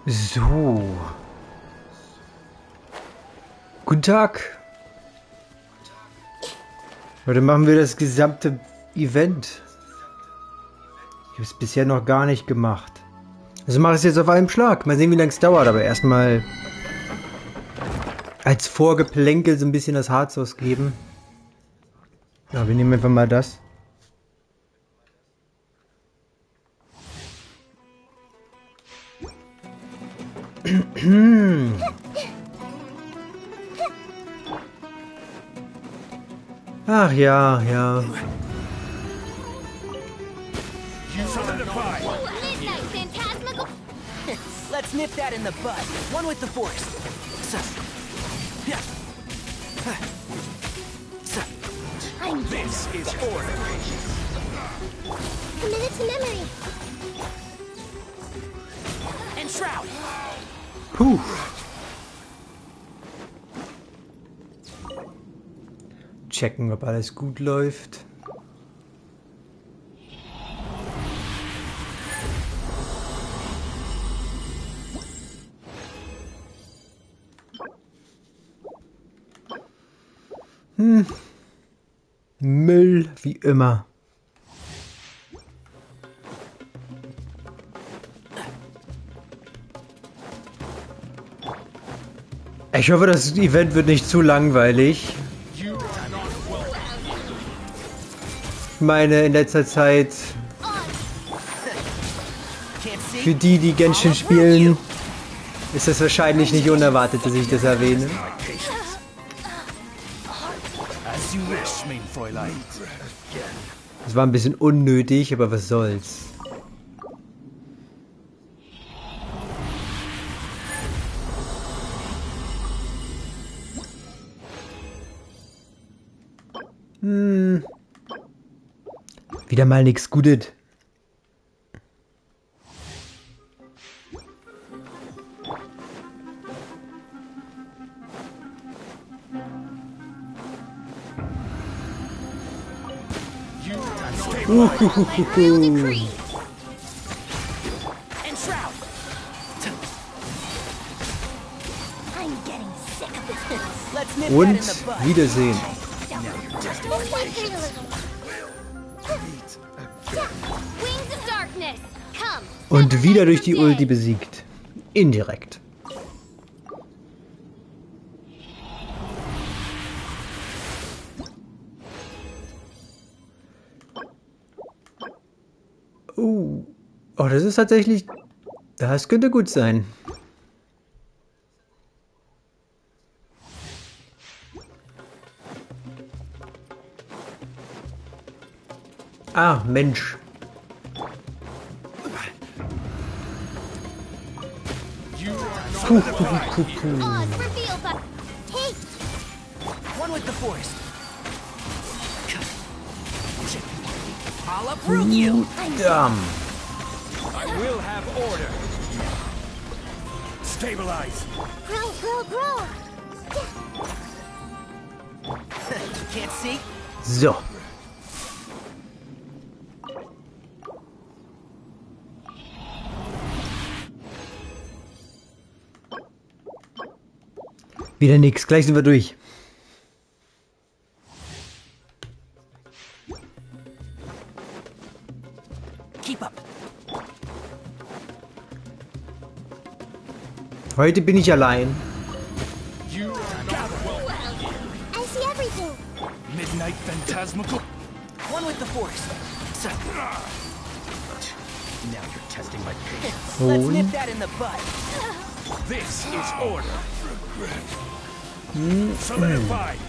So. Guten Tag. Heute machen wir das gesamte Event. Ich habe es bisher noch gar nicht gemacht. Also mache ich es jetzt auf einen Schlag. Mal sehen, wie lange es dauert. Aber erstmal als Vorgeplänkel so ein bisschen das Harz ausgeben. Ja, wir nehmen einfach mal das. Ach ja, ja. Let's nip that in the bud. One with the force. This is order. Commit it to memory. And shroud. Puh. Checken, ob alles gut läuft. Müll, wie immer. Ich hoffe, das Event wird nicht zu langweilig. Ich meine, in letzter Zeit, für die, die Genshin spielen, ist es wahrscheinlich nicht unerwartet, dass ich das erwähne. Es war ein bisschen unnötig, aber was soll's. Wieder mal nichts Gutes. Und Wiedersehen. Und wieder durch die Ulti besiegt. Indirekt. Oh, das ist tatsächlich... Das könnte gut sein. Ah, Mensch. Puh. One with the force. I'll uproot you. Damn. I will have order. Stabilize. Grow. Can't see? So. Wieder nix, gleich sind wir durch. Keep up. Heute bin ich allein. You gather. I see everything. Midnight Phantasmical. One with the force. Now you're testing my patience. Let's nip that in the bud. This is order. Solidified.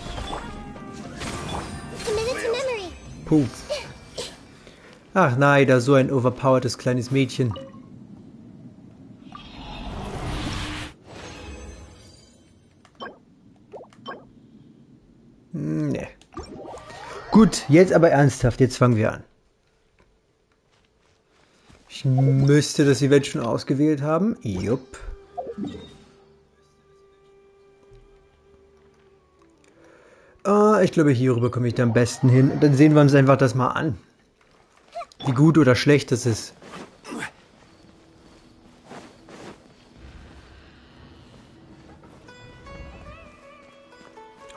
Commit it to memory. Puh. Ach nein, da so ein overpowertes kleines Mädchen. Nee. Gut, jetzt aber ernsthaft, jetzt fangen wir an. Ich müsste das Event schon ausgewählt haben. Jupp. Ich glaube, hierüber komme ich da am besten hin. Und dann sehen wir uns einfach das mal an. Wie gut oder schlecht das ist.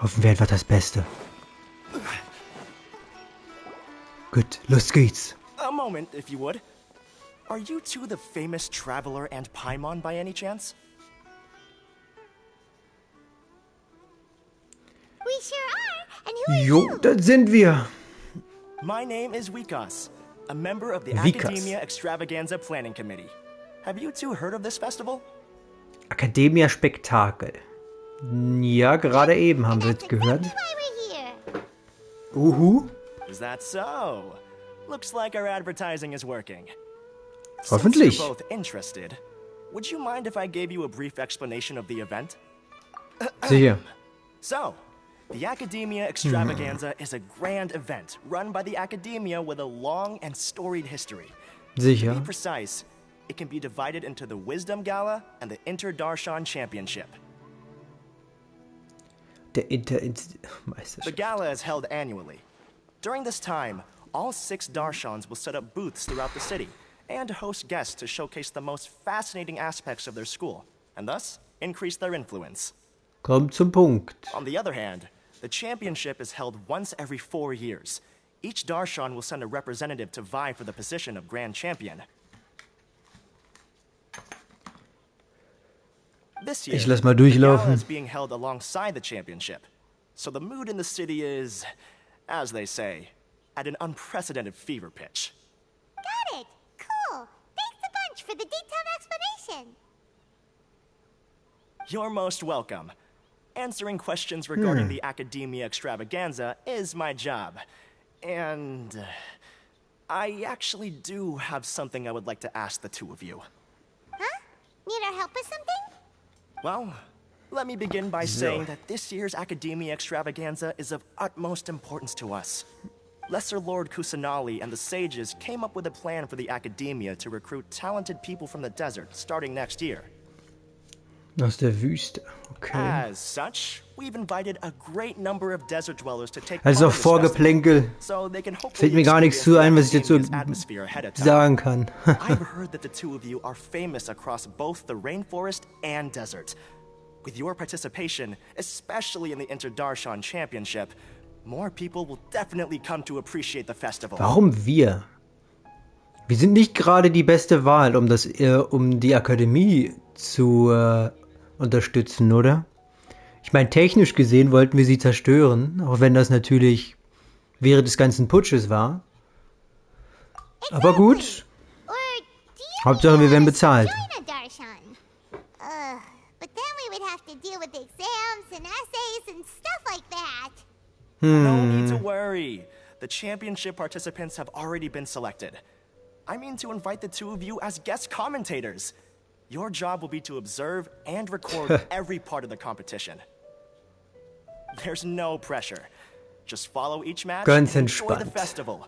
Hoffen wir einfach das Beste. Gut, los geht's. A moment, if you would. Are you two the famous Traveler and Paimon by any chance? We sure are. And who are Jo, you? das sind wir. My name is Wikas, a member of the Wikas. Academia Extravaganza Planning Committee. Have you two heard of this festival? Academia Spektakel. Ja, gerade eben haben wir es gehört. That's why we're here. Uhu. Is that so? Looks like our advertising is working. Hoffentlich. Since you're both interested, would you mind if I gave you a brief explanation of the event? Sicher. So, the Academia Extravaganza is a grand event run by the Academia with a long and storied history. To be Sicher. precise, it can be divided into the Wisdom Gala and the Inter-Darshan Championship. Der The Meisterschaft. gala is held annually. During this time, all 6 Darshans will set up booths throughout the city and host guests to showcase the most fascinating aspects of their school, and thus increase their influence. Kommt zum Punkt. On the other hand, the championship is held once every 4 years. Each Darshan will send a representative to vie for the position of Grand Champion. This year, Ich lass mal the gala durchlaufen. is being held alongside the championship. So the mood in the city is, as they say, at an unprecedented fever pitch. Got it. Cool. Thanks a bunch for the detailed explanation. You're most welcome. Answering questions regarding the Academia Extravaganza is my job. And I actually do have something I would like to ask the two of you. Huh? Need our help with something? Well, let me begin by saying that this year's Academia Extravaganza is of utmost importance to us. Lesser Lord Kusanali and the sages came up with a plan for the Academia to recruit talented people from the desert starting next year. Aus der Wüste. Okay. As such, we've invited a great number of desert dwellers to take Also part in this festival, Vorgeplänkel. so they can hopefully Fällt mir gar nichts experience zu the ein, was ich jetzt so Academia's atmosphere ahead of time. sagen kann. I've heard that the two of you are famous across both the rainforest and desert. With your participation, especially in the Inter-Darshan Championship, more people will definitely come to appreciate the festival. Warum wir? Wir sind nicht gerade die beste Wahl, um die Akademie zu unterstützen, oder? Ich meine, technisch gesehen wollten wir sie zerstören, auch wenn das natürlich während des ganzen Putsches war. Aber gut, Or do you Hauptsache wir werden bezahlt. join a Darshan? But then we would have to deal with exams and essays and stuff like that. No need to worry. The championship participants have already been selected. I mean to invite the two of you as guest commentators. Your job will be to observe and record every part of the competition. There's no pressure. Just follow each match Ganz and enjoy the entspannt. festival.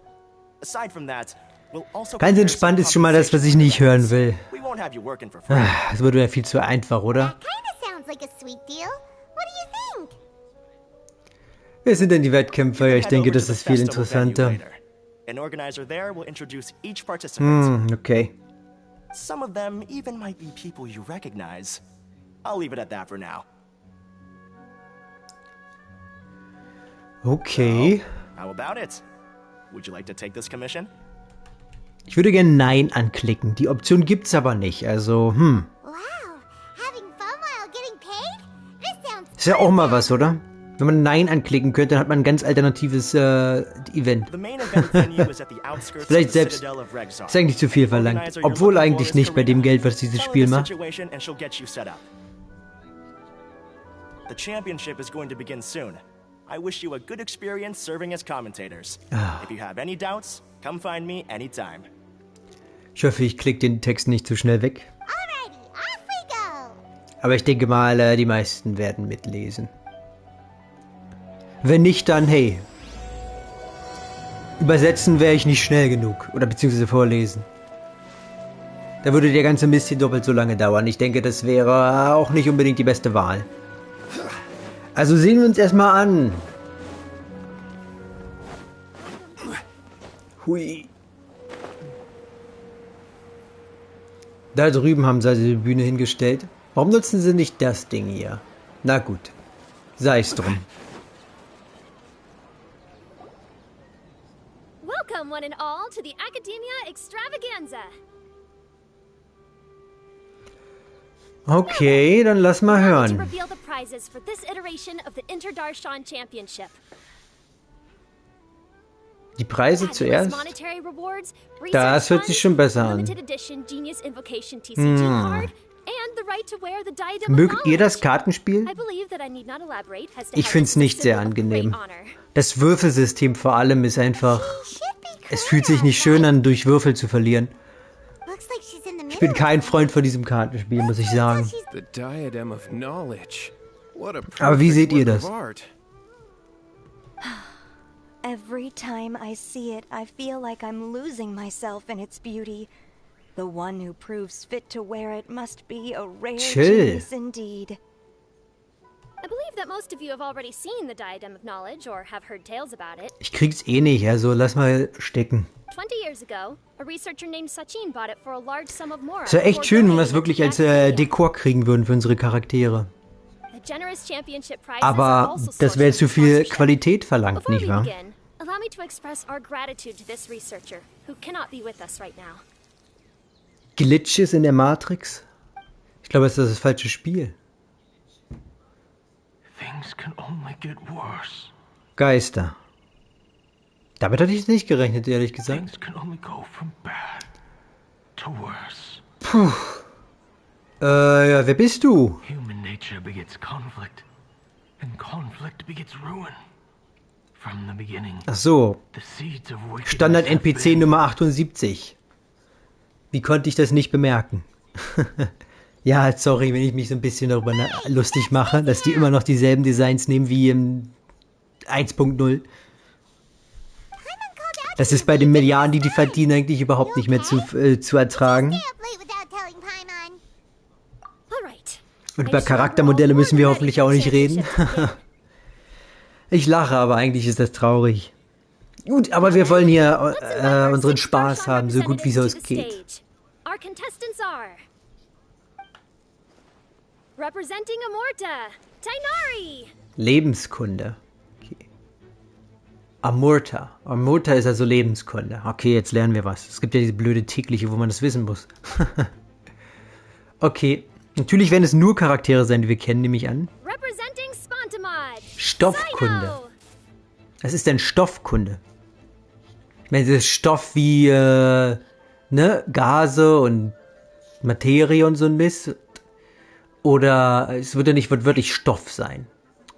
Aside from that, we'll also Ganz prepare entspannt some ist schon mal das, was ich nicht hören will. We won't have you working for free. Das wurde ja viel zu einfach, oder? That kinda sounds like a sweet deal. What do you think? Wer sind denn die Wettkämpfer? Ja, ich Head denke, over das to the ist viel festival venue interessanter. later. An organizer there will introduce each participant. Okay. Some of them even might be people you recognize. I'll leave it at that for now. Okay. How about it? Would you like to take this commission? Ich würde gerne Nein anklicken. Die Option gibt's aber nicht. Also, Wow. Having fun while getting paid? This sounds Ist ja auch mal was, oder? Wenn man Nein anklicken könnte, dann hat man ein ganz alternatives Event. The main event venue is at the outskirts Vielleicht of the selbst Citadel of Rexar. ist eigentlich zu viel verlangt. Obwohl eigentlich nicht bei dem Geld, was dieses Spiel Tell her macht. the situation and she'll get you set up. The championship is going to begin soon. I wish you a good experience serving as commentators. If you have any doubts, Come find me anytime. Ich hoffe, ich klicke den Text nicht zu schnell weg. Alrighty, off we go. Aber ich denke mal, die meisten werden mitlesen. Wenn nicht, dann hey. Übersetzen wäre ich nicht schnell genug. Oder beziehungsweise vorlesen. Da würde der ganze Mist hier doppelt so lange dauern. Ich denke, das wäre auch nicht unbedingt die beste Wahl. Also sehen wir uns erstmal an. Hui. Da drüben haben sie also die Bühne hingestellt. Warum nutzen sie nicht das Ding hier? Na gut. Sei es drum. Welcome one and all to the Academia Extravaganza. Okay, dann lass mal To hören. reveal the prizes for this iteration of the Interdarshan Championship. Die Preise Fabulous zuerst. monetary rewards, Das hört sich schon besser an. limited edition Genius Invocation TCG card, and the right to wear the diadem of Mögt ihr das knowledge. Kartenspiel? I believe that I need not elaborate as to Ich how find's this is a nicht sehr symbol of angenehm. great honor. Das Würfelsystem vor allem ist einfach... Should be Es clear fühlt sich nicht schön an, durch Würfel zu verlieren. Looks like she's in the middle. Ich bin kein Freund von diesem Kartenspiel, muss ich sagen. She's The diadem of knowledge. What a Aber wie perfect seht ihr work of das? art. Every time I see it, I feel like I'm losing myself in its beauty. The one who proves fit to wear it must be a rare Chill. genius indeed. I believe that most of you have already seen the Diadem of Knowledge or have heard tales about it. Ich krieg's eh nicht, also lass mal stecken. 20 years ago, a researcher named Sachin bought it for a large sum of mora. Es wäre echt before schön, wenn wir es donating it wirklich to als the Academia. Dekor kriegen würden für unsere Charaktere. The generous championship prizes are Aber also das wäre sourced zu from viel sponsorship. Qualität verlangt, Before nicht we wahr? begin, allow me to express our gratitude to this researcher, who cannot be with us right now. Glitches in der Matrix? Ich glaube, das ist das falsche Spiel. Things can only get worse. Geister. Damit hatte ich nicht gerechnet, ehrlich gesagt. Things can only go from bad to worse. Ja, wer bist du? Human nature begets conflict, and conflict begets ruin. From the beginning, Ach so, the seeds of wickedness Standard have NPC been- Nummer 78. Wie konnte ich das nicht bemerken? Ja, sorry, wenn ich mich so ein bisschen darüber lustig mache, dass die immer noch dieselben Designs nehmen wie im 1.0. Das ist bei den Milliarden, die die verdienen, eigentlich überhaupt nicht mehr zu ertragen. stay up late without telling Paimon. All right. Und I über just remember Charaktermodelle all müssen wir more hoffentlich auch nicht reden. championship Ich lache, aber eigentlich ist das traurig. Gut, aber wir wollen hier unseren Spaß haben, so gut wie es uns geht. Our contestants are representing Amorta, Tainari. Lebenskunde. Okay. Amorta. Amorta ist also Lebenskunde. Okay, jetzt lernen wir was. Es gibt ja diese blöde tägliche, wo man das wissen muss. Okay. Natürlich werden es nur Charaktere sein, die wir kennen, nehme ich an. Representing Spontamod. Stoffkunde. Sino. Was ist denn Stoffkunde? Ich meine, das ist Stoff wie, ne, Gase und Materie und so ein Mist. Oder es wird ja nicht wortwörtlich Stoff sein.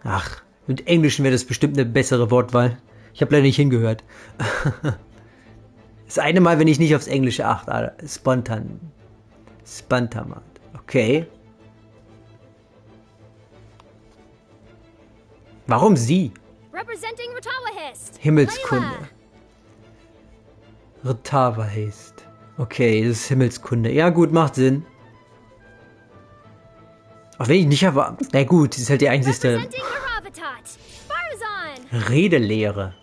Ach, mit Englischen wäre das bestimmt eine bessere Wortwahl. Ich habe leider nicht hingehört. Das eine Mal, wenn ich nicht aufs Englische achte. Spontamat. Okay. Warum sie? Representing Ratawahist. Himmelskunde. Layla. Rtava heißt. Okay, das ist Himmelskunde. Ja gut, macht Sinn. Auch wenn ich nicht erwarte. Na gut, das ist halt die einzige Representing Naravatat. Barzan. Redelehre.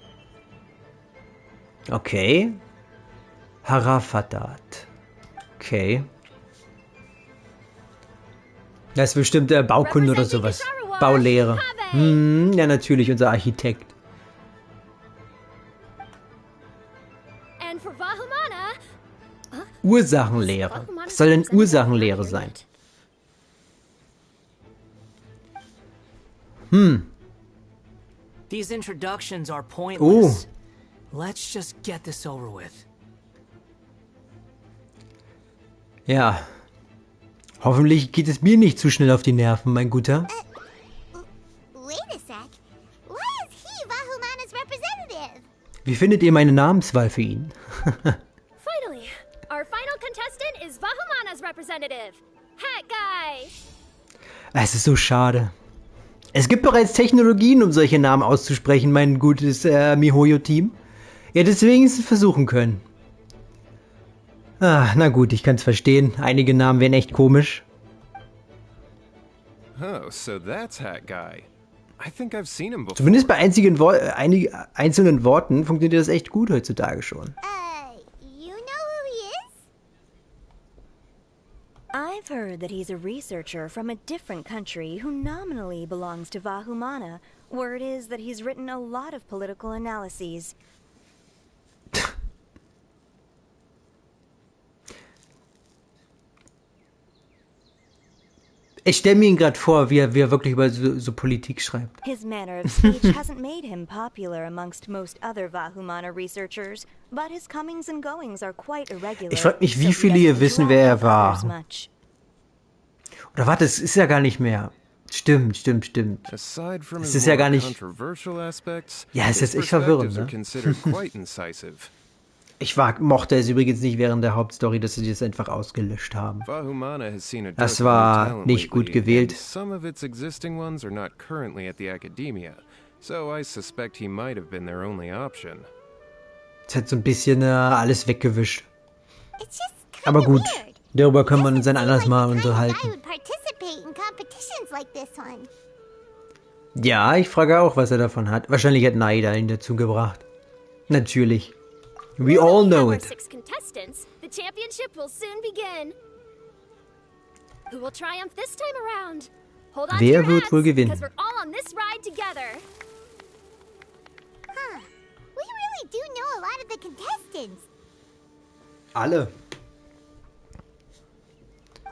Okay. Harafatat. Okay. Das ist bestimmt Baukunde oder sowas. Baulehre. Ja, natürlich, unser Architekt. And for Vahumana. Ursachenlehre. Was soll denn Ursachenlehre sein? These introductions are pointless. Let's just get this over with. Ja. Hoffentlich geht es mir nicht zu schnell auf die Nerven, mein Guter. Wait a sec. Why is he Vahumana's representative? Wie findet ihr meine Namenswahl für ihn? Finally, our final contestant is Vahumana's representative, Hat Guy. Es ist so schade. Es gibt bereits Technologien, um solche Namen auszusprechen, mein gutes MiHoYo-Team. Ihr hättet es wenigstens versuchen können. Ah, na gut, ich kann es verstehen. Einige Namen wären echt komisch. Oh, so that's Hat Guy. I think I've seen him before. Zumindest bei einzelnen Worten funktioniert das echt gut heutzutage schon. You know who he is? I've heard that he's a researcher from a different country who nominally belongs to Vahumana. Word is that he's written a lot of political analyses. Ich stelle mir ihn gerade vor, wie er wirklich über so Politik schreibt. His manner of speech hasn't made him popular amongst most other Vahumana researchers, but his comings and goings are quite irregular. Ich frage mich, wie viele hier wissen, wer er war. Oder warte, es ist ja gar nicht mehr. Stimmt. Es ist ja gar nicht... Ja, es ist echt verwirrend, ne? Ich mochte es übrigens nicht während der Hauptstory, dass sie das einfach ausgelöscht haben. Das war nicht gut gewählt. Es hat so ein bisschen alles weggewischt. Aber gut, darüber können wir uns ein anderes Mal unterhalten. Ja, ich frage auch, was er davon hat. Wahrscheinlich hat Naida ihn dazu gebracht. Natürlich. We all know it. 6 contestants, the championship will soon begin. Who will triumph this time around? Hold on Wer to your wird hats, wohl gewinnen? because we're all on this ride together. Huh. We really do know a lot of the contestants. Alle.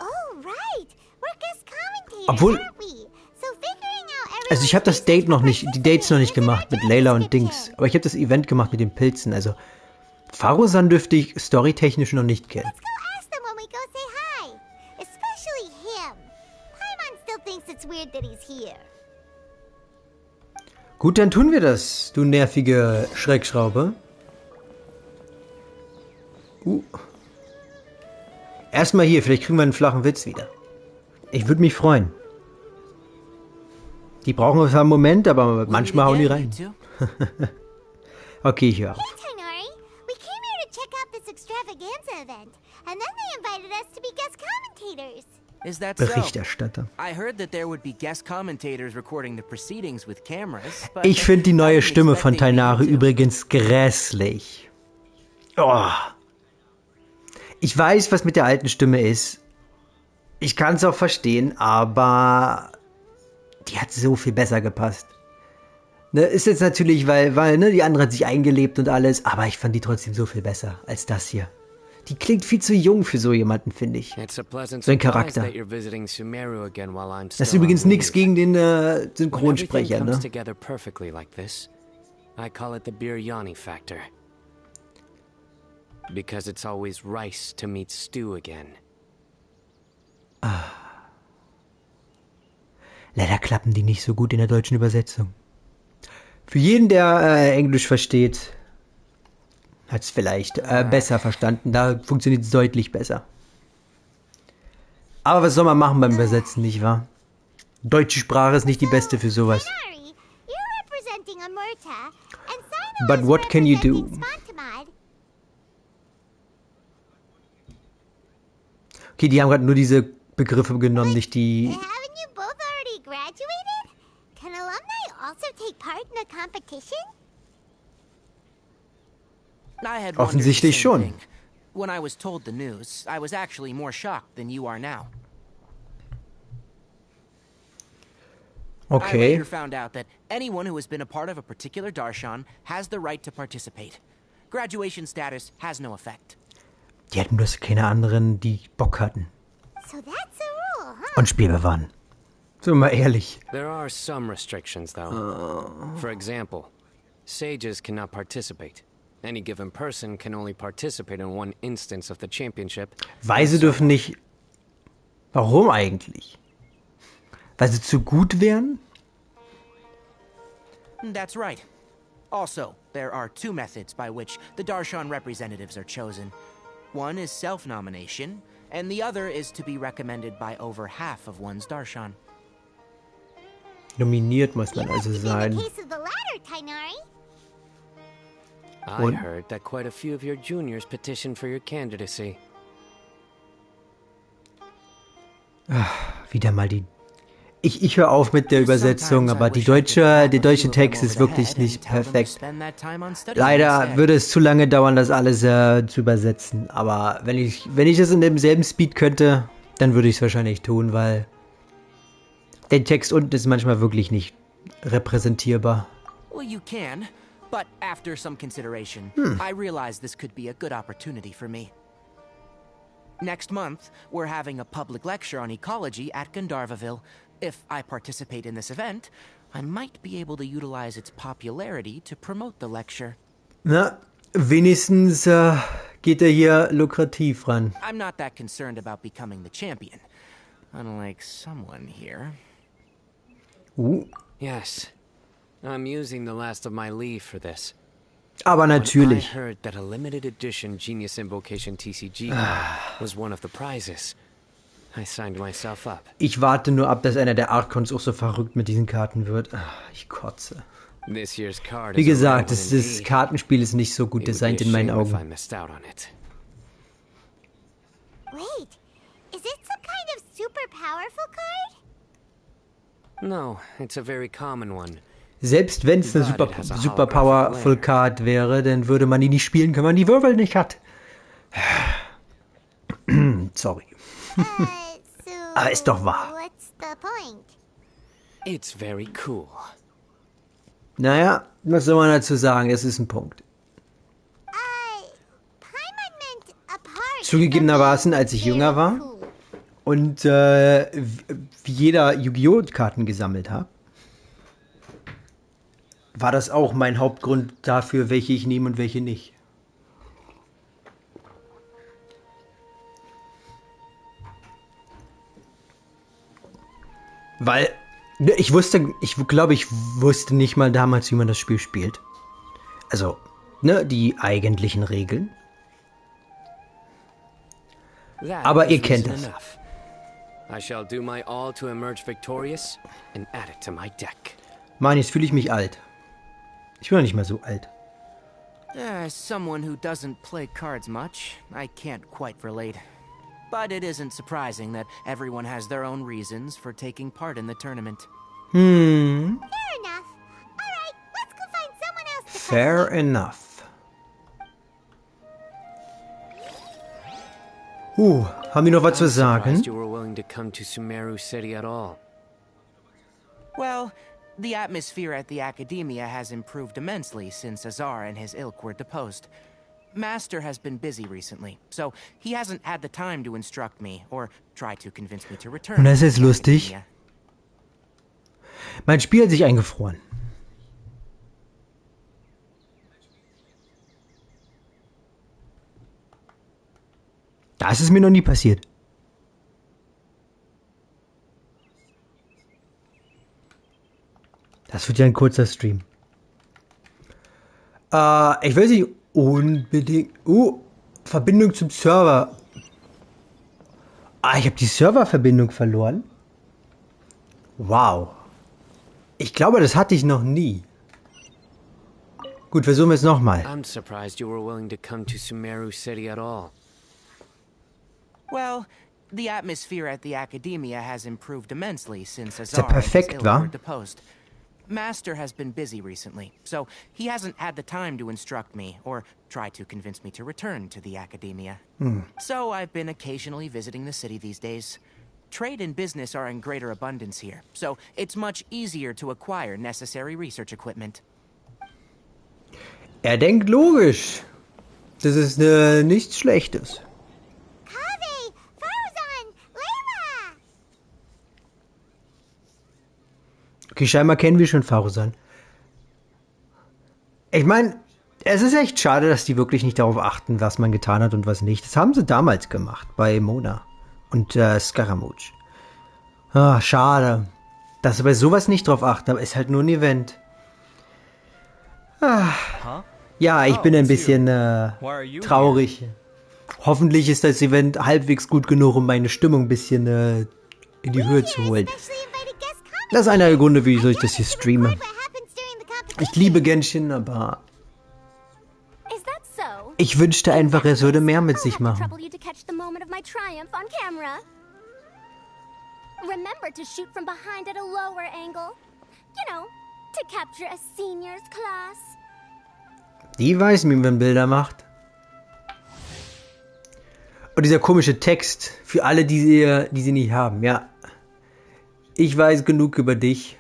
Oh, right. We're guest commentators, Obwohl- aren't we? So figuring out Also ich habe das Date noch nicht, die Dates noch nicht gemacht mit Layla und Dings. Aber ich habe das Event gemacht mit den Pilzen. Also Farusan dürfte ich storytechnisch noch nicht kennen. Let's go ask them when we go say hi. Especially him. Paimon still thinks it's weird that he's here. Gut, dann tun wir das, du nervige Schreckschraube. Erstmal hier, vielleicht kriegen wir einen flachen Witz wieder. Ich würde mich freuen. Die brauchen zwar einen Moment, aber manchmal hauen die rein. Okay, ich höre auf. Hey, Tainari. We came here to check out this extravaganza event. And then they invited us to be guest commentators. Is that so? Berichterstatter. I heard that there would be guest commentators recording the proceedings with cameras. But Ich finde die neue I didn't Stimme expect von they'd be Tainari into- übrigens grässlich. Oh. Ich weiß, was mit der alten Stimme ist. Ich kann es auch verstehen, aber die hat so viel besser gepasst. Ne, ist jetzt natürlich, weil ne, die andere hat sich eingelebt und alles, aber ich fand die trotzdem so viel besser als das hier. Die klingt viel zu jung für so jemanden, finde ich. So ein Charakter. Das ist übrigens nichts gegen den Synchronsprecher, ne? I call it the biryani factor. Because it's always rice to meet stew again. Leider klappen die nicht so gut in der deutschen Übersetzung. Für jeden, der Englisch versteht, hat es vielleicht besser verstanden. Da funktioniert es deutlich besser. Aber was soll man machen beim Übersetzen, nicht wahr? Deutsche Sprache ist nicht die beste für sowas. Tainari, you're representing Amurta, and Sino But is what can you do? representing Spontamod. Okay, die haben gerade nur diese Begriffe genommen, nicht die... Haven't you both already graduated? Can alumni also take part in the competition? I had wondered Offensichtlich the same schon. thing. When I was told the news, I was actually more shocked than you are now. I Okay. later found out that anyone who has been a part of a particular darshan has the right to participate. Graduation status has no effect. Die hatten bloß keine anderen, die Bock hatten. So that's the rule, huh? Und spielbar waren. So mal ehrlich. There are some restrictions, though. For example, sages cannot participate. Any given person can only participate in one instance of the championship. Weise dürfen nicht... Warum eigentlich? Weil sie zu gut wären? That's right. Also, there are two methods by which the Darshan representatives are chosen. One is self-nomination, and the other is to be recommended by over half of one's Darshan. Nominiert muss man also sein. In the case of the latter, Tainari. I heard that quite a few of your juniors petitioned for your candidacy. Wieder mal die... Ich höre auf mit der Übersetzung, aber der deutsche Text ist wirklich nicht perfekt. Leider würde es zu lange dauern, das alles zu übersetzen. Aber wenn ich es in demselben Speed könnte, dann würde ich es wahrscheinlich tun, weil der Text unten ist manchmal wirklich nicht repräsentierbar. Well, you can, but after some consideration, I realize this could be a good opportunity for me. Next month, we're having a public lecture on ecology at Gandharvaville. If I participate in this event, I might be able to utilize its popularity to promote the lecture. Na, wenigstens geht er hier lukrativ ran. I'm not that concerned about becoming the champion, unlike someone here. Yes, I'm using the last of my leave for this. Aber natürlich. I heard that a limited edition Genius Invocation TCG was one of the prizes. I signed myself up. Ich warte nur ab, dass einer der Archons auch so verrückt mit diesen Karten wird. Ich kotze. Wie gesagt, das Kartenspiel ist nicht so gut designt in meinen Augen. Wait, is it some kind of super powerful card? No, it's a very common one. Selbst wenn es eine super powerful Card wäre, dann würde man die nicht spielen können, wenn man die Würfel nicht hat. Sorry. Aber ist doch wahr. What's the point? It's very cool. Naja, was soll man dazu sagen? Das ist ein Punkt. Zugegebenermaßen, als ich jünger war und wie jeder Yu-Gi-Oh! Karten gesammelt habe, war das auch mein Hauptgrund dafür, welche ich nehme und welche nicht. Weil ich glaube, ich wusste nicht mal damals, wie man das Spiel spielt. Also, die eigentlichen Regeln. Aber ihr kennt es. I shall do my all to emerge victorious and add it to my deck. Mann, jetzt fühle ich mich alt. Ich bin doch nicht mal so alt. As someone who doesn't play cards much, I can't quite relate. But it isn't surprising that everyone has their own reasons for taking part in the tournament. Fair enough. All right, let's go find someone else to Fair enough. Haben die noch was zu sagen? You were willing to come to Sumeru City at all. Well, the atmosphere at the Academia has improved immensely since Azar and his ilk were deposed. Master has been busy recently, so he hasn't had the time to instruct me or try to convince me to return. Und das ist lustig. Mein Spiel hat sich eingefroren. Das ist mir noch nie passiert. Das wird ja ein kurzer Stream. Ich will nicht unbedingt... Verbindung zum Server. Ich habe die Serververbindung verloren. Wow. Ich glaube, das hatte ich noch nie. Gut, versuchen wir es nochmal. I'm surprised you were willing to come to Sumeru City at all. Well, the atmosphere at the Academia has improved immensely since Ist ja Azar and his perfekt, ilk wa? were deposed. Master has been busy recently, so he hasn't had the time to instruct me or try to convince me to return to the Academia. So I've been occasionally visiting the city these days. Trade and business are in greater abundance here, so it's much easier to acquire necessary research equipment. Er denkt logisch. Das ist nichts Schlechtes. Kaveh, Farzan, Layla! Okay, scheinbar kennen wir schon Farusan. Ich meine, es ist echt schade, dass die wirklich nicht darauf achten, was man getan hat und was nicht. Das haben sie damals gemacht, bei Mona und Scaramouche. Schade. Dass sie bei sowas nicht drauf achten, aber ist halt nur ein Event. Ja, ich bin ein bisschen traurig. Hoffentlich ist das Event halbwegs gut genug, um meine Stimmung ein bisschen in die Höhe zu holen. Das ist einer der Gründe, wieso ich das hier streame. Ich liebe Genshin, aber ich wünschte einfach, es würde mehr mit sich machen. Remember to shoot from behind at a lower angle. You know, to capture a senior's class. Die weiß, wie man Bilder macht. Und dieser komische Text für alle, die sie nicht haben. Ja, ich weiß genug über dich.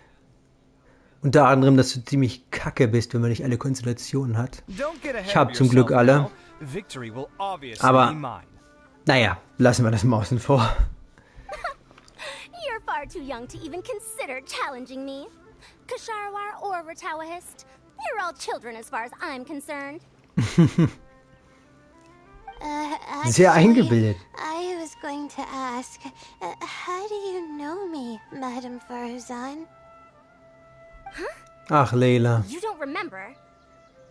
Unter anderem, dass du ziemlich kacke bist, wenn man nicht alle Konstellationen hat. Ich habe zum Glück alle. Aber, naja, lassen wir das mal außen vor. You're far too young to even consider challenging me. Kasharwar or Ratawahist, you're all children as far as I'm concerned. Sehr eingebildet. I was going to ask, how do you know me, Madame Farzan? Ach, Leila. You don't remember?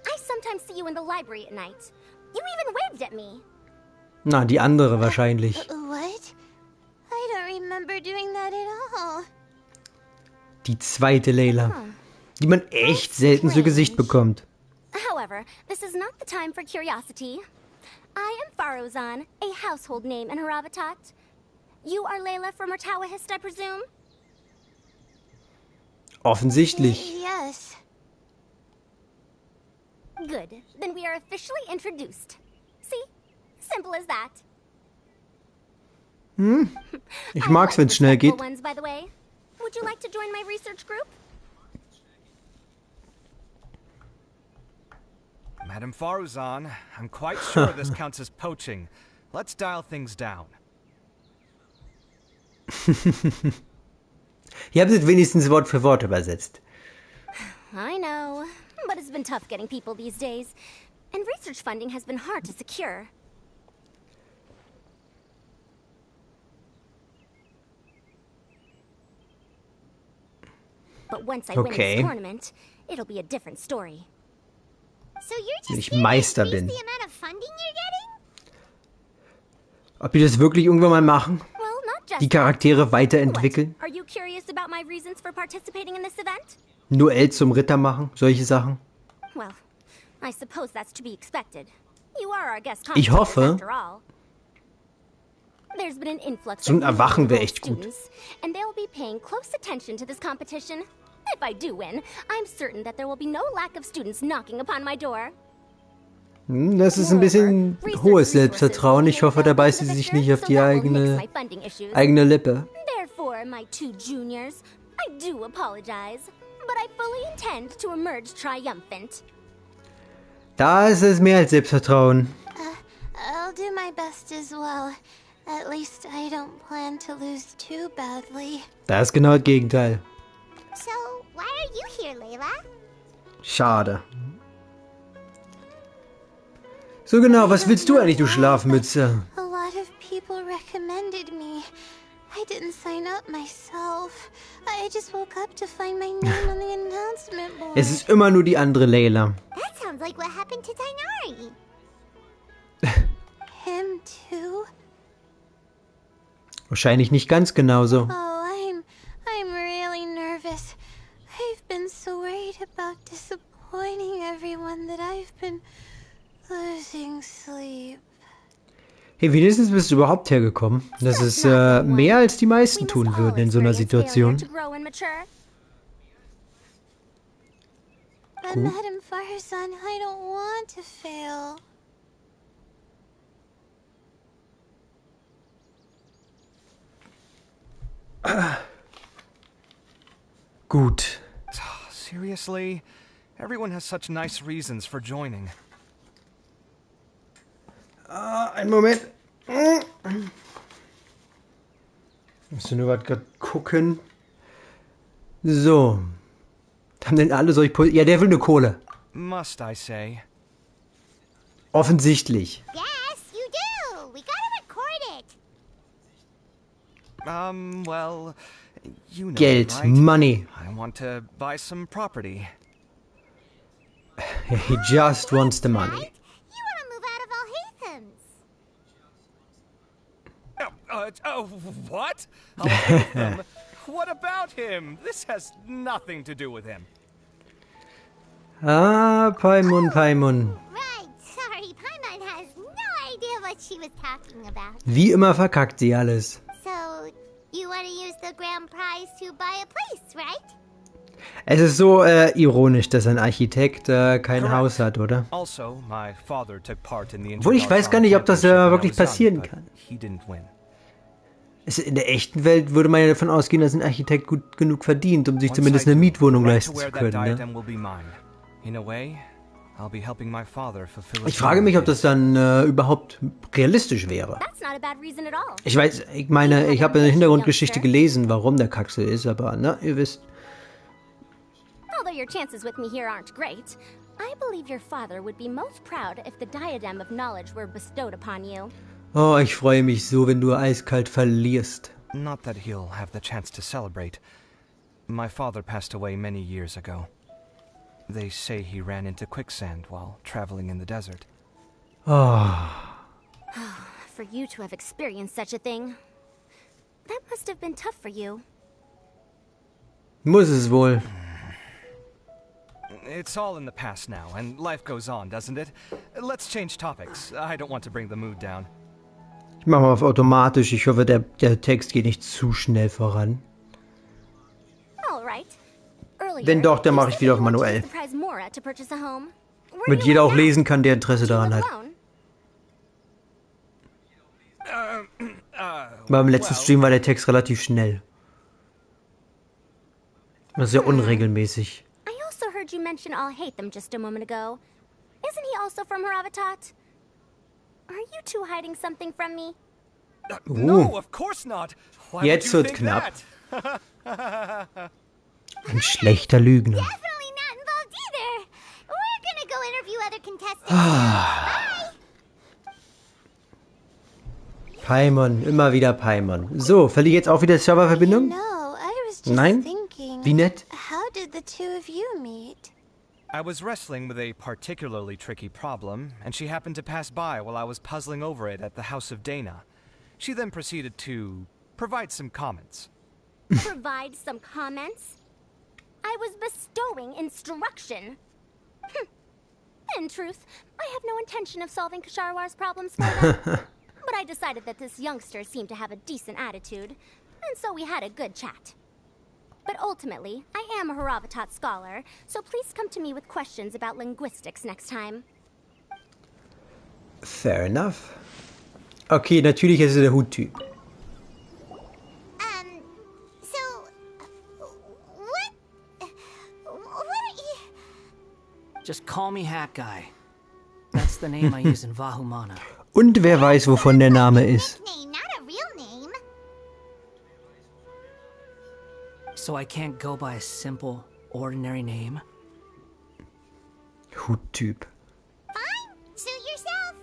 I sometimes see you in the library at night. You even waved at me. Na, die andere wahrscheinlich. What? I don't remember doing that at all. Die zweite Leila. Die man echt selten zu Gesicht bekommt. However, this is not the time for curiosity. I am Farozan, a household name in Haravatat. You are Layla from Ratawahist, I presume? Offensichtlich. Yes. Good. Then we are officially introduced. See? Simple as that. Ich mag's, wenn's schnell geht. Ones, by the way. Would you like to join my research group? Madame Faruzan, I'm quite sure this counts as poaching. Let's dial things down. Ihr habt es wenigstens Wort für Wort übersetzt. I know, but it's been tough getting people these days. And research funding has been hard to secure. But once I win this tournament, it'll be a different story. So you're just Ich Meister bin. the amount of funding you're getting? Ob die das wirklich irgendwann mal machen? Well, not just Die Charaktere weiterentwickeln? What? Are you curious about my reasons for participating in this event? Nur L zum Ritter machen? Solche Sachen? Well, I suppose that's to be expected. You are our guest Ich hoffe. after all. There's been an influx So ein of Erwachen wäre new echt gut. students, and they'll be paying close attention to this competition. If I do win, I'm certain that there will be no lack of students knocking upon my door. Das ist ein bisschen hohes Selbstvertrauen. Ich hoffe, da beißt sie sich nicht auf die eigene Lippe. Therefore, my two juniors, I do apologize, but I fully intend to emerge triumphant. Da ist es mehr als Selbstvertrauen. I'll do my best as well. At least I don't plan to lose too badly. Das ist genau das Gegenteil. So, why are you here, Layla? Schade. So genau, was willst du eigentlich, du Schlafmütze? A lot of people recommended me. I didn't sign up myself. I just woke up to find my name on the announcement board. Es ist immer nur die andere Layla. That sounds like what happened to Tainari. Him too? Wahrscheinlich nicht ganz genauso. Oh, I'm really nervous. I've been so worried about disappointing everyone that I've been losing sleep. Hey, wenigstens bist du überhaupt hergekommen. Das ist mehr als die meisten tun würden in so einer Situation. But Madame Farzan, I don't want to fail. Gut. Seriously? Everyone has such nice reasons for joining. Einen Moment. Musst du nur was gerade gucken. So. Haben denn alle solch... Ja, der will eine Kohle. Must I say? Offensichtlich. Yes, you do. We gotta record it. Well, you know, Geld, right? Money. I want to buy some property. He just wants the money. Right? You want to move out of Alhaithens. What? Alhaitham? What about him? This has nothing to do with him. Ah, Paimon, Paimon. Right, sorry, Paimon has no idea what she was talking about. Wie immer verkackt sie alles. So, you want to use the grand prize to buy a place, right? Es ist so ironisch, dass ein Architekt kein Haus hat, oder? Also, my father took part in the Obwohl ich weiß gar nicht, ob das wirklich passieren kann. He didn't win. In der echten Welt würde man ja davon ausgehen, dass ein Architekt gut genug verdient, um sich zumindest eine Mietwohnung leisten zu können. Ne? Ich frage mich, ob das dann überhaupt realistisch wäre. Ich weiß, ich meine, ich habe eine Hintergrundgeschichte gelesen, warum der Kack so ist, aber ne, ihr wisst. Although your chances with me here aren't great, I believe your father would be most proud if the diadem of knowledge were bestowed upon you. Oh, ich freue mich so, wenn du eiskalt verlierst. Not that he'll have the chance to celebrate. My father passed away many years ago. They say he ran into quicksand while traveling in the desert. Oh. For you to have experienced such a thing, that must have been tough for you. Muss es wohl. It's all in the past now, and life goes on, doesn't it? Let's change topics. I don't want to bring the mood down. Ich mache mal auf automatisch. Ich hoffe, der Text geht nicht zu schnell voran. Wenn doch, dann mache ich wieder auf manuell. Damit jeder auch lesen kann, der Interesse daran hat. Beim letzten Stream war der Text relativ schnell. Das ist ja unregelmäßig. I also heard you mention Alhaitham just a moment ago. Isn't he also from Haravatat? Are you two hiding something from me? No, of course not. Jetzt wird's knapp. Ein schlechter Lügner. Definitely not involved either. We're gonna go interview other contestants. Bye. Paimon, immer wieder Paimon. So, verliere ich jetzt auch wieder Serververbindung? Nein? Wie nett. How did the two of you meet? I was wrestling with a particularly tricky problem, and she happened to pass by while I was puzzling over it at the House of Dana. She then proceeded to provide some comments. Provide some comments? I was bestowing instruction. In truth, I have no intention of solving Kasharwar's problems for them. But I decided that this youngster seemed to have a decent attitude, and so we had a good chat. But ultimately, I am a Haravatat scholar, so please come to me with questions about linguistics next time. Fair enough. Okay, natürlich ist er der Huttyp. Just call me Hat Guy. That's the name I use in Vahumana. Und wer weiß, wovon der Name ist. So I can't go by a simple, ordinary name? Huttyp. Fine, suit yourself.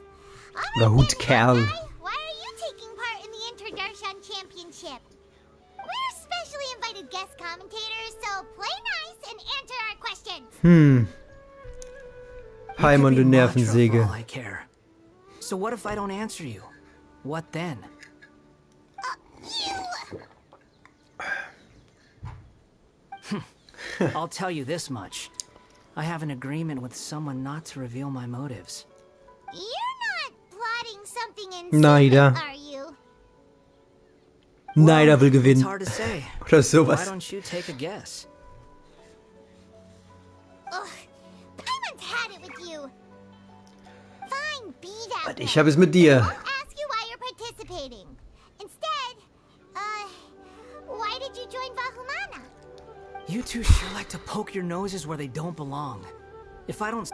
Oder Hutkerl. Why are you taking part in the Interdarshan Championship? We're specially invited guest commentators, so play nice and answer our questions. Paimon, du Nervensäge. I care. So what if I don't answer you? What then? I'll tell you this much. I have an agreement with someone not to reveal my motives. You're not plotting something in Neider. secret, are you? Neider will gewinnen. It's hard to say. Oder sowas. Why don't you take a guess? Ugh, Paimon's had it with you. Fine, be that. Ich habe es mit dir. I won't ask you why you're participating. Instead, why did you join Vahumana? You two sure like to poke your noses where they don't belong. If I don't...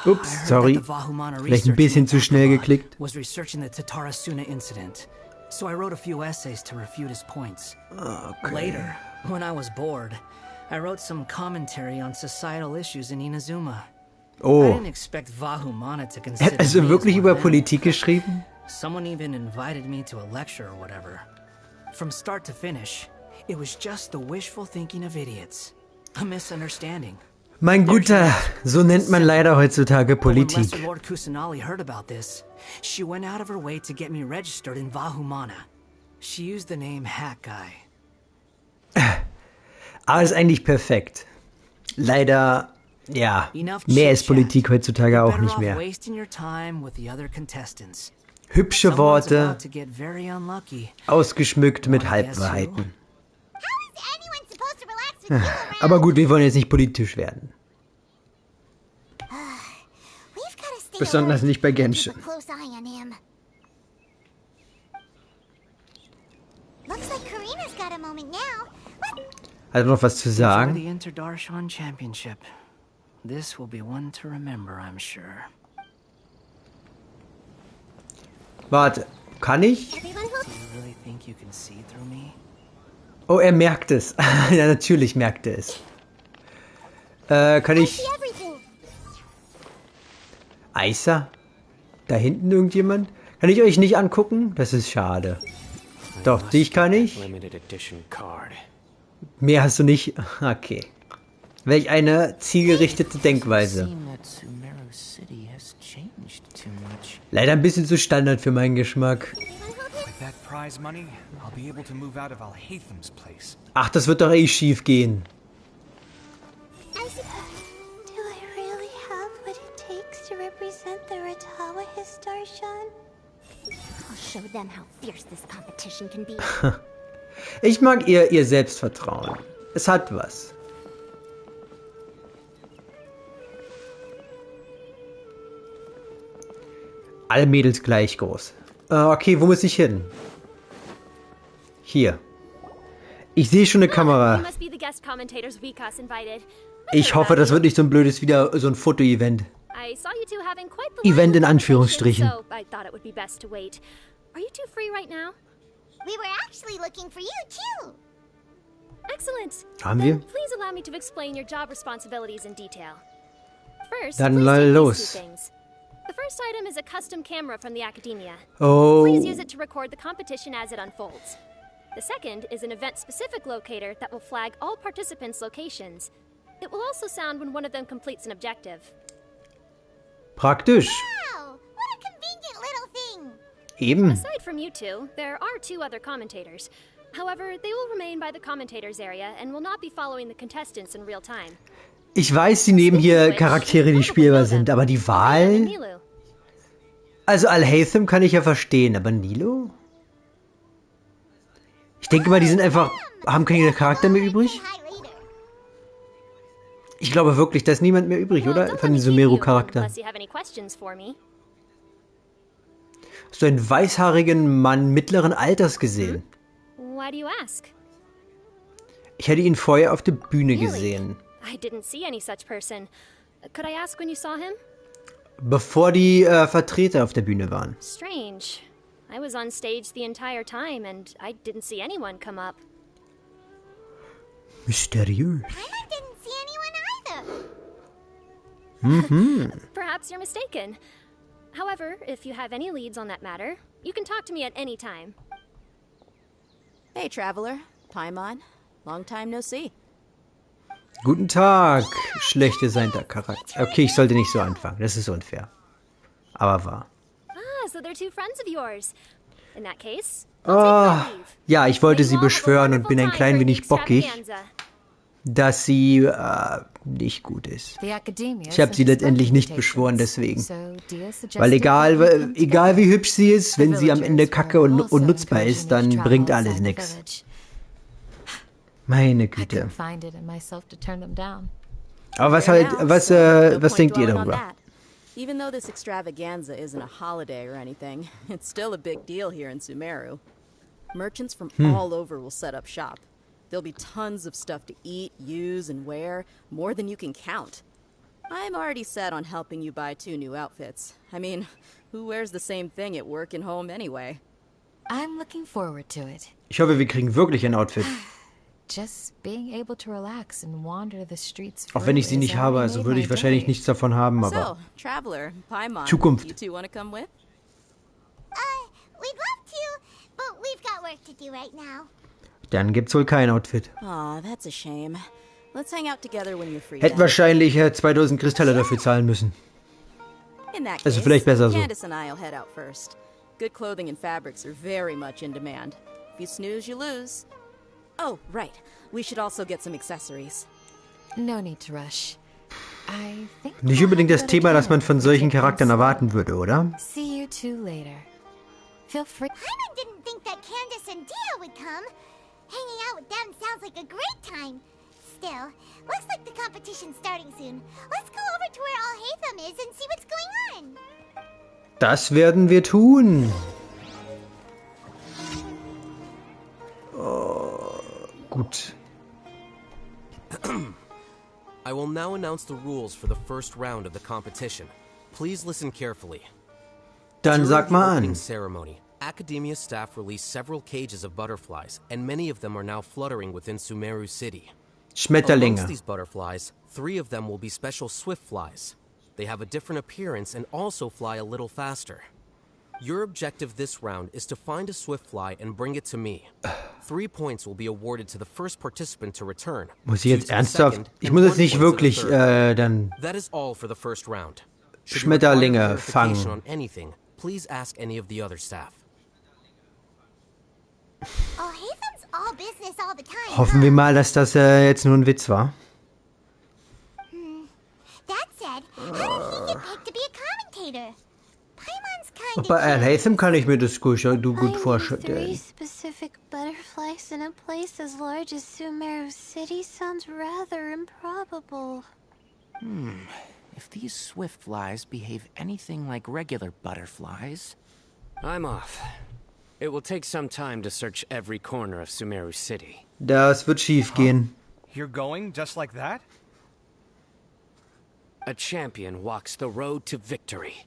Ups, sorry. Vielleicht ein bisschen zu schnell geklickt. Was researching the Tatarasuna incident, so I wrote a few essays to refute his points. Okay. Later, when I was bored, I wrote some commentary on societal issues in Inazuma. Oh. I didn't expect Vahumana to consider Also me wirklich as über one Politik geschrieben? Someone even invited me to a lecture or whatever. From start to finish, it was just the wishful thinking of idiots. A misunderstanding. Mein Guter, so nennt man leider heutzutage When Politik. Lesser Lord Kusanali heard about this, she went out of her way to get me registered in Vahumana. She used the name Hat Guy. Aber ist eigentlich perfekt. Leider, ja, Enough mehr ist chit-chat. Politik heutzutage You're auch better nicht off mehr. wasting your time with the other contestants. Hübsche Someone's Worte, about to get very unlucky. ausgeschmückt mit Wanna guess who? Halbwahrheiten. How is anyone supposed to relax with you around? Aber gut, wir wollen jetzt nicht politisch werden. We've gotta stay Besonders alert nicht bei and keep Genshin. a close eye on him. Looks like Karina's got a moment now. Hat er noch was zu Enjoy sagen? the Interdarshan Championship. This will be one to remember, I'm sure. Warte, kann ich? Everyone who Do you really think you can see through me? Oh, er merkt es. Ja, natürlich merkt er es. Kann ich... see everything. Aisa? Da hinten irgendjemand? Kann ich euch nicht angucken? Das ist schade. Doch, dich kann ich. Limited edition card. Mehr hast du nicht. Okay. Welch eine zielgerichtete Denkweise. Seem that Sumeru City has changed too much. Leider ein bisschen zu Standard für meinen Geschmack. With that prize money, I'll be able to move out of Alhatham's place. Ach, das wird doch eh schief gehen. Do I really have what it takes to represent the Ratawa Histarshan? I'll show them how fierce this competition can be. Ich mag ihr Selbstvertrauen. Es hat was. Alle Mädels gleich groß. Okay, wo muss ich hin? Hier. Ich sehe schon eine You Kamera. must be the guest commentators Vikas invited. Ich hoffe, das wird nicht so ein blödes wieder so ein Foto-Event. I saw you two having quite the Event in lively Anführungsstrichen. conversation, so I thought it would be best to wait. Are you two free right now? We were actually looking for you, too. Excellent. Haben Then wir? please allow me to explain your job responsibilities in detail. First, Dann please take los. these two things. The first item is a custom camera from the Academia. Oh. Please use it to record the competition as it unfolds. The second is an event-specific locator that will flag all participants' locations. It will also sound when one of them completes an objective. Praktisch. Wow, what a convenient little thing. Eben. Aside from you two, there are two other commentators. However, they will remain by the commentators area and will not be following the contestants in real time. Ich weiß, sie nehmen hier Charaktere, die spielbar sind, aber die And Wahl? Nilu. Also Alhaitham kann ich ja verstehen, aber Nilo? Ich denke mal, die sind einfach... haben keine Charakter mehr übrig? Hi later. Ich glaube wirklich, da ist niemand mehr übrig, Well, oder? don't Von let den me keep you, Sumeru-Charakteren. unless you have any questions for me. Hast du einen weißhaarigen Mann mittleren Alters gesehen? Why do you ask? Ich hätte ihn vorher auf der Bühne Really? gesehen. I didn't see any such person. Could I ask when you saw him? Bevor die Vertreter auf der Bühne waren. Strange. I was on stage the entire time and I didn't see anyone come up. Mysteriös. I didn't see anyone either. Perhaps you're mistaken. However, if you have any leads on that matter, you can talk to me at any time. Hey, traveler. Paimon. Long time no see. Guten Tag, schlecht designter Charakter. Okay, ich sollte nicht so anfangen. Das ist unfair. Aber wahr. Ah, so they're two friends of yours. In that case, Ah, ja, ich wollte sie beschwören und bin ein klein wenig bockig, dass sie nicht gut ist. Ich habe sie letztendlich nicht beschworen deswegen. Weil egal wie hübsch sie ist, wenn sie am Ende kacke und unnutzbar ist, dann bringt alles nichts. Meine Güte. Aber was denkt ihr darüber? Even though this extravaganza isn't a holiday or anything, it's still a big deal here in Sumeru. Merchants from all over will set up shop. There'll be tons of stuff to eat, use, and wear, more than you can count. I'm already set on helping you buy 2 new outfits. I mean, who wears the same thing at work and home anyway? I'm looking forward to it. Ich hoffe, wir kriegen wirklich ein Outfit. Just being able to relax and wander the streets. Auch wenn ich sie nicht habe, also würde ich wahrscheinlich nichts davon haben, So, aber traveler, Paimon, Zukunft. you two want to come with? We'd love to, but we've got work to do right now. Dann gibt's wohl kein Outfit. Aw, that's a shame. Let's hang out together when you're free. Hätte wahrscheinlich 2000 Kristalle dafür zahlen müssen. In that Also case, vielleicht besser so. Candace and I'll head out first. Good clothing and fabrics are very much in demand. If you snooze, you lose. Oh, right. We should also get some accessories. No need to rush. I think Nicht unbedingt das Thema, das man von solchen Charakteren erwarten würde, oder? See you two later. Feel free. Paimon didn't think that Candace and Dio would come. Hanging out with them sounds like a great time. Still, looks like the competition's starting soon. Let's go over to where Alhaitham is and see what's going on. Das werden wir tun. Oh, gut. I will now announce the rules for the first round of the competition. Please listen carefully. Dann sag mal During the opening an. ceremony, Academia staff released several cages of butterflies, and many of them are now fluttering within Sumeru City. Schmetterlinge. Amongst these butterflies, 3 of them will be special swift flies. They have a different appearance and also fly a little faster. Your objective this round is to find a swift fly and bring it to me. 3 points will be awarded to the first participant to return. Muss ich jetzt 2 to the ernsthaft? second, Ich and muss 1 jetzt nicht point to the wirklich third. dann That is all for the first round. Should you require Schmetterlinge clarification fangen. on anything, please ask any of the other staff. Alhaitham's all business all the time. Hoffen wir mal, dass das jetzt nur ein Witz war. That said, how did he get picked to be a commentator? Paimon's kind Bei of Erleuchtung kann ich mir das gut Finding vorstellen. 3 specific butterflies in a place as large as Sumeru City sounds rather improbable. If these swift flies behave anything like regular butterflies... I'm off. It will take some time to search every corner of Sumeru City. Das wird schief gehen. You're going just like that? A champion walks the road to victory.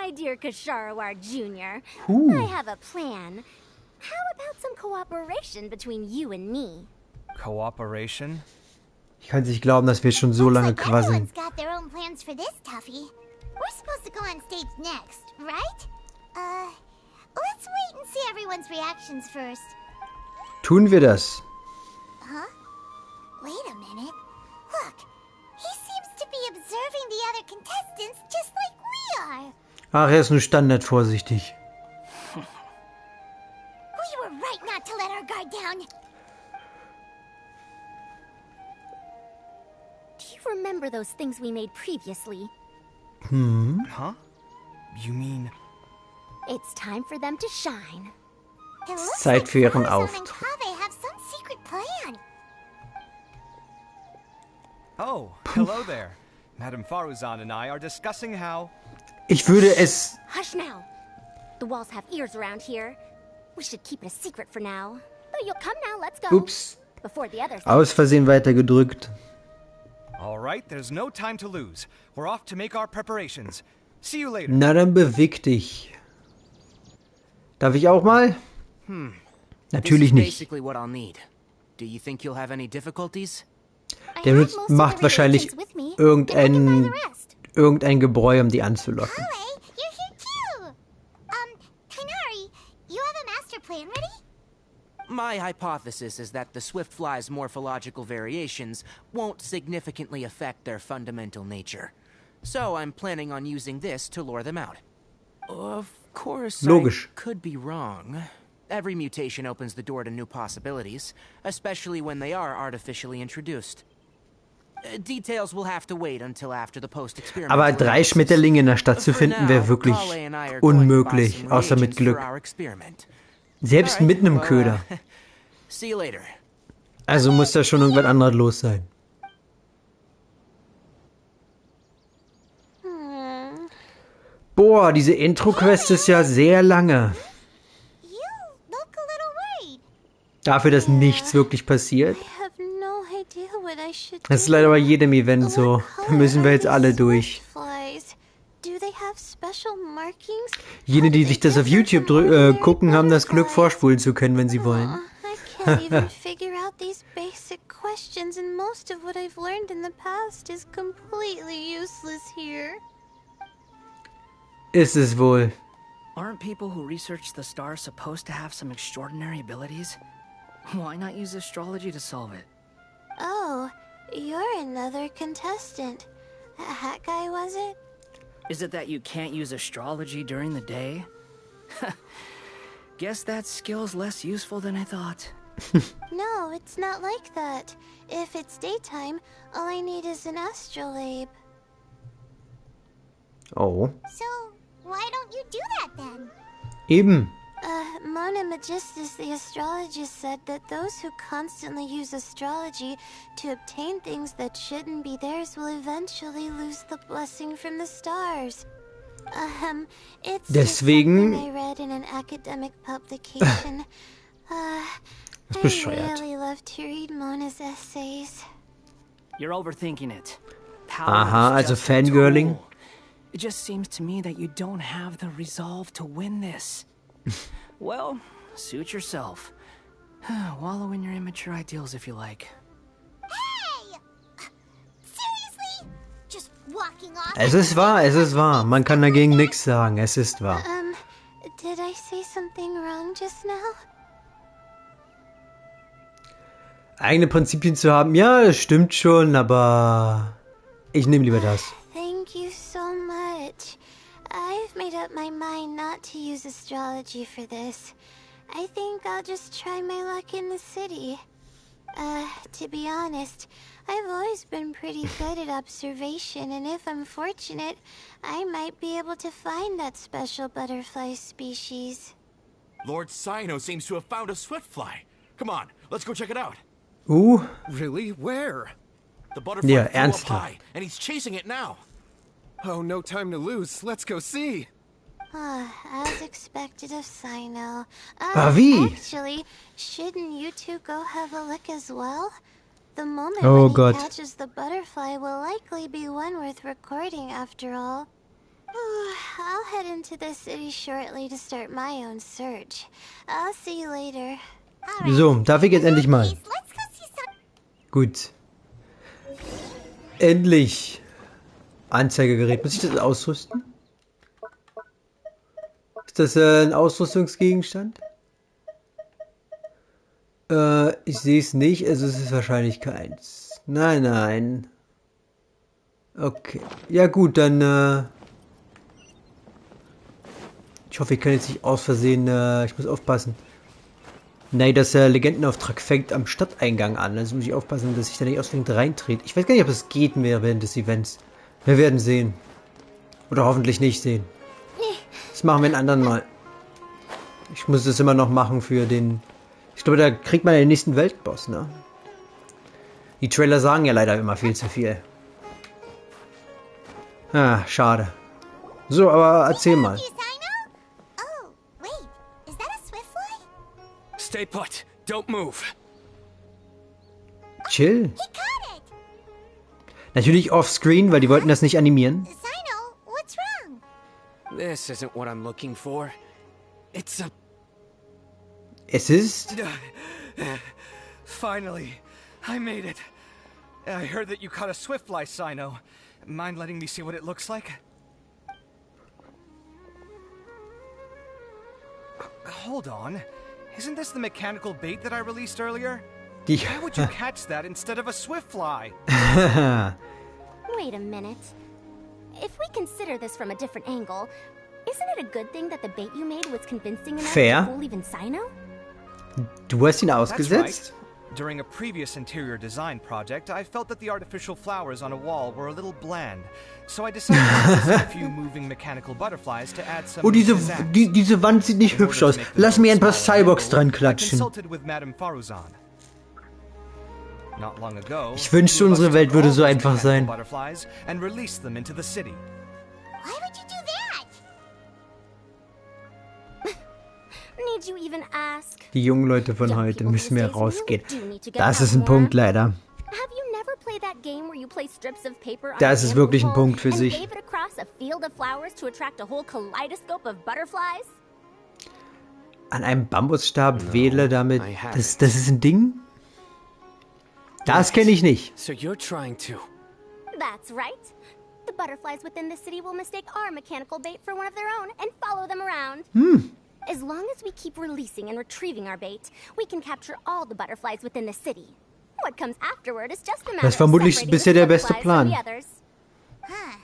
My dear Kasharawar Jr., I have a plan. How about some cooperation between you and me? Cooperation? Ich kann es nicht glauben, dass wir schon so lange quasseln. Everyone's got their own plans for this, Tuffy. We're supposed to go on stage next, right? Let's wait and see everyone's reactions first. Tun wir das? Huh? Wait a minute. Look, he seems to be observing the other contestants just like we are. Ach, er ist nur standardvorsichtig. We were right not to let our guard down. Do you remember those things we made previously? Huh? You mean... It's time for them to shine. It looks Zeit like für ihren Farazan and Auftritt. Kaveh have some secret plan. Oh, hello there. Madame Faruzan and I are discussing how... Ich würde es... Hush now. The walls have ears around here. We should keep it a secret for now. But you'll come now, let's go. Ups. Before the others... Aus Versehen weitergedrückt. All right, there's no time to lose. We're off to make our preparations. See you later. Na, dann beweg dich. Darf ich auch mal? Natürlich This is nicht. basically what I'll need. Do you think you'll have any difficulties? Der macht wahrscheinlich irgendein Gebräu, um die anzulocken. Kaveh, you're here too. Kainari, you have a master plan ready? My hypothesis is that the swift fly's morphological variations won't significantly affect their fundamental nature. So I'm planning on using this to lure them out. Of course, Logisch. I could be wrong. Every mutation opens the door to new possibilities, especially when they are artificially introduced. Details will have to wait until after the post-experiment. Aber 3 Schmetterlinge in der Stadt zu finden, wäre wirklich unmöglich, außer mit Glück. Selbst mit einem Köder. See you later. Also muss da schon irgendwas anderes los sein. Boah, diese Intro-Quest ist ja sehr lange. You look a little worried. Dafür, dass nichts wirklich passiert. I have no idea what I should Das ist do. leider bei jedem Event so. Da müssen wir jetzt alle durch. Flies. Do they have special markings? Jene, die sich das auf YouTube gucken, haben das Glück, vorspulen zu können, wenn sie wollen. I can't even figure out these basic questions, and most of what I've learned in the past is completely useless here. Ist es wohl. Aren't people who research the stars supposed to have some extraordinary abilities? Why not use astrology to solve it? Oh, you're another contestant. A hat guy, was it? Is it that you can't use astrology during the day? Guess that skill's less useful than I thought. No, it's not like that. If it's daytime, all I need is an astrolabe. Oh. So, why don't you do that then? Eben. Mona Magistus, the astrologist, said that those who constantly use astrology to obtain things that shouldn't be theirs will eventually lose the blessing from the stars. It's Deswegen. just something I read in an academic publication. I really love to read Mona's essays. You're overthinking it. Aha, also Fangirling. It just seems to me that you don't have the resolve to win this. Well, suit yourself. Wallow in your immature ideals if you like. Hey! Seriously? Just walking off? Es ist wahr. Man kann dagegen nichts sagen. Es ist wahr. Did I say something wrong just now? Eigene Prinzipien zu haben, ja, das stimmt schon, aber ich nehme lieber das. Thank you so much. I've made up my mind not to use astrology for this. I think I'll just try my luck in the city. To be honest, I've always been pretty good at observation, and if I'm fortunate, I might be able to find that special butterfly species. Lord Sino seems to have found a swiftfly. Come on, let's go check it out. Really? Where? The butterfly flew up high, and he's chasing it now. Oh, no time to lose. Let's go see. As expected of Sino. Wie? Actually, shouldn't you two go have a look as well? The moment when he catches the butterfly will likely be one worth recording after all. I'll head into the city shortly to start my own search. I'll see you later. So, darf ich jetzt endlich mal? Gut. Endlich. Anzeigegerät. Muss ich das ausrüsten? Ist das ein Ausrüstungsgegenstand? Ich sehe es nicht, also es ist wahrscheinlich keins. Nein. Okay. Ja gut, dann ich hoffe, ich kann jetzt nicht aus Versehen, ich muss aufpassen. Nein, das Legendenauftrag fängt am Stadteingang an. Also muss ich aufpassen, dass ich da nicht aus Versehen reintrete. Ich weiß gar nicht, ob es geht mehr während des Events. Wir werden sehen. Oder hoffentlich nicht sehen. Das machen wir ein anderen Mal. Ich muss das immer noch machen für den... Ich glaube, da kriegt man den nächsten Weltboss, ne? Die Trailer sagen ja leider immer viel zu viel. Ah, schade. So, aber erzähl mal. Stay put. Don't move. Chill. Natürlich offscreen, weil die wollten das nicht animieren. Sino, what's wrong? This isn't what I'm looking for. It's a... Es ist... Finally, I made it. I heard that you caught a swiftfly, Sino. Mind letting me see what it looks like? Hold on. Isn't this the mechanical bait that I released earlier? Why would you catch that instead of a swiftfly? Wait a minute. If we consider this from a different angle, isn't it a good thing that the bait you made was convincing enough to fool even Sino? Du hast ihn ausgesetzt? During a previous interior design project, I felt that the artificial flowers on a wall were a little bland, so I decided to use a few moving mechanical butterflies to add some diese Wand sieht nicht hübsch aus. Lass mir ein paar Cyborgs dran klatschen. Ich wünschte, unsere Welt würde so einfach sein. Why would you do that? Need you even ask? Die jungen Leute von heute müssen mehr rausgehen. Das ist ein Punkt leider. Have you never played that game where you play strips of paper on Das ist wirklich ein Punkt für sich. and wave it across a field of flowers to attract a whole kaleidoscope of butterflies? An einem Bambusstab wedle damit. Das ist ein Ding? Das kenne ich nicht. So you're trying to... That's right. The butterflies within the city will mistake our mechanical bait for one of their own and follow them around. As long as we keep releasing and retrieving our bait, we can capture all the butterflies within the city. What comes afterward is just a matter Das ist of vermutlich separating bisher the der beste swift flies from Plan. the others. Huh.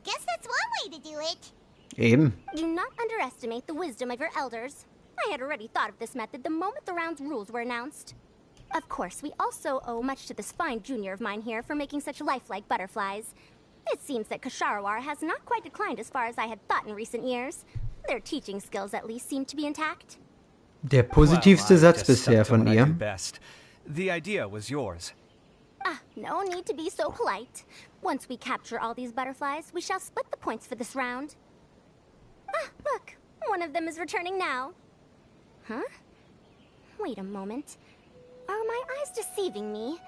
Guess that's one way to do it. Eben. Do not underestimate the wisdom of your elders. I had already thought of this method the moment the round's rules were announced. Of course, we also owe much to this fine junior of mine here for making such lifelike butterflies. It seems that Kasharawar has not quite declined as far as I had thought in recent years. Their teaching skills at least seem to be intact. Der positivste Satz bisher von ihr. Best. The idea was yours. No need to be so polite. Once we capture all these butterflies, we shall split the points for this round. Look, one of them is returning now. Huh? Wait a moment. Are my eyes deceiving me?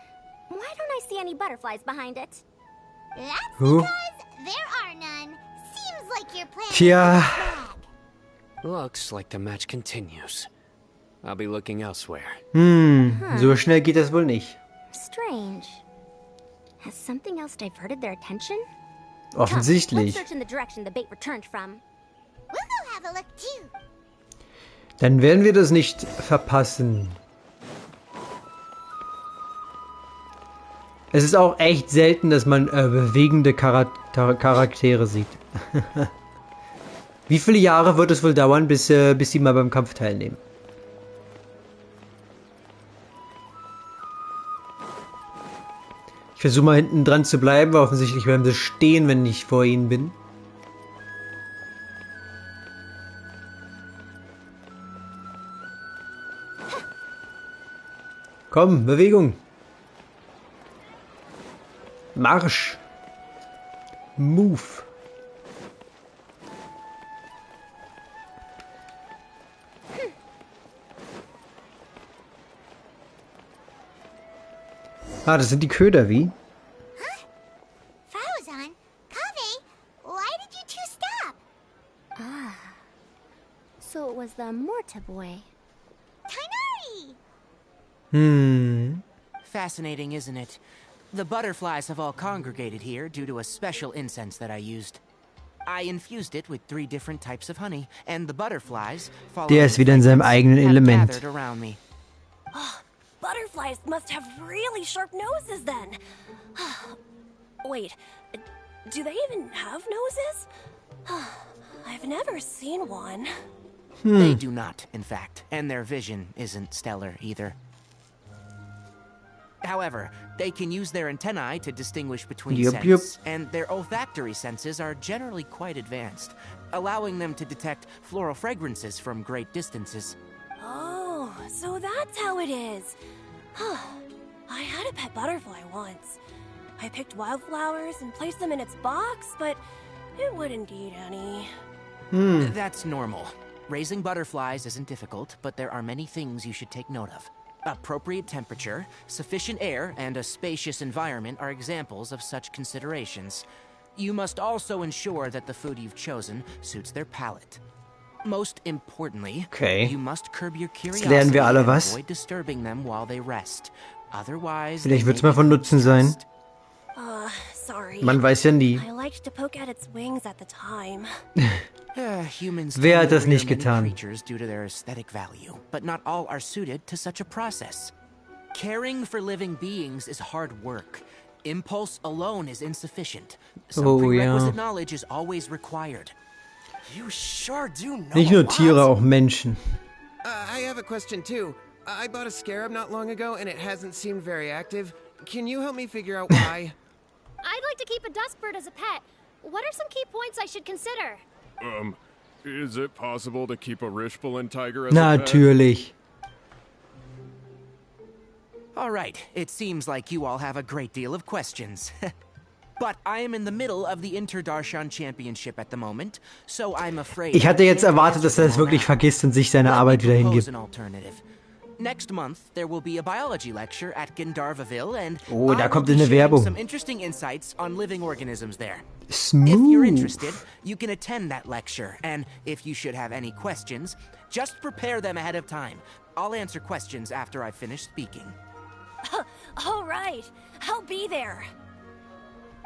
Why don't I see any butterflies behind it? That's Who? because there are none. Seems like your plan Tja. is bad. Looks like the match continues. I'll be looking elsewhere. So schnell geht das wohl nicht. Strange. Has something else diverted their attention? Offensichtlich. Let's search in the direction the bait returned from. We'll go have a look too. Dann werden wir das nicht verpassen. Es ist auch echt selten, dass man bewegende Charaktere sieht. Wie viele Jahre wird es wohl dauern, bis sie mal beim Kampf teilnehmen? Ich versuche mal hinten dran zu bleiben, weil offensichtlich werden sie stehen, wenn ich vor ihnen bin. Komm, Bewegung. Marsch. Move. Das sind die Köder, wie? Fauzan, Kaveh, why did you two stop? So it was the Morta boy. Tainari! Fascinating, isn't it? The butterflies have all congregated here due to a special incense that I used. I infused it with 3 different types of honey, and the butterflies, Der ist wieder in seinem eigenen Element. gathered around me. Butterflies must have really sharp noses then. Wait, do they even have noses? I've never seen one. They do not, in fact, and their vision isn't stellar either. However, they can use their antennae to distinguish between scents, and their olfactory senses are generally quite advanced, allowing them to detect floral fragrances from great distances. Oh, so that's how it is. I had a pet butterfly once. I picked wildflowers and placed them in its box, but it wouldn't eat any. That's normal. Raising butterflies isn't difficult, but there are many things you should take note of. Appropriate temperature, sufficient air, and a spacious environment are examples of such considerations. You must also ensure that the food you've chosen suits their palate. Most importantly, you must curb your curiosity and avoid disturbing them while they rest. Otherwise, Vielleicht wird es mal von Nutzen sein. Sorry. Man weiß ja nie. I liked to poke at its wings at the time. Humans Wer hat das rear nicht many getan? creatures due to their aesthetic value, but not all are suited to such a process. Caring for living beings is hard work. Impulse alone is insufficient. Some prerequisite knowledge is always required. You sure do know Nicht nur Tiere, auch Menschen. I have a question too. I bought a scarab not long ago and it hasn't seemed very active. Can you help me figure out why? I'd like to keep a dustbird as a pet. What are some key points I should consider? Is it possible to keep a Rishbalin tiger as a pet? Natürlich. All right, it seems like you all have a great deal of questions. But I am in the middle of the Inter-Darshan Championship at the moment, so I'm afraid... Ich hatte jetzt erwartet, dass er es wirklich vergisst und sich seine Arbeit wieder hingibt. Next month, there will be a biology lecture at Gandharvaville, and Oh, da I will kommt be eine sharing Werbung. some interesting insights on living organisms there. Smooth. If you're interested, you can attend that lecture, and if you should have any questions, just prepare them ahead of time. I'll answer questions after I've finished speaking. All right, I'll be there.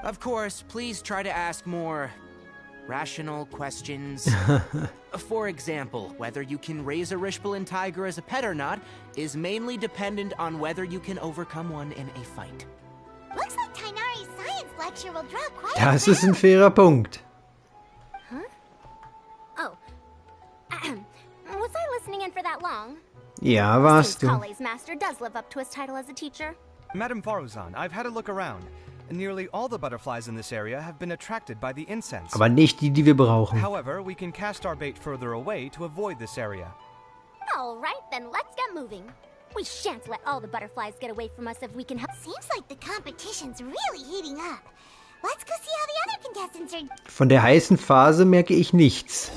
Of course, please try to ask more Rational questions. For example, whether you can raise a Rishpalin tiger as a pet or not is mainly dependent on whether you can overcome one in a fight. Looks like Tainari's science lecture will draw quite a Das ist ein fairer Punkt. Huh? Oh. Was I listening in for that long? Ja, warst du. Kale's master does live up to his title as a teacher. Madame Faruzan, I've had a look around. Nearly all the butterflies in this area have been attracted by the incense. Aber nicht die, die wir brauchen. However, we can cast our bait further away to avoid this area. All right, then let's get moving. We shan't let all the butterflies get away from us if we can help. Seems like the competition's really heating up. Let's go see how the other contestants are. Von der heißen Phase merke ich nichts.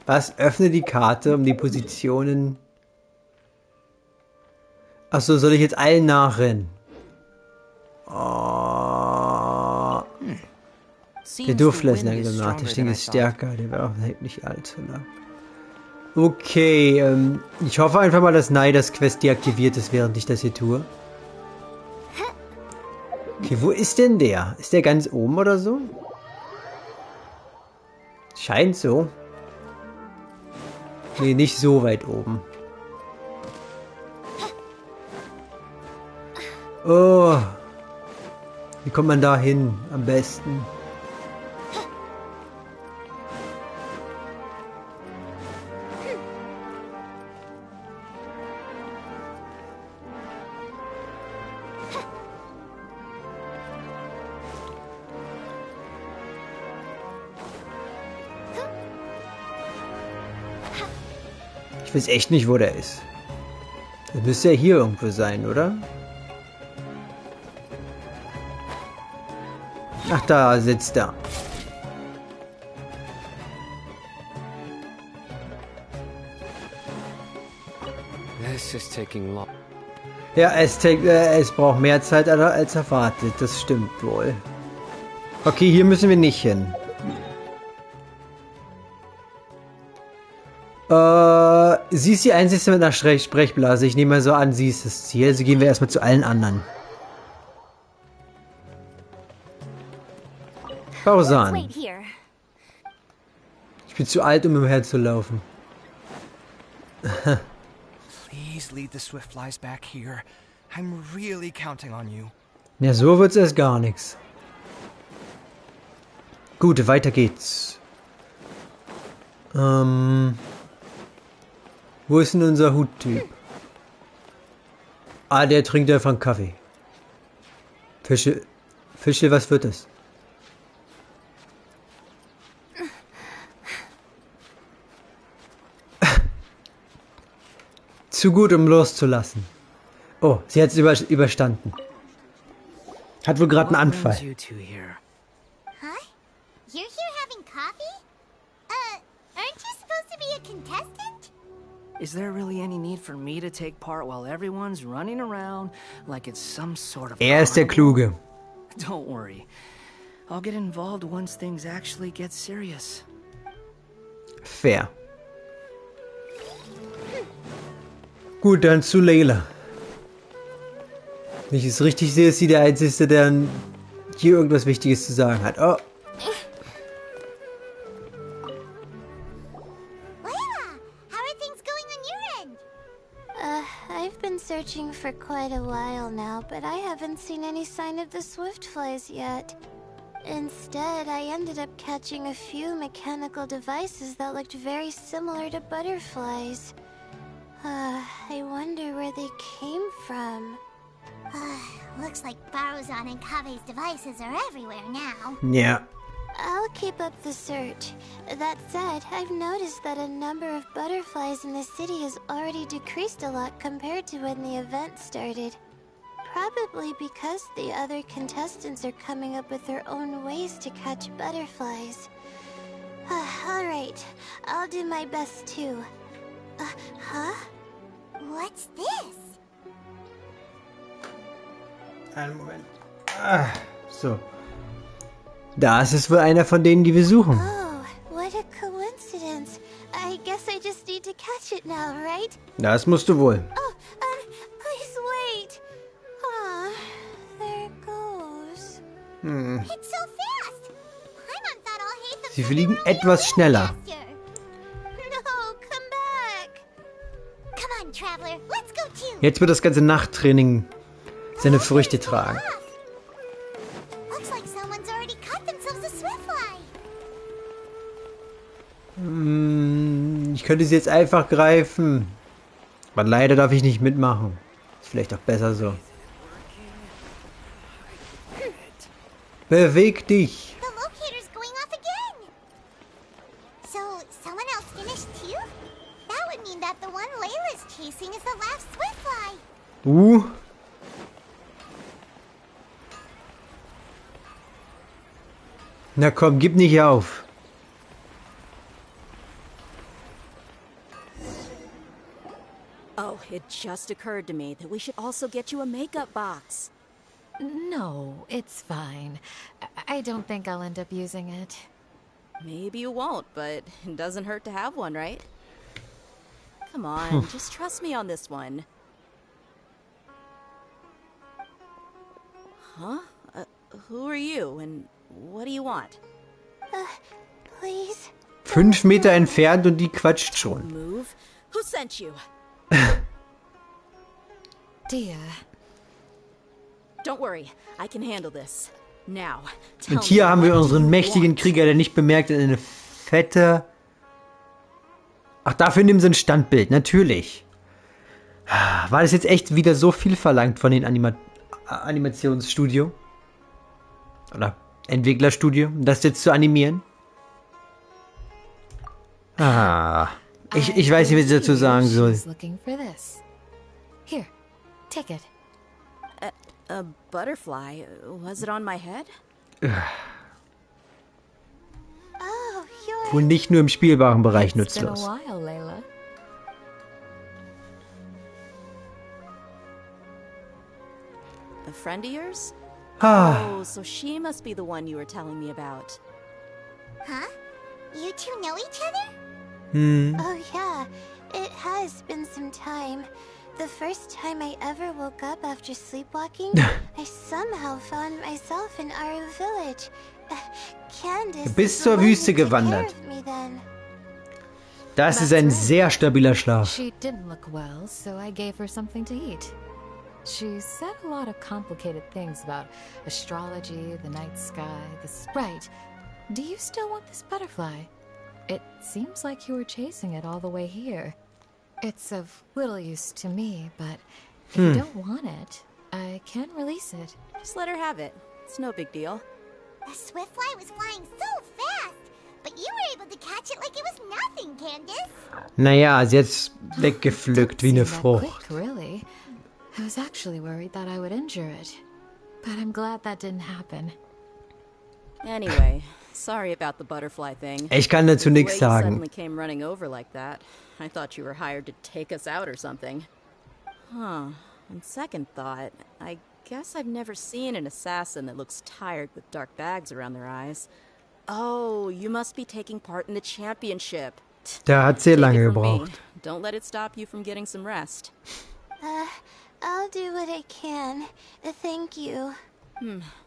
Was? Öffne die Karte, um die Positionen... Achso, soll ich jetzt allen nachrennen? Oh. Der Duftler ist langsam nach. Der Sting ist stärker. Der wird auch nicht allzu lang. Okay, ich hoffe einfach mal, dass Naidas Quest deaktiviert ist, während ich das hier tue. Okay, wo ist denn der? Ist der ganz oben oder so? Scheint so. Nee, nicht so weit oben. Oh. Wie kommt man da hin? Am besten. Ich weiß echt nicht, wo der ist. Das müsste ja hier irgendwo sein, oder? Ach, da sitzt er. This is taking long. Ja, es braucht mehr Zeit als erwartet. Das stimmt wohl. Okay, hier müssen wir nicht hin. Sie ist die Einzige mit einer Sprechblase. Ich nehme mal so an, sie ist das Ziel. Also gehen wir erstmal zu allen anderen. Pausan. Ich bin zu alt, um umherzulaufen. Please lead the Swiftflies back here. I'm really counting on you. Ja, so wird's erst gar nichts. Gut, weiter geht's. Wo ist denn unser Huttyp? Ah, der trinkt einfach einen Kaffee. Fische, was wird das? Zu gut, um loszulassen. Oh, sie hat es überstanden. Hat wohl gerade einen Anfall. Huh? You're here having coffee? Aren't you supposed to be a contestant? Is there really any need for me to take part while everyone's running around like it's some sort of... Er ist der Kluge. Don't worry. I'll get involved once things actually get serious. Fair. Gut, dann zu Layla. Wenn ich es richtig sehe, ist sie der Einzige, der hier irgendwas Wichtiges zu sagen hat. Oh. Layla, how are things going on your end? I've been searching for quite a while now, but I haven't seen any sign of the Swiftflies yet. Instead, I ended up catching a few mechanical devices that looked very similar to butterflies. I wonder where they came from. Looks like Baruzan and Kave's devices are everywhere now. Yeah. I'll keep up the search. That said, I've noticed that a number of butterflies in the city has already decreased a lot compared to when the event started. Probably because the other contestants are coming up with their own ways to catch butterflies. Alright, I'll do my best too. Huh? What's this? Einen Moment. So. Das ist wohl einer von denen, die wir suchen. Oh, what a coincidence. I guess I just need to catch it now, right? Das musst du wohl. Oh, please wait. There it goes. Hm. It's so fast. Paimon thought all Hatham Sie fliegen etwas schneller. faster. No, come back. Come on, Traveler. Let's go too. Jetzt wird das ganze Nachttraining seine Früchte tragen. Looks like someone's already caught themselves a Swiftfly. Ich könnte sie jetzt einfach greifen. Aber leider darf ich nicht mitmachen. Ist vielleicht auch besser so. Beweg dich. The locator's going off again. So, someone else finished too? That would mean that the one Layla's chasing is the last Swiftfly. Na komm, gib nicht auf. Oh, it just occurred to me that we should also get you a makeup box. No, it's fine. I don't think I'll end up using it. Maybe you won't, but it doesn't hurt to have one, right? Come on, just trust me on this one. Huh? Who are you, and what do you want? Please? 5 Meter entfernt und die quatscht schon. Move. Who sent you? Dear. Don't worry, I can handle this. Now, Und hier haben wir unseren mächtigen Krieger, der nicht bemerkt, eine fette... Ach, dafür nehmen sie ein Standbild, natürlich. War das jetzt echt wieder so viel verlangt von den Animationsstudio? Oder Entwicklerstudio, das jetzt zu animieren? Ich weiß nicht, was ich dazu sagen soll. Here, take it. A butterfly? Was it on my head? Oh, you're... Wohl nicht nur im spielbaren Bereich nutzlos. A while, Layla. A friend of yours? Ah. Oh, so she must be the one you were telling me about. Huh? You two know each other? Oh yeah, it has been some time. The first time I ever woke up after sleepwalking, I somehow found myself in our village. Candace Bis zur Wüste gewandert. Das ist ein sehr stabiler Schlaf. She didn't look well, so I gave her something to eat. She said a lot of complicated things about astrology, the night sky, Right. Do you still want this butterfly? It seems like you were chasing it all the way here. It's of little use to me, but if you don't want it, I can release it. Just let her have it. It's no big deal. The Swiftfly was flying so fast, but you were able to catch it like it was nothing, Candace. Naja, sie hat's weggepflückt wie eine Frucht. Quick, really. I was actually worried that I would injure it, but I'm glad that didn't happen. Anyway, sorry about the butterfly thing. Ich kann dazu nichts sagen. Suddenly came running over like that. I thought you were hired to take us out or something. Huh. On second thought, I guess I've never seen an assassin that looks tired with dark bags around their eyes. Oh, you must be taking part in the championship. Der hat sehr lange gebraucht. Don't let it stop you from getting some rest. I'll do what I can. Thank you.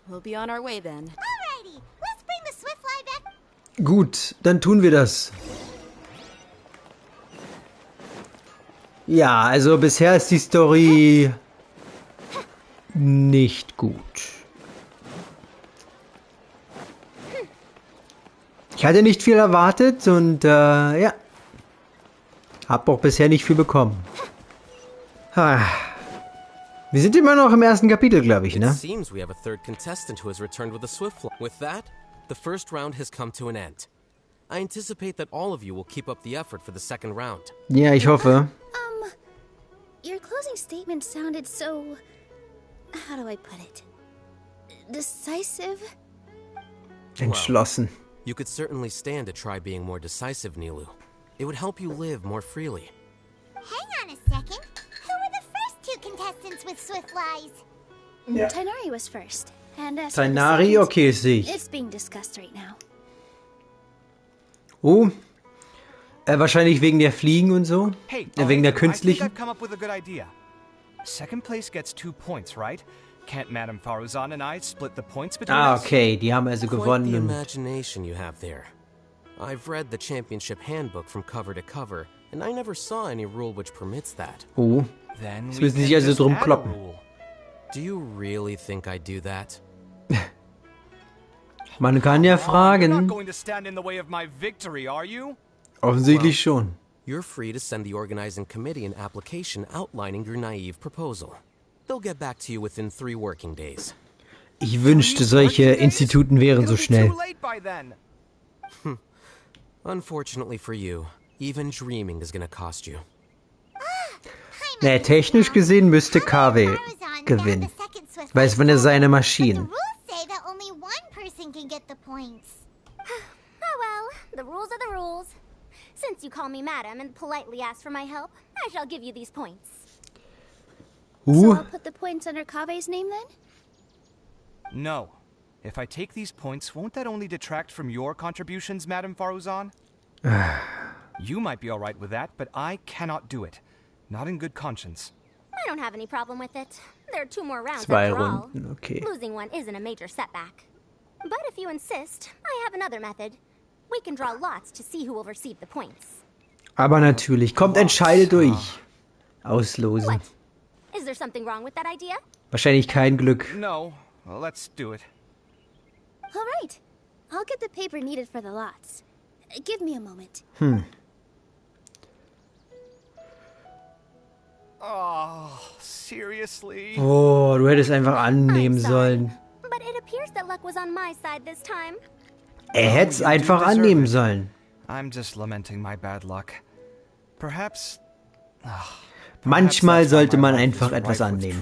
We'll be on our way then. Alrighty, let's bring the Swiftfly back. Gut, dann tun wir das. Ja, also bisher ist die Story nicht gut. Ich hatte nicht viel erwartet und ja, hab auch bisher nicht viel bekommen. Wir sind immer noch im ersten Kapitel, glaube ich, ne? It seems we have a third contestant who has returned with a Swiftfly. With that, the first round has come to an end. I anticipate that all of you will keep up the effort for the second round. Ja, ich hoffe. Your closing statement sounded so... How do I put it? Decisive? Entschlossen. You could certainly stand to try being more decisive, Nilu. It would help you live more freely. Hang on a second. Who were the first two contestants with Swiftflies? Ja. Tainari was first. And as Tainari, okay, sehe ich. It's being discussed right now. Oh, wahrscheinlich wegen der Fliegen und so. Hey, Wegen der künstlichen. I think I've come up with a good idea. Second place gets 2 points, right? Can't Madame Faruzan and I split the points between Ah, us? okay, die haben also Quite the gewonnen. imagination you have there. I've read the championship handbook from cover to cover, and I never saw any rule which permits that. Oh, Then jetzt we müssen sie can sich also just drum add a kloppen. rule. Do you really think I do that? Man kann ja You're not fragen. going to stand in the way of my victory, are you? Offensichtlich schon. You're free to send the organizing committee an application outlining your naive proposal. They'll get back to you within 3 working days. Ich wünschte, solche Instituten wären so schnell. Too late by then. Unfortunately for you, even dreaming is gonna cost you. Naja, technisch gesehen müsste KW gewinnen. Weil es waren ja seine The Maschinen. rules say that only one person can get the points. Oh well, the rules are the rules. Since you call me madam and politely ask for my help, I shall give you these points. So I'll put the points under Kave's name then? No. If I take these points, won't that only detract from your contributions, Madame Faruzan? You might be alright with that, but I cannot do it. Not in good conscience. I don't have any problem with it. There are 2 more rounds 2 after all. Runden, okay. Losing one isn't a major setback. But if you insist, I have another method. We can draw lots to see who will receive the points. Aber natürlich, kommt, entscheide durch. Auslosen. What? Is there something wrong with that idea? Wahrscheinlich kein Glück. No. Well, let's do it. All right. I'll get the paper needed for the lots. Give me a moment. Oh, seriously? Oh, du hättest einfach annehmen sollen. But it appears that luck was on my side this time. Er hätte es einfach annehmen sollen. I'm just lamenting my bad luck. Perhaps... Manchmal sollte man einfach etwas annehmen.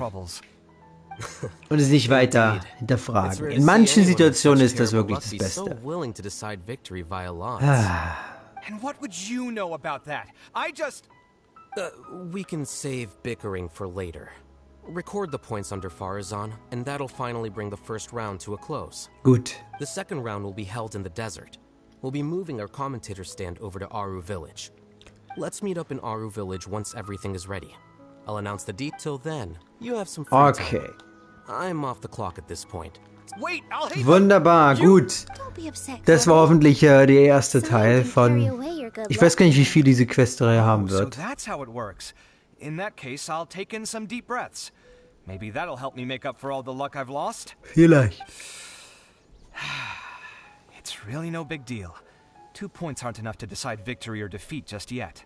Und es nicht weiter hinterfragen. In manchen Situationen ist das wirklich das Beste. And what would you know about that? I just... We can save bickering for later. Record the points under Faruzan, and that'll finally bring the first round to a close. Gut. The second round will be held in the desert. We'll be moving our commentator stand over to Aru Village. Let's meet up in Aru Village once everything is ready. I'll announce the date till then. You have some free time. I'm off the clock at this point. Wait, I'll hate Wunderbar, gut. Das war hoffentlich der erste Teil von... Ich weiß gar nicht, wie viel diese Questreihe haben wird. So that's how it works. In that case, I'll take in some deep breaths. Maybe that'll help me make up for all the luck I've lost. Vielleicht. It's really no big deal. 2 points aren't enough to decide victory or defeat just yet.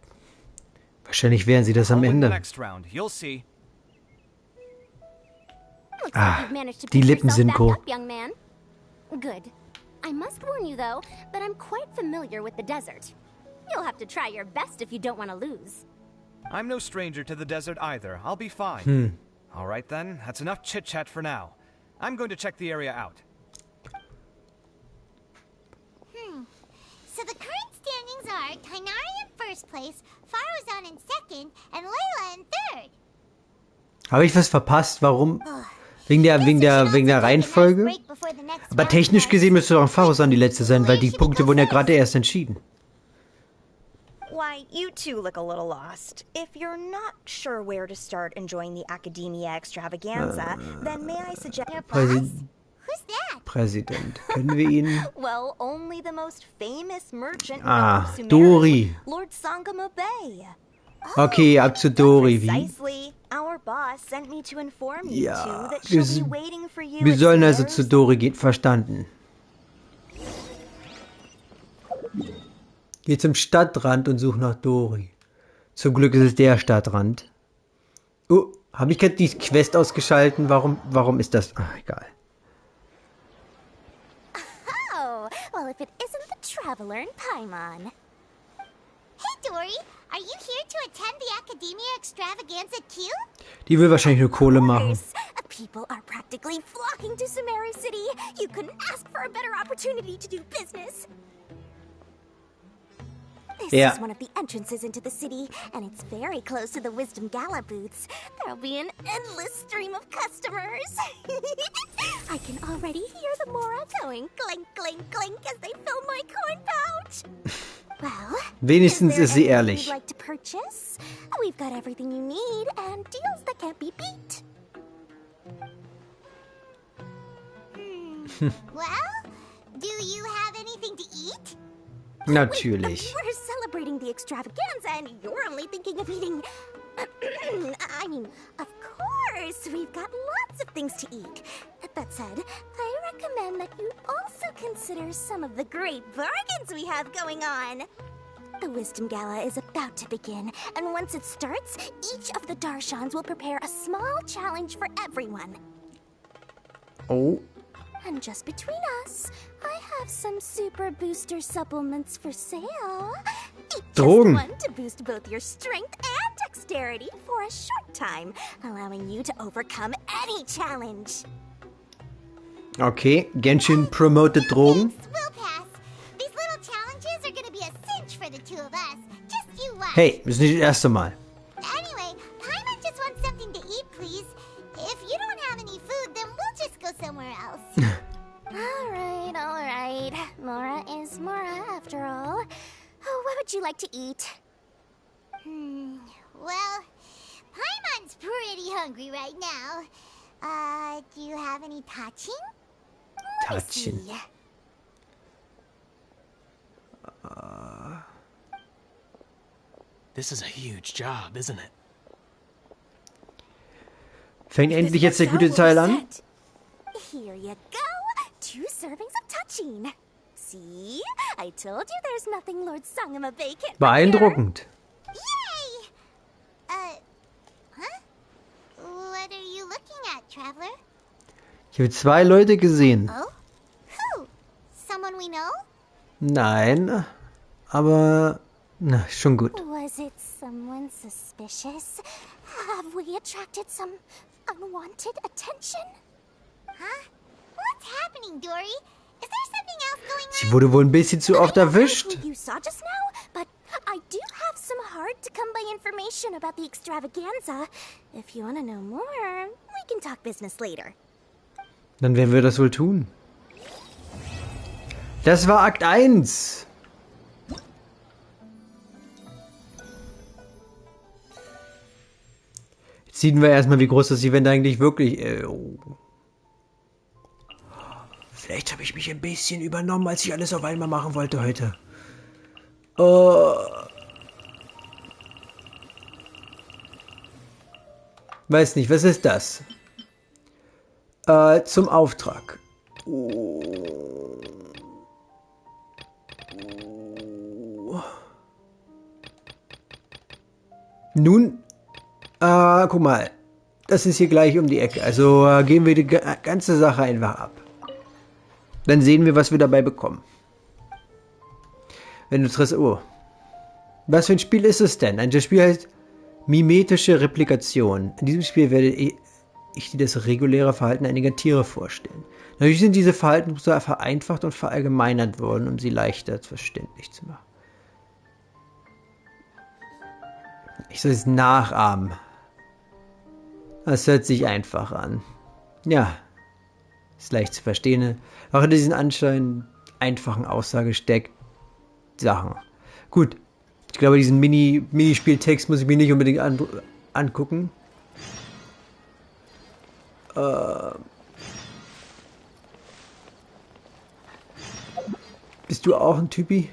Wahrscheinlich wären sie das am Ende. Next round, you'll see. Die Lippensynchro. Young man. Good. I must warn you though that I'm quite familiar with the desert. You'll have to try your best if you don't want to lose. I'm no stranger to the desert either. I'll be fine. All right then, that's enough chit-chat for now. I'm going to check the area out. So the current standings are Tainari in first place, Faruzan in second, and Layla in third. Habe ich was verpasst? Warum? Wegen der Reihenfolge? Aber technisch gesehen müsste doch Faruzan die letzte sein, weil die Punkte wurden ja gerade erst entschieden. Why, you two look a little lost. If you're not sure where to start enjoying the Academia Extravaganza, then may I suggest... Who's that? Präsident. Können wir ihn... Well, only the most famous merchant Dori. Lord Sangamo Bay. Okay, ab zu Dori. Wie? Precisely. Our boss sent me to inform you two that wir, she'll be waiting for you. Wir sollen also zu Dori gehen. Verstanden. Geh zum Stadtrand und such nach Dori. Zum Glück ist es der Stadtrand. Oh, habe ich gerade die Quest ausgeschalten? Warum ist das? Ach, egal. Oh, well if it isn't the traveler in Paimon. Hey Dory, are you here to attend the Academia Extravaganza too? Die will wahrscheinlich nur Kohle machen. People are practically flocking to Sumeru City. You couldn't ask for a better opportunity to do business. This is one of the entrances into the city, and it's very close to the Wisdom Gala booths. There'll be an endless stream of customers. I can already hear the Mora going clink, clink, clink as they fill my coin pouch. Well, wenigstens ist sie ehrlich. You'd like to purchase? We've got everything you need and deals that can't be beat. Well, do you have anything to eat? Natürlich. We're celebrating the extravaganza and you're only thinking of eating... I mean, of course, we've got lots of things to eat. That said, I recommend that you also consider some of the great bargains we have going on. The Wisdom Gala is about to begin, and once it starts, each of the Darshans will prepare a small challenge for everyone. Oh. And just between us, I have some super booster supplements for sale. Eat just Drogen. one to boost both your strength and dexterity for a short time, allowing you to overcome any challenge. Okay, Genshin promoted Drogen. We'll pass. These little challenges are gonna be a cinch for the two of us. Just you watch. Hey, das ist nicht das erste Mal. Anyway, Paimon just wants something to eat, please. If you don't have any food, then we'll just go somewhere else. All right. Mora is Mora, after all. Oh, what would you like to eat? Well, Paimon's pretty hungry right now. Do you have any tachin? Tachin. This is a huge job, isn't it? Fängt endlich jetzt der gute Teil an? Here you go. 2 servings of tachin. See? I told you there's nothing Lord Sangamabay can't Beeindruckend. Yay! Huh? What are you looking at, Traveler? Ich habe 2 Leute gesehen. Oh? Who? Someone we know? Nein, aber na, schon gut. Was it someone suspicious? Have we attracted some unwanted attention? Huh? What's happening, Dory? Is there something else going on? Sie wurde wohl ein bisschen zu oft erwischt. Who you saw just now, but I do have some hard-to-come-by information about the extravaganza. If you want to know more, we can talk business later. Dann werden wir das wohl tun. Das war Akt 1. Jetzt sehen wir erstmal, wie groß das Event eigentlich wirklich ist. Vielleicht habe ich mich ein bisschen übernommen, als ich alles auf einmal machen wollte heute. Weiß nicht, was ist das? Zum Auftrag. Nun, guck mal. Das ist hier gleich um die Ecke. Also gehen wir die ganze Sache einfach ab. Dann sehen wir, was wir dabei bekommen. Wenn du Interesse... Oh. Was für ein Spiel ist es denn? Das Spiel heißt Mimetische Replikation. In diesem Spiel werde ich dir das reguläre Verhalten einiger Tiere vorstellen. Natürlich sind diese Verhaltensmuster vereinfacht und verallgemeinert worden, um sie leichter verständlich zu machen. Ich soll es nachahmen. Das hört sich einfach an. Ja, ist leicht zu verstehen. Auch in diesen anscheinend einfachen Aussage steckt Sachen. Gut, ich glaube, diesen Minispieltext muss ich mir nicht unbedingt angucken. Bist du auch ein Typi?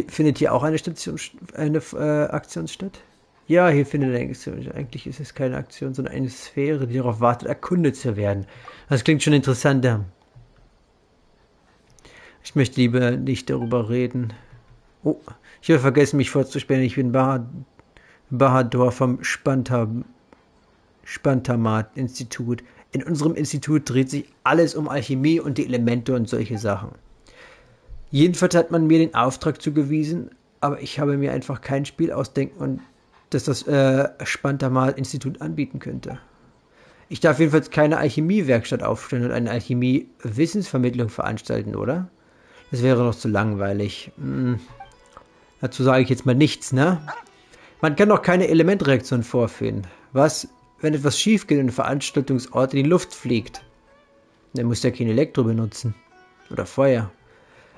Findet hier auch eine Aktion statt? Ja, hier findet eine Aktion. Eigentlich ist es keine Aktion, sondern eine Sphäre, die darauf wartet, erkundet zu werden. Das klingt schon interessanter. Ich möchte lieber nicht darüber reden. Oh, ich habe vergessen, mich vorzustellen. Ich bin Bahador vom Spantamat-Institut. In unserem Institut dreht sich alles um Alchemie und die Elemente und solche Sachen. Jedenfalls hat man mir den Auftrag zugewiesen, aber ich habe mir einfach kein Spiel ausdenken und das Spantamat-Institut anbieten könnte. Ich darf jedenfalls keine Alchemie-Werkstatt aufstellen und eine Alchemie-Wissensvermittlung veranstalten, oder? Das wäre doch zu langweilig. Dazu sage ich jetzt mal nichts, ne? Man kann doch keine Elementreaktion vorführen. Was, wenn etwas schief geht und ein Veranstaltungsort in die Luft fliegt? Dann muss der kein Elektro benutzen. Oder Feuer.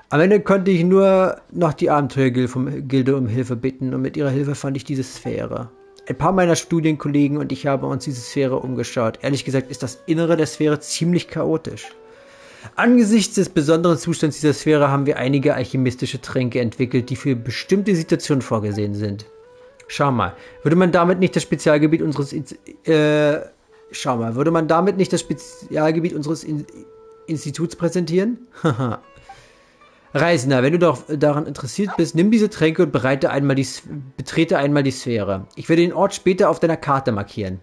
Am Ende konnte ich nur noch die Abenteuergilde um Hilfe bitten und mit ihrer Hilfe fand ich diese Sphäre. Ein paar meiner Studienkollegen und ich haben uns diese Sphäre umgeschaut. Ehrlich gesagt ist das Innere der Sphäre ziemlich chaotisch. Angesichts des besonderen Zustands dieser Sphäre haben wir einige alchemistische Tränke entwickelt, die für bestimmte Situationen vorgesehen sind. Schau mal, würde man damit nicht das Spezialgebiet unseres Instituts präsentieren? Haha. Reisender, wenn du doch daran interessiert bist, nimm diese Tränke und betrete einmal die Sphäre. Ich werde den Ort später auf deiner Karte markieren.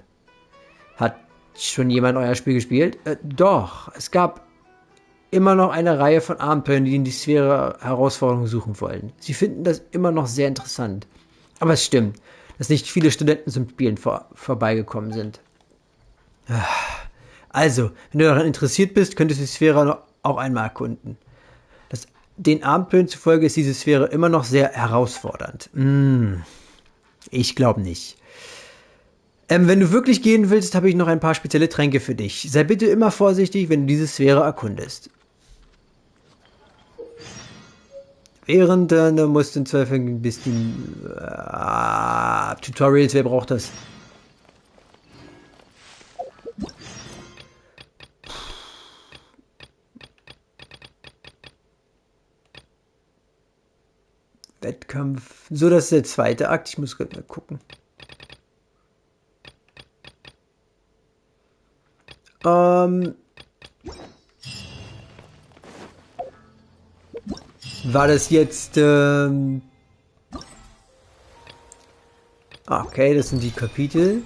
Hat schon jemand euer Spiel gespielt? Doch, es gab immer noch eine Reihe von Abenteuern, die in die Sphäre Herausforderungen suchen wollen. Sie finden das immer noch sehr interessant. Aber es stimmt, dass nicht viele Studenten zum Spielen vorbeigekommen sind. Also, wenn du daran interessiert bist, könntest du die Sphäre auch einmal erkunden. Den Abenteuern zufolge ist diese Sphäre immer noch sehr herausfordernd. Ich glaube nicht. Wenn du wirklich gehen willst, habe ich noch ein paar spezielle Tränke für dich. Sei bitte immer vorsichtig, wenn du diese Sphäre erkundest. Während du musst in Zweifel ein bisschen Tutorials, wer braucht das? Wettkampf. So, das ist der zweite Akt. Ich muss gerade mal gucken. War das jetzt... Okay, das sind die Kapitel.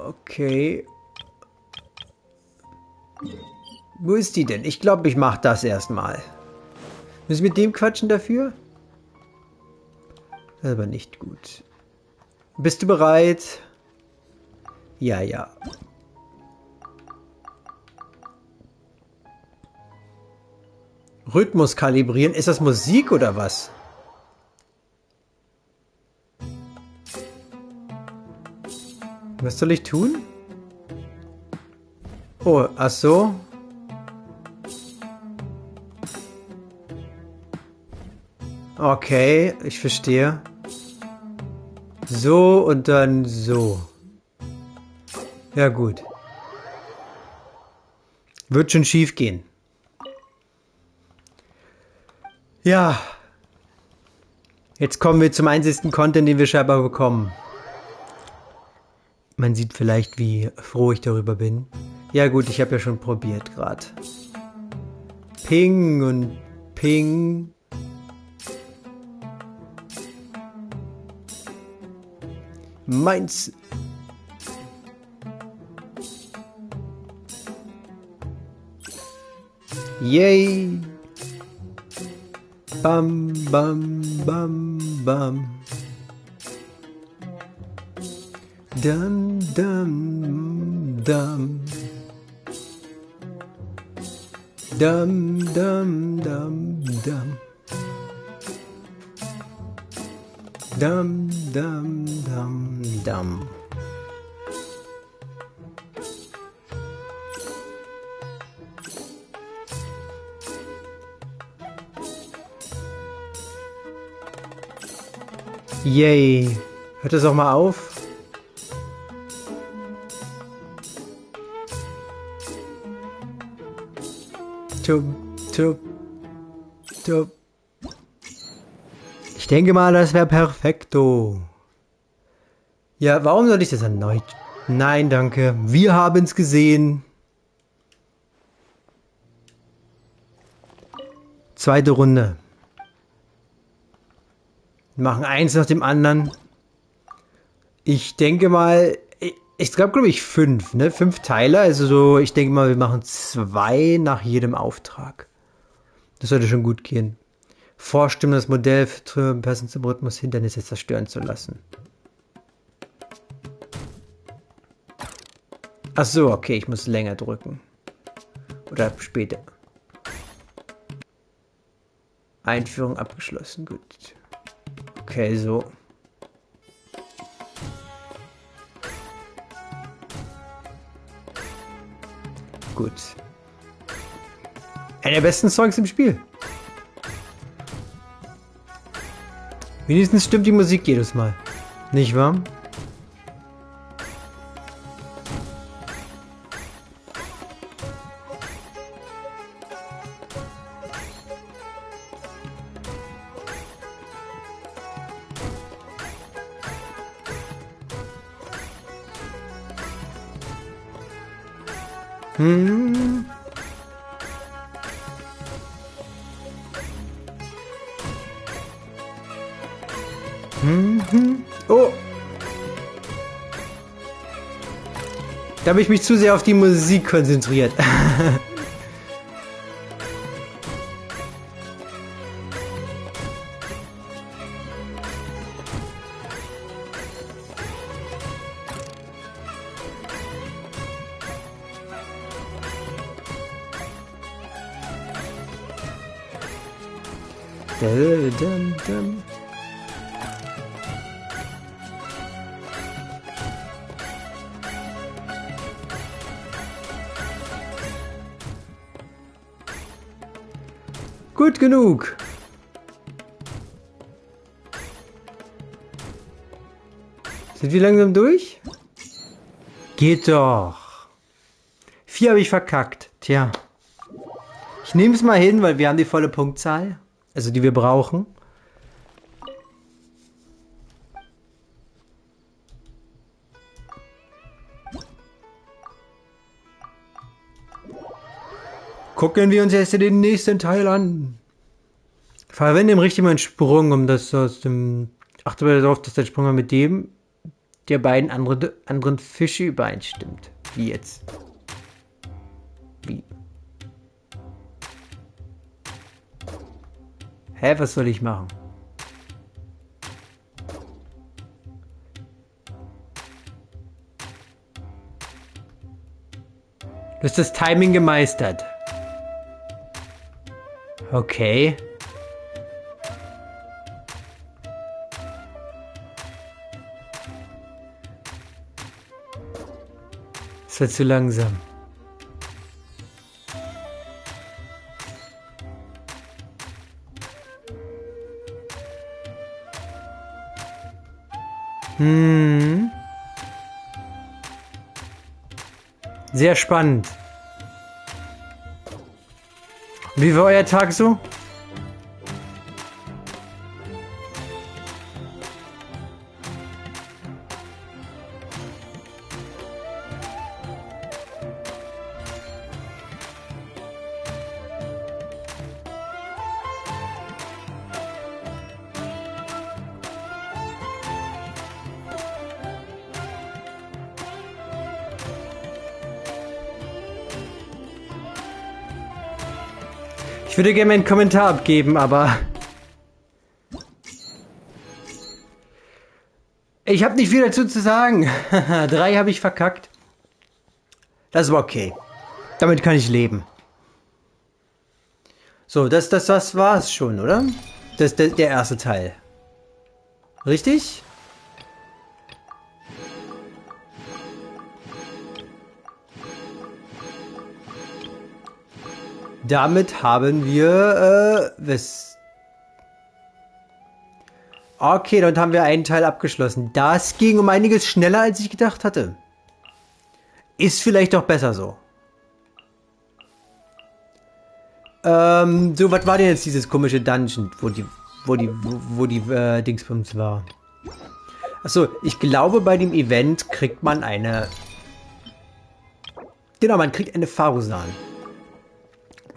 Okay. Wo ist die denn? Ich glaube, ich mache das erstmal. Müssen wir mit dem quatschen dafür? Das ist aber nicht gut. Bist du bereit? Ja, ja. Rhythmus kalibrieren. Ist das Musik oder was? Was soll ich tun? Oh, ach so. Okay, ich verstehe. So und dann so. Ja gut. Wird schon schief gehen. Ja. Jetzt kommen wir zum einzigsten Content, den wir scheinbar bekommen. Man sieht vielleicht, wie froh ich darüber bin. Ja gut, ich habe ja schon probiert gerade. Ping und Ping. Meins. Yay. Bam, bam, bam, bam. Dum, dum, dum. Dum, dum, dum, dum. Dum, dum, dum, dum. Yay. Hört das auch mal auf? Tup, tup, tup. Ich denke mal, das wäre perfekto. Ja, warum soll ich das erneut? Nein, danke. Wir haben es gesehen. Zweite Runde. Wir machen eins nach dem anderen. Ich denke mal, ich glaube ich 5, ne? 5 Teile. Also so, ich denke mal, wir machen 2 nach jedem Auftrag. Das sollte schon gut gehen. Vorstimmen, das Modell für passend zum Rhythmus Hindernisse zerstören zu lassen. Ach so, okay, ich muss länger drücken. Oder später. Einführung abgeschlossen, gut. Okay, so. gut. Einer der besten Songs im Spiel. Wenigstens stimmt die Musik jedes Mal. Nicht wahr? Hm. Oh. Da habe ich mich zu sehr auf die Musik konzentriert. Gut genug. Sind wir langsam durch? Geht doch. 4 habe ich verkackt. Tja. Ich nehme es mal hin, weil wir haben die volle Punktzahl. Also die wir brauchen. Gucken wir uns jetzt den nächsten Teil an. Verwende im richtigen einen Sprung, um das aus dem... Achte mal darauf, dass der Sprung mit dem der beiden anderen Fische übereinstimmt. Wie jetzt? Wie? Hä, was soll ich machen? Du hast das Timing gemeistert. Okay. Ist halt zu langsam. Sehr spannend. Wie war euer Tag so? Ich würde gerne einen Kommentar abgeben, aber ich habe nicht viel dazu zu sagen. 3 habe ich verkackt. Das war okay. Damit kann ich leben. So, das war's schon, oder? Das der erste Teil. Richtig? Damit haben wir okay, dann haben wir einen Teil abgeschlossen. Das ging um einiges schneller, als ich gedacht hatte. Ist vielleicht auch besser so. So, was war denn jetzt dieses komische Dungeon, wo die Dingsbums war? Achso, ich glaube, bei dem Event kriegt man eine... Genau, man kriegt eine Farusan.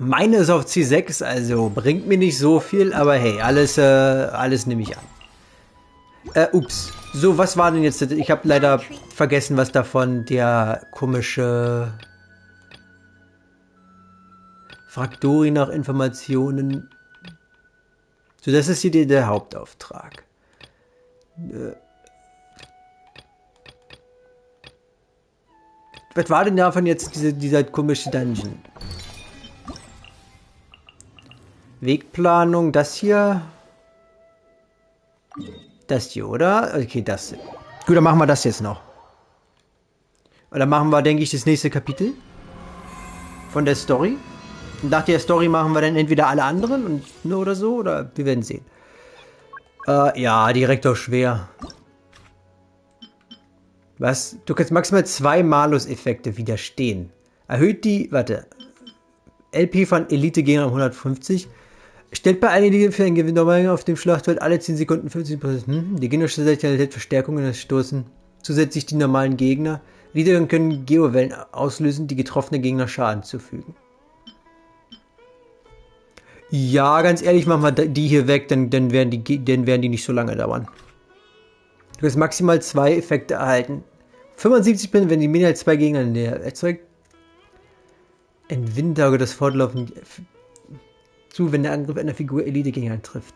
Meine ist auf C6, also bringt mir nicht so viel, aber hey, alles nehme ich an. Ups. So, was war denn jetzt? Ich habe leider vergessen, was davon der komische Fraktori nach Informationen. So, das ist hier der Hauptauftrag. Was war denn davon jetzt dieser komische Dungeon? Wegplanung, das hier. Das hier, oder? Okay, das. Gut, dann machen wir das jetzt noch. Und dann machen wir, denke ich, das nächste Kapitel. von der Story. Und nach der Story machen wir dann entweder alle anderen und nur oder so, oder wir werden sehen. Ja, direkt auch schwer. Was? Du kannst maximal 2 Malus-Effekte widerstehen. Erhöht die, warte, LP von Elite-Gegner um 150. Stellt bei einigen für einen Gewinn auf dem Schlachtfeld alle 10 Sekunden 50%. Die gegnerische Seite erhält Verstärkungen, das stoßen zusätzlich die normalen Gegner. Elite können Geowellen auslösen, die getroffene Gegner Schaden zufügen. Ja, ganz ehrlich, machen wir die hier weg, dann werden die nicht so lange dauern. Du kannst maximal 2 Effekte erhalten. 75 Pin, wenn die mehr als 2 Gegner in der erzeugt. Ein Windauge, das fortlaufen zu, wenn der Angriff einer Figur Elite-Gegner trifft.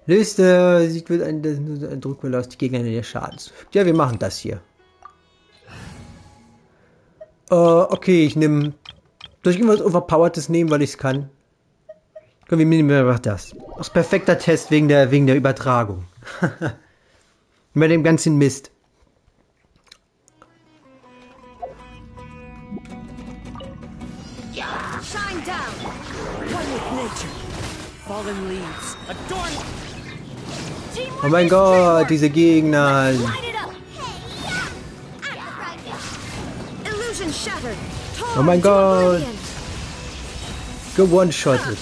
Löst sieht wird ein Druckwelle aus die Gegner in der Schaden zufügt. Ja, wir machen das hier. Okay, ich nehme. Soll ich irgendwas Overpowertes nehmen, weil ich es kann? Komm, wir nehmen einfach das. Das ist perfekter Test wegen der Übertragung. Mit dem ganzen Mist. Shine down. One with nature. Fallen leaves. Adorn. Oh mein Gott, diese Gegner. Illusion shattered. Oh mein Gott. Gewone-shottet.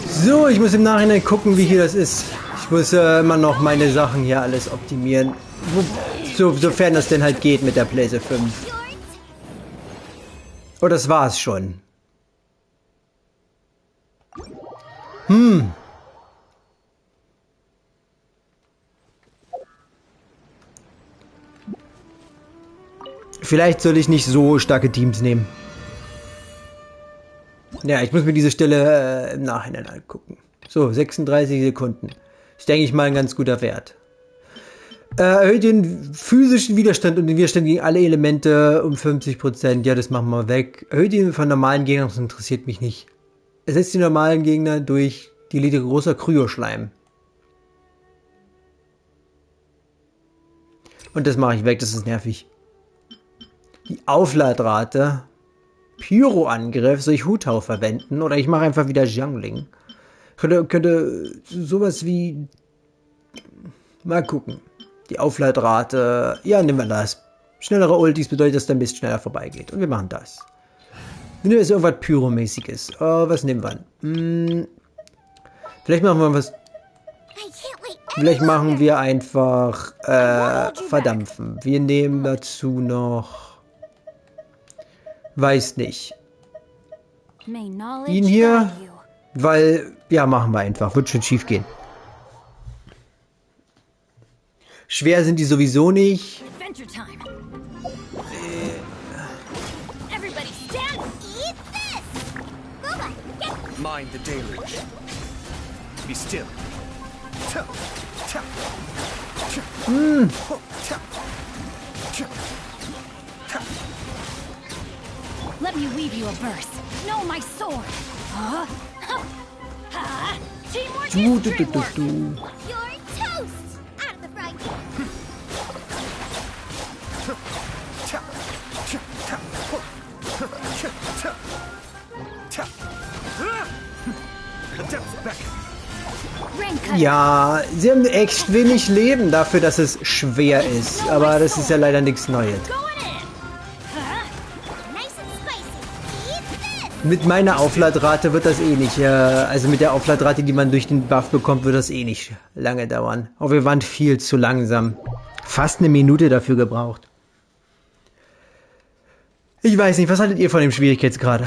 So, ich muss im Nachhinein gucken, wie hier das ist. Ich muss immer noch meine Sachen hier alles optimieren. Sofern das denn halt geht mit der PlayStation 5. Oh, das war's schon. Vielleicht soll ich nicht so starke Teams nehmen. Ja, ich muss mir diese Stelle im Nachhinein angucken. So, 36 Sekunden. Ist, denke ich mal, ein ganz guter Wert. Erhöht den physischen Widerstand und den Widerstand gegen alle Elemente um 50%. Ja, das machen wir weg. Erhöht ihn von normalen Gegnern, das interessiert mich nicht. Ersetzt die normalen Gegner durch die Elite großer Kryoschleim. Und das mache ich weg, das ist nervig. Die Aufladrate. Pyro-Angriff. Soll ich Hutau verwenden? Oder ich mache einfach wieder Jungling. Könnte sowas wie... Mal gucken. Die Aufladrate. Ja, nehmen wir das. Schnellere Ultis bedeutet, dass der Mist schneller vorbeigeht. Und wir machen das. Wenn es irgendwas Pyromäßiges. Was nehmen wir? Vielleicht machen wir was... Vielleicht machen wir einfach... verdampfen. Wir nehmen dazu noch... Weiß nicht. Ihn hier, weil, ja, machen wir einfach. Wird schon schief gehen. Schwer sind die sowieso nicht. Mind the deluge. Be still. Let me weave you a verse. Know my sword. Teamwork is dreamwork. You're toast! Out of the frying pan. Ja, sie haben echt wenig Leben dafür, dass es schwer ist. Aber das ist ja leider nichts Neues. Mit meiner Aufladrate wird das eh nicht. Also mit der Aufladrate, die man durch den Buff bekommt, wird das eh nicht lange dauern. Aber wir waren viel zu langsam. Fast eine Minute dafür gebraucht. Ich weiß nicht, was haltet ihr von dem Schwierigkeitsgrad?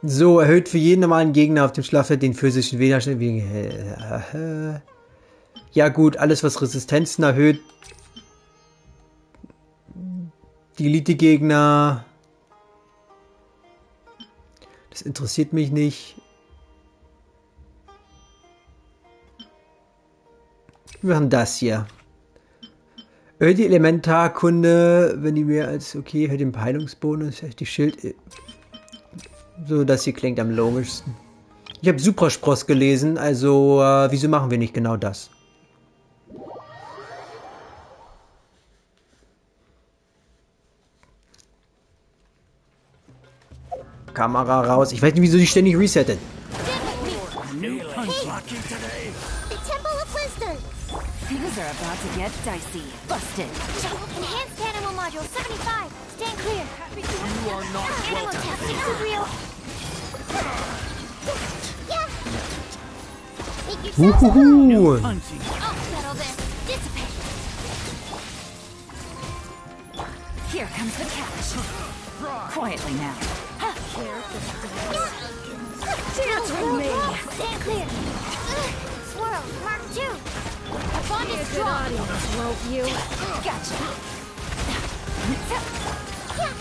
So, erhöht für jeden normalen Gegner auf dem Schlachtfeld den physischen Widerstand. Ja gut, alles was Resistenzen erhöht. Die Elite-Gegner. Das interessiert mich nicht. Wir machen das hier. Erhöht die Elementarkunde, wenn die mehr als okay, erhöht den Heilungsbonus, die Schild. So, das hier klingt am logischsten. Ich habe Supraspross gelesen, also wieso machen wir nicht genau das? Kamera raus. Ich weiß nicht, wieso die ständig resettet. Things are about to get dicey. Busted. Enhanced animal module 75. Stand clear. You are not Animal testing for real. Yeah. Make yourselves at home. I'll settle this. Dissipate. Here comes the catch. Quietly now. Dance with me. Stand clear. Swirl. Mark 2. The bond is strong. Won't you? Gotcha.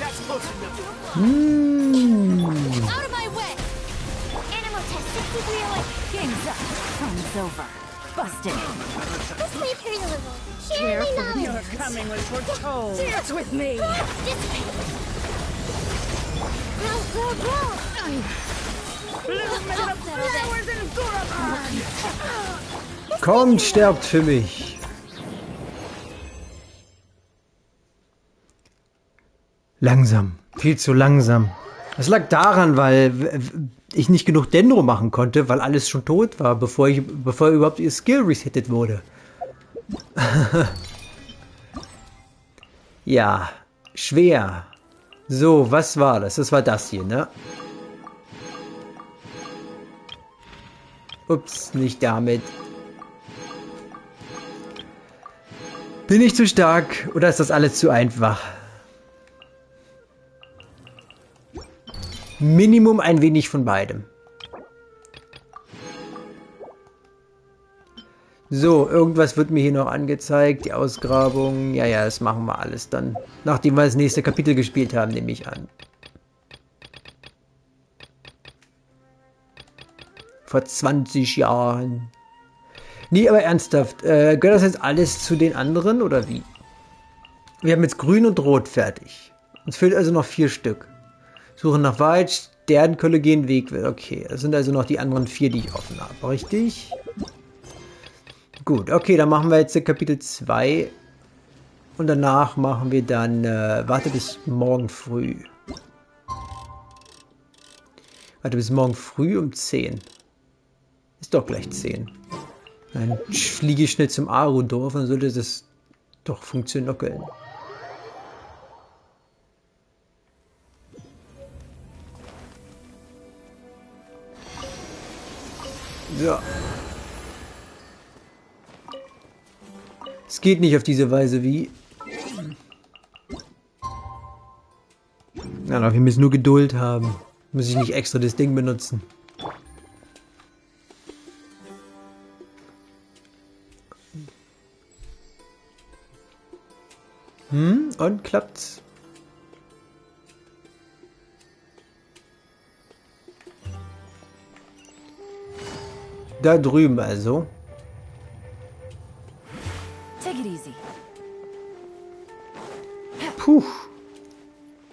That's close enough. Out of my way. Animal test 63 away. Game's up. Fun's over. Busted. Let's leave here a little. Share my knowledge. You're coming when we're told. Dance with me. Dissipate. Grow. Kommt, sterbt für mich. Langsam. Viel zu langsam. Das lag daran, weil ich nicht genug Dendro machen konnte, weil alles schon tot war, bevor überhaupt ihr Skill resettet wurde. Ja, schwer. So, was war das? Das war das hier, ne? Ups, nicht damit. Bin ich zu stark oder ist das alles zu einfach? Minimum ein wenig von beidem. So, irgendwas wird mir hier noch angezeigt. Die Ausgrabung. Ja, das machen wir alles dann. Nachdem wir das nächste Kapitel gespielt haben, nehme ich an. Vor 20 Jahren. Nee, aber ernsthaft. Gehört das jetzt alles zu den anderen oder wie? Wir haben jetzt Grün und Rot fertig. Uns fehlt also noch 4 Stück. Suche nach Wald, Sternkölle gehen Weg. Okay, das sind also noch die anderen 4, die ich offen habe. Richtig? Gut, okay, dann machen wir jetzt Kapitel 2. Und danach machen wir dann, warte bis morgen früh. Warte bis morgen früh um 10. Ist doch gleich 10. Dann fliege ich schnell zum Aru-Dorf und sollte das doch funktionieren. So. Es geht nicht auf diese Weise wie. Ja, wir müssen nur Geduld haben. Muss ich nicht extra das Ding benutzen. Und klappt's? Da drüben also. Take it easy. Puh.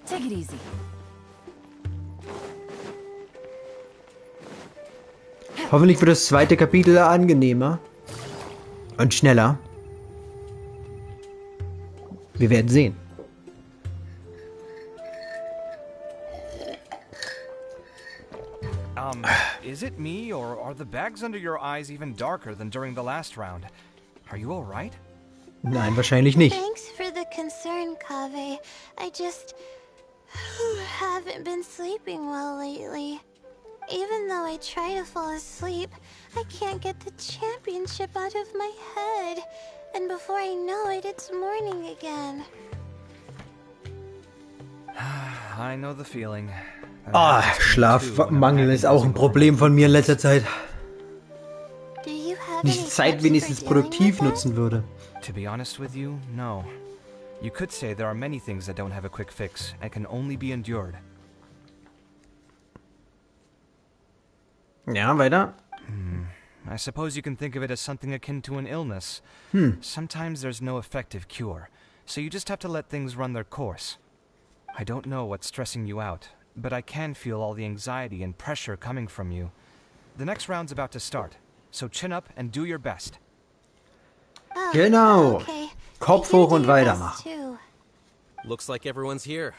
Take it easy. Hoffentlich wird das zweite Kapitel angenehmer. Und schneller. Wir werden sehen. Is it me, or are the bags under your eyes even darker than during the last round? Are you all right? Nein, wahrscheinlich nicht. Thanks for the concern, Kaveh. I just haven't been sleeping well lately. Even though I try to fall asleep, I can't get the championship out of my head. And before I know it, it's morning again. I know the feeling. Schlafmangel ist auch ein Problem von mir in letzter Zeit. Wenn ich die Zeit wenigstens produktiv nutzen würde. To be honest with you, no. You could say there are many things that don't have a quick fix and can only be endured. Ja, weiter. I suppose you can think of it as something akin to an illness. Sometimes there's no effective cure, so you just have to let things run their course. I don't know what's stressing you out, but I can feel all the anxiety and pressure coming from you. The next round's about to start, so chin up and do your best. Genau. Kopf hoch und weitermachen. Looks like everyone's here.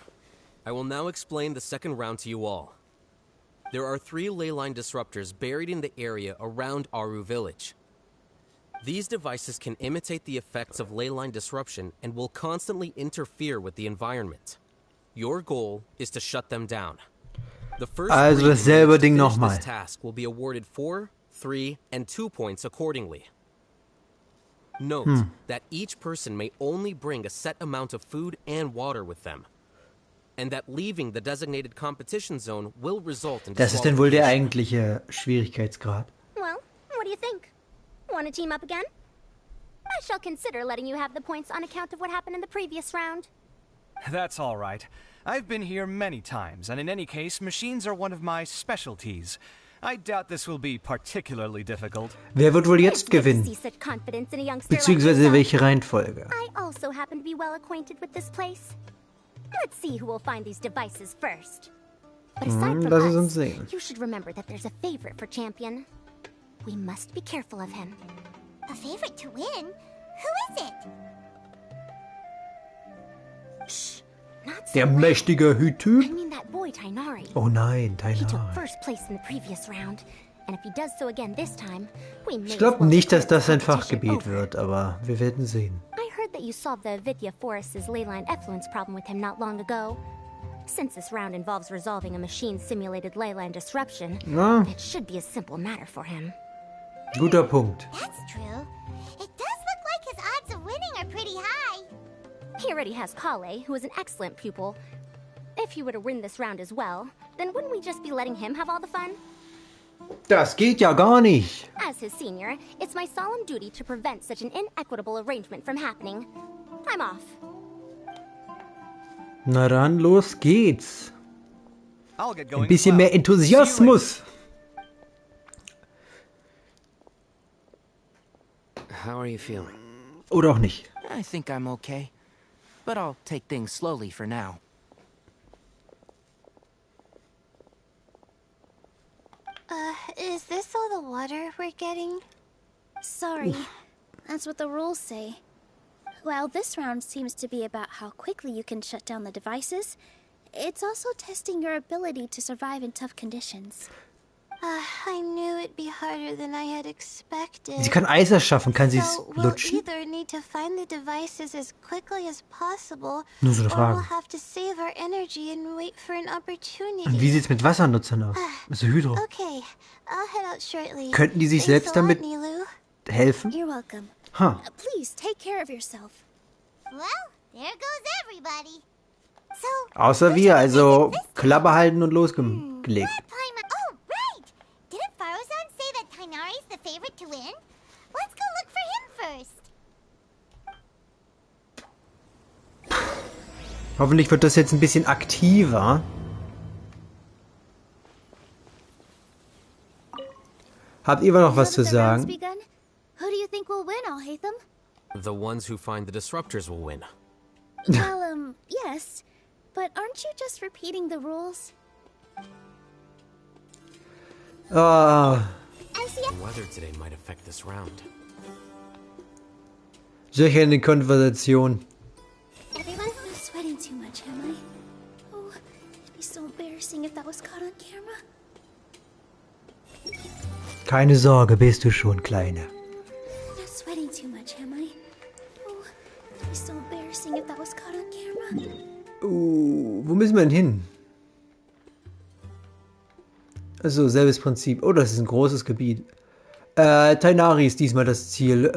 I will now explain the second round to you all. There are 3 ley line disruptors buried in the area around Aru village. These devices can imitate the effects of ley line disruption and will constantly interfere with the environment. Your goal is to shut them down. The first Also dasselbe Ding nochmal. This task will be awarded 4, 3, and 2 points accordingly. Note that each person may only bring a set amount of food and water with them. And that leaving the designated competition zone will result in Das ist denn wohl der eigentliche Schwierigkeitsgrad. Well, what do you think? Want to team up again? I shall consider letting you have the points on account of what happened in the previous round. That's all right. I've been here many times, and in any case, machines are one of my specialties. I doubt this will be particularly difficult. Wer wird wohl jetzt gewinnen? Beziehungsweise welche Reihenfolge? I also happen to be well acquainted with this place. Let's see who will find these devices first. But aside from us, you should remember that there's a favorite for Champion. We must be careful of him. A favorite to win? Who is it? Shh, not so Der loud. mächtige Hütyp? I mean that boy Tainari. Oh nein, He took Tainari. first place in the previous round, and if he does so again this time, we may Ich glaube as well nicht, dass declare das ein the competition Fachgebiet over. wird, aber wir werden sehen. I heard that you solved the Vidya Forest's leyline effluence problem with him not long ago. Since this round involves resolving a machine-simulated leyline disruption, Ja. it should be a simple matter for him. Guter Punkt. That's true. It does look like his odds of winning are pretty high. He already has Kale, who is an excellent pupil. If he were to win this round as well, then wouldn't we just be letting him have all the fun? Das geht ja gar nicht. As his senior, it's my solemn duty to prevent such an inequitable arrangement from happening. I'm off. Na dann, los geht's. I'll get going Ein bisschen as well. mehr Enthusiasmus. How are you feeling? Oder auch nicht. I think I'm okay. But I'll take things slowly for now. Is this all the water we're getting? Sorry. That's what the rules say. While this round seems to be about how quickly you can shut down the devices, it's also testing your ability to survive in tough conditions. I knew it'd be harder than I had expected. Sie kann Eis erschaffen, kann sie es So we'll lutschen? either need to find the devices as quickly as possible, Nur so eine or Frage. we'll have to save our energy and wait for an opportunity. Und wie sieht's mit Wassernutzern aus? Also Hydro. Okay, I'll head out shortly. Könnten die sich Thanks selbst a lot, damit Nilu. helfen? You're welcome. Ha. Please take care of yourself. Well, there goes everybody. So, Außer wir, also Klappe halten und losgelegt. oh, right! Didn't Faruzan say that Tainari's the favorite to win? Let's go look for him first. Hoffentlich wird das jetzt ein bisschen aktiver. Habt ihr noch was zu sagen? Begun? Who do you think will win, Alhaitham? The ones who find the disruptors will win. Well, yes. But aren't you just repeating the rules? Ah, The weather today might affect this round. sicher eine Konversation. Everyone? I'm sweating too much, am I? Oh, it'd be so embarrassing if that was caught on camera. Keine Sorge, bist du schon, Kleine. I'm not sweating too much, am I? Oh, it'd be so embarrassing if that was caught on camera. Wo müssen wir denn hin? Also, selbes Prinzip. Oh, das ist ein großes Gebiet. Tainari ist diesmal das Ziel.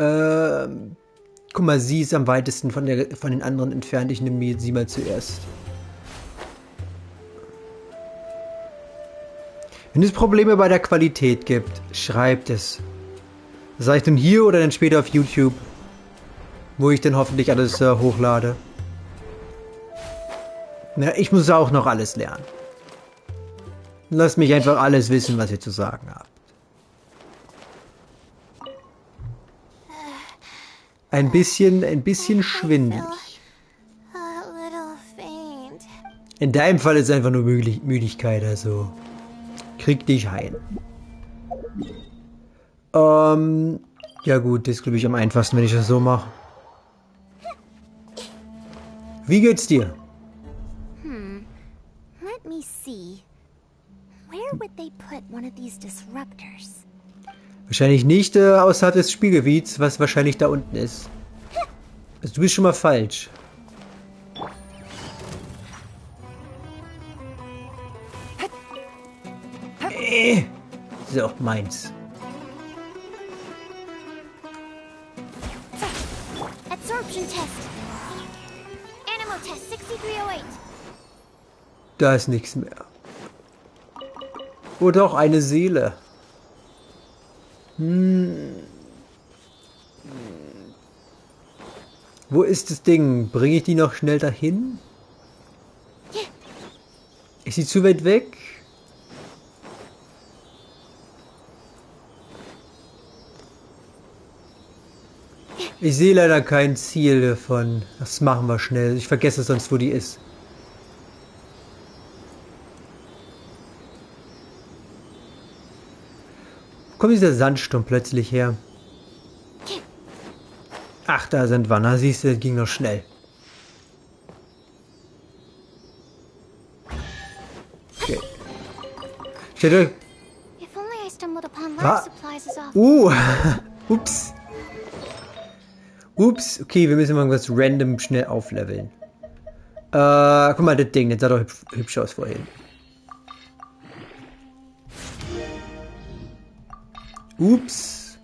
Guck mal, sie ist am weitesten von den anderen entfernt. Ich nehme sie mal zuerst. Wenn es Probleme bei der Qualität gibt, schreibt es. Sei es nun hier oder dann später auf YouTube, wo ich dann hoffentlich alles hochlade. Na, ich muss auch noch alles lernen. Lasst mich einfach alles wissen, was ihr zu sagen habt. ein bisschen schwindelig. A little faint. In deinem Fall ist es einfach nur Müdigkeit, also krieg dich heim. Ja gut, das ist glaube ich am einfachsten, wenn ich das so mache. Wie geht's dir? Let me see. Where would they put one of these disruptors? Wahrscheinlich nicht außerhalb des Spielgebiets, was wahrscheinlich da unten ist. Also du bist schon mal falsch. So, meins. Absorption test. Animal test 6308. Da ist nichts mehr. Oh doch, eine Seele. Wo ist das Ding? Bringe ich die noch schnell dahin? Ist sie zu weit weg? Ich sehe leider kein Ziel davon. Das machen wir schnell. Ich vergesse sonst, wo die ist. Wo kommt dieser Sandsturm plötzlich her? Ach, da sind Wanner. Siehst du, das ging noch schnell. Okay. Steht euch. If only I stumbled upon life supplies as often. Ups. Ups. Okay, wir müssen mal irgendwas random schnell aufleveln. Guck mal, das Ding, das sah doch hübsch aus vorhin. Ups.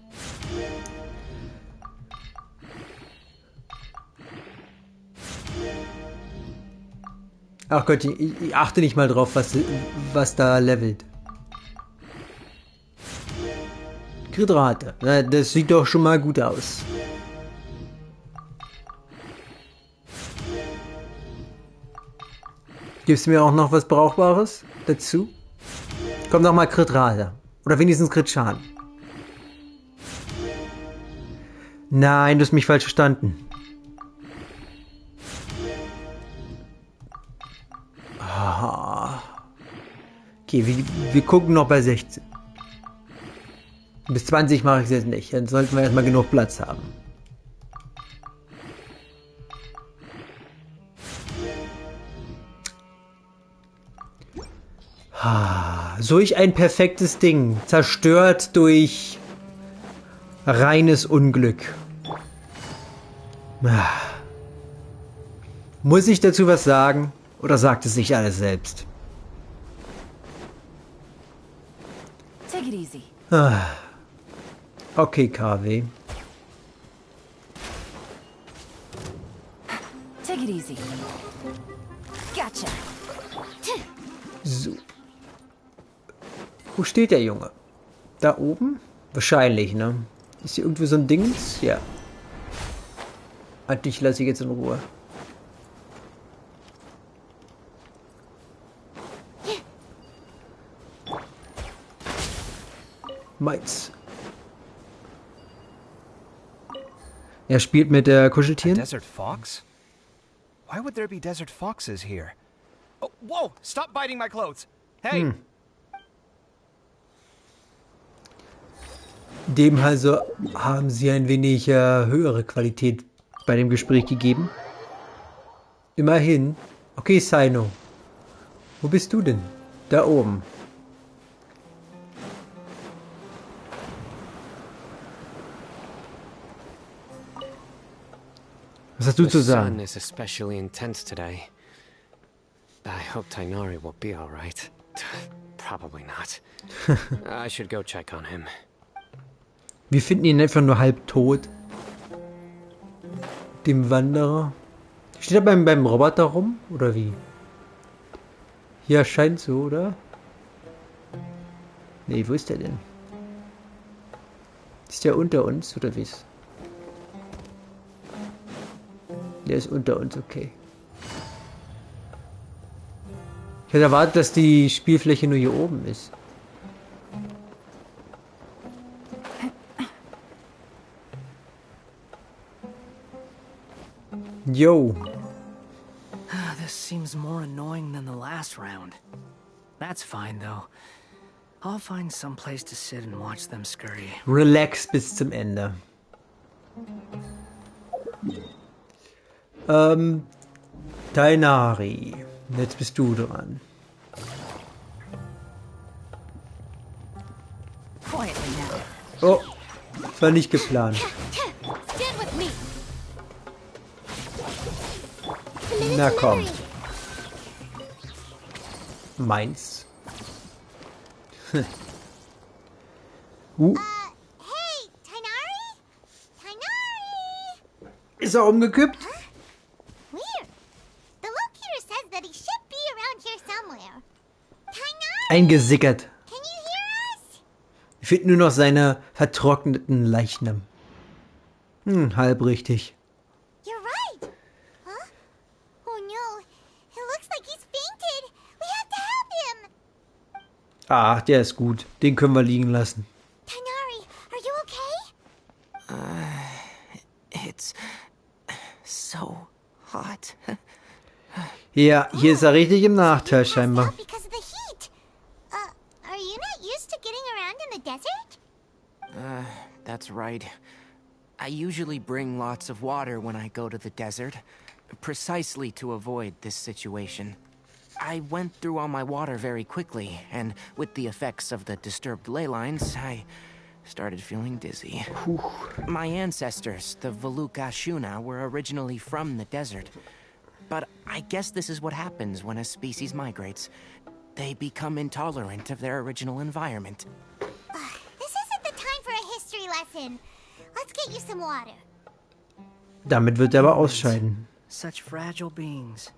Ach Gott, ich achte nicht mal drauf, was da levelt. Kritrate. Das sieht doch schon mal gut aus. Gibst du mir auch noch was Brauchbares dazu? Komm noch mal Kritrate. Oder wenigstens Kritschaden. Nein, du hast mich falsch verstanden. Okay, wir gucken noch bei 16. Bis 20 mache ich es jetzt nicht. Dann sollten wir erstmal genug Platz haben. Solch ein perfektes Ding. Zerstört durch reines Unglück. Muss ich dazu was sagen? Oder sagt es sich alles selbst? Take it easy. Okay, KW. Take it easy. Gotcha. So. Wo steht der Junge? Da oben? Wahrscheinlich, ne? Ist hier irgendwie so ein Dings? Ja. Dich lasse ich jetzt in Ruhe. Meins. Er spielt mit der Kuscheltieren. Desert fox? Why would there be desert foxes here? Oh, whoa! Stop biting my clothes! Hey! Dem also haben sie ein wenig höhere Qualität bei dem Gespräch gegeben. Immerhin. Okay, Sino. Wo bist du denn? Da oben. Was hast du zu sagen? The sun is especially intense today. I hope Tainari will be all right. Probably not. I should go check on him. Wir finden ihn einfach nur halb tot. Dem Wanderer. Steht er beim Roboter rum? Oder wie? Ja, scheint so, oder? Nee, wo ist der denn? Ist der unter uns, oder wie? Der ist unter uns, okay. Ich hätte erwartet, dass die Spielfläche nur hier oben ist. Yo. This seems more annoying than the last round. That's fine, though. I'll find some place to sit and watch them scurry. Relax bis zum Ende. Tainari. Jetzt bist du dran. Oh, das war nicht geplant. Na komm. Meins. Hey, Tainari? Tainari? Ist er umgekippt? Weird. The locator says that he should be around here somewhere. Tainari! Eingesickert. Can you hear us? Ich finde nur noch seine vertrockneten Leichnam. Halb richtig. You're right. Huh? Oh no. It looks like he's fainted. We have to help him. Ah, der ist gut. Den können wir liegen lassen. Tainari, are you okay? It's so hot. Ja, hier ist er richtig im Nachteil scheinbar. Because of the heat. Are you not used to getting around in the desert? That's right. I usually bring lots of water when I go to the desert, precisely to avoid this situation. I went through all my water very quickly, and with the effects of the disturbed ley lines, I started feeling dizzy. My ancestors, the Valukashuna, were originally from the desert. But I guess this is what happens when a species migrates. They become intolerant of their original environment. This isn't the time for a history lesson. Let's get you some water. Damit wird er aber ausscheiden. Such fragile beings.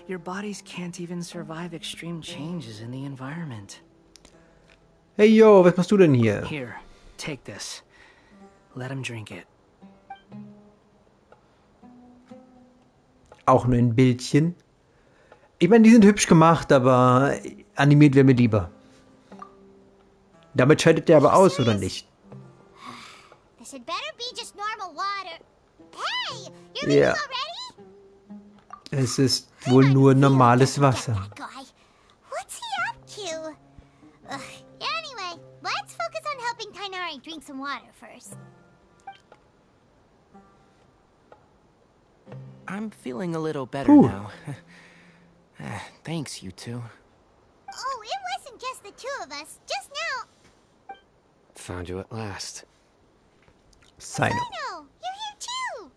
Your bodies can't even survive extreme changes in the environment. Hey yo, was machst du denn hier? Here, take this. Let him drink it. Auch nur ein Bildchen. Ich meine, die sind hübsch gemacht, aber animiert wäre mir lieber. Damit scheidet der aber aus, oder nicht? This had better be just normal water. Hey, you're leaving Ja. already? Es ist wohl nur normales Wasser. Guy, what's he up to? Anyway, let's focus on helping Tainari drink some water first. I'm feeling a little better now. Thanks, you two. Oh, it wasn't just the two of us. Just now. Found you at last. Sino. No, you're here too.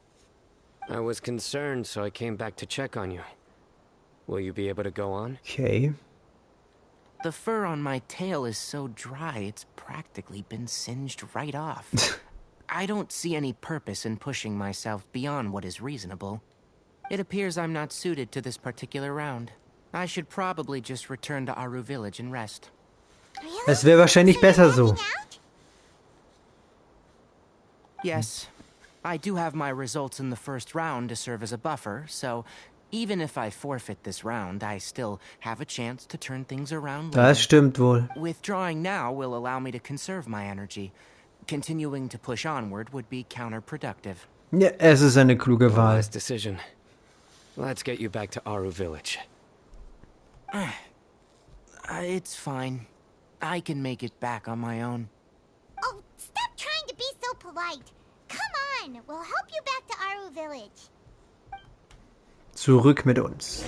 I was concerned, so I came back to check on you. Will you be able to go on? Okay. The fur on my tail is so dry, it's practically been singed right off. I don't see any purpose in pushing myself beyond what is reasonable. It appears I'm not suited to this particular round. I should probably just return to Aru Village and rest. Es wäre wahrscheinlich besser so. Yes, I do have my results in the first round to serve as a buffer, so even if I forfeit this round, I still have a chance to turn things around later. Das stimmt wohl. Withdrawing now will allow me to conserve my energy. Continuing to push onward would be counterproductive. Ja, es ist eine kluge Wahl. Wise decision. Let's get you back to Aru Village. It's fine. I can make it back on my own. Oh, stop trying to be so polite. Come on, we'll help you back to Aru Village. Zurück mit uns.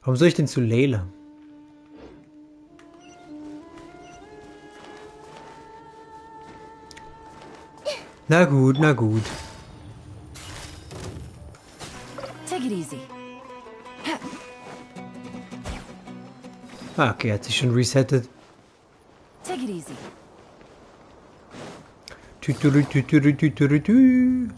Warum soll ich denn zu Leila? Na gut, na gut. Take it easy. Ah, okay, hat sich schon resettet. Take it easy. Tütürü, tütürü, tütürü, tü.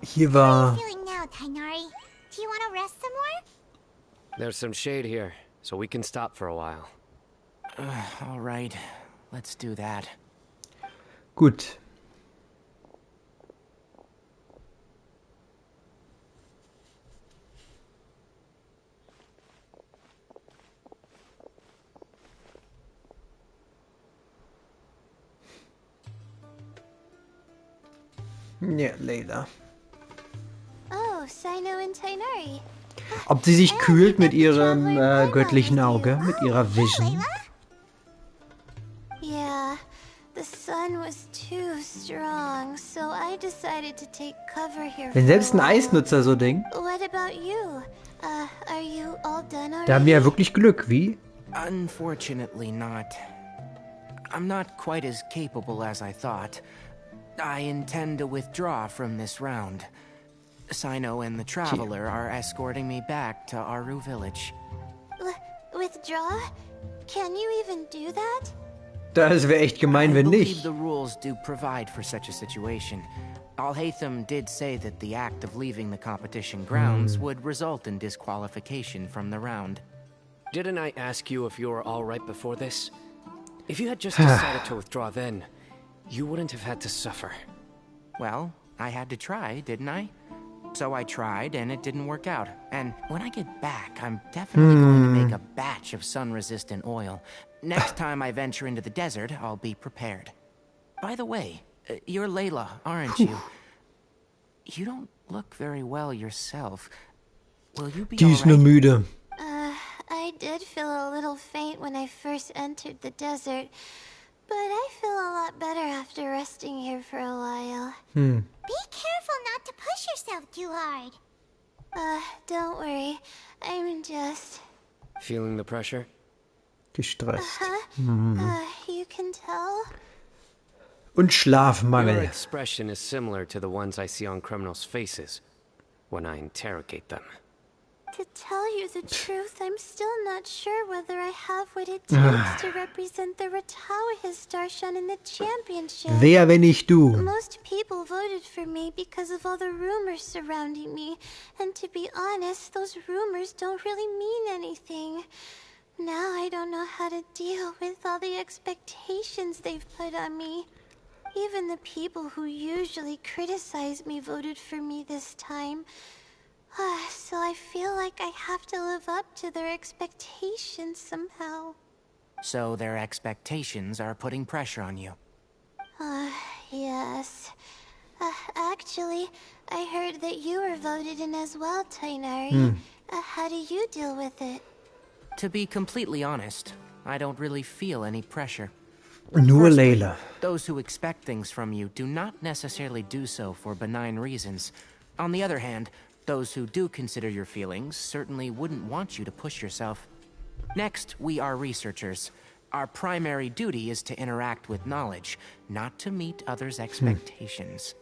Hier war... How are you feeling now, Tainari? Do you want to rest some more? There's some shade here, so we can stop for a while. All right, let's do that. Gut. Ja, Layla. Oh, Sino and Tainari. Ob sie sich kühlt mit ihrem göttlichen Auge, mit ihrer Vision. Yeah, the sun was too strong, so I decided to take cover here. Wenn selbst ein Eisnutzer so denkt. What about you? Are you all done already? Da haben wir ja wirklich Glück, wie? Unfortunately not. I'm not quite as capable as I thought. I intend to withdraw from this round. Sino and the Traveler are escorting me back to Aru Village. Withdraw? Can you even do that? Das wäre echt gemein, wenn nicht. I believe the rules do provide for such a situation. Alhaitham did say that the act of leaving the competition grounds would result in disqualification from the round. Didn't I ask you if you were all right before this? If you had just decided to withdraw then, you wouldn't have had to suffer. Well, I had to try, didn't I? So I tried, and it didn't work out. And when I get back, I'm definitely going to make a batch of sun-resistant oil. Next time I venture into the desert, I'll be prepared. By the way, you're Layla, aren't you? You don't look very well yourself. Will you be Die ist nur müde. I did feel a little faint when I first entered the desert, but I feel a lot better after resting here for a while. Be careful not to push yourself too hard. Don't worry. I'm just... Feeling the pressure? Gestresst. You can tell? Und Schlafmangel. Your expression is similar to the ones I see on criminals' faces when I interrogate them. To tell you the truth, I'm still not sure whether I have what it takes to represent the Ratawa Darshan in the championship. Wer, wenn nicht du? Most people voted for me because of all the rumors surrounding me, and to be honest, those rumors don't really mean anything. Now I don't know how to deal with all the expectations they've put on me. Even the people who usually criticize me voted for me this time. So I feel like I have to live up to their expectations somehow. So their expectations are putting pressure on you. Yes. Actually, I heard that you were voted in as well, Tainari. How do you deal with it? To be completely honest, I don't really feel any pressure. Nur Firstly, Layla. those who expect things from you do not necessarily do so for benign reasons. On the other hand, those who do consider your feelings certainly wouldn't want you to push yourself. Next, we are researchers. Our primary duty is to interact with knowledge, not to meet others' expectations.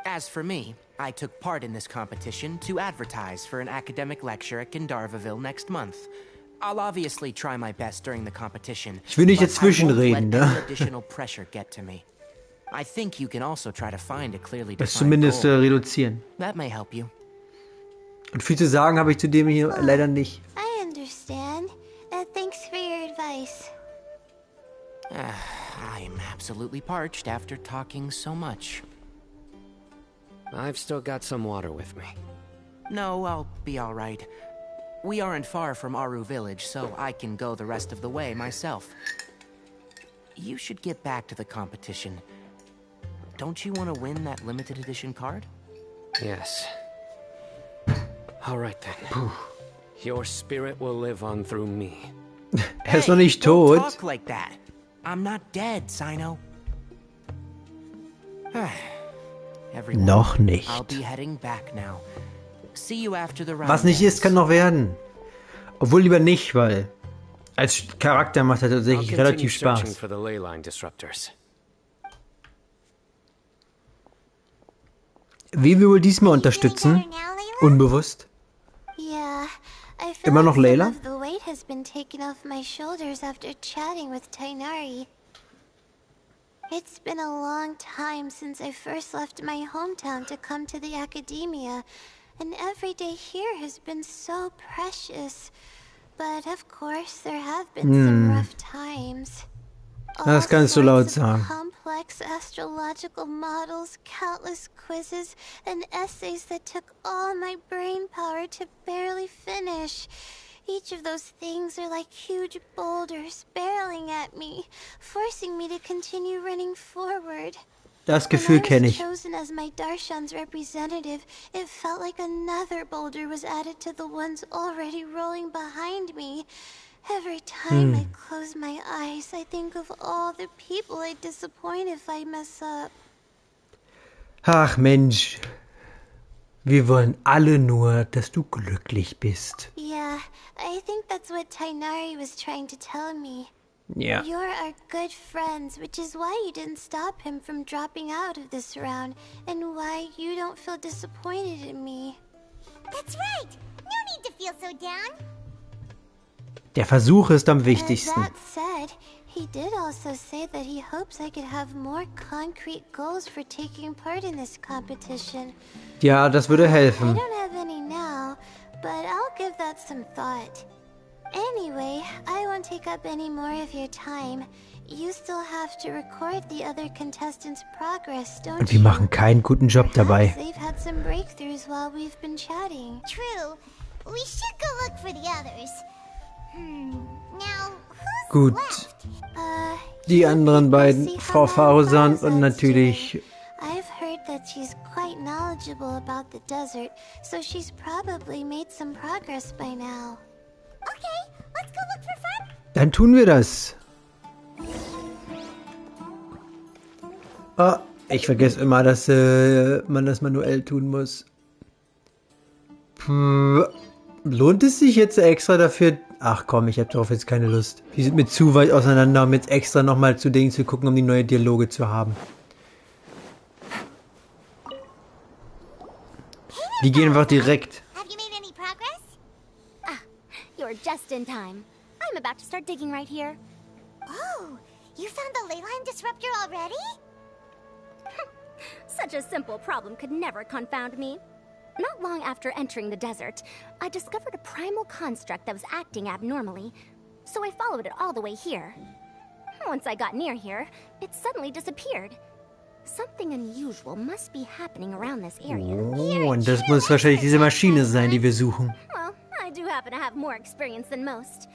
As for me, I took part in this competition to advertise for an academic lecture at Gandharvaville next month. I'll obviously try my best during the competition. Ich will nicht dazwischen reden, Let any ne? additional pressure get to me. I think you can also try to find a clearly Das defined zumindest goal. reduzieren. That may help you. Und viel zu sagen habe ich zu dem hier leider nicht. I understand. Thanks for your advice. I'm absolutely parched after talking so much. I've still got some water with me. No, I'll be all right. We aren't far from Aru Village, so I can go the rest of the way myself. You should get back to the competition. Don't you want to win that limited edition card? Yes. All right then. Your spirit will live on through me. Ist noch nicht Don't tot. talk like that. I'm not dead, Sino. Everyone, Noch nicht. I'll be heading back now. See you after the round. Was nicht ist, kann noch werden. Obwohl lieber nicht, weil als Charakter macht er I'll tatsächlich continue relativ searching Spaß. for the ley line disruptors. Wie wir wohl diesmal unterstützen? Unbewusst. Yeah, I feel Immer like noch some Layla? of the weight has been taken off my shoulders after chatting with Tainari. It's been a long time since I first left my hometown to come to the academia, and every day here has been so precious. But of course, there have been some rough times. Das kannst du laut sagen. Complex astrological models, countless quizzes, and essays that took all my brain power to barely finish. Each of those things are like huge boulders barreling at me, forcing me to continue running forward. Das Gefühl kenne ich. Chosen as my Darshan's representative, it felt like another boulder was added to the ones already rolling behind me. Every time I close my eyes, I think of all the people I'd disappoint if I mess up. Ach Mensch, wir wollen alle nur, dass du glücklich bist. Yeah, I think that's what Tainari was trying to tell me. Ja. You're our good friends, which is why you didn't stop him from dropping out of this round, and why you don't feel disappointed in me. That's right! No need to feel so down! Der Versuch ist am wichtigsten. That said, he did also say that he hopes I could have more concrete goals for taking part in this competition. Ja, das würde I helfen. don't have any now, but I'll give that some thought. Anyway, I won't take up any more of your time. You still have to record the other contestants' progress, don't Und wir machen keinen guten Job dabei. They've had some breakthroughs while we've been chatting. True. We should go look for the others. Now, who's Gut. left? Die anderen beiden, Frau Farusan und natürlich... I've heard that she's quite knowledgeable about the desert, so she's probably made some progress by now. Okay, let's go look for fun. Dann tun wir das. Ah, ich vergesse immer, dass man das manuell tun muss. Lohnt es sich jetzt extra dafür? Ach komm, ich habe darauf jetzt keine Lust. Die sind mir zu weit auseinander, um jetzt extra nochmal zu Dingen zu gucken, um die neue Dialoge zu haben. Die gehen einfach direkt. Have you made any progress? Ah, you're just in time. I'm about to start digging right here. Oh, you found the ley line disruptor already? Such a simple problem could never confound me. Not long after entering the desert, I discovered a primal construct that was acting abnormally, so I followed it all the way here. Once I got near here, it suddenly disappeared. Something unusual must be happening around this area. Oh, und das muss wahrscheinlich diese Maschine sein, die wir suchen. Well, I do happen to have more experience than most.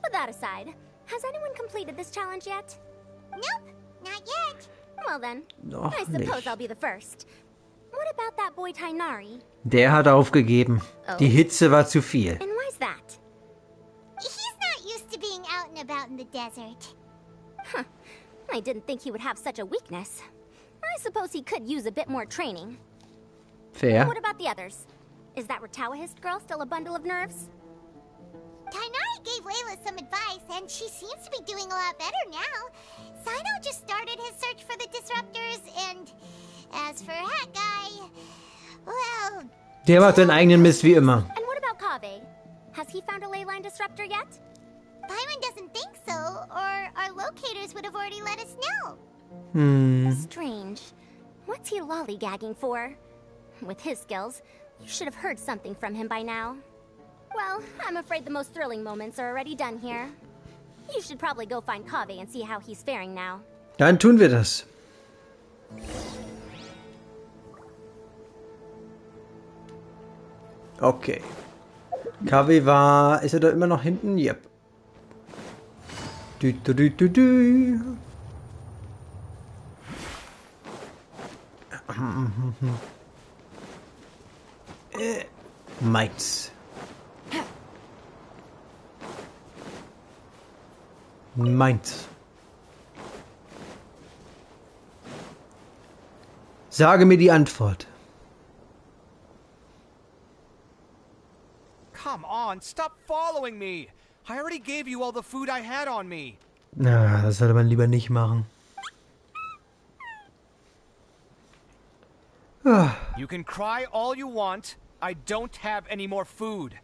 But that aside, has anyone completed this challenge yet? Nope, not yet. Well then, Noch I suppose nicht. I'll be the first. What about that boy Tainari? Der hat aufgegeben. Die Hitze war zu viel. And why's that? He's not used to being out and about in the desert. Huh. I didn't think he would have such a weakness. I suppose he could use a bit more training. Fair. What about the others? Is that Ratawahist girl still a bundle of nerves? Tainari gave Layla some advice, and she seems to be doing a lot better now. Sino just started his search for the disruptors, and as for Hat Guy, well... Der macht seinen eigenen Mist wie immer. And what about Kaveh? Has he found a ley line disruptor yet? Byron doesn't think so, or our locators would have already let us know. Strange. What's he lollygagging for? With his skills, you should have heard something from him by now. Well, I'm afraid the most thrilling moments are already done here. You should probably go find Kaveh and see how he's faring now. Dann tun wir das. Okay. Kaveh war... Ist er da immer noch hinten? Yep. Du, du, du, du, du. Meins. Meins. Sage mir die Antwort. Come on, stop following me. I already gave you all the food I had on me. Na, das sollte man lieber nicht machen. You can cry all you want. I don't have any more food.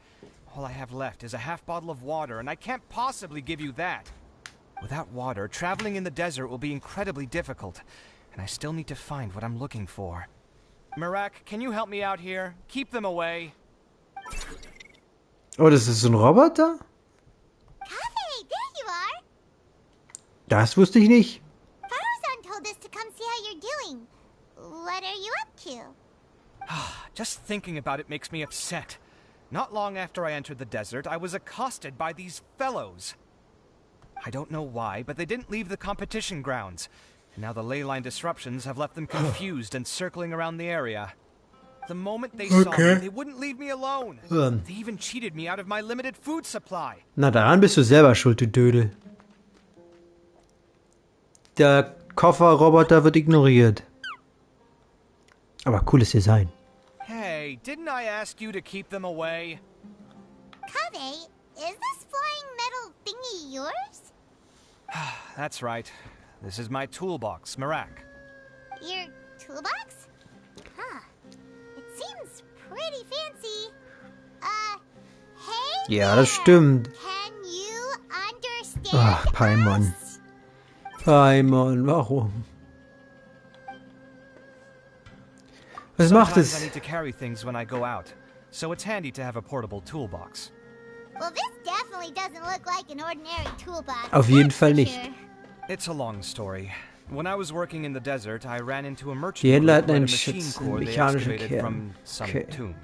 All I have left is a half bottle of water, and I can't possibly give you that. Without water, traveling in the desert will be incredibly difficult, and I still need to find what I'm looking for. Mirak, can you help me out here? Keep them away. Oh, das ist so ein Roboter? Kaveh, there you are. Das wusste ich nicht. Faruzan told us to come see how you're doing. What are you up to? Just thinking about it makes me upset. Not long after I entered the desert, I was accosted by these fellows. I don't know why, but they didn't leave the competition grounds. Now the ley line disruptions have left them confused and circling around the area. The moment they saw me, they wouldn't leave me alone. They even cheated me out of my limited food supply. Na, daran bist du selber schuld, du Dödel. Der Kofferroboter wird ignoriert. Aber cooles Design. Hey, didn't I ask you to keep them away? Kave, is this flying metal thingy yours? That's right. This is my toolbox, Marak. Your toolbox? Huh. It seems pretty fancy. Hey Ja, das stimmt. Can you understand Ach, Paimon. Paimon, warum? Was macht Sometimes es? I need to carry things when I go out, so it's handy to have a portable toolbox. Well, this definitely doesn't look like an ordinary toolbox. Auf jeden Fall nicht. Sure. It's a long story. When I was working in the desert, I ran into a Die merchant Händler group hatten who had a einen machine Schutz, core einen they mechanischen excavated Kern. from some Okay. tomb.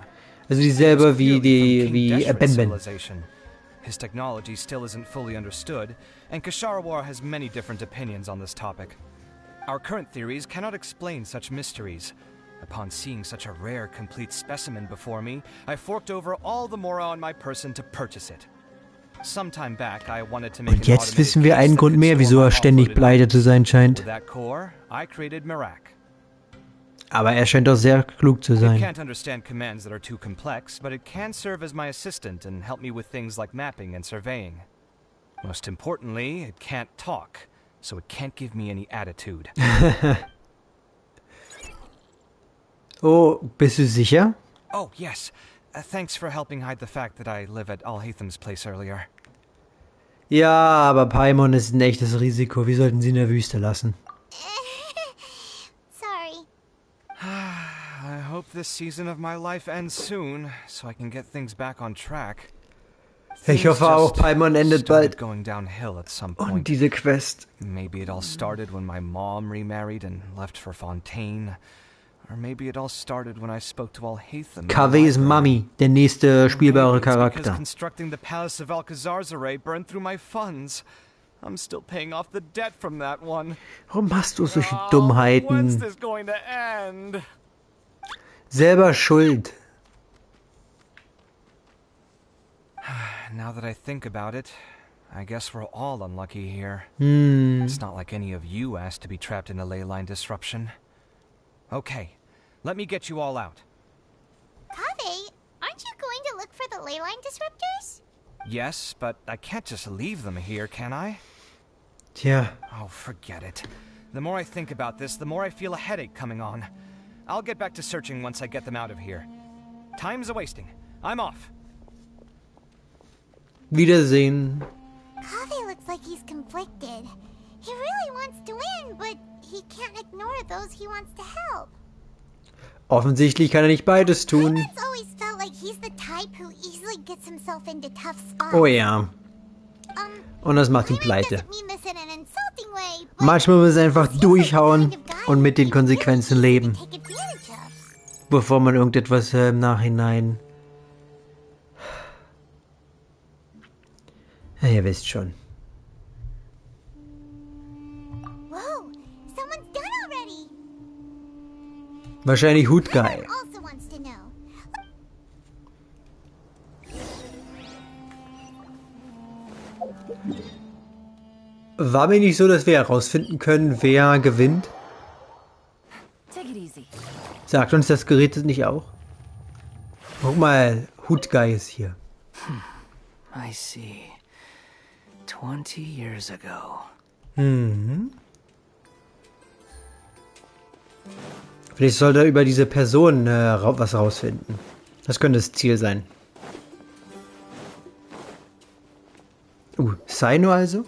Also dieselbe wie Clearly from wie King Deshret's Ben. civilization. His technology still isn't fully understood, and Kasharawar has many different opinions on this topic. Our current theories cannot explain such mysteries. Upon seeing such a rare, complete specimen before me, I forked over all the mora on my person to purchase it. Sometime back, I wanted to make Und jetzt wissen wir einen Grund mehr, wieso er ständig pleite zu sein scheint. With that core, I created Marak. Aber er scheint auch sehr klug zu It sein. can't understand commands that are too complex, but it can serve as my assistant and help me with things like mapping and surveying. Most importantly, it can't talk, so it can't give me any attitude. Oh, bist du sicher? Oh, yes. Thanks for helping hide the fact that I live at Alhatham's place earlier. Ja, aber Paimon ist ein echtes Risiko. Wir sollten sie in der Wüste lassen. Sorry. I hope this season of my life ends soon, so I can get things back on track. Ich hoffe auch, Paimon endet bald. Going downhill at some point. Und diese Quest. Maybe it all started when my mom remarried and left for Fontaine. Or maybe it all started when I spoke to Alhatham. KW ist Mami, der nächste spielbare Charakter. Constructing the Palace of Alcazar's array burned through my funds. I'm still paying off the debt from that one. Warum machst du solche When's Dummheiten? this going to end? Selber schuld. Now that I think about it, I guess we're all unlucky here. Hm. It's not like any of you asked to be trapped in a ley line disruption. Okay, let me get you all out. Kave, aren't you going to look for the ley line disruptors? Yes, but I can't just leave them here, can I? Tja. Oh, forget it. The more I think about this, the more I feel a headache coming on. I'll get back to searching once I get them out of here. Time's a-wasting. I'm off. Wiedersehen. Kave looks like he's conflicted. He really wants to win, but he can't ignore those he wants to help. Offensichtlich kann er nicht beides tun. It's always felt like he's the type who easily gets himself into tough spots. Oh ja. Und das macht ihn pleite. Mean this in an insulting way, but Manchmal muss es einfach durchhauen und mit den Konsequenzen leben. take advantage of. Bevor man irgendetwas im Nachhinein... Ja, ihr wisst schon. Whoa, someone's done already. Wahrscheinlich Hutguy. Also wants to know. War mir nicht so, dass wir herausfinden können, wer gewinnt? Take it easy. Sagt uns das Gerät das nicht auch? Guck mal, Hutguy ist hier. I see. 20 years ago. Mhm. Vielleicht sollte er über diese Person was rausfinden. Das könnte das Ziel sein. Sino also?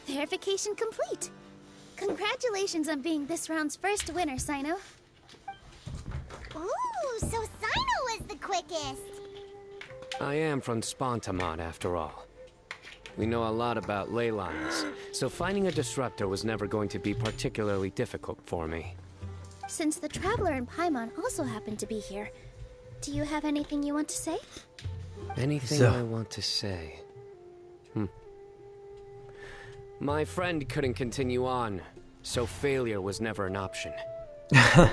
Verification complete. Congratulations on being this round's first winner, Sino. Ooh, so Sino was the quickest. I am from Spontamod, after all. We know a lot about ley lines, so finding a disruptor was never going to be particularly difficult for me. Since the Traveler and Paimon also happen to be here, do you have anything you want to say? Anything I want to say? My friend couldn't continue on, So failure was never an option.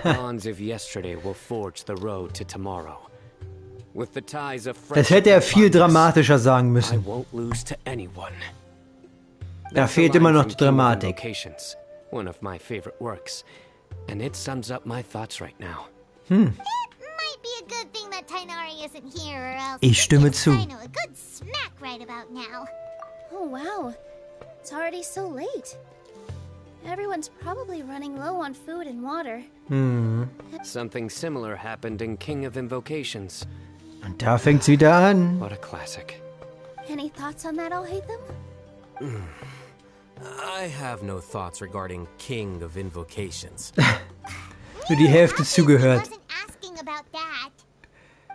Bonds of yesterday will forge the road to tomorrow. With the ties of Das hätte er viel dramatischer sagen I müssen. won't lose to anyone. Da fehlt immer noch die Dramatik. One of my favorite works, and it sums up my thoughts right now. It might be a good thing that Tainari isn't here, or else Ich stimme zu. Sino a good smack right about now. Oh, wow. It's already so late. Everyone's probably running low on food and water. Something similar happened in King of Invocations. Und da fängt's wieder an. What a classic. Any thoughts on that, Alhaitham? I have no thoughts regarding King of Invocations. Nur die Hälfte zugehört. Asking about that.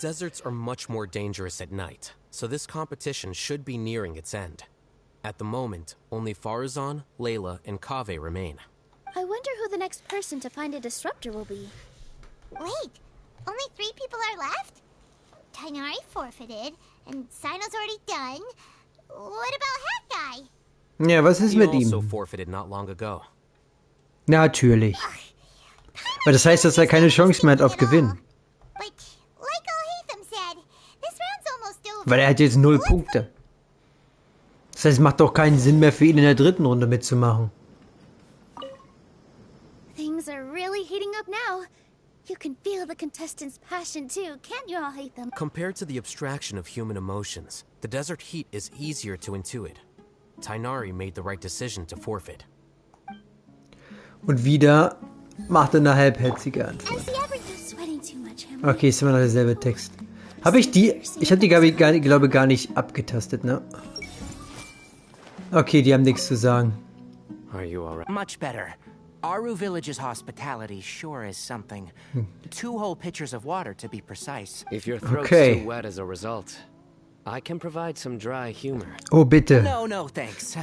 Deserts are much more dangerous at night, so this competition should be nearing its end. At the moment, only Farazan, Layla, and Kaveh remain. I wonder who the next person to find a disruptor will be. Wait, only 3 people are left? Tainari forfeited, and Sino's already done. What about Hat Guy? Ja, was ist mit He also ihm? forfeited not long ago. Natürlich. Aber das heißt, dass er keine Chance mehr hat auf Gewinn. But like Alhaitham said, this round's almost over. Weil er hat jetzt 0 Punkte. Das heißt, es macht doch keinen Sinn mehr für ihn in der 3. Runde mitzumachen. Things are really heating up now. You can feel the contestants' passion too, can't you, Alhaitham? Compared to the abstraction of human emotions, the desert heat is easier to intuit. Tainari made the right decision to forfeit. Und wieder macht er eine halbherzige Antwort. I see everyone's sweating too much, Okay, ist immer noch derselbe Text. Habe ich die... Ich habe die, glaube gar nicht abgetastet, ne? Okay, die haben nichts zu sagen. Are you alright? Much better. Aru Village's hospitality sure is something. 2 whole pitchers of water, to be precise. If your throat's Okay. too wet as a result, I can provide some dry humor. Oh, bitte. No, thanks.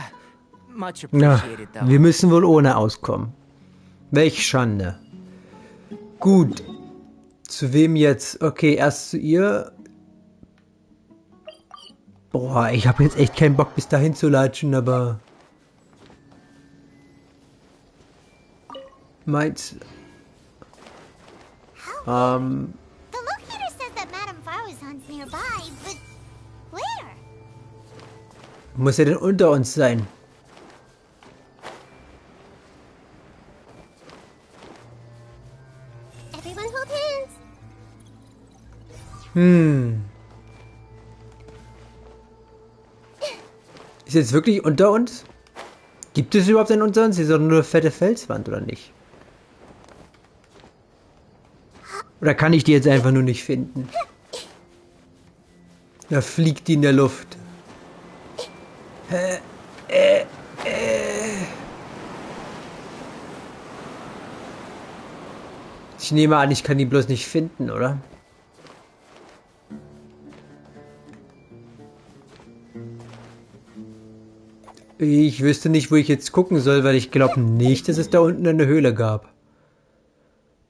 Much Na, appreciated, though. wir müssen wohl ohne auskommen. Welch Schande. Gut. Zu wem jetzt? Okay, erst zu ihr. Boah, ich habe jetzt echt keinen Bock bis dahin zu latschen, aber... Meins... The locator says that Madame Farazan's nearby, but where? Muss er denn unter uns sein? Everyone hold hands. Ist jetzt wirklich unter uns? Gibt es überhaupt einen unter uns? Ist doch nur eine fette Felswand, oder nicht? Oder kann ich die jetzt einfach nur nicht finden? Da fliegt die in der Luft. Ich nehme an, ich kann die bloß nicht finden, oder? Ich wüsste nicht, wo ich jetzt gucken soll, weil ich glaube nicht, dass es da unten eine Höhle gab.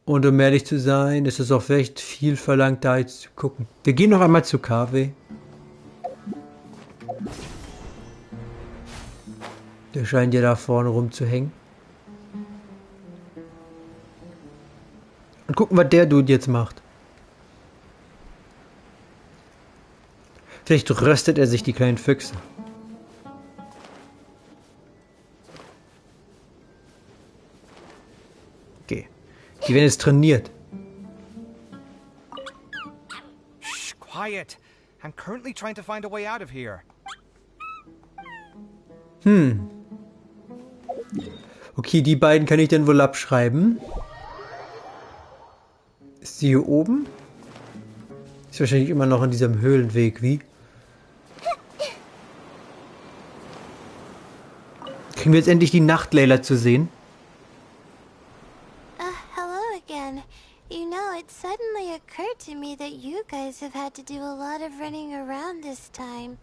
Und um ehrlich zu sein, ist es auch vielleicht viel verlangt, da jetzt zu gucken. Wir gehen noch einmal zu Kaveh. Der scheint ja da vorne rumzuhängen. Und gucken, was der Dude jetzt macht. Vielleicht röstet er sich die kleinen Füchse. Okay. Die werden jetzt trainiert. Shh, quiet. I'm currently trying to find a way out of here. Okay, die beiden kann ich dann wohl abschreiben. Ist sie hier oben? Ist wahrscheinlich immer noch in diesem Höhlenweg, wie? Kriegen wir jetzt endlich die Nacht-Layla zu sehen? Hello again. You know, it suddenly occurred to me that you guys have had to do a lot of running around this time.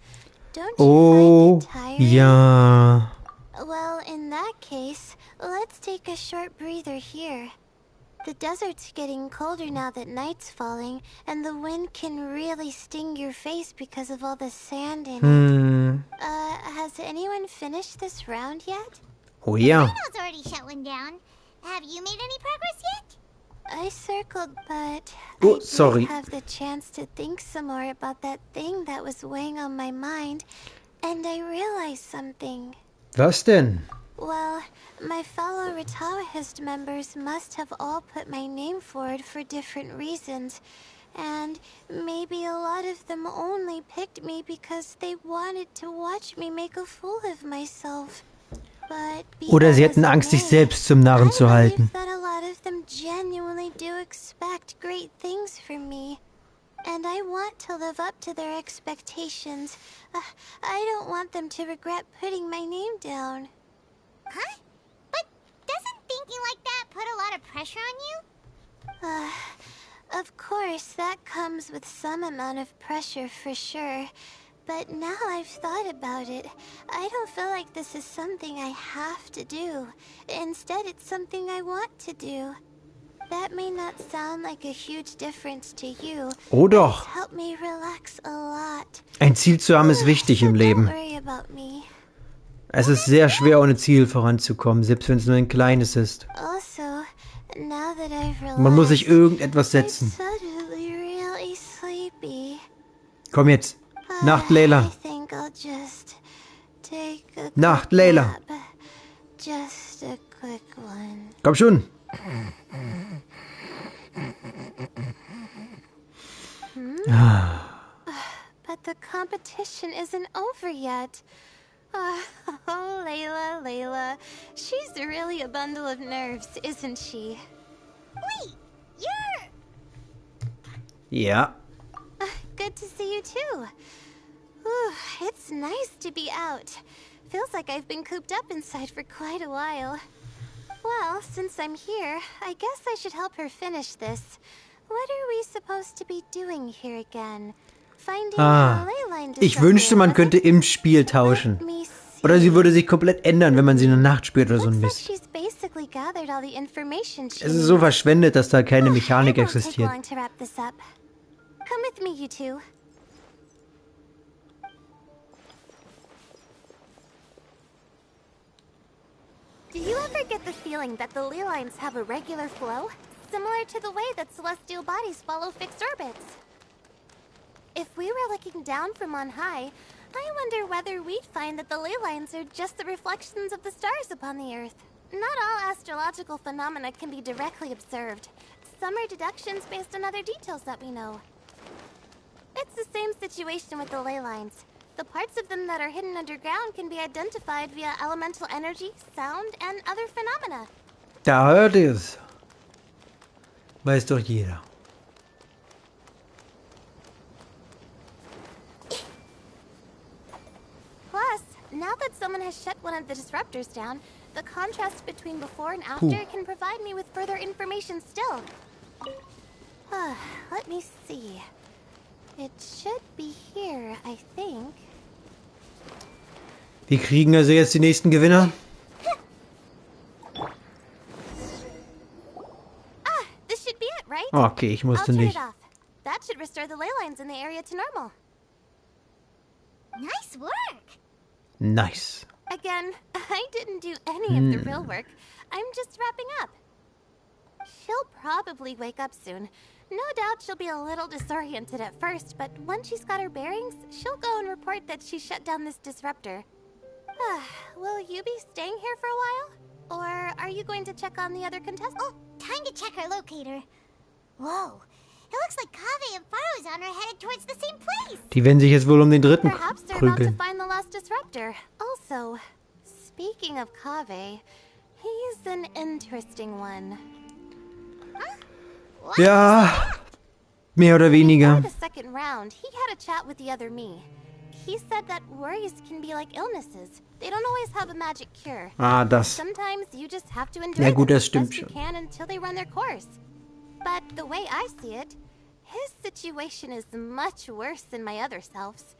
Don't you find it tiring? Ja. Well, in that case, let's take a short breather here. The desert's getting colder now that night's falling, and the wind can really sting your face because of all the sand in it. Has anyone finished this round yet? Oh ja. Volcano's already shut one down. Have you made any progress yet? I circled, but Oh, I sorry. did have the chance to think some more about that thing that was weighing on my mind, and I realized something. Was denn? Well, my fellow Ritaohist members must have all put my name forward for different reasons, and maybe a lot of them only picked me because they wanted to watch me make a fool of myself. But Oder sie hätten Angst, sich selbst zum Narren zu halten. that a lot of them genuinely do expect great things from me. And I want to live up to their expectations. I don't want them to regret putting my name down. Huh? But doesn't thinking like that put a lot of pressure on you? Of course, that comes with some amount of pressure for sure. But now I've thought about it, I don't feel like this is something I have to do. Instead, it's something I want to do. That may not sound like a huge difference to you. Oh doch. It's helped me relax a lot. Ein Ziel zu haben ist wichtig im Leben. Don't worry about me. Es ist sehr schwer, ohne Ziel voranzukommen, selbst wenn es nur ein kleines ist. Also, now that I've relaxed, Man muss sich irgendetwas setzen. I'm suddenly really sleepy. Komm jetzt. Nacht, Layla. I think I'll just take a Nacht, Layla. nap. Just a quick one. Komm schon. But the competition isn't over yet. Oh, Layla. She's really a bundle of nerves, isn't she? Wait, you're... Ja. Good to see you too. Ooh, it's nice to be out. Feels like I've been cooped up inside for quite a while. Well, since I'm here, I guess I should help her finish this. What are we supposed to be doing here again? Finding a ley line Ich wünschte, man könnte im Spiel tauschen. Oder sie würde sich komplett ändern, wenn man sie in der Nacht spielt oder so ein Mist. She's basically gathered all the information she Es ist so verschwendet, dass da keine Mechanik It won't take existiert. long to wrap this up. Come with me, you two. Do you ever get the feeling that the ley lines have a regular flow? Similar to the way that celestial bodies follow fixed orbits? If we were looking down from on high, I wonder whether we'd find that the ley lines are just the reflections of the stars upon the Earth. Not all astrological phenomena can be directly observed. Some are deductions based on other details that we know. It's the same situation with the ley lines. The parts of them that are hidden underground can be identified via elemental energy, sound, and other phenomena. Da hört es. Weiß doch jeder. Plus, now that someone has shut one of the disruptors down, the contrast between before and after can provide me with further information still. Let me see. It should be here, I think. Wir kriegen also jetzt die nächsten Gewinner. This should be it, right? Okay, ich musste I'll turn nicht. it off. That should restore the ley lines in the area to normal. Nice work. Nice. Again, I didn't do any of the real work. I'm just wrapping up. She'll probably wake up soon. No doubt she'll be a little disoriented at first, but once she's got her bearings, she'll go and report that she shut down this disruptor. Will you be staying here for a while? Or are you going to check on the other contestants? Oh, time to check our locator. Whoa, it looks like Kaveh and Faruzan are headed towards the same place. Die werden sich jetzt wohl den dritten Perhaps they're about to prügeln. find the last disruptor. Also, speaking of Kaveh, he's an interesting one. Ja, mehr oder weniger. Before the second round, he had a chat with the other me. He said that worries can be like illnesses. They don't always have a magic cure. Das. Sometimes you just have to endure Ja gut, them das as stimmt best you schon. can until they run their course. But the way I see it, his situation is much worse than my other self's.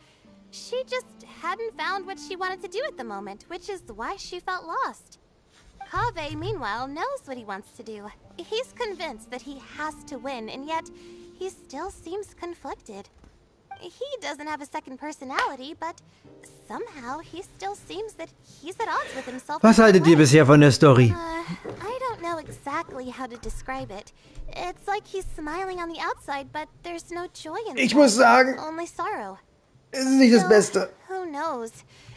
She just hadn't found what she wanted to do at the moment, which is why she felt lost. Kaveh, meanwhile, knows what he wants to do. He's convinced that he has to win, and yet he still seems conflicted. he doesn't have a second personality, but somehow he still seems that he's at odds with himself. Was haltet ihr bisher von der Story? I don't know exactly how to describe it. It's like he's smiling on the outside, but there's no joy in it. Ich muss sagen, only sorrow. Es ist nicht das Beste. Who knows?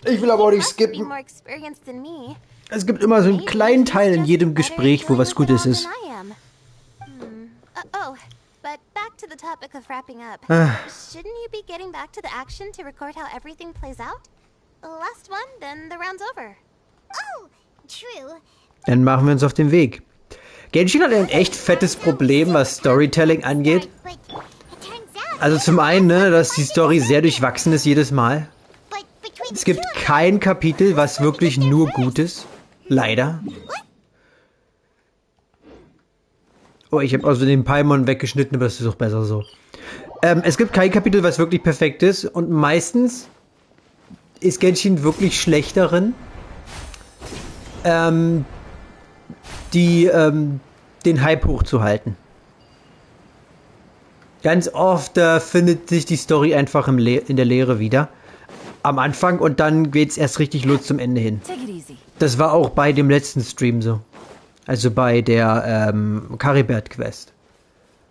Ich will aber auch nicht Be skippen. more experienced than me. Es gibt immer so einen kleinen Teil in jedem Gespräch, wo was Gutes ist. Oh, but back to the topic of wrapping up. Shouldn't you be getting back to the action to record how everything plays out? Last one, then the round's over. Oh, true. Dann machen wir uns auf den Weg. Genshin hat ein echt fettes Problem, was Storytelling angeht. Also zum einen, ne, dass die Story sehr durchwachsen ist jedes Mal. Es gibt kein Kapitel, was wirklich nur gut ist. Leider. Oh, ich habe also den Paimon weggeschnitten, aber das ist auch besser so. Es gibt kein Kapitel, was wirklich perfekt ist. Und meistens ist Genshin wirklich schlecht darin, den Hype hochzuhalten. Ganz oft findet sich die Story einfach in der Leere wieder. Am Anfang und dann geht's erst richtig los zum Ende hin. Das war auch bei dem letzten Stream so. Also bei der Caribert-Quest.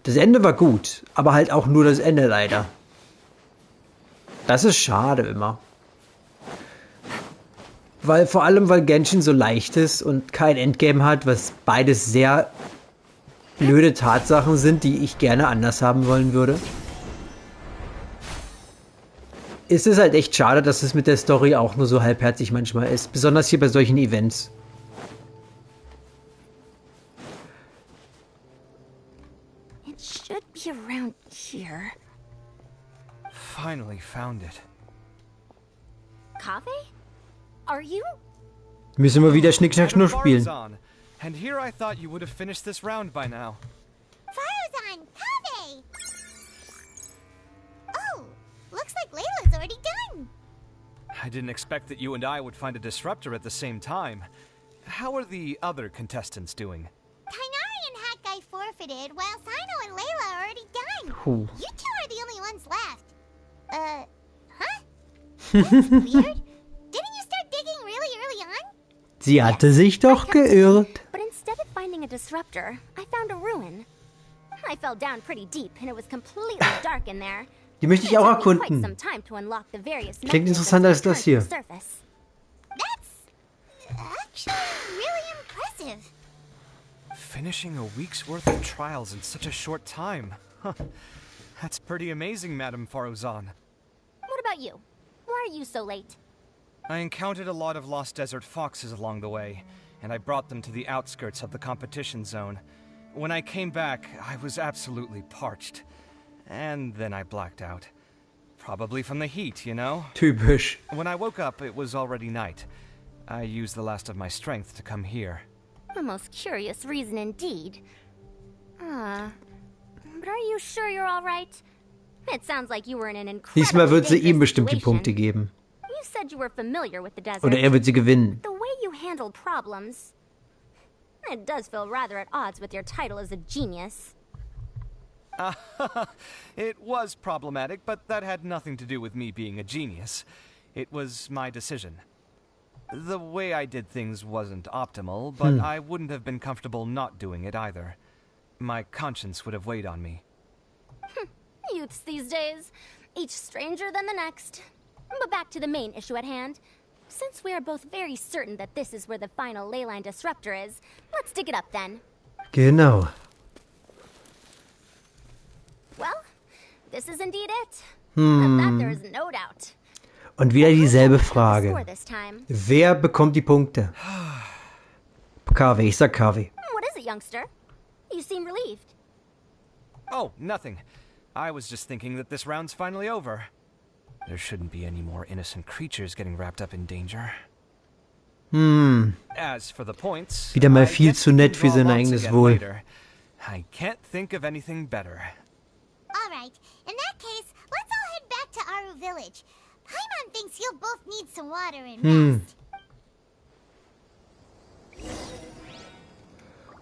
Das Ende war gut, aber halt auch nur das Ende leider. Das ist schade immer. Vor allem, weil Genshin so leicht ist und kein Endgame hat, was beides sehr blöde Tatsachen sind, die ich gerne anders haben wollen würde. Ist es halt echt schade, dass es mit der Story auch nur so halbherzig manchmal ist. Besonders hier bei solchen Events. It should be around here. Finally found it. Kave? Are you? Müssen wir wieder Schnick, Schnack, Schnuff spielen. And here I thought you would have finished this round by now. Faruzan, Kave! Oh, looks like Layla's already done. I didn't expect that you and I would find a disruptor at the same time. How are the other contestants doing? Kainari and Hat Guy forfeited, while Sino and Layla are already done. Ooh. You two are the only ones left. Huh? That's weird. Didn't you start digging really early on? Sie hatte sich doch geirrt. But instead of finding a disruptor, I found a ruin. I fell down pretty deep, and it was completely dark in there. Die möchte ich auch erkunden. Klingt interessanter als das hier. That's actually really impressive. Finishing a week's worth of trials in such a short time. Huh. That's pretty amazing, Madame Faruzan. What about you? Why are you so late? I encountered a lot of lost desert foxes along the way, and I brought them to the outskirts of the competition zone. When I came back, I was absolutely parched. And then I blacked out. Probably from the heat, you know? Typisch. When I woke up, it was already night. I used the last of my strength to come here. A most curious reason indeed. But are you sure you're all right? It sounds like you were in an incredibly Diesmal wird sie ihm dangerous bestimmt die situation. Punkte geben. You said you were familiar with the desert. Oder wird sie gewinnen. The way you handled problems, it does feel rather at odds with your title as a genius. It was problematic, but that had nothing to do with me being a genius. It was my decision. The way I did things wasn't optimal, but I wouldn't have been comfortable not doing it either. My conscience would have weighed on me. Youths these days, each stranger than the next. But back to the main issue at hand. Since we are both very certain that this is where the final leyline disruptor is, let's dig it up then. Genau. Well, this is indeed it. Of that there is no doubt. Und wieder dieselbe Frage. Wer bekommt die Punkte? KW, ich sag KW. What is it, youngster? You seem relieved. Oh, nothing. I was just thinking that this round's finally over. There shouldn't be any more innocent creatures getting wrapped up in danger. As for the points, Wieder mal viel zu nett für sein eigenes Wohl. I can't think of anything better. All right. In that case, let's all head back to Aru Village. Paimon thinks you'll both need some water and rest.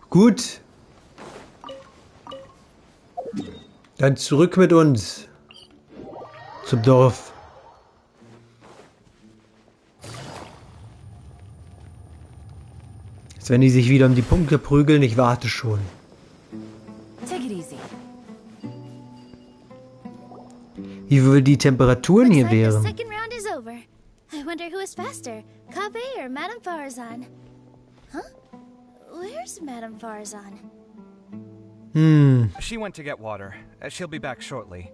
Gut. Dann zurück mit uns. zum Dorf. Jetzt wenn die sich wieder um die Punkte prügeln, ich warte schon. Take it easy. Wie wohl die Temperaturen hier The wären. second round is over. I wonder who is faster, Kaveh or Madame Farazan? Huh? Where's Madame Farazan? She went to get water. She'll be back shortly.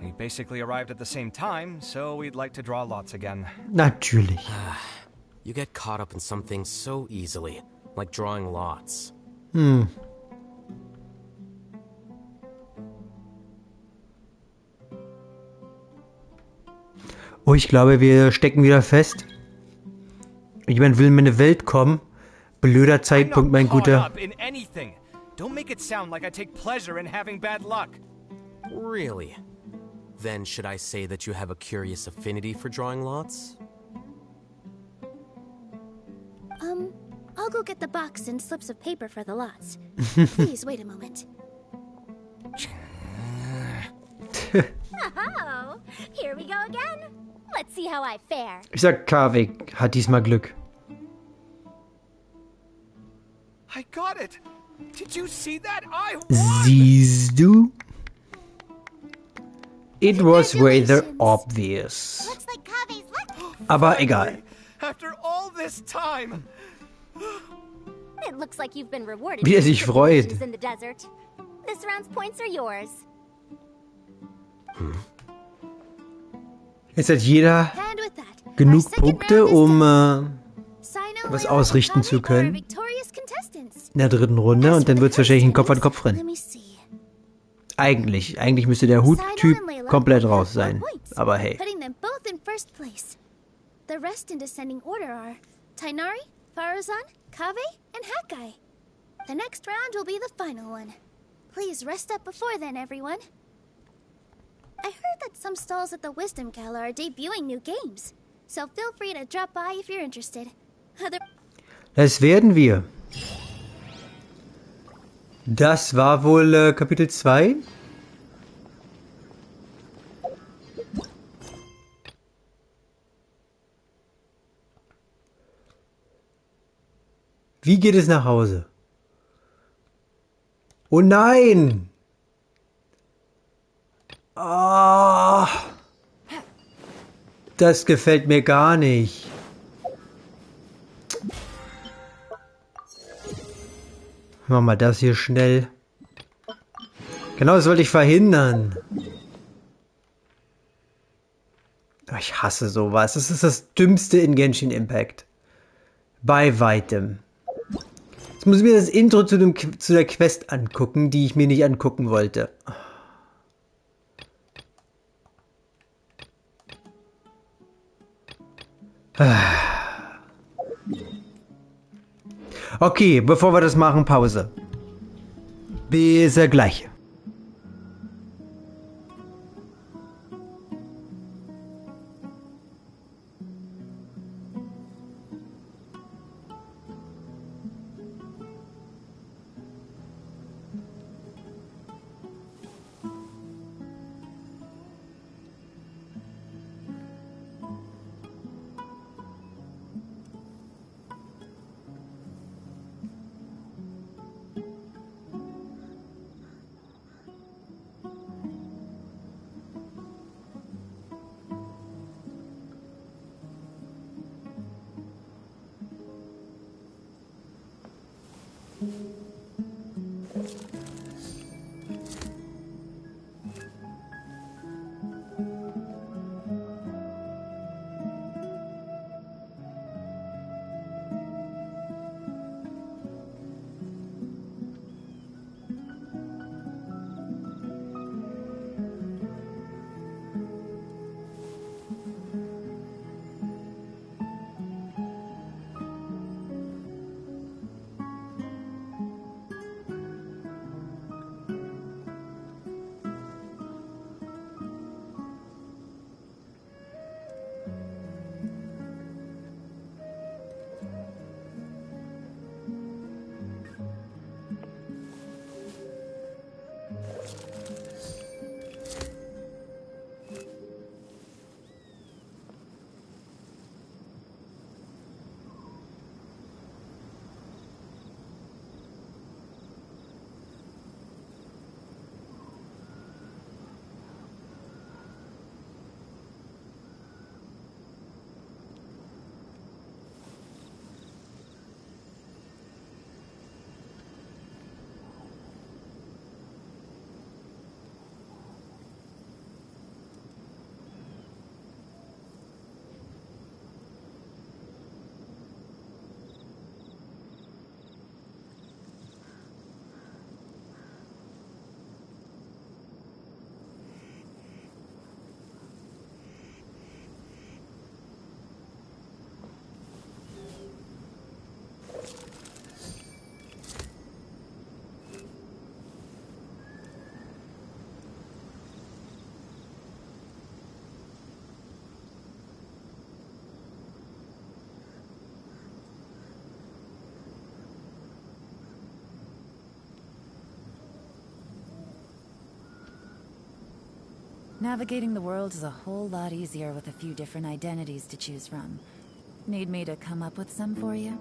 We basically arrived at the same time, so we'd like to draw lots again. Natürlich. You get caught up in some things so easily, like drawing lots. Oh, ich glaube, wir stecken wieder fest. Jemand will in meine Welt kommen. Blöder Zeitpunkt, mein Guter. Don't make it sound like I take pleasure in having bad luck. Really? Then should I say that you have a curious affinity for drawing lots? I'll go get the box and slips of paper for the lots. Please wait a moment. Oh, here we go again. Let's see how I fare. Ich sag, Kaveh hat diesmal Glück. I got it. Did you see that? I won. Siehst du? It was rather obvious. Looks like Kaveh's lucky. Aber egal. After all this time. It looks like you've been rewarded. Wie er sich freut. In the desert. This round's points are yours. Jetzt hat jeder genug Punkte, um was ausrichten zu können in der dritten Runde und dann wird es wahrscheinlich ein Kopf-an-Kopf-Rennen. Eigentlich müsste der Hut-Typ komplett raus sein, aber hey. The rest in descending order are Tainari, Farazan, Kaveh, and Hakai. The next round will be the final one. Please rest up before then, everyone. I heard that some stalls at the Wisdom Gala are debuting new games, so feel free to drop by if you're interested. Das werden wir. Das war wohl Kapitel 2. Wie geht es nach Hause? Oh nein! Ah, das gefällt mir gar nicht. Machen wir mal das hier schnell. Genau, das wollte ich verhindern. Ich hasse sowas. Das ist das Dümmste in Genshin Impact. Bei weitem. Jetzt muss ich mir das Intro zu der Quest angucken, die ich mir nicht angucken wollte. Okay, bevor wir das machen, Pause. Bis gleich. Navigating the world is a whole lot easier with a few different identities to choose from. Need me to come up with some for you?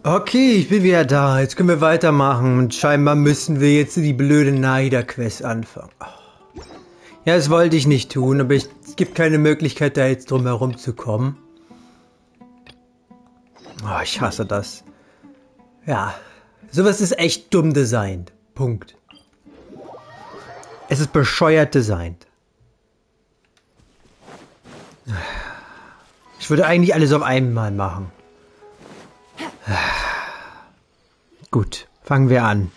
Okay, ich bin wieder da. Jetzt können wir weitermachen. Und scheinbar müssen wir jetzt die blöde Neider-Quest anfangen. Ja, das wollte ich nicht tun, aber es gibt keine Möglichkeit, da jetzt drum herum zu kommen. Oh, ich hasse das. Ja, sowas ist echt dumm designt. Punkt. Es ist bescheuert designt. Ich würde eigentlich alles auf einmal machen. Gut, fangen wir an.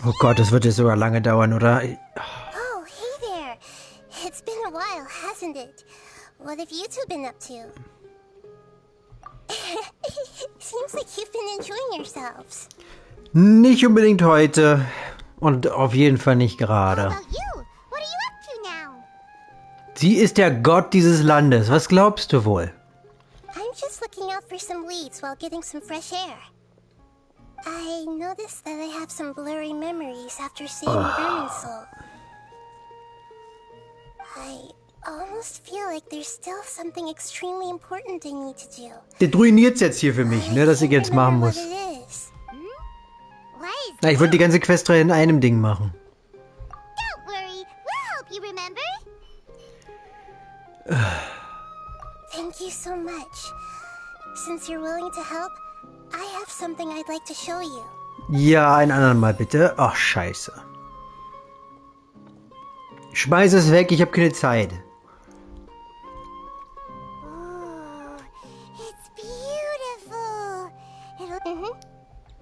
Oh Gott, das wird jetzt sogar lange dauern, oder? Oh, hey there. It's been a while, hasn't it? What have you two been up to? Seems like you've been enjoying yourselves. Nicht unbedingt heute. Und auf jeden Fall nicht gerade. Sie ist der Gott dieses Landes. Was glaubst du wohl? I'm just looking out for some weeds while getting some fresh air. I noticed that I have some blurry memories after seeing Verminsoul. I almost feel like there's still something extremely important I need to do. Der ruiniert's jetzt hier für mich, ne, dass ich jetzt machen muss. Na, ich wollte die ganze Questreihe in einem Ding machen. Don't worry, we'll help you remember. Thank you so much. Since you're willing to help, I have something I'd like to show you. Ja, ein anderes Mal bitte. Ach, scheiße. Schmeiß es weg, ich habe keine Zeit. Oh, it's beautiful.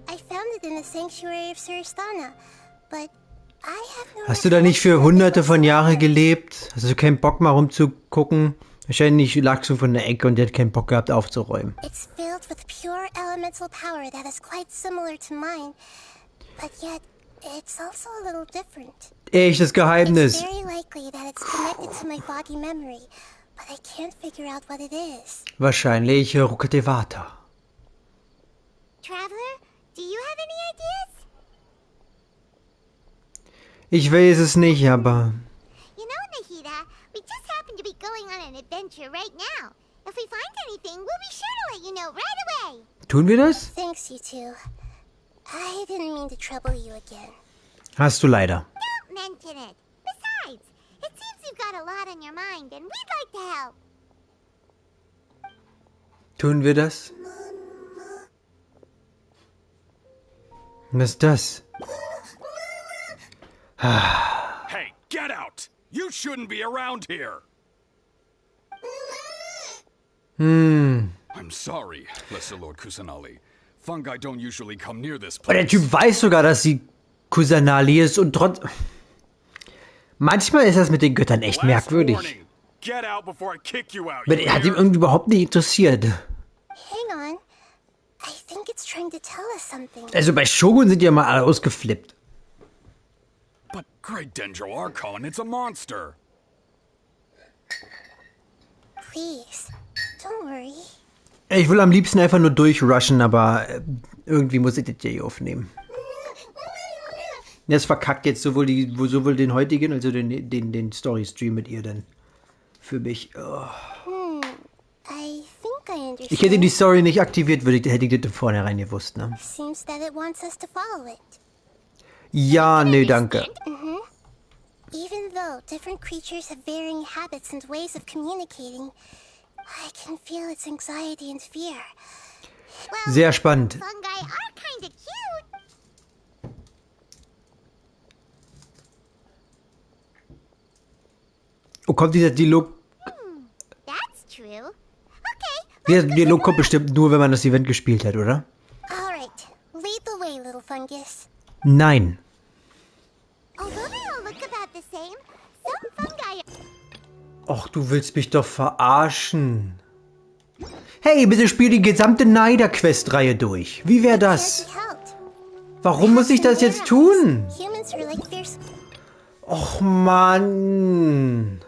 I found it in the sanctuary of Suristana, but I have no. Hast du da nicht für hunderte von Jahren gelebt? Hast du keinen Bock mal rumzugucken? Wahrscheinlich lagst du von der Ecke und der hat keinen Bock gehabt aufzuräumen. It's filled with pure elemental power that is quite similar to mine, but yet it's also a little different. Echtes Geheimnis. It's very likely that it's connected to my foggy memory, but I can't figure out what it is. Wahrscheinlich Rukatevata. Traveler, do you have any ideas? Ich weiß es nicht, aber... You know, Nahida, we just happen to be going on an adventure right now. If we find anything, we'll be sure to let you know right away. Tun wir das? Thanks, you two. I didn't mean to trouble you again. Hast du leider. Don't mention it. Besides, it seems you've got a lot on your mind, and we'd like to help. Tun wir das? Was ist das? Hey, get out! You shouldn't be around here! I'm sorry, Lesser Lord Kusanali. Fungi don't usually come near this Oh, der place. Typ weiß sogar, dass sie Kusanali ist und trotz... Manchmal ist das mit den Göttern echt merkwürdig. Get out before I kick you out. Aber er hat ihn irgendwie überhaupt nicht interessiert. Hang on. I think it's trying to tell us something. Also bei Shogun sind die ja mal alle ausgeflippt. But Great Dendro Archon, it's a monster. Please, don't worry. Ich will am liebsten einfach nur durchrushen, aber irgendwie muss ich das hier aufnehmen. Das verkackt jetzt sowohl den heutigen, also den Story-Stream mit ihr dann. Für mich. Oh. I think I understand. Ich hätte die Story nicht aktiviert, hätte ich das von vornherein gewusst, ne? Seems that it wants us to follow it. Ja, nee, danke. Even though different creatures have varying habits and ways of communicating, I can feel its anxiety and fear. Well, sehr spannend. Fungi are kinda cute. Oh, kommt dieser Dialog? That's true. Okay. Der Dialog kommt bestimmt nur, wenn man das Event gespielt hat, oder? Alright. Lead the way, little fungus. Nein. Although they all look about the same, some fungi... Och, du willst mich doch verarschen. Hey, bitte spiel die gesamte Neider-Quest-Reihe durch. Wie wäre das? Warum muss ich das jetzt tun? Och, Mann.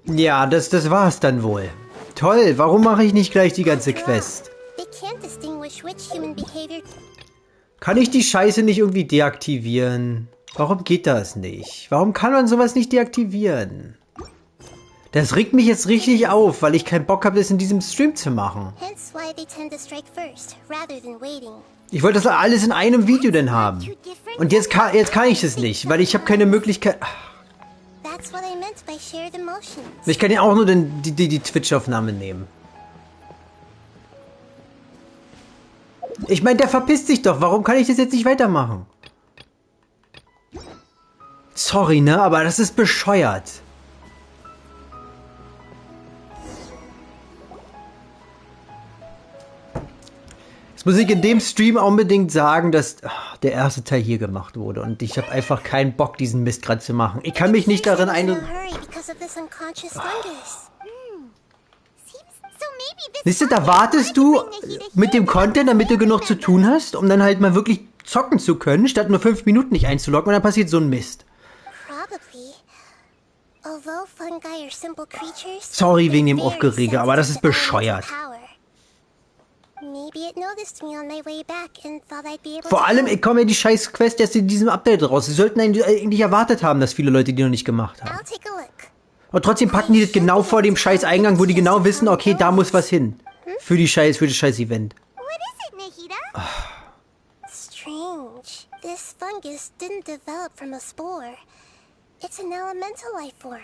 Ja, das war's dann wohl. Toll, warum mache ich nicht gleich die ganze Quest? Kann ich die Scheiße nicht irgendwie deaktivieren? Warum geht das nicht? Warum kann man sowas nicht deaktivieren? Das regt mich jetzt richtig auf, weil ich keinen Bock habe, das in diesem Stream zu machen. Ich wollte das alles in einem Video denn haben. Und jetzt kann ich das nicht, weil ich habe keine Möglichkeit... Ich kann ja auch nur die Twitch-Aufnahme nehmen. Ich meine, der verpisst sich doch. Warum kann ich das jetzt nicht weitermachen? Sorry, ne? Aber das ist bescheuert. Jetzt muss ich in dem Stream unbedingt sagen, dass der erste Teil hier gemacht wurde. Und ich habe einfach keinen Bock, diesen Mist gerade zu machen. Ich kann mich nicht darin Siehst du, da wartest du mit dem Content, damit du genug zu tun hast, um dann halt mal wirklich zocken zu können, statt nur 5 Minuten nicht einzuloggen und dann passiert so ein Mist. Sorry wegen dem Aufgerege, aber das ist bescheuert. Vor allem, ich komme ja die scheiß Quest erst in diesem Update raus. Sie sollten eigentlich erwartet haben, dass viele Leute die noch nicht gemacht haben. Und trotzdem packen die das genau vor dem scheiß Eingang, wo die genau wissen, okay, da muss was hin. Für das scheiß Event. Strange. This fungus didn't develop from a spore. It's an elemental life form.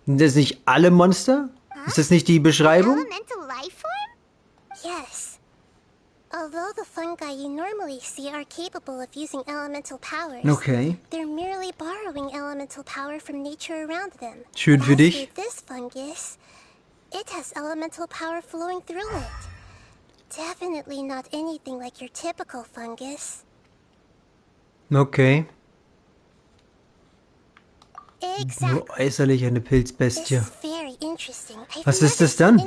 Sind das nicht alle Monster? Ist das nicht die Beschreibung? Elemental life form? Yes. Although the fungi you normally see are capable of using elemental powers, okay. They're merely borrowing elemental power from nature around them. Schön für dich. This fungus, it has elemental power flowing through it. Definitely not anything like your typical fungus. Okay. Exactly. Nur äußerlich eine Pilzbestie. Very interesting. Was ist das dann?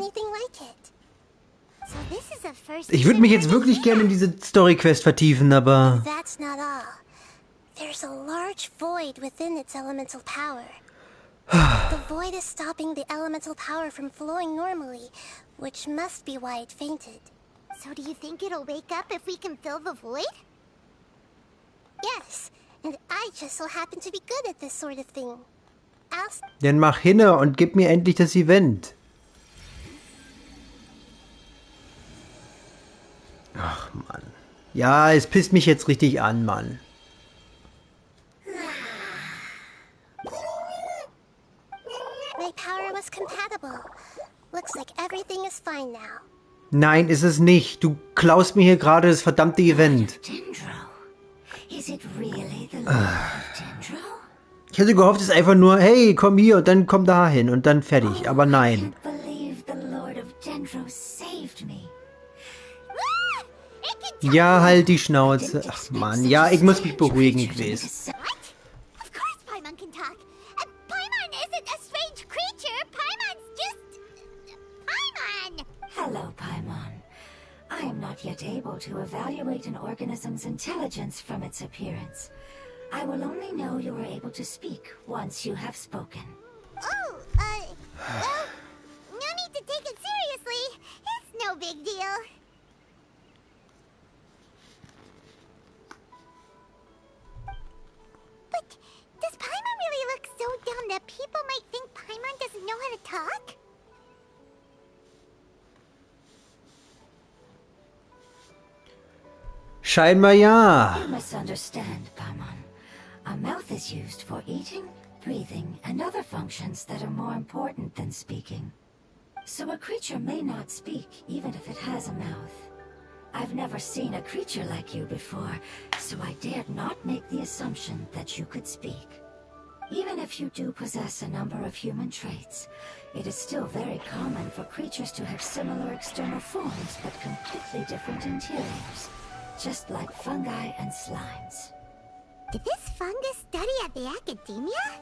Ich würde mich jetzt wirklich gerne in diese Story-Quest vertiefen, aber... That's not all. There's a large void within its elemental power. The void is stopping the elemental power from flowing normally, which must be why it fainted. So do you think it'll wake up if we can fill the void? Yes, and I just so happen to be good at this sort of thing. Dann mach hinne und gib mir endlich das Event. Ach, Mann. Ja, es pisst mich jetzt richtig an, Mann. My power was compatible. Looks like everything is fine now. Nein, ist es nicht. Du klaust mir hier gerade das verdammte Event. Ich hätte gehofft, es ist einfach nur, hey, komm hier und dann komm da hin und dann fertig. Aber nein. Ja, halt die Schnauze. Ach Mann, ja, ich muss mich beruhigen, ich weiß. Of course Paimon can talk. Paimon isn't a strange creature. Paimon's just... Paimon! Hello, Paimon. I am not yet able to evaluate an organism's intelligence from its appearance. I will only know you are able to speak once you have spoken. Oh, well, no need to take it seriously. It's no big deal. But does Paimon really look so dumb that people might think Paimon doesn't know how to talk? Scheinbar ja. You misunderstand, Paimon. A mouth is used for eating, breathing, and other functions that are more important than speaking. So a creature may not speak, even if it has a mouth. I've never seen a creature like you before, so I dared not make the assumption that you could speak. Even if you do possess a number of human traits, it is still very common for creatures to have similar external forms but completely different interiors, just like fungi and slimes. Did this fungus study at the academia?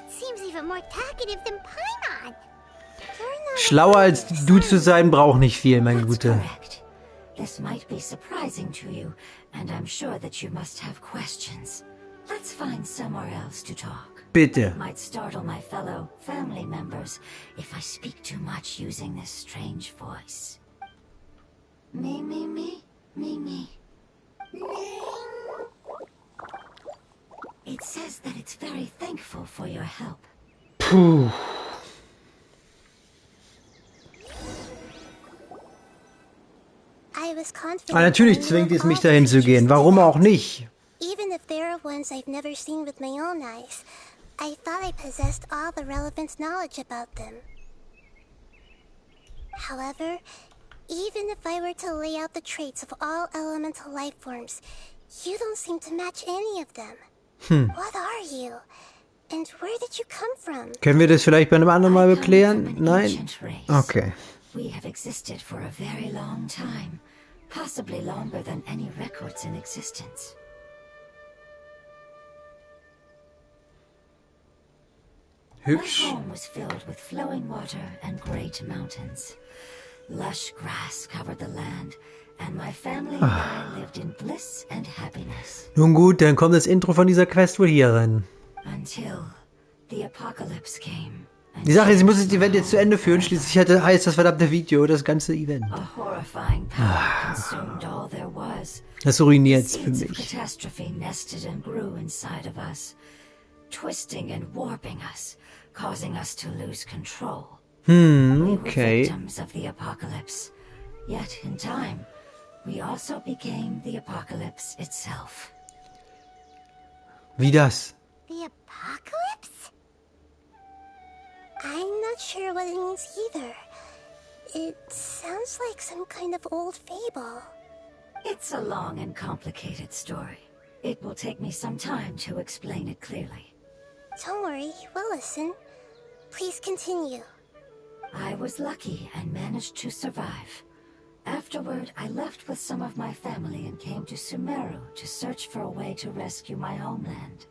It seems even more talkative than Paimon. Schlauer als du zu sein braucht nicht viel, mein Gute. This might be surprising to you, and I'm sure that you must have questions. Let's find somewhere else to talk. Bitte. It might startle my fellow family members if I speak too much using this strange voice. Me. It says that it's very thankful for your help. Puh. Aber natürlich zwingt es mich dahin zu gehen. Warum auch nicht? Even if there are ones I've never seen with my own eyes, I thought I possessed all the relevant knowledge about them. However, even if I were to lay out the traits of all elemental life forms, you don't seem to match any of them. What are you? And where did you come from? Können wir das vielleicht bei einem anderen Mal beklären? Nein? Okay. We have existed for a very long time, possibly longer than any records in existence. Hübsch. My home was filled with flowing water and great mountains. Lush grass covered the land, and my family and I lived in bliss and happiness. Nun gut, dann kommt das Intro von dieser Quest wohl hier rein. Until the apocalypse came. Die Sache ist, ich muss das Event jetzt zu Ende führen. Schließlich heißt das verdammte Video, das ganze Event. Das ruiniert es für mich. Catastrophe nested and grew inside of us, twisting and warping us, causing us to lose control. Okay. We were victims of the apocalypse. Yet in time, we also became the apocalypse itself. Wie das? The apocalypse? I'm not sure what it means either. It sounds like some kind of old fable. It's a long and complicated story. It will take me some time to explain it clearly. Don't worry, we'll listen. Please continue. I was lucky and managed to survive. Afterward, I left with some of my family and came to Sumeru to search for a way to rescue my homeland.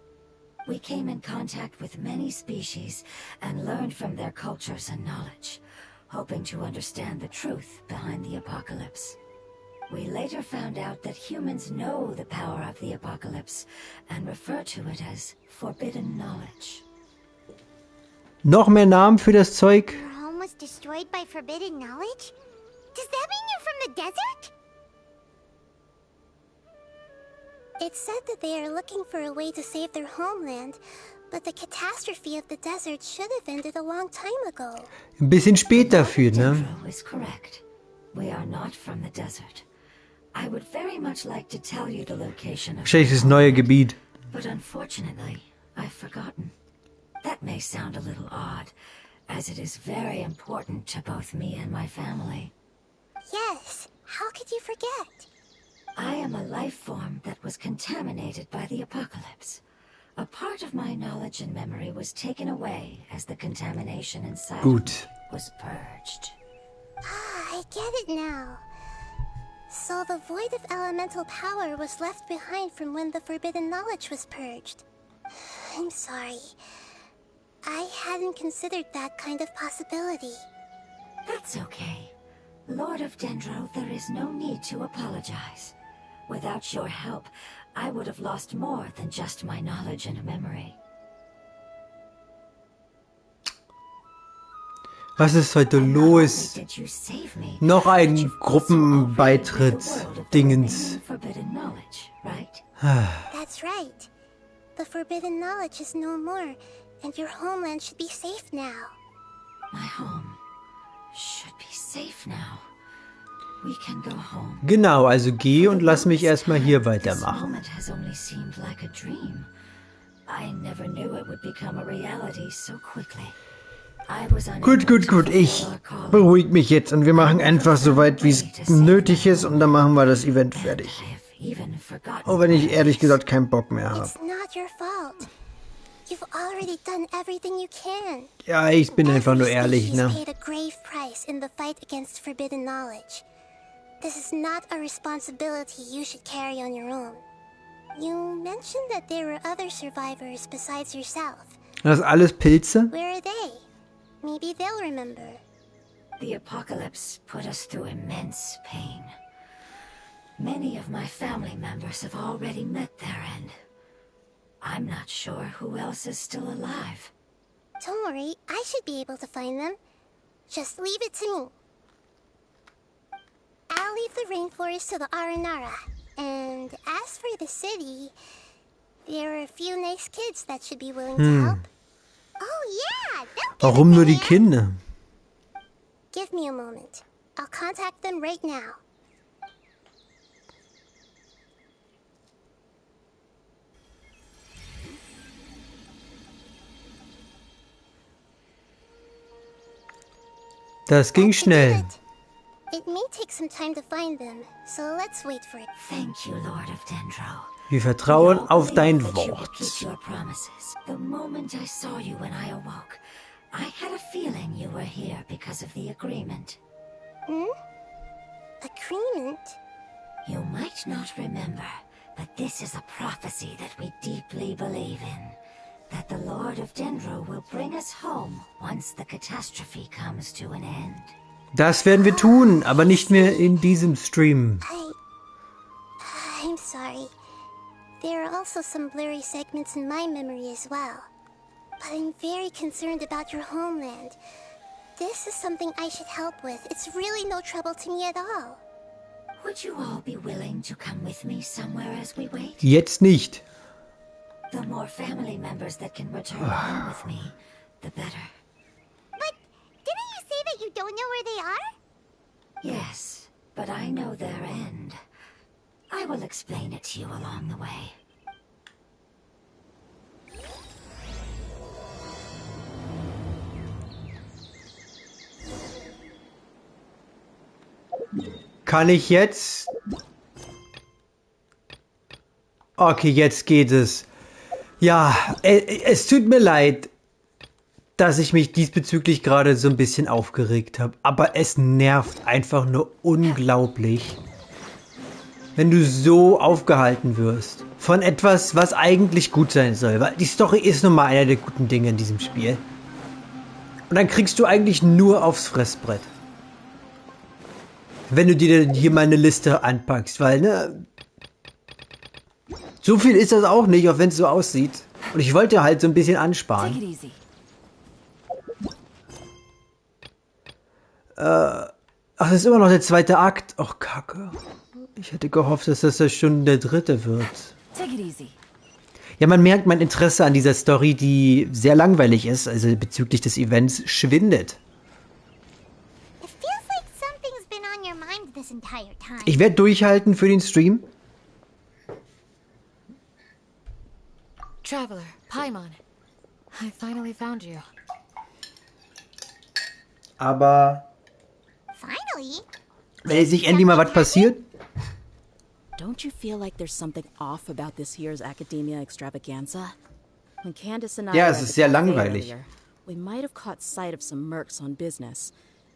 We came in contact with many species and learned from their cultures and knowledge, hoping to understand the truth behind the apocalypse. We later found out that humans know the power of the apocalypse and refer to it as forbidden knowledge. Noch mehr Namen für das Zeug? Your home was destroyed by forbidden knowledge? Does that mean you're from the desert? It said that they are looking for a way to save their homeland, but the catastrophe of the desert should have ended a long time ago. Ein bisschen spät dafür, ne? Is correct. We are not from the desert. I would very much like to tell you the location of Wahrscheinlich das neue Gebiet. But unfortunately, I've forgotten. That may sound a little odd, as it is very important to both me and my family. Yes, how could you forget? I am a life form that was contaminated by the apocalypse. A part of my knowledge and memory was taken away as the contamination inside me was purged. Ah, I get it now. So the void of elemental power was left behind from when the forbidden knowledge was purged. I'm sorry. I hadn't considered that kind of possibility. That's okay. Lord of Dendro, there is no need to apologize. Without your help, I would have lost more than just my knowledge and memory. Was ist heute los? Noch ein Gruppenbeitritt-Dingens. That's right. The forbidden knowledge is no more, and your homeland should be safe now. My home should be safe now. We can go home. Genau, also geh und lass mich erstmal hier weitermachen. Moment has only seemed like a dream. I never knew it would become a reality so quickly. Gut. Ich beruhige mich jetzt und wir machen einfach so weit, wie es nötig ist und dann machen wir das Event fertig. Auch wenn ich ehrlich gesagt keinen Bock mehr habe. Ja, ich bin einfach nur ehrlich, ne? This is not a responsibility you should carry on your own. You mentioned that there were other survivors besides yourself. Das ist alles Pilze? Where are they? Maybe they'll remember. The apocalypse put us through immense pain. Many of my family members have already met their end. I'm not sure who else is still alive. Don't worry, I should be able to find them. Just leave it to me. I'll leave the rainforest to the Aranara. And as for the city, there are a few nice kids that should be willing to help. Oh yeah! Warum nur die Kinder? Give me a moment. I'll contact them right now. Das ging schnell. It may take some time to find them, so let's wait for it. Thank you, Lord of Dendro. Wir vertrauen auf dein Wort. The moment I saw you when I awoke, I had a feeling you were here because of the agreement. Agreement? You might not remember, but this is a prophecy that we deeply believe in. That the Lord of Dendro will bring us home once the catastrophe comes to an end. Das werden wir tun, aber nicht mehr in diesem Stream. I'm sorry. There are also some blurry segments in my memory as well. But I'm very concerned about your homeland. This is something I should help with. It's really no trouble to me at all. Would you all be willing to come with me somewhere as we wait? Jetzt nicht. The more family members that can return home with me, the better. But didn't you say that you don't know where they are? Yes, but I know their end. I will explain it to you along the way. Kann ich jetzt? Okay, jetzt geht es. Ja, es tut mir leid, dass ich mich diesbezüglich gerade so ein bisschen aufgeregt habe. Aber es nervt einfach nur unglaublich, wenn du so aufgehalten wirst von etwas, was eigentlich gut sein soll. Weil die Story ist nun mal einer der guten Dinge in diesem Spiel. Und dann kriegst du eigentlich nur aufs Fressbrett. Wenn du dir hier mal eine Liste anpackst, weil, ne, so viel ist das auch nicht, auch wenn es so aussieht. Und ich wollte halt so ein bisschen ansparen. Ach, das ist immer noch der zweite Akt. Och, Kacke. Ich hätte gehofft, dass das schon der dritte wird. Ja, man merkt, mein Interesse an dieser Story, die sehr langweilig ist, also bezüglich des Events, schwindet. Ich werde durchhalten für den Stream. Traveler, Paimon, I finally found you. Aber Finally? wenn jetzt nicht endlich mal was passiert? Don't you feel like there's something off about this year's Academia Extravaganza? When Candace and I Ja, were es at ist the sehr cafe langweilig. earlier, we might have caught sight of some mercs on business.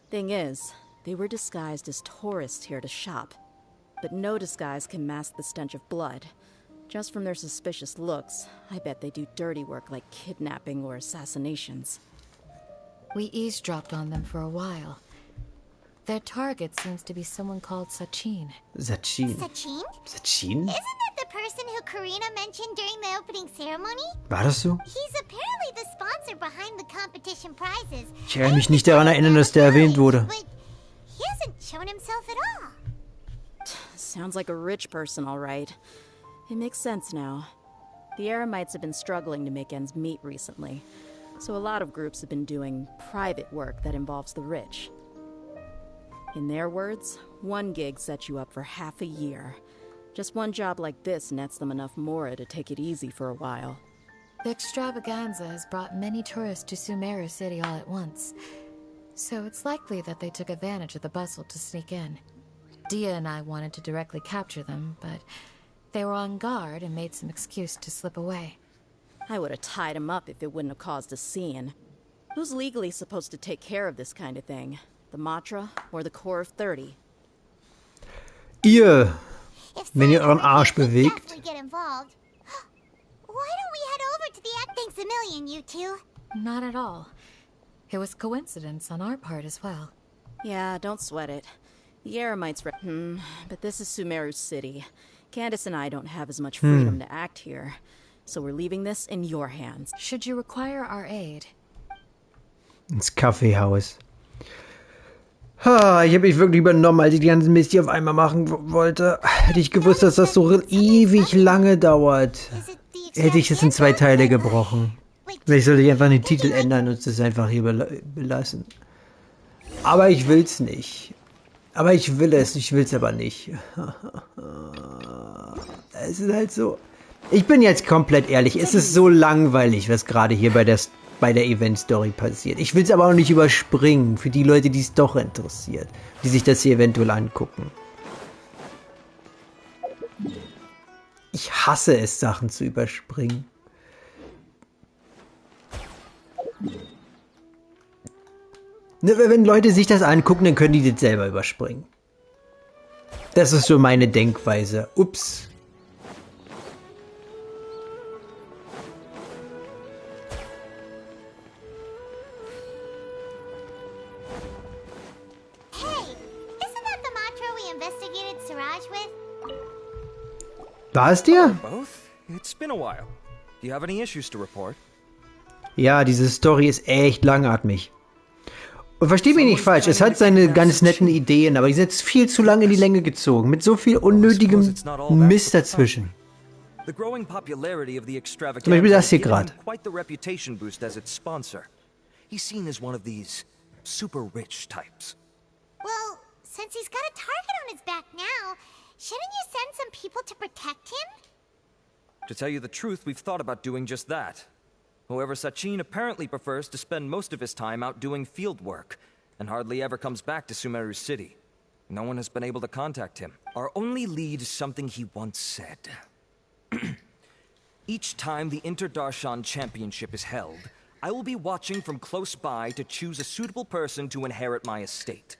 Thing is, they were disguised as tourists here to shop. But no disguise can mask the stench of blood. Just from their suspicious looks, I bet they do dirty work like kidnapping or assassinations. We eavesdropped on them for a while. Their target seems to be someone called Sachin. Sachin? Sachin? Sachin? Isn't that the person who Karina mentioned during the opening ceremony? War das so? He's apparently the sponsor behind the competition prizes. Ich kann mich nicht daran erinnern, dass der erwähnt wurde. He hasn't shown himself at all. Sounds like a rich person, all right. It makes sense now. The Eremites have been struggling to make ends meet recently, so a lot of groups have been doing private work that involves the rich. In their words, one gig sets you up for half a year. Just one job like this nets them enough mora to take it easy for a while. The extravaganza has brought many tourists to Sumeru City all at once, so it's likely that they took advantage of the bustle to sneak in. Dia and I wanted to directly capture them, but they were on guard and made some excuse to slip away. I would have tied him up if it wouldn't have caused a scene. Who's legally supposed to take care of this kind of thing? The Matra or the Core of 30? Ihr, wenn ihr euren Arsch bewegt. Why don't we head over to the Thanks a million, you two. Not at all. It was coincidence on our part as well. Yeah, don't sweat it. The Eremites but this is Sumeru City. Candace and I don't have as much freedom to act here, so we're leaving this in your hands. Should you require our aid? Ins Kaffeehaus. Ich habe mich wirklich übernommen, als ich die ganzen Mist hier auf einmal machen wollte. Hätte ich gewusst, dass das so ewig lange dauert, hätte ich es in 2 Teile gebrochen. Vielleicht sollte ich einfach den Titel ändern und es einfach hier belassen. Aber ich will's nicht. Aber ich will es, ich will's aber nicht. Es ist halt so. Ich bin jetzt komplett ehrlich, es ist so langweilig, was gerade hier bei der Event-Story passiert. Ich will es aber auch nicht überspringen, für die Leute, die es doch interessiert, die sich das hier eventuell angucken. Ich hasse es, Sachen zu überspringen. Wenn Leute sich das angucken, dann können die das selber überspringen. Das ist so meine Denkweise. Ups. War es dir? Both? It's been a while. Do you have any issues to report? Ja, diese Story ist echt langatmig. Und versteh mich nicht falsch, es hat seine ganz netten Ideen, aber die sind jetzt viel zu lange in die Länge gezogen, mit so viel unnötigem Mist dazwischen. The growing popularity of the Zum Beispiel das hier gerade. Quite the reputation boost as its sponsor. He's seen as one of these super rich types. Well, since he's got a target on his back now, shouldn't you send some people to protect him? To tell you the truth, we've thought about doing just that. However, Sachin apparently prefers to spend most of his time out doing field work, and hardly ever comes back to Sumeru City. No one has been able to contact him. Our only lead is something he once said. Each time the Inter-Darshan Championship is held, I will be watching from close by to choose a suitable person to inherit my estate.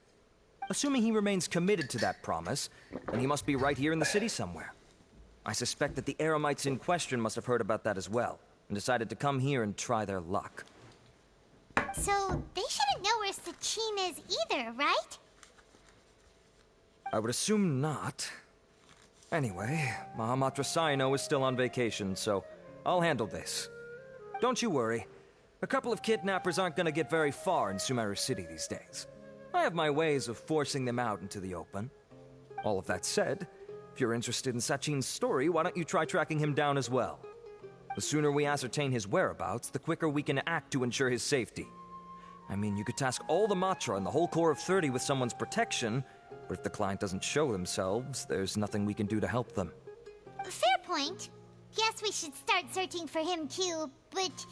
Assuming he remains committed to that promise, then he must be right here in the city somewhere. I suspect that the Eremites in question must have heard about that as well, and decided to come here and try their luck. So, they shouldn't know where Sachin is either, right? I would assume not. Anyway, Mahamatra Saino is still on vacation, so I'll handle this. Don't you worry. A couple of kidnappers aren't gonna get very far in Sumeru City these days. I have my ways of forcing them out into the open. All of that said, if you're interested in Sachin's story, why don't you try tracking him down as well? The sooner we ascertain his whereabouts, the quicker we can act to ensure his safety. I mean, you could task all the Matra and the whole Core of 30 with someone's protection, but if the client doesn't show themselves, there's nothing we can do to help them. Fair point. Guess we should start searching for him too, but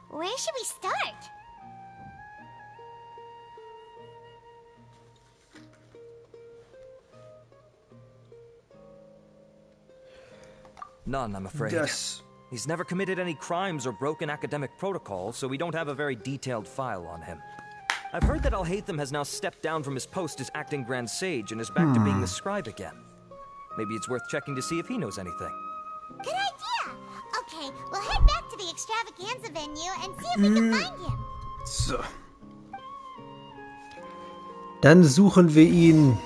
where should we start? None, I'm afraid. Yes. He's never committed any crimes or broken academic protocol, so we don't have a very detailed file on him. I've heard that Alhaitham has now stepped down from his post as acting Grand Sage and is back to being the scribe again. Maybe it's worth checking to see if he knows anything. Good idea! Okay, we'll head back to the extravaganza venue and see if we can find him. So. Dann suchen wir ihn.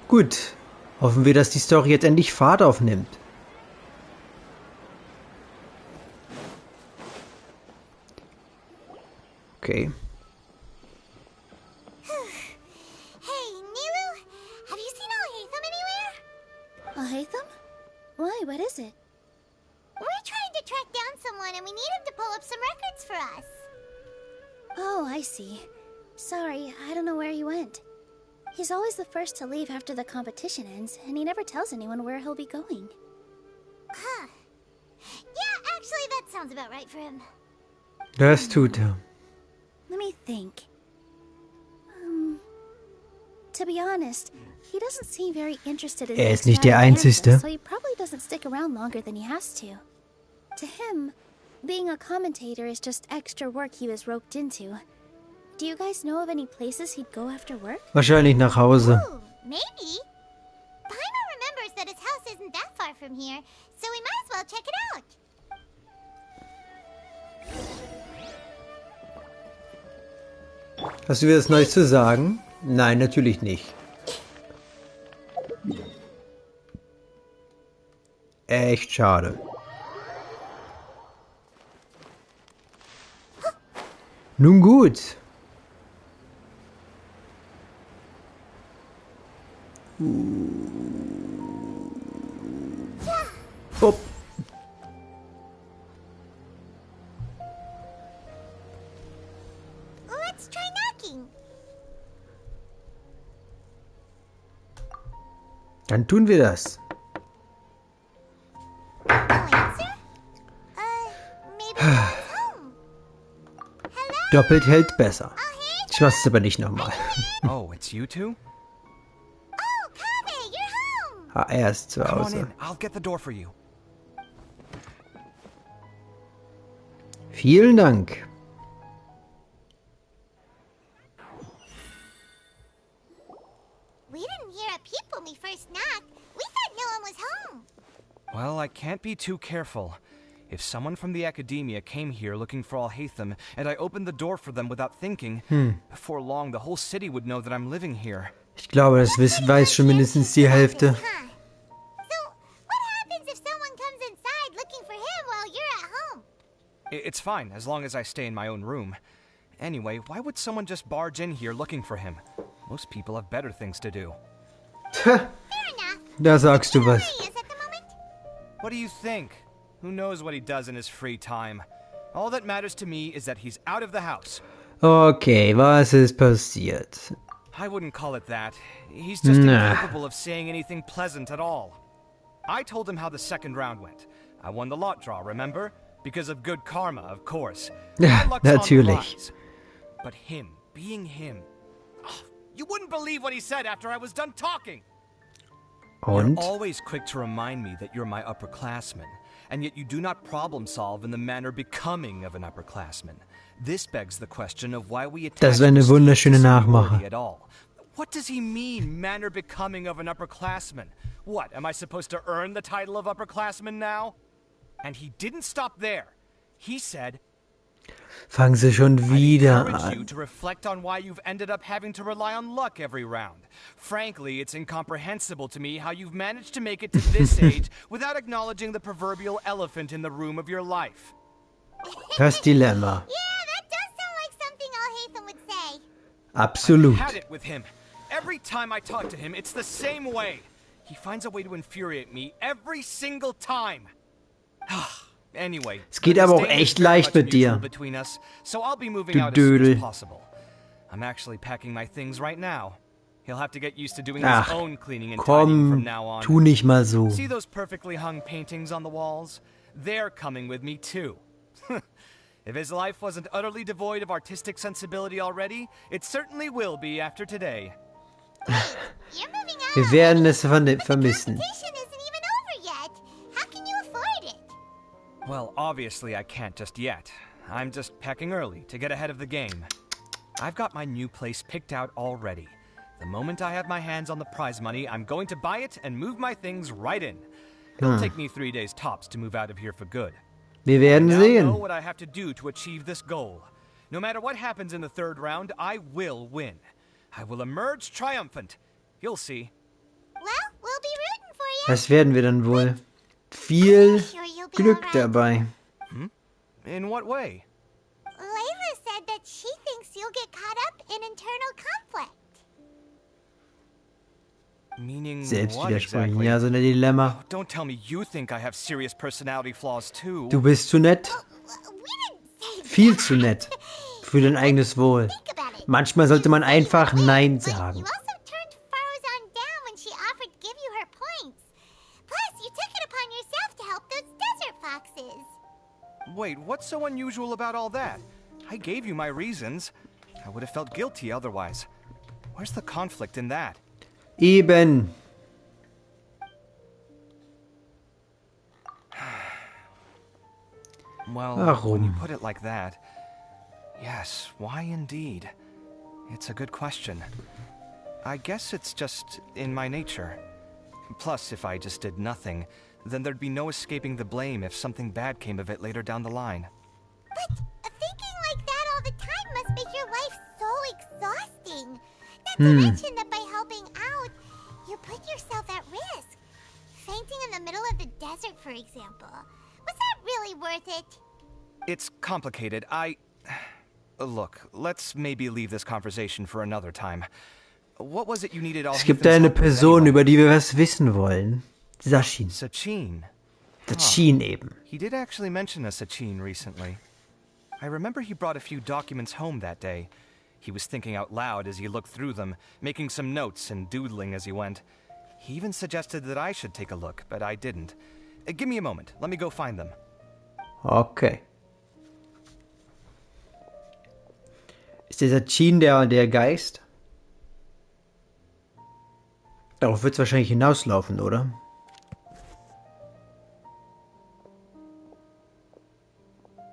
Gut. Hoffen wir, dass die Story jetzt endlich Fahrt aufnimmt. Okay. Hey, Nilu, have you seen Alhaitham anywhere? Alhaitham? Why, what is it? We're trying to track down someone and we need him to pull up some records for us. Oh, I see. Sorry, I don't know where he went. He's always the first to leave after the competition ends, and he never tells anyone where he'll be going. Huh. Yeah, actually, that sounds about right for him. Das tut er. Let me think. To be honest, he doesn't seem very interested in Ist nicht der Einzige. so he probably doesn't stick around longer than he has to. To him, being a commentator is just extra work he was roped into. Do you guys know of any places he'd go after work? Wahrscheinlich nach Hause. Ooh, maybe. Paimon remembers that his house isn't that far from here, so we might as well check it out. Hast du wieder was Neues zu sagen? Nein, natürlich nicht. Echt schade. Nun gut. Hopp. Let's try knocking. Dann tun wir das. No answer? Maybe no one's home. Doppelt hält besser. Ich mach's aber nicht nochmal. Oh, it's you two? Oh, Kave, you're home. Ah, er ist zu Come on Hause. in. I'll get the door for you. Vielen Dank. We didn't hear a peep when we first knocked. We thought no one was home. Well, I can't be too careful. If someone from the Academia came here looking for Alhaitham, and I opened the door for them without thinking, before long the whole city would know that I'm living here. Ich glaube, das weiß schon mindestens die Hälfte. So, what happens if someone comes inside looking for him while you're at home? It's fine, as long as I stay in my own room. Anyway, why would someone just barge in here looking for him? Most people have better things to do. Da sagst du was. What do you think? Who knows what he does in his free time? All that matters to me is that he's out of the house. Okay, was ist passiert? I wouldn't call it that. He's just incapable of saying anything pleasant at all. I told him how the second round went. I won the lot draw, remember? Because of good karma, of course. Ja, My luck's on the natürlich. rise. But him, being him... Oh, you wouldn't believe what he said after I was done talking! Und? You're always quick to remind me that you're my upperclassman, and yet you do not problem solve in the manner becoming of an upperclassman. This begs the question of why we attach Das wäre eine wunderschöne Nachmache. at all. What does he mean, manner becoming of an upperclassman? What, am I supposed to earn the title of upperclassman now? And he didn't stop there. He said, Fangen sie schon wieder encourage you an. to reflect on why you've ended up having to rely on luck every round. Frankly, it's incomprehensible to me how you've managed to make it to this age without acknowledging the proverbial elephant in the room of your life. Das Dilemma. Yeah, that does sound like something Alhaitham would say. Absolut. I've had it with him. Every time I talk to him, it's the same way. He finds a way to infuriate me every single time. Anyway, Es geht aber auch echt leicht mit dir. between us, so I'll be moving Du out as soon as Dödel. possible. I'm actually packing my things right now. He'll have to get used to doing Ach, his own cleaning and tidying from komm, now on. tu nicht mal so. See those perfectly hung paintings on the walls? They're coming with me too. If his life wasn't utterly devoid of artistic sensibility already, it certainly will be after today. Wir werden es vermissen. Competition isn't even over yet. How can you afford it? Well, obviously I can't just yet. I'm just packing early to get ahead of the game. I've got my new place picked out already. The moment I have my hands on the prize money, I'm going to buy it and move my things right in. It'll take me 3 days tops to move out of here for good. Wir werden I now know sehen. what I have to do to achieve this goal. No matter what happens in the third round, I will win. I will emerge triumphant. You'll see. Well, we'll be rooting for you. Das werden wir dann wohl. Viel Glück dabei. In what way? Layla said that she thinks you'll get caught up in internal conflict. Meaning Selbst what widersprechen. exactly? Ja, so ein Dilemma. Don't tell me you think I have serious personality flaws too. Du bist zu nett. Viel zu nett. Für dein eigenes Wohl. Manchmal sollte man einfach Nein sagen. You also turned Faruzan down when she offered to give you her points. Plus, you took it upon yourself to help those desert foxes. Wait, what's so unusual about all that? I gave you my reasons. I would have felt guilty otherwise. Where's the conflict in that? Eben. Well, Warum? when you put it like that, yes, why indeed? It's a good question. I guess it's just in my nature. Plus, if I just did nothing, then there'd be no escaping the blame if something bad came of it later down the line. But thinking like that all the time must make your life so exhausting. Not to mention that by helping out, you put yourself at risk. Fainting in the middle of the desert, for example. Was that really worth it? It's complicated. Look, let's maybe leave this conversation for another time. What was it you needed all Es gibt da eine Person, über die wir was wissen wollen. Sachin. Sachin. Sachin eben. He did actually mention a Sachin recently. I remember he brought a few documents home that day. He was thinking out loud as he looked through them, making some notes and doodling as he went. He even suggested that I should take a look, but I didn't. Give me a moment. Let me go find them. Okay. Ist der Sachin der Geist? Darauf wird es wahrscheinlich hinauslaufen, oder?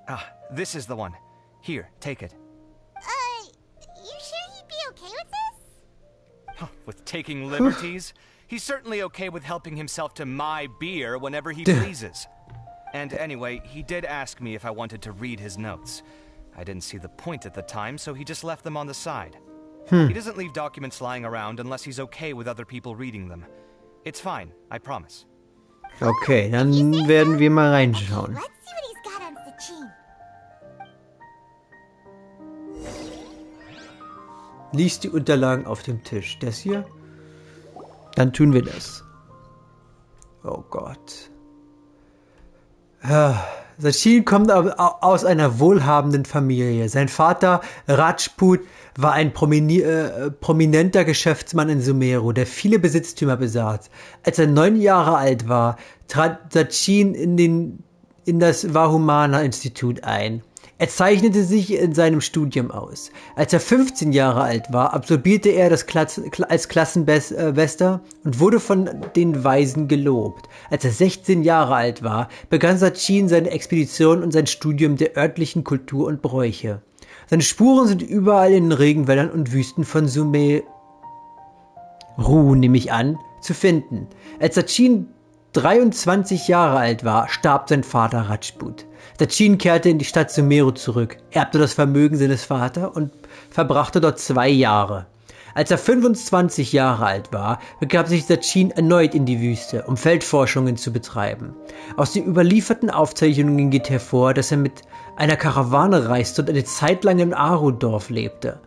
Ah, this is the one. Here, take it. You sure he'd be okay with this? With taking liberties? He's certainly okay with helping himself to my beer whenever he pleases. And anyway, he did ask me if I wanted to read his notes. I didn't see the point at the time, so he just left them on the side. He doesn't leave documents lying around unless he's okay with other people reading them. It's fine, I promise. Okay, dann werden wir mal reinschauen. Let's see what he's got on Sachin. Lies die Unterlagen auf dem Tisch. Das hier? Dann tun wir das. Oh Gott. Sachin kommt aus einer wohlhabenden Familie. Sein Vater Rajput war ein prominenter Geschäftsmann in Sumeru, der viele Besitztümer besaß. Als er 9 Jahre alt war, trat Sachin in das Vahumana-Institut ein. Er zeichnete sich in seinem Studium aus. Als er 15 Jahre alt war, absolvierte er das als Klassenbester und wurde von den Weisen gelobt. Als er 16 Jahre alt war, begann Sachin seine Expedition und sein Studium der örtlichen Kultur und Bräuche. Seine Spuren sind überall in den Regenwäldern und Wüsten von Sumeru, nehme ich an, zu finden. Als Sachin 23 Jahre alt war, starb sein Vater Rajput. Sachin kehrte in die Stadt Sumeru zurück, erbte das Vermögen seines Vaters und verbrachte dort 2 Jahre. Als er 25 Jahre alt war, begab sich Sachin erneut in die Wüste, um Feldforschungen zu betreiben. Aus den überlieferten Aufzeichnungen geht hervor, dass er mit einer Karawane reiste und eine Zeit lang im Aru-Dorf lebte.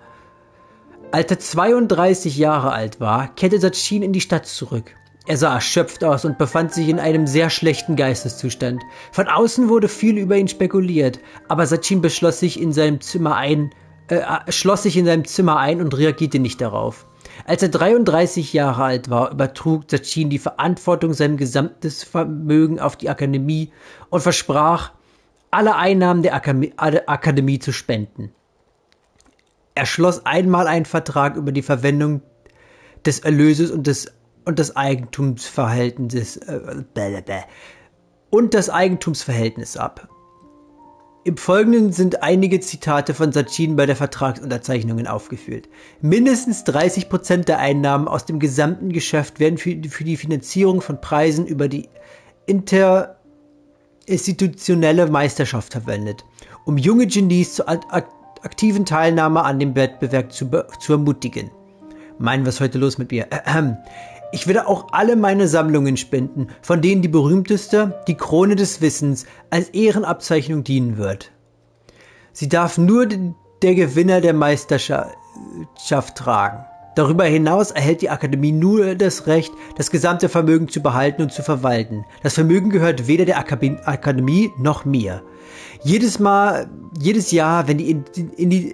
Als er 32 Jahre alt war, kehrte Sachin in die Stadt zurück. Er sah erschöpft aus und befand sich in einem sehr schlechten Geisteszustand. Von außen wurde viel über ihn spekuliert, aber Sachin schloss sich in seinem Zimmer ein und reagierte nicht darauf. Als er 33 Jahre alt war, übertrug Sachin die Verantwortung seinem gesamten Vermögen auf die Akademie und versprach, alle Einnahmen der Akademie zu spenden. Er schloss einmal einen Vertrag über die Verwendung des Erlöses und das Eigentumsverhältnis ab. Im Folgenden sind einige Zitate von Sachin bei der Vertragsunterzeichnungen aufgeführt. Mindestens 30% der Einnahmen aus dem gesamten Geschäft werden für die Finanzierung von Preisen über die interinstitutionelle Meisterschaft verwendet, um junge Genies zur aktiven Teilnahme an dem Wettbewerb zu ermutigen. Meinen, was ist heute los mit mir? Ich werde auch alle meine Sammlungen spenden, von denen die berühmteste, die Krone des Wissens, als Ehrenabzeichnung dienen wird. Sie darf nur der Gewinner der Meisterschaft tragen. Darüber hinaus erhält die Akademie nur das Recht, das gesamte Vermögen zu behalten und zu verwalten. Das Vermögen gehört weder der Akademie noch mir. Jedes Jahr, wenn die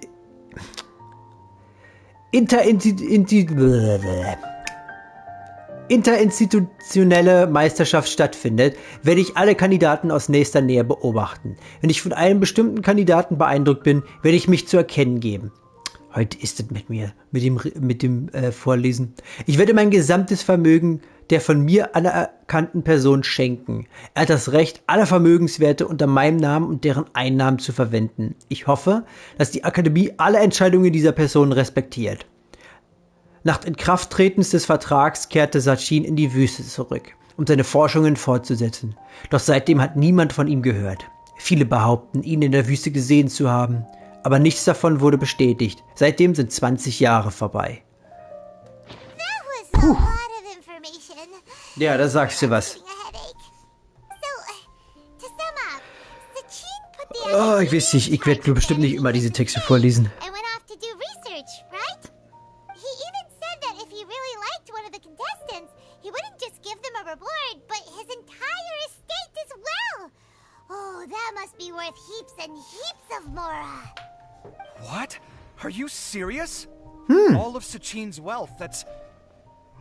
interinstitutionelle Meisterschaft stattfindet, werde ich alle Kandidaten aus nächster Nähe beobachten. Wenn ich von einem bestimmten Kandidaten beeindruckt bin, werde ich mich zu erkennen geben. Heute ist es mit mir, mit dem Vorlesen. Ich werde mein gesamtes Vermögen der von mir anerkannten Person schenken. Er hat das Recht, alle Vermögenswerte unter meinem Namen und deren Einnahmen zu verwenden. Ich hoffe, dass die Akademie alle Entscheidungen dieser Person respektiert. Nach Inkrafttretens des Vertrags kehrte Sachin in die Wüste zurück, um seine Forschungen fortzusetzen. Doch seitdem hat niemand von ihm gehört. Viele behaupten, ihn in der Wüste gesehen zu haben, aber nichts davon wurde bestätigt. Seitdem sind 20 Jahre vorbei. Puh. Ja, da sagst du was. Oh, ich weiß nicht, ich werde bestimmt nicht immer diese Texte vorlesen. What? Are you serious? All of Sachin's wealth, that's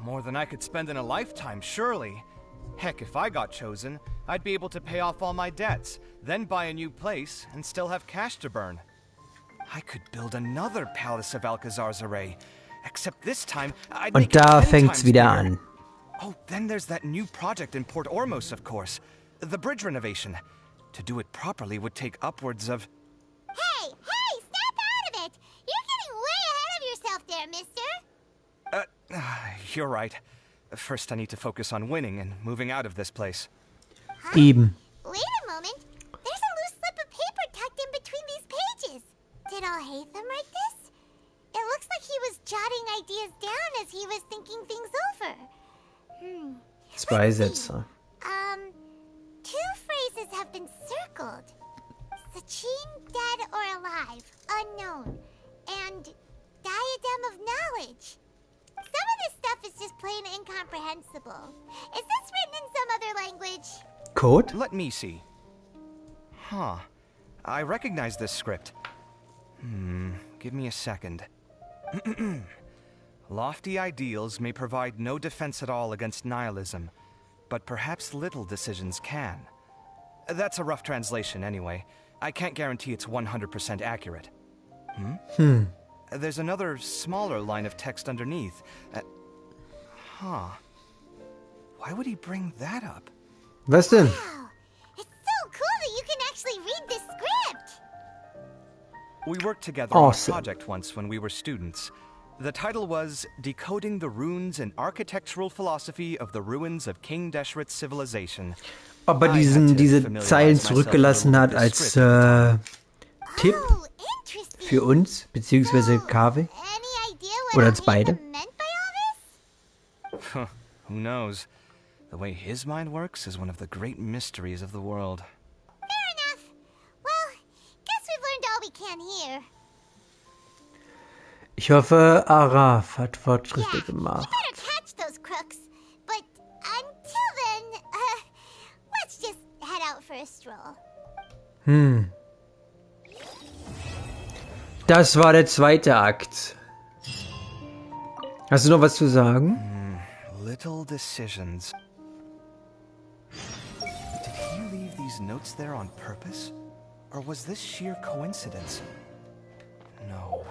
more than I could spend in a lifetime, surely. Heck, if I got chosen, I'd be able to pay off all my debts, then buy a new place, and still have cash to burn. I could build another Palace of Alcazar's Array, except this time I'd make Und da it 10 fängt's times wieder bigger. an. Oh, then there's that new project in Port Ormos, of course. The bridge renovation. To do it properly would take upwards of... Hey, snap out of it! You're getting way ahead of yourself there, mister! You're right. First I need to focus on winning and moving out of this place. Eben. Wait a moment. There's a loose slip of paper tucked in between these pages. Did Alhaitham write this? It looks like he was jotting ideas down as he was thinking things over. Zwei Sätze. Two phrases have been circled. Sachin dead or alive, unknown. And diadem of knowledge. Some of this stuff is just plain incomprehensible. Is this written in some other language? Code? Let me see. Huh. I recognize this script. Give me a second. Lofty ideals may provide no defense at all against nihilism, but perhaps little decisions can. That's a rough translation anyway. I can't guarantee it's 100% accurate. There's another smaller line of text underneath. Why would he bring that up? Was denn? Wow, it's so cool that you can actually read this script. We worked together Awesome. on a project once when we were students. The title was Decoding the Runes and Architectural Philosophy of the Ruins of King Deshret's Civilization. Ob er diese Zeilen zurückgelassen hat als Tipp für uns, beziehungsweise Kave? Oder uns beide? Who knows? The way his mind works is one of the great mysteries of the world. Fair enough. Well, guess we've learned all we can here. Ich hoffe, Araf hat Fortschritte gemacht. You better catch those crooks. But until then, let's just head out for a stroll. Das war der zweite Akt. Hast du noch was zu sagen? Little decisions. Did he leave these notes there on purpose? Or was this sheer coincidence? No.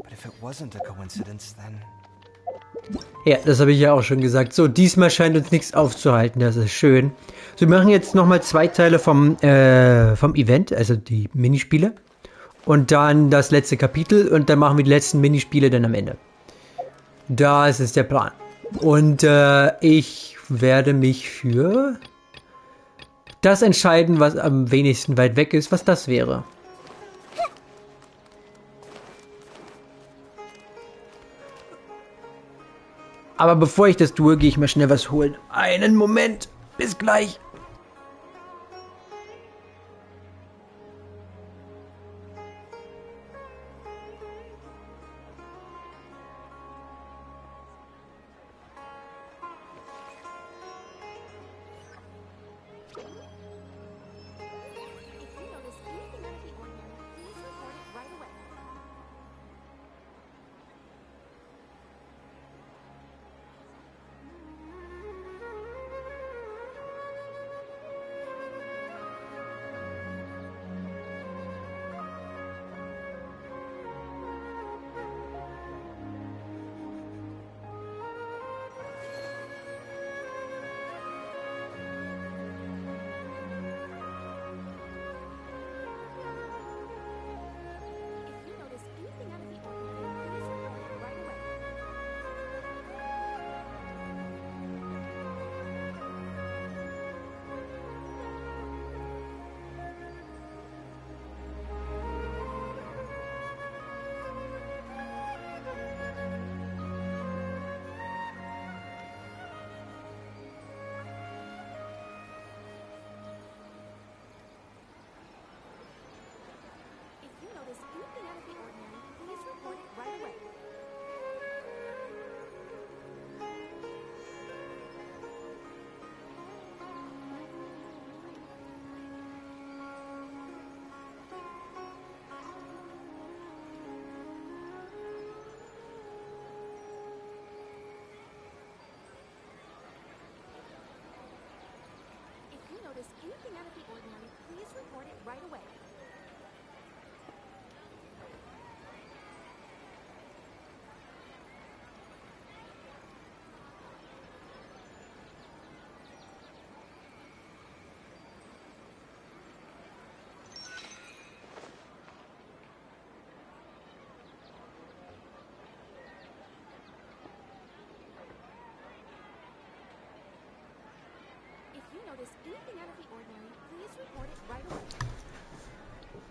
But if it wasn't a coincidence, then... Ja, das habe ich ja auch schon gesagt. So, diesmal scheint uns nichts aufzuhalten. Das ist schön. So, wir machen jetzt nochmal 2 Teile vom Event, also die Minispiele. Und dann das letzte Kapitel und dann machen wir die letzten Minispiele dann am Ende. Das ist der Plan. Und ich werde mich für das entscheiden, was am wenigsten weit weg ist, was das wäre. Aber bevor ich das tue, gehe ich mal schnell was holen. Einen Moment. Bis gleich.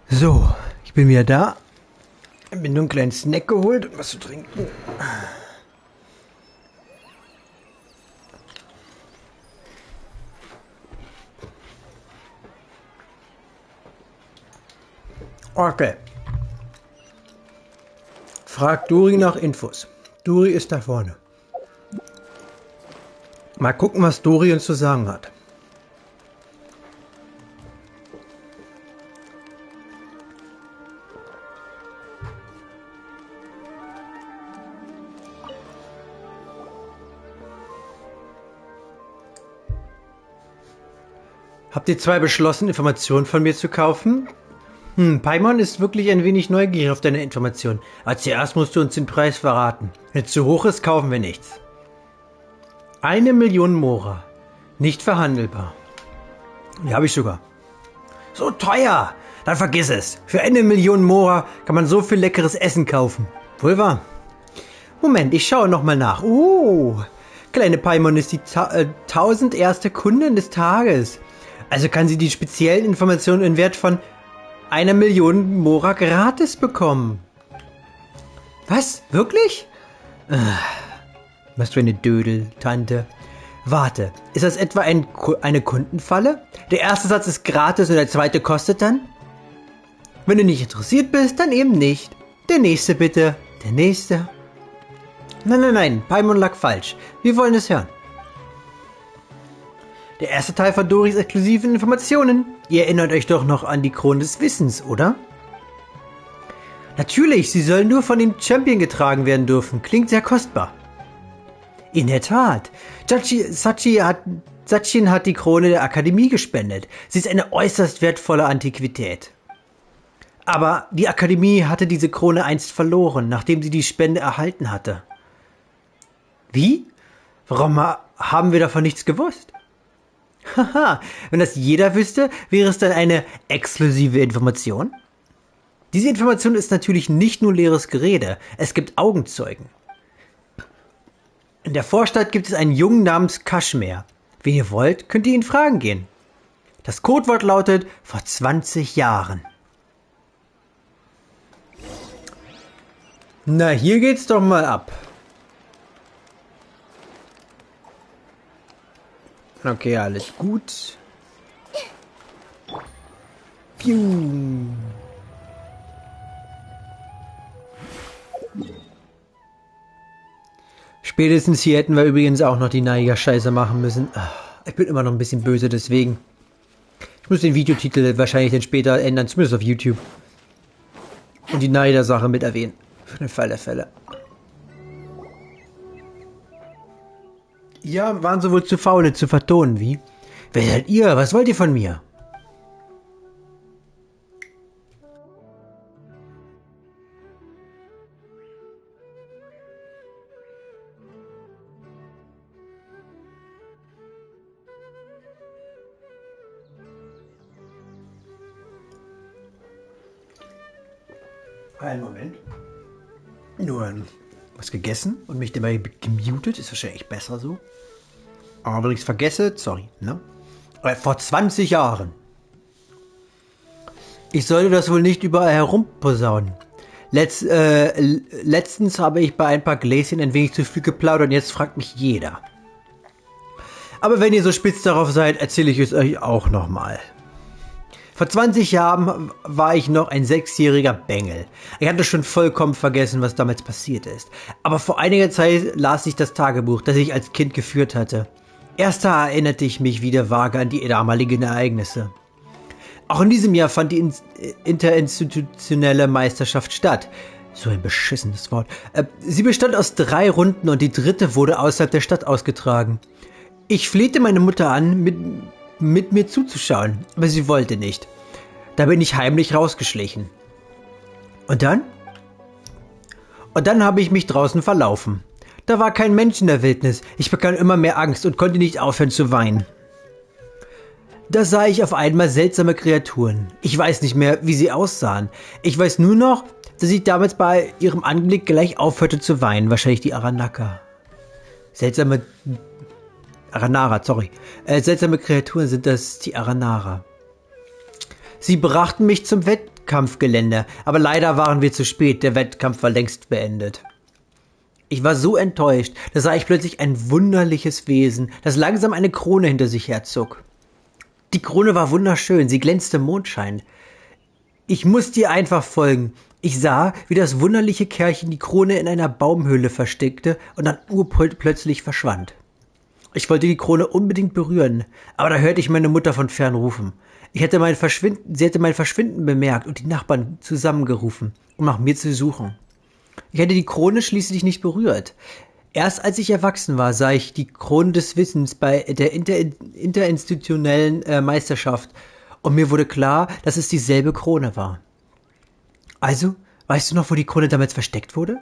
So, ich bin wieder da. Ich habe mir nur einen kleinen Snack geholt und was zu trinken. Okay. Frag Duri nach Infos. Duri ist da vorne. Mal gucken, was Duri uns zu sagen hat. Habt ihr 2 beschlossen, Informationen von mir zu kaufen? Paimon ist wirklich ein wenig neugierig auf deine Informationen. Aber zuerst musst du uns den Preis verraten. Wenn es zu hoch ist, kaufen wir nichts. 1 Million Mora. Nicht verhandelbar. Die habe ich sogar. So teuer! Dann vergiss es. Für 1 Million Mora kann man so viel leckeres Essen kaufen. Wohl wahr? Moment, ich schaue nochmal nach. Kleine Paimon ist die 1000 erste Kundin des Tages. Also kann sie die speziellen Informationen in Wert von 1 Million Mora gratis bekommen. Was? Wirklich? Was für eine Dödel-Tante. Warte, ist das etwa eine Kundenfalle? Der erste Satz ist gratis und der zweite kostet dann? Wenn du nicht interessiert bist, dann eben nicht. Der nächste bitte. Der nächste. Nein, Paimon lag falsch. Wir wollen es hören. Der erste Teil von Doris exklusiven Informationen. Ihr erinnert euch doch noch an die Krone des Wissens, oder? Natürlich, sie sollen nur von dem Champion getragen werden dürfen. Klingt sehr kostbar. In der Tat. Sachin hat die Krone der Akademie gespendet. Sie ist eine äußerst wertvolle Antiquität. Aber die Akademie hatte diese Krone einst verloren, nachdem sie die Spende erhalten hatte. Wie? Warum haben wir davon nichts gewusst? Haha, wenn das jeder wüsste, wäre es dann eine exklusive Information? Diese Information ist natürlich nicht nur leeres Gerede, es gibt Augenzeugen. In der Vorstadt gibt es einen Jungen namens Kaschmir. Wenn ihr wollt, könnt ihr ihn fragen gehen. Das Codewort lautet vor 20 Jahren. Na, hier geht's doch mal ab. Okay, alles gut. Piu. Spätestens hier hätten wir übrigens auch noch die Neiger-Scheiße machen müssen. Ich bin immer noch ein bisschen böse, deswegen. Ich muss den Videotitel wahrscheinlich dann später ändern, zumindest auf YouTube. Und die Neider-Sache mit erwähnen. Für den Fall der Fälle. Ja, waren sie wohl zu faul, zu vertonen, wie? Wer seid ihr? Was wollt ihr von mir? Einen Moment. Nur was gegessen und mich dabei gemutet. Ist wahrscheinlich besser so. Aber wenn ich es vergesse, sorry, ne? Vor 20 Jahren. Ich sollte das wohl nicht überall herumposaunen. Letztens habe ich bei ein paar Gläschen ein wenig zu viel geplaudert und jetzt fragt mich jeder. Aber wenn ihr so spitz darauf seid, erzähle ich es euch auch nochmal. Vor 20 Jahren war ich noch ein 6-jähriger Bengel. Ich hatte schon vollkommen vergessen, was damals passiert ist. Aber vor einiger Zeit las ich das Tagebuch, das ich als Kind geführt hatte. Erst da erinnerte ich mich wieder vage an die damaligen Ereignisse. Auch in diesem Jahr fand die interinstitutionelle Meisterschaft statt. So ein beschissenes Wort. Sie bestand aus 3 Runden und die 3. wurde außerhalb der Stadt ausgetragen. Ich flehte meine Mutter an, mit mir zuzuschauen, aber sie wollte nicht. Da bin ich heimlich rausgeschlichen. Und dann? Und dann habe ich mich draußen verlaufen. Da war kein Mensch in der Wildnis. Ich bekam immer mehr Angst und konnte nicht aufhören zu weinen. Da sah ich auf einmal seltsame Kreaturen. Ich weiß nicht mehr, wie sie aussahen. Ich weiß nur noch, dass ich damals bei ihrem Anblick gleich aufhörte zu weinen. Wahrscheinlich die Aranaka. Seltsame Kreaturen sind das die Aranara. Sie brachten mich zum Wettkampfgelände, aber leider waren wir zu spät. Der Wettkampf war längst beendet. Ich war so enttäuscht, da sah ich plötzlich ein wunderliches Wesen, das langsam eine Krone hinter sich herzog. Die Krone war wunderschön, sie glänzte im Mondschein. Ich musste ihr einfach folgen. Ich sah, wie das wunderliche Kerlchen die Krone in einer Baumhöhle versteckte und dann urplötzlich verschwand. Ich wollte die Krone unbedingt berühren, aber da hörte ich meine Mutter von fern rufen. Sie hätte mein Verschwinden bemerkt und die Nachbarn zusammengerufen, um nach mir zu suchen. Ich hatte die Krone schließlich nicht berührt. Erst als ich erwachsen war, sah ich die Krone des Wissens bei der interinstitutionellen Meisterschaft und mir wurde klar, dass es dieselbe Krone war. Also, weißt du noch, wo die Krone damals versteckt wurde?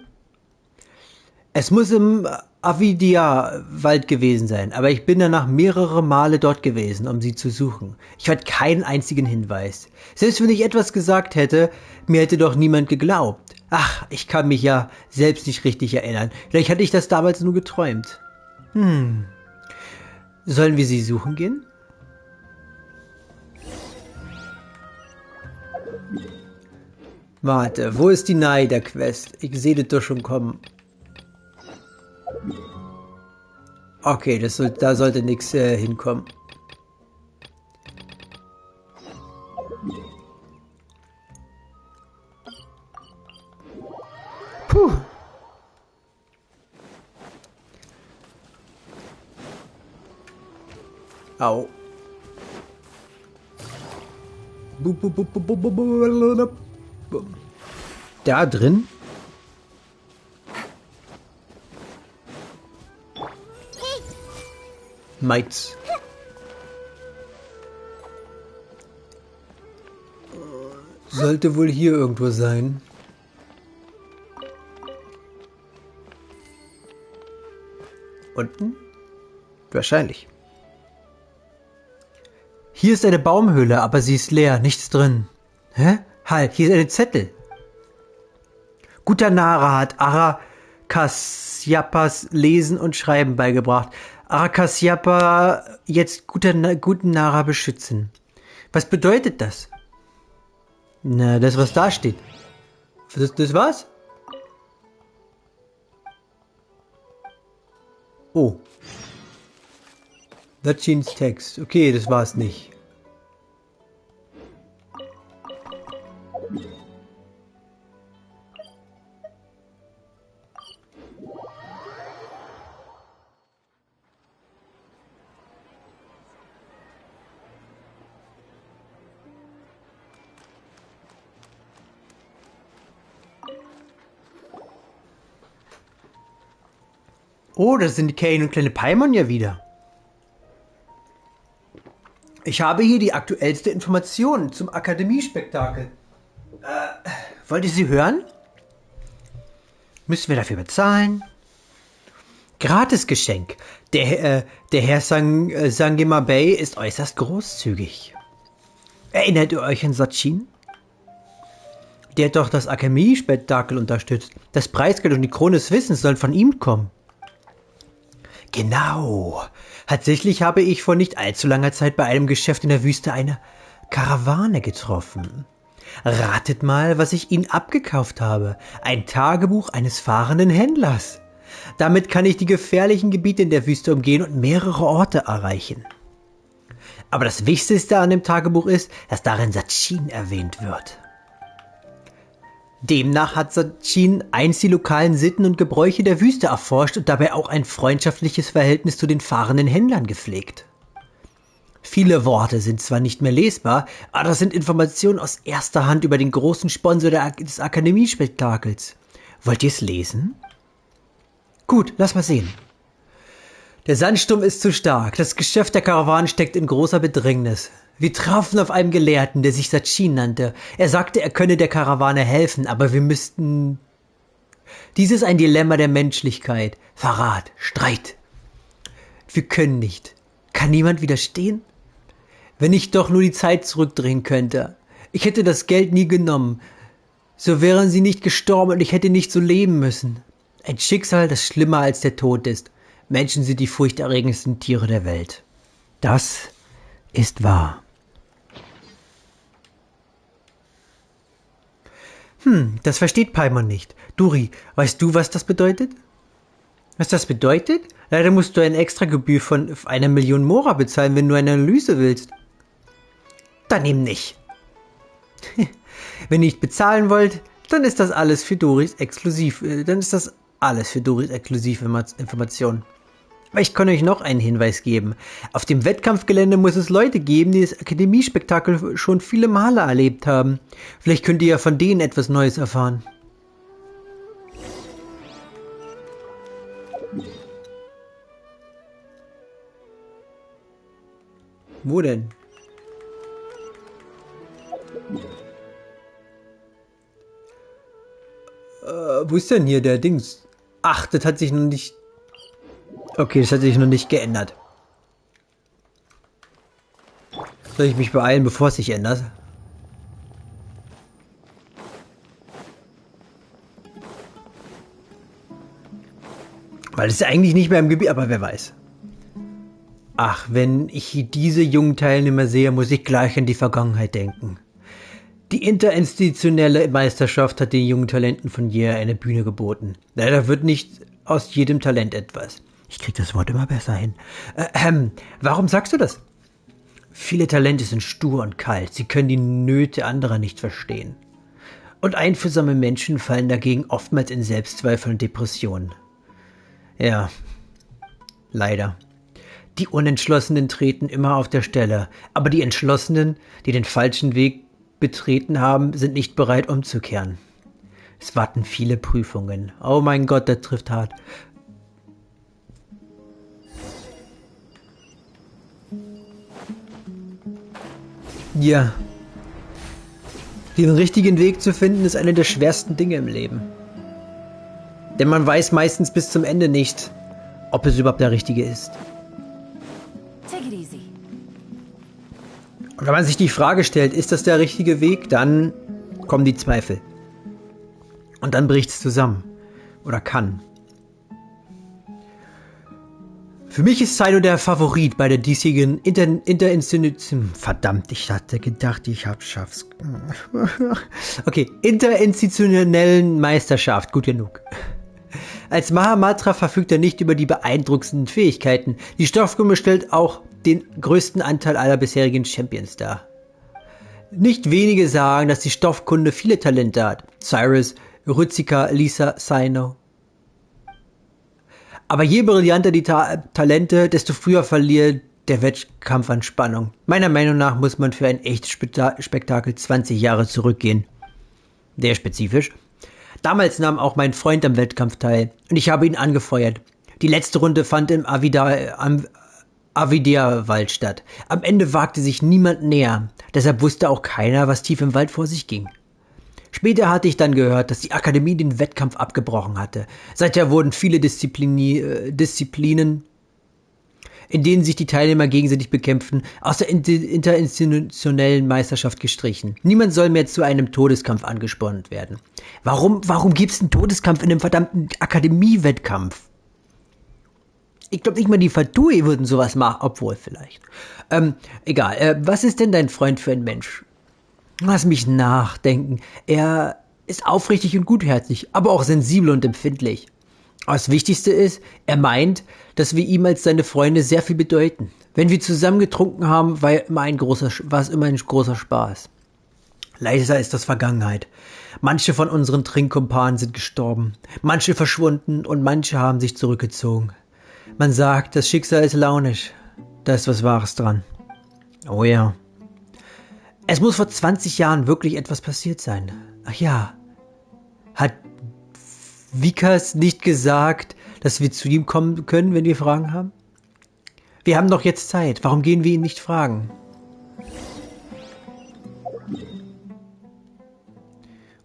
Es muss im Avidia-Wald gewesen sein, aber ich bin danach mehrere Male dort gewesen, um sie zu suchen. Ich fand keinen einzigen Hinweis. Selbst wenn ich etwas gesagt hätte, mir hätte doch niemand geglaubt. Ach, ich kann mich ja selbst nicht richtig erinnern. Vielleicht hatte ich das damals nur geträumt. Sollen wir sie suchen gehen? Warte, wo ist die Neider-Quest? Ich sehe das doch schon kommen. Okay, da sollte nichts hinkommen. Puh. Au. Da drin? Mates. Sollte wohl hier irgendwo sein. Unten? Wahrscheinlich. Hier ist eine Baumhöhle, aber sie ist leer, nichts drin. Hä? Halt, hier ist ein Zettel. Guter Nara hat Arakasyapas Lesen und Schreiben beigebracht. Arakasyapa jetzt guten Nara beschützen. Was bedeutet das? Na, das, was da steht. Das war's? Oh. Latins Text. Okay, das war's nicht. Oh, das sind die Kain und kleine Paimon ja wieder. Ich habe hier die aktuellste Information zum Akademiespektakel. Wollt ihr sie hören? Müssen wir dafür bezahlen? Gratisgeschenk. Der Herr Sangema Bay ist äußerst großzügig. Erinnert ihr euch an Sachin? Der hat doch das Akademiespektakel unterstützt. Das Preisgeld und die Krone des Wissens sollen von ihm kommen. Genau. Tatsächlich habe ich vor nicht allzu langer Zeit bei einem Geschäft in der Wüste eine Karawane getroffen. Ratet mal, was ich ihnen abgekauft habe. Ein Tagebuch eines fahrenden Händlers. Damit kann ich die gefährlichen Gebiete in der Wüste umgehen und mehrere Orte erreichen. Aber das Wichtigste an dem Tagebuch ist, dass darin Sachin erwähnt wird. Demnach hat Sachin einst die lokalen Sitten und Gebräuche der Wüste erforscht und dabei auch ein freundschaftliches Verhältnis zu den fahrenden Händlern gepflegt. Viele Worte sind zwar nicht mehr lesbar, aber das sind Informationen aus erster Hand über den großen Sponsor des Akademiespektakels. Wollt ihr es lesen? Gut, lass mal sehen. Der Sandsturm ist zu stark. Das Geschäft der Karawanen steckt in großer Bedrängnis. Wir trafen auf einen Gelehrten, der sich Sachin nannte. Er sagte, er könne der Karawane helfen, aber wir müssten... Dies ist ein Dilemma der Menschlichkeit. Verrat, Streit. Wir können nicht. Kann niemand widerstehen? Wenn ich doch nur die Zeit zurückdrehen könnte. Ich hätte das Geld nie genommen. So wären sie nicht gestorben und ich hätte nicht so leben müssen. Ein Schicksal, das schlimmer als der Tod ist. Menschen sind die furchterregendsten Tiere der Welt. Das ist wahr. Das versteht Paimon nicht. Duri, weißt du, was das bedeutet? Was das bedeutet? Leider musst du eine Extragebühr von 1 Million Mora bezahlen, wenn du eine Analyse willst. Dann eben nicht. Wenn ihr nicht bezahlen wollt, dann ist das alles für Doris exklusiv. Information. Aber ich kann euch noch einen Hinweis geben. Auf dem Wettkampfgelände muss es Leute geben, die das Akademiespektakel schon viele Male erlebt haben. Vielleicht könnt ihr ja von denen etwas Neues erfahren. Wo denn? Wo ist denn hier der Dings? Ach, das hat sich noch nicht... Okay, das hat sich noch nicht geändert. Soll ich mich beeilen, bevor es sich ändert? Weil es ist eigentlich nicht mehr im Gebiet, aber wer weiß. Ach, wenn ich diese jungen Teilnehmer sehe, muss ich gleich an die Vergangenheit denken. Die interinstitutionelle Meisterschaft hat den jungen Talenten von jeher eine Bühne geboten. Leider wird nicht aus jedem Talent etwas. Ich krieg das Wort immer besser hin. Warum sagst du das? Viele Talente sind stur und kalt. Sie können die Nöte anderer nicht verstehen. Und einfühlsame Menschen fallen dagegen oftmals in Selbstzweifel und Depressionen. Ja, leider. Die Unentschlossenen treten immer auf der Stelle. Aber die Entschlossenen, die den falschen Weg betreten haben, sind nicht bereit umzukehren. Es warten viele Prüfungen. Oh mein Gott, das trifft hart. Ja. Den richtigen Weg zu finden, ist eine der schwersten Dinge im Leben. Denn man weiß meistens bis zum Ende nicht, ob es überhaupt der richtige ist. Take it easy. Und wenn man sich die Frage stellt, ist das der richtige Weg, dann kommen die Zweifel. Und dann bricht es zusammen. Oder kann. Für mich ist Cyno der Favorit bei der diesjährigen Verdammt, ich hatte gedacht, ich schaff's. Okay, interinstitutionellen Meisterschaft, gut genug. Als Mahamatra verfügt er nicht über die beeindruckendsten Fähigkeiten. Die Stoffkunde stellt auch den größten Anteil aller bisherigen Champions dar. Nicht wenige sagen, dass die Stoffkunde viele Talente hat. Cyrus, Ruzica, Lisa, Cyno. Aber je brillanter die Talente, desto früher verliert der Wettkampf an Spannung. Meiner Meinung nach muss man für ein echtes Spektakel 20 Jahre zurückgehen. Sehr spezifisch. Damals nahm auch mein Freund am Wettkampf teil und ich habe ihn angefeuert. Die letzte Runde fand im Avidea-Wald statt. Am Ende wagte sich niemand näher, deshalb wusste auch keiner, was tief im Wald vor sich ging. Später hatte ich dann gehört, dass die Akademie den Wettkampf abgebrochen hatte. Seither wurden viele Disziplinen, in denen sich die Teilnehmer gegenseitig bekämpfen, aus der interinstitutionellen Meisterschaft gestrichen. Niemand soll mehr zu einem Todeskampf angespornt werden. Warum gibt es einen Todeskampf in einem verdammten Akademie-Wettkampf? Ich glaube nicht mal die Fatui würden sowas machen, obwohl vielleicht. Egal, was ist denn dein Freund für ein Mensch? Lass mich nachdenken. Er ist aufrichtig und gutherzig, aber auch sensibel und empfindlich. Das Wichtigste ist, er meint, dass wir ihm als seine Freunde sehr viel bedeuten. Wenn wir zusammen getrunken haben, war es immer ein großer Spaß. Leider ist das Vergangenheit. Manche von unseren Trinkkumpanen sind gestorben, manche verschwunden und manche haben sich zurückgezogen. Man sagt, das Schicksal ist launisch. Da ist was Wahres dran. Oh ja. Es muss vor 20 Jahren wirklich etwas passiert sein. Ach ja. Hat Vikas nicht gesagt, dass wir zu ihm kommen können, wenn wir Fragen haben? Wir haben doch jetzt Zeit. Warum gehen wir ihn nicht fragen?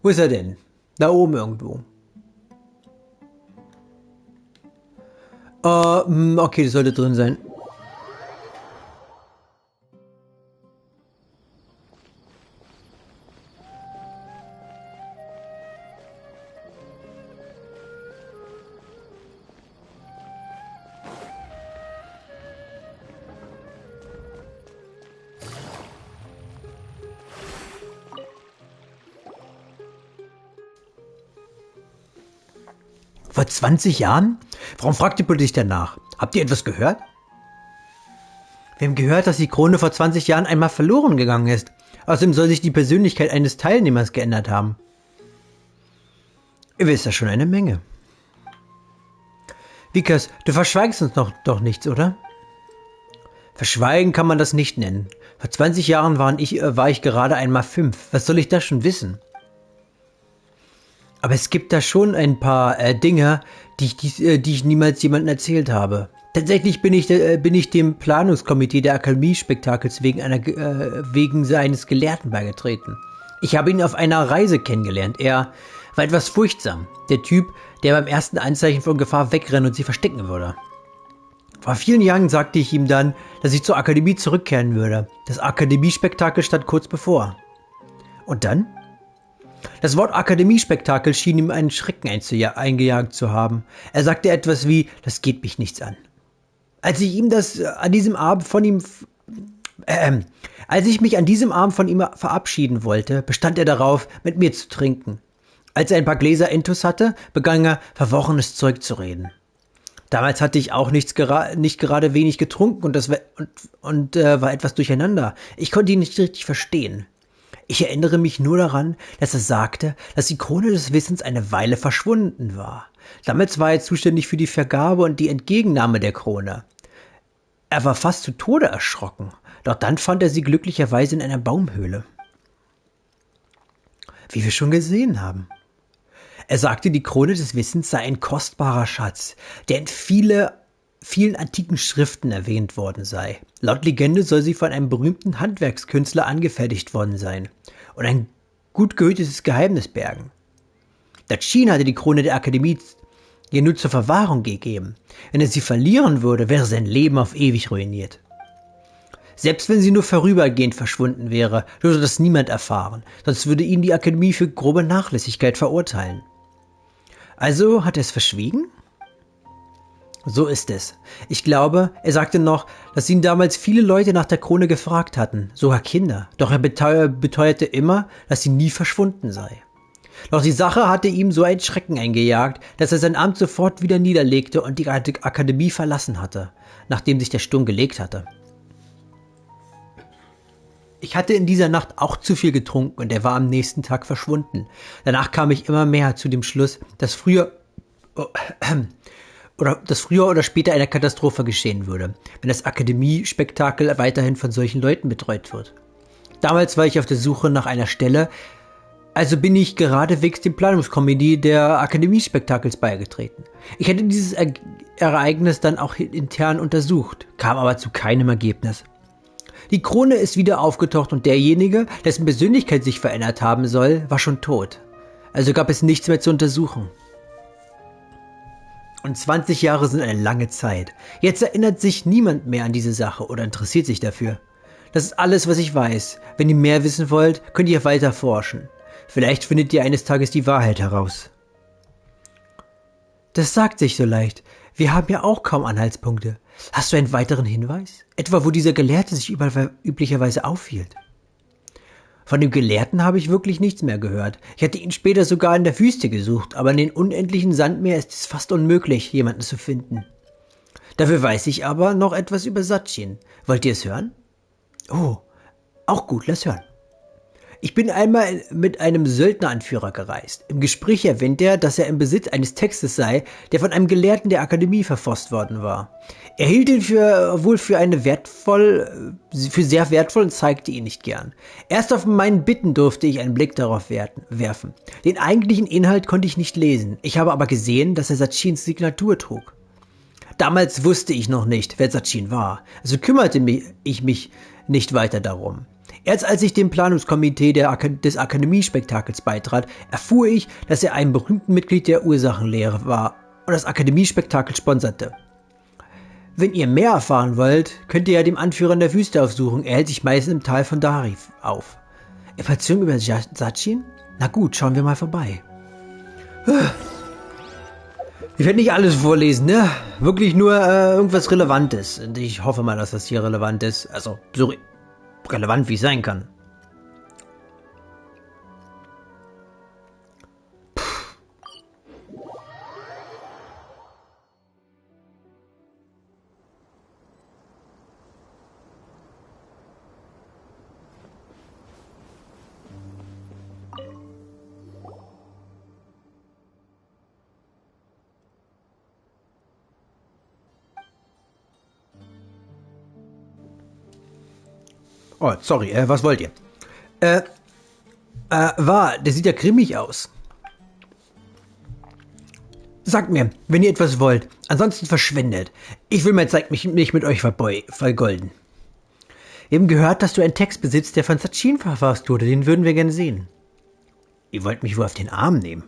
Wo ist er denn? Da oben irgendwo. Okay, das sollte drin sein. Vor 20 Jahren? Warum fragt die Politik danach? Habt ihr etwas gehört? Wir haben gehört, dass die Krone vor 20 Jahren einmal verloren gegangen ist. Außerdem soll sich die Persönlichkeit eines Teilnehmers geändert haben. Ihr wisst ja schon eine Menge. Vikas, du verschweigst uns doch nichts, oder? Verschweigen kann man das nicht nennen. Vor 20 Jahren war ich gerade einmal 5. Was soll ich da schon wissen? Aber es gibt da schon ein paar Dinge, die ich niemals jemandem erzählt habe. Tatsächlich bin ich dem Planungskomitee der Akademie-Spektakels wegen seines Gelehrten beigetreten. Ich habe ihn auf einer Reise kennengelernt. Er war etwas furchtsam. Der Typ, der beim ersten Anzeichen von Gefahr wegrennen und sie verstecken würde. Vor vielen Jahren sagte ich ihm dann, dass ich zur Akademie zurückkehren würde. Das Akademie-Spektakel stand kurz bevor. Und dann? Das Wort Akademie-Spektakel schien ihm einen Schrecken eingejagt zu haben. Er sagte etwas wie, das geht mich nichts an. Als ich mich an diesem Abend von ihm verabschieden wollte, bestand er darauf, mit mir zu trinken. Als er ein paar Gläser Intus hatte, begann er, verworrenes Zeug zu reden. Damals hatte ich auch nicht gerade wenig getrunken und war etwas durcheinander. Ich konnte ihn nicht richtig verstehen. Ich erinnere mich nur daran, dass er sagte, dass die Krone des Wissens eine Weile verschwunden war. Damals war er zuständig für die Vergabe und die Entgegennahme der Krone. Er war fast zu Tode erschrocken, doch dann fand er sie glücklicherweise in einer Baumhöhle. Wie wir schon gesehen haben. Er sagte, die Krone des Wissens sei ein kostbarer Schatz, der in vielen antiken Schriften erwähnt worden sei. Laut Legende soll sie von einem berühmten Handwerkskünstler angefertigt worden sein und ein gut gehütetes Geheimnis bergen. Dachin hatte die Krone der Akademie ihr nur zur Verwahrung gegeben. Wenn er sie verlieren würde, wäre sein Leben auf ewig ruiniert. Selbst wenn sie nur vorübergehend verschwunden wäre, würde das niemand erfahren, sonst würde ihn die Akademie für grobe Nachlässigkeit verurteilen. Also hat er es verschwiegen? So ist es. Ich glaube, er sagte noch, dass ihn damals viele Leute nach der Krone gefragt hatten, sogar Kinder. Doch er beteuerte immer, dass sie nie verschwunden sei. Doch die Sache hatte ihm so einen Schrecken eingejagt, dass er sein Amt sofort wieder niederlegte und die Akademie verlassen hatte, nachdem sich der Sturm gelegt hatte. Ich hatte in dieser Nacht auch zu viel getrunken und er war am nächsten Tag verschwunden. Danach kam ich immer mehr zu dem Schluss, dass früher oder später eine Katastrophe geschehen würde, wenn das Akademie-Spektakel weiterhin von solchen Leuten betreut wird. Damals war ich auf der Suche nach einer Stelle, also bin ich geradewegs dem Planungskomitee der Akademie-Spektakels beigetreten. Ich hätte dieses Ereignis dann auch intern untersucht, kam aber zu keinem Ergebnis. Die Krone ist wieder aufgetaucht und derjenige, dessen Persönlichkeit sich verändert haben soll, war schon tot. Also gab es nichts mehr zu untersuchen. Und 20 Jahre sind eine lange Zeit. Jetzt erinnert sich niemand mehr an diese Sache oder interessiert sich dafür. Das ist alles, was ich weiß. Wenn ihr mehr wissen wollt, könnt ihr weiter forschen. Vielleicht findet ihr eines Tages die Wahrheit heraus. Das sagt sich so leicht. Wir haben ja auch kaum Anhaltspunkte. Hast du einen weiteren Hinweis? Etwa, wo dieser Gelehrte sich üblicherweise aufhielt? Von dem Gelehrten habe ich wirklich nichts mehr gehört. Ich hatte ihn später sogar in der Wüste gesucht, aber in den unendlichen Sandmeer ist es fast unmöglich, jemanden zu finden. Dafür weiß ich aber noch etwas über Sachin. Wollt ihr es hören? Oh, auch gut, lass hören. Ich bin einmal mit einem Söldneranführer gereist. Im Gespräch erwähnt er, dass er im Besitz eines Textes sei, der von einem Gelehrten der Akademie verfasst worden war. Er hielt ihn für sehr wertvoll und zeigte ihn nicht gern. Erst auf meinen Bitten durfte ich einen Blick darauf werfen. Den eigentlichen Inhalt konnte ich nicht lesen. Ich habe aber gesehen, dass er Sachins Signatur trug. Damals wusste ich noch nicht, wer Sachin war, also kümmerte ich mich nicht weiter darum. Erst als ich dem Planungskomitee des Akademiespektakels beitrat, erfuhr ich, dass er ein berühmten Mitglied der Ursachenlehre war und das Akademiespektakel sponserte. Wenn ihr mehr erfahren wollt, könnt ihr ja dem Anführer in der Wüste aufsuchen. Er hält sich meistens im Tal von Darif auf. Informationen über Sachin? Na gut, schauen wir mal vorbei. Ich werde nicht alles vorlesen, ne? Wirklich nur irgendwas Relevantes. Und ich hoffe mal, dass das hier relevant ist. Also, so relevant wie es sein kann. Oh, sorry, was wollt ihr? Der sieht ja grimmig aus. Sagt mir, wenn ihr etwas wollt. Ansonsten verschwindet. Ich will meine Zeit nicht mit euch vergolden. Wir haben gehört, dass du einen Text besitzt, der von Sachin verfasst wurde. Den würden wir gerne sehen. Ihr wollt mich wohl auf den Arm nehmen?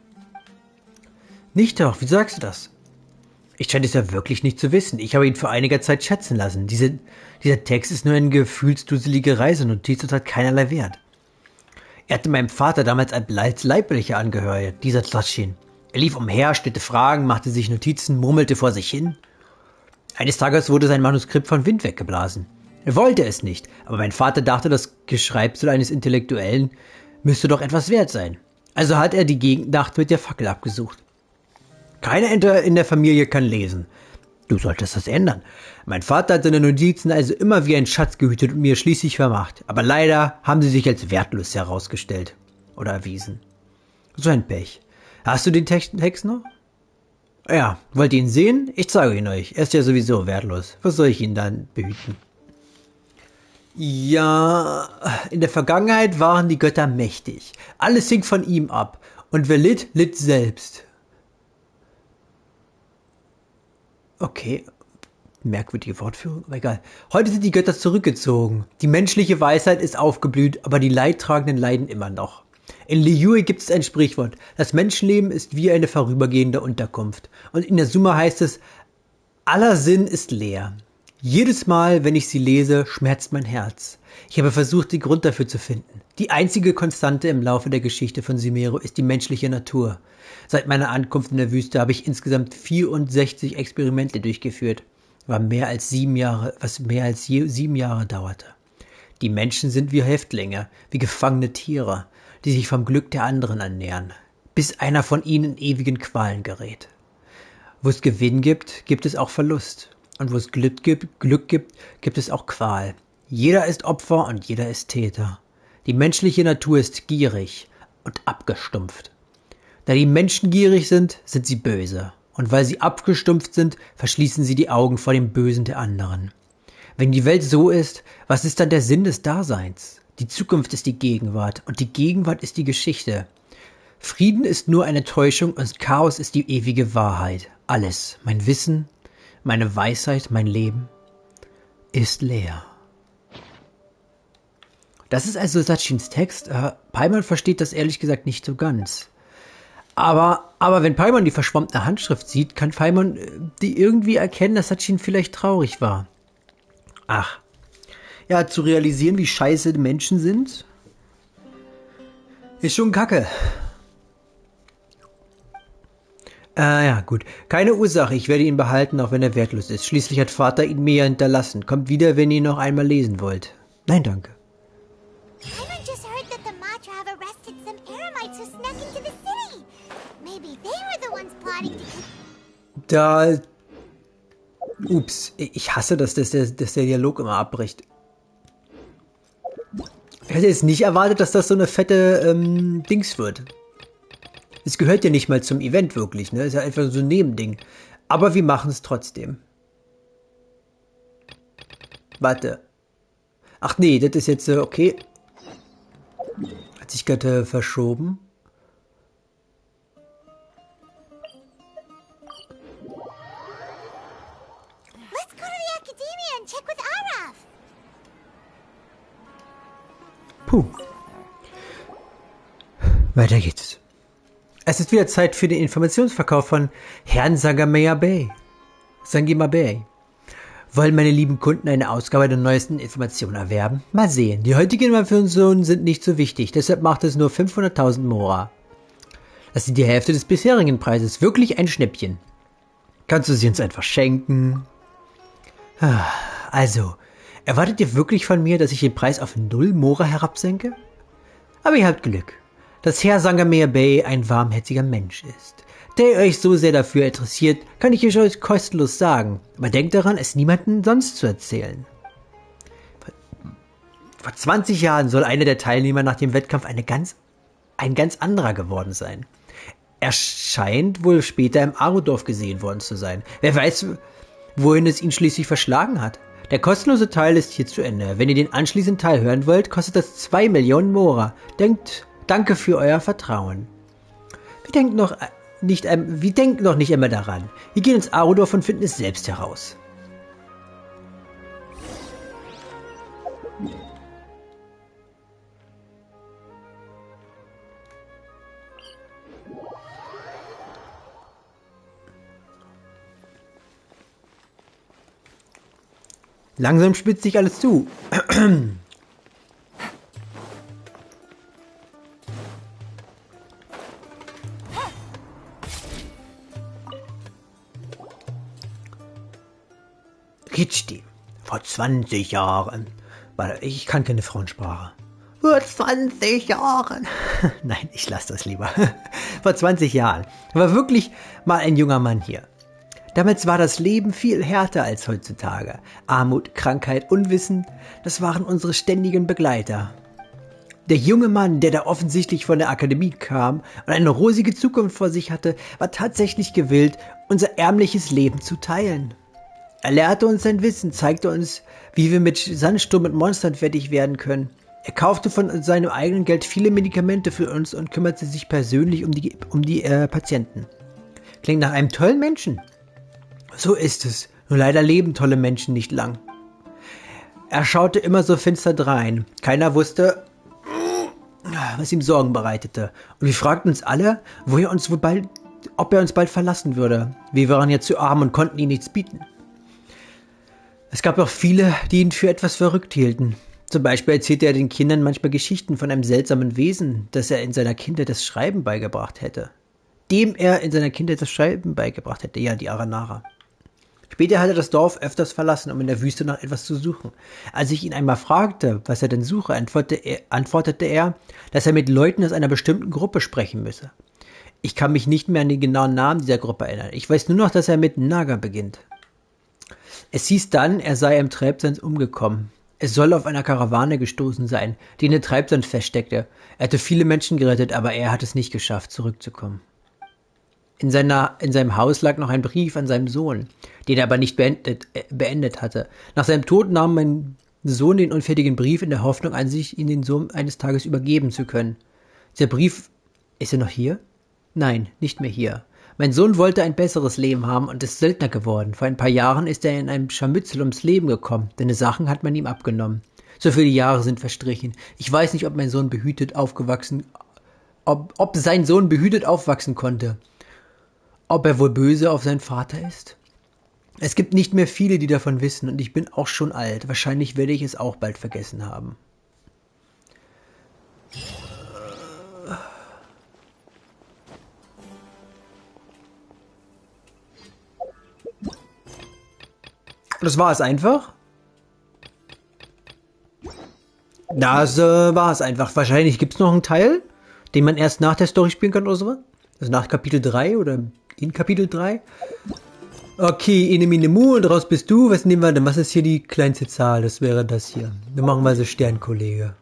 Nicht doch, wie sagst du das? Ich scheine es ja wirklich nicht zu wissen. Ich habe ihn vor einiger Zeit schätzen lassen. Dieser Text ist nur eine gefühlsduselige Reisenotiz und hat keinerlei Wert. Er hatte meinem Vater damals als Leiblicher angehört, dieser Sachin. Er lief umher, stellte Fragen, machte sich Notizen, murmelte vor sich hin. Eines Tages wurde sein Manuskript von Wind weggeblasen. Er wollte es nicht, aber mein Vater dachte, das Geschreibsel eines Intellektuellen müsste doch etwas wert sein. Also hat er die Gegend mit der Fackel abgesucht. Keiner in der Familie kann lesen. Du solltest das ändern. Mein Vater hat seine Notizen also immer wie ein Schatz gehütet und mir schließlich vermacht. Aber leider haben sie sich als wertlos herausgestellt. Oder erwiesen. So ein Pech. Hast du den Text noch? Ja, wollt ihr ihn sehen? Ich zeige ihn euch. Er ist ja sowieso wertlos. Was soll ich ihn dann behüten? Ja, in der Vergangenheit waren die Götter mächtig. Alles hing von ihm ab. Und wer litt, litt selbst. Okay, merkwürdige Wortführung, aber egal. Heute sind die Götter zurückgezogen. Die menschliche Weisheit ist aufgeblüht, aber die Leidtragenden leiden immer noch. In Liyue gibt es ein Sprichwort. Das Menschenleben ist wie eine vorübergehende Unterkunft. Und in der Summe heißt es, aller Sinn ist leer. Jedes Mal, wenn ich sie lese, schmerzt mein Herz. Ich habe versucht, den Grund dafür zu finden. Die einzige Konstante im Laufe der Geschichte von Sumeru ist die menschliche Natur. Seit meiner Ankunft in der Wüste habe ich insgesamt 64 Experimente durchgeführt, was mehr als 7 Jahre dauerte. Die Menschen sind wie Häftlinge, wie gefangene Tiere, die sich vom Glück der anderen ernähren, bis einer von ihnen in ewigen Qualen gerät. Wo es Gewinn gibt, gibt es auch Verlust. Und wo es Glück gibt, gibt es auch Qual. Jeder ist Opfer und jeder ist Täter. Die menschliche Natur ist gierig und abgestumpft. Da die Menschen gierig sind, sind sie böse. Und weil sie abgestumpft sind, verschließen sie die Augen vor dem Bösen der anderen. Wenn die Welt so ist, was ist dann der Sinn des Daseins? Die Zukunft ist die Gegenwart und die Gegenwart ist die Geschichte. Frieden ist nur eine Täuschung und Chaos ist die ewige Wahrheit. Alles, mein Wissen, meine Weisheit, mein Leben, ist leer. Das ist also Sachins Text. Paimon versteht das ehrlich gesagt nicht so ganz. Aber wenn Paimon die verschwommene Handschrift sieht, kann Paimon die irgendwie erkennen, dass Sachin vielleicht traurig war. Ach. Ja, zu realisieren, wie scheiße die Menschen sind, ist schon kacke. Ja, gut. Keine Ursache, ich werde ihn behalten, auch wenn er wertlos ist. Schließlich hat Vater ihn mir ja hinterlassen. Kommt wieder, wenn ihr ihn noch einmal lesen wollt. Nein, danke. Paimon just heard that the Matra have arrested some Eremites who snuck into the city. Maybe they were the ones plotting to... Ups, ich hasse das, dass der Dialog immer abbricht. Ich hätte jetzt nicht erwartet, dass das so eine fette Dings wird. Es gehört ja nicht mal zum Event wirklich, ne? Ist ja einfach so ein Nebending. Aber wir machen es trotzdem. Warte. Ach nee, das ist jetzt okay. Hat sich gerade verschoben. Let's go to the Academia and check with Araf. Puh. Weiter geht's. Es ist wieder Zeit für den Informationsverkauf von Herrn Sangima Bay. Wollen meine lieben Kunden eine Ausgabe der neuesten Informationen erwerben? Mal sehen. Die heutigen Informationen sind nicht so wichtig, deshalb macht es nur 500.000 Mora. Das ist die Hälfte des bisherigen Preises. Wirklich ein Schnäppchen. Kannst du sie uns einfach schenken? Also, erwartet ihr wirklich von mir, dass ich den Preis auf 0 Mora herabsenke? Aber ihr habt Glück, dass Herr Sangima Bay ein warmherziger Mensch ist, der euch so sehr dafür interessiert, kann ich euch kostenlos sagen. Aber denkt daran, es niemandem sonst zu erzählen. Vor 20 Jahren soll einer der Teilnehmer nach dem Wettkampf ein ganz anderer geworden sein. Er scheint wohl später im Arudorf gesehen worden zu sein. Wer weiß, wohin es ihn schließlich verschlagen hat. Der kostenlose Teil ist hier zu Ende. Wenn ihr den anschließenden Teil hören wollt, kostet das 2 Millionen Mora. Danke für euer Vertrauen. Wir denken noch nicht immer daran. Wir gehen ins Arudorf und finden es selbst heraus. Langsam spitzt sich alles zu. Kitschti. Vor 20 Jahren. Ich kann keine Frauensprache. Vor 20 Jahren. Nein, ich lasse das lieber. Vor 20 Jahren war wirklich mal ein junger Mann hier. Damals war das Leben viel härter als heutzutage. Armut, Krankheit, Unwissen, das waren unsere ständigen Begleiter. Der junge Mann, der da offensichtlich von der Akademie kam und eine rosige Zukunft vor sich hatte, war tatsächlich gewillt, unser ärmliches Leben zu teilen. Er lehrte uns sein Wissen, zeigte uns, wie wir mit Sandsturm und Monstern fertig werden können. Er kaufte von seinem eigenen Geld viele Medikamente für uns und kümmerte sich persönlich um die Patienten. Klingt nach einem tollen Menschen. So ist es, nur leider leben tolle Menschen nicht lang. Er schaute immer so finster drein. Keiner wusste, was ihm Sorgen bereitete. Und wir fragten uns alle, ob er uns bald verlassen würde. Wir waren ja zu arm und konnten ihm nichts bieten. Es gab auch viele, die ihn für etwas verrückt hielten. Zum Beispiel erzählte er den Kindern manchmal Geschichten von einem seltsamen Wesen, das er in seiner Kindheit das Schreiben beigebracht hätte. Ja, die Aranara. Später hat er das Dorf öfters verlassen, um in der Wüste nach etwas zu suchen. Als ich ihn einmal fragte, was er denn suche, antwortete er, dass er mit Leuten aus einer bestimmten Gruppe sprechen müsse. Ich kann mich nicht mehr an den genauen Namen dieser Gruppe erinnern. Ich weiß nur noch, dass er mit Naga beginnt. Es hieß dann, er sei im Treibsand umgekommen. Es soll auf einer Karawane gestoßen sein, die in der Treibsand feststeckte. Er hatte viele Menschen gerettet, aber er hat es nicht geschafft, zurückzukommen. In seinem Haus lag noch ein Brief an seinen Sohn, den er aber nicht beendet hatte. Nach seinem Tod nahm mein Sohn den unfertigen Brief in der Hoffnung an sich, ihn den Sohn eines Tages übergeben zu können. Dieser Brief, ist er noch hier? Nein, nicht mehr hier. Mein Sohn wollte ein besseres Leben haben und ist Söldner geworden. Vor ein paar Jahren ist er in einem Scharmützel ums Leben gekommen. Seine Sachen hat man ihm abgenommen. So viele Jahre sind verstrichen. Ich weiß nicht, ob sein Sohn behütet aufwachsen konnte. Ob er wohl böse auf seinen Vater ist? Es gibt nicht mehr viele, die davon wissen, und ich bin auch schon alt. Wahrscheinlich werde ich es auch bald vergessen haben. Das war es einfach? Das war es einfach. Wahrscheinlich gibt es noch einen Teil, den man erst nach der Story spielen kann oder so. Also nach Kapitel 3 oder in Kapitel 3. Okay, Ine Mine Mu und raus bist du. Was nehmen wir denn? Was ist hier die kleinste Zahl? Das wäre das hier. Wir machen mal so Sternkollege.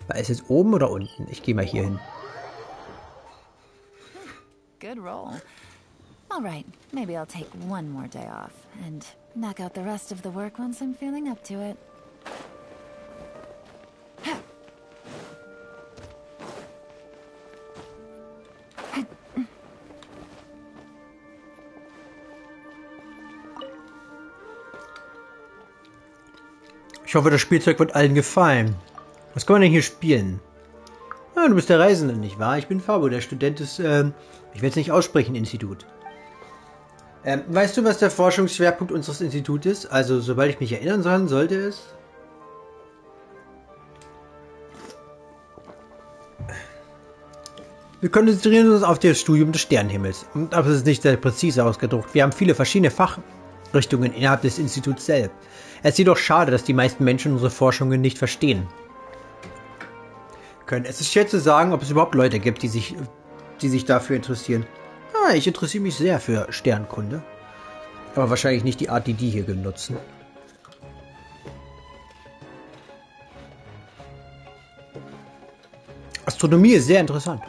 War es jetzt oben oder unten? Ich gehe mal hier hin. Good roll. All right, maybe I'll take one more day off and knock out the rest of the work once I'm feeling up to it. Ich hoffe, das Spielzeug wird allen gefallen. Was kann man denn hier spielen? Ah, du bist der Reisende, nicht wahr? Ich bin Fabo, der Student des, ich werde es nicht aussprechen, Institut. Weißt du, was der Forschungsschwerpunkt unseres Instituts ist? Also, sobald ich mich erinnern kann, sollte es... Wir konzentrieren uns auf das Studium des Sternenhimmels. Aber es ist nicht sehr präzise ausgedruckt. Wir haben viele verschiedene Fachrichtungen innerhalb des Instituts selbst. Es ist jedoch schade, dass die meisten Menschen unsere Forschungen nicht verstehen können. Es ist schwer zu sagen, ob es überhaupt Leute gibt, die sich dafür interessieren. Ah, ich interessiere mich sehr für Sternkunde. Aber wahrscheinlich nicht die Art, die hier benutzen. Astronomie ist sehr interessant.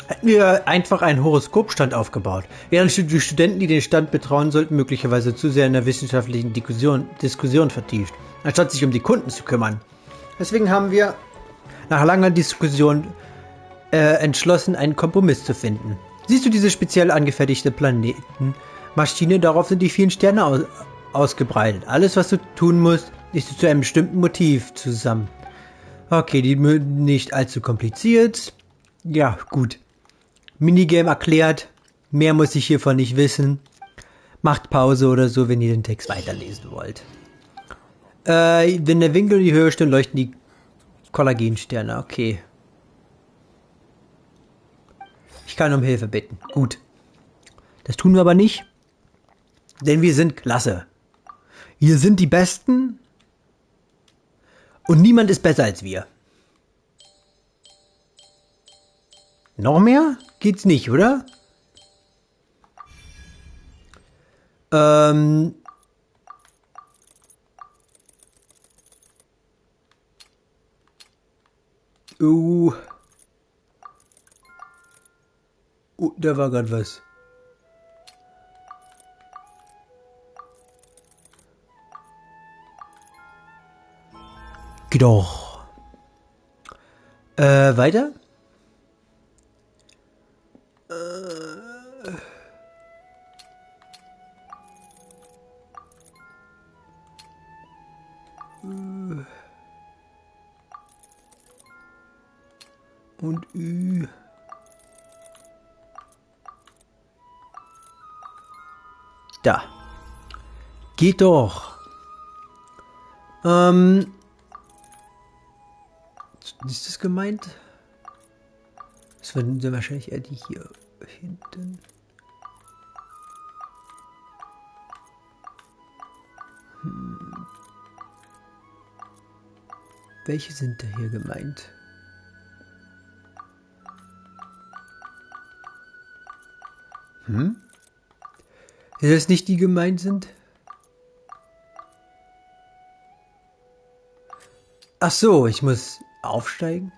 Hätten wir einfach einen Horoskopstand aufgebaut, während die Studenten, die den Stand betrauen sollten, möglicherweise zu sehr in der wissenschaftlichen Diskussion vertieft, anstatt sich um die Kunden zu kümmern. Deswegen haben wir nach langer Diskussion entschlossen, einen Kompromiss zu finden. Siehst du diese speziell angefertigte Planetenmaschine? Darauf sind die vielen Sterne ausgebreitet. Alles, was du tun musst, ist zu einem bestimmten Motiv zusammen. Okay, die nicht allzu kompliziert. Ja, gut. Minigame erklärt. Mehr muss ich hiervon nicht wissen. Macht Pause oder so, wenn ihr den Text weiterlesen wollt. Wenn der Winkel in die Höhe stimmt, leuchten die Kollagensterne. Okay. Ich kann um Hilfe bitten. Gut. Das tun wir aber nicht. Denn wir sind klasse. Wir sind die Besten. Und niemand ist besser als wir. Noch mehr? Geht's nicht, oder? Da war gerade was. Geht doch. Weiter? Und Ü. Da. Geht doch. Ist das gemeint? Das waren wahrscheinlich eher die hier hinten. Welche sind da hier gemeint? Ist das nicht die gemeint sind? Ach so, ich muss aufsteigen?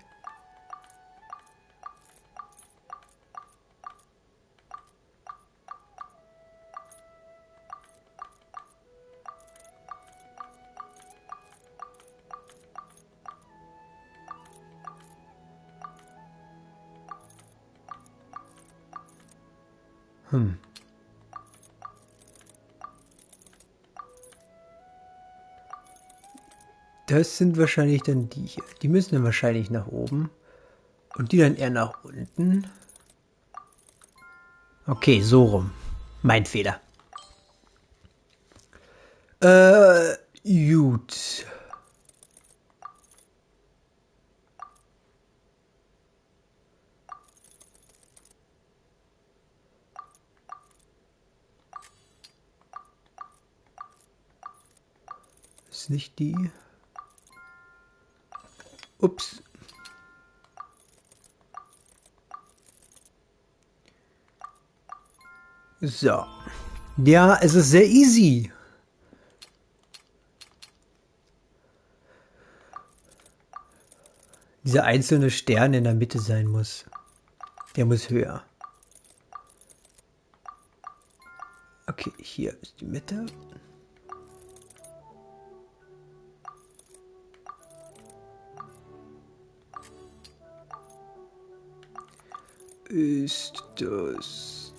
Das sind wahrscheinlich dann die hier. Die müssen dann wahrscheinlich nach oben. Und die dann eher nach unten. Okay, so rum. Mein Fehler. Gut. Ist nicht die. Ups. So. Ja, es ist sehr easy. Dieser einzelne Stern in der Mitte sein muss. Der muss höher. Okay, hier ist die Mitte. Ist das...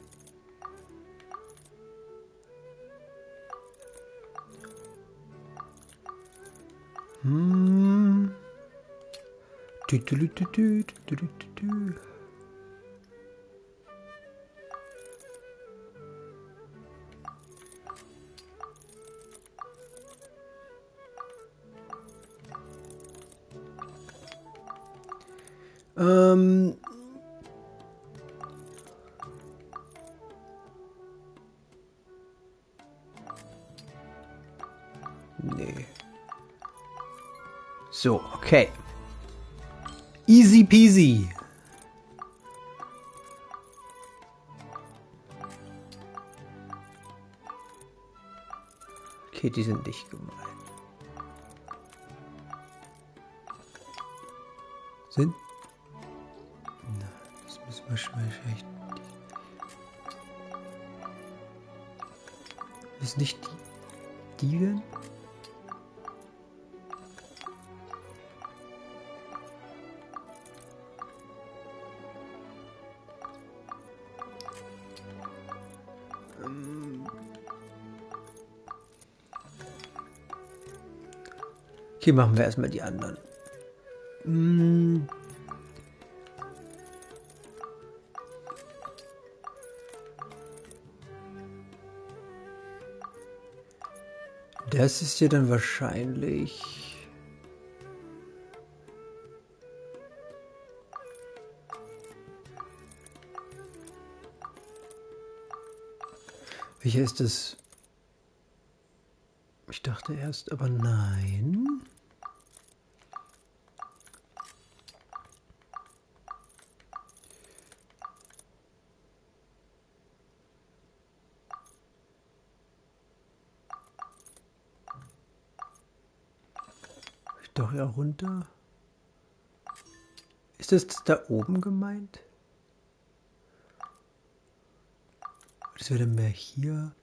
Nee. So, okay. Easy peasy. Okay, die sind nicht gemeint. Sind? Na, das müssen wir wahrscheinlich. Ist nicht die denn? Okay, machen wir erstmal die anderen. Das ist ja dann wahrscheinlich... Welcher ist das? Ich dachte erst, aber nein. Doch ja runter. Ist das da oben gemeint? Das wäre dann mehr hier.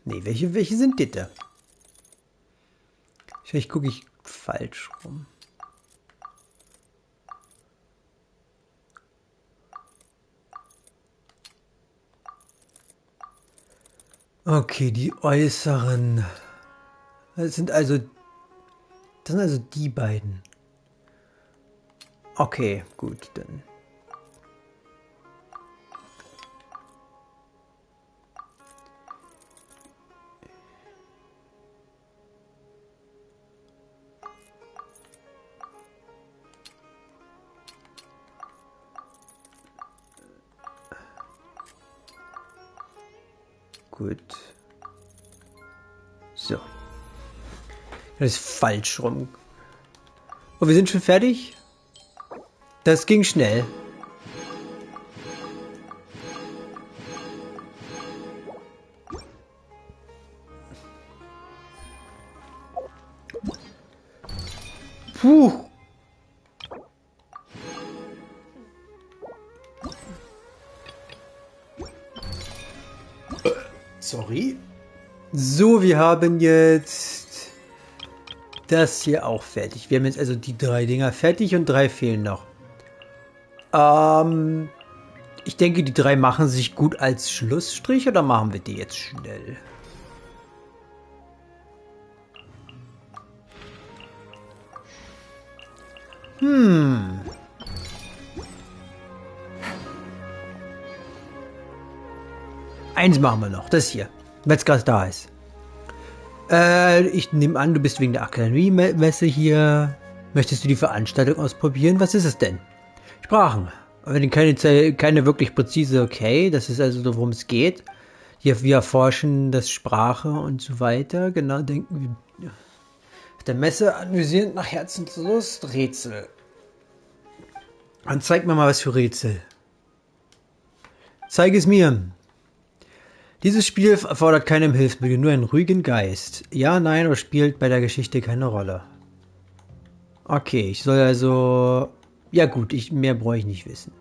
Nee, welche sind die da? Vielleicht gucke ich falsch rum. Okay, die äußeren. Das sind also Das sind also die beiden. Okay, gut, dann. Gut. So. Das ist falsch rum. Oh, wir sind schon fertig? Das ging schnell. Puh. Sorry. So, wir haben jetzt das hier auch fertig. Wir haben jetzt also die 3 Dinger fertig und 3 fehlen noch. Ich denke, die 3 machen sich gut als Schlussstrich, oder machen wir die jetzt schnell? Eins machen wir noch, das hier, weil es gerade da ist. Ich nehme an, du bist wegen der Akademie-Messe hier. Möchtest du die Veranstaltung ausprobieren? Was ist es denn? Sprachen. Wenn keine wirklich präzise, okay, das ist also worum es geht. Hier, wir erforschen das Sprache und so weiter. Genau, denken wir. Auf der Messe amüsierend nach Herzenslust Rätsel. Und zeig mir mal was für Rätsel. Zeig es mir. Dieses Spiel erfordert keine Hilfsmittel, nur einen ruhigen Geist. Ja, nein, oder spielt bei der Geschichte keine Rolle. Okay, ich soll also... Ja gut, mehr brauche ich nicht wissen.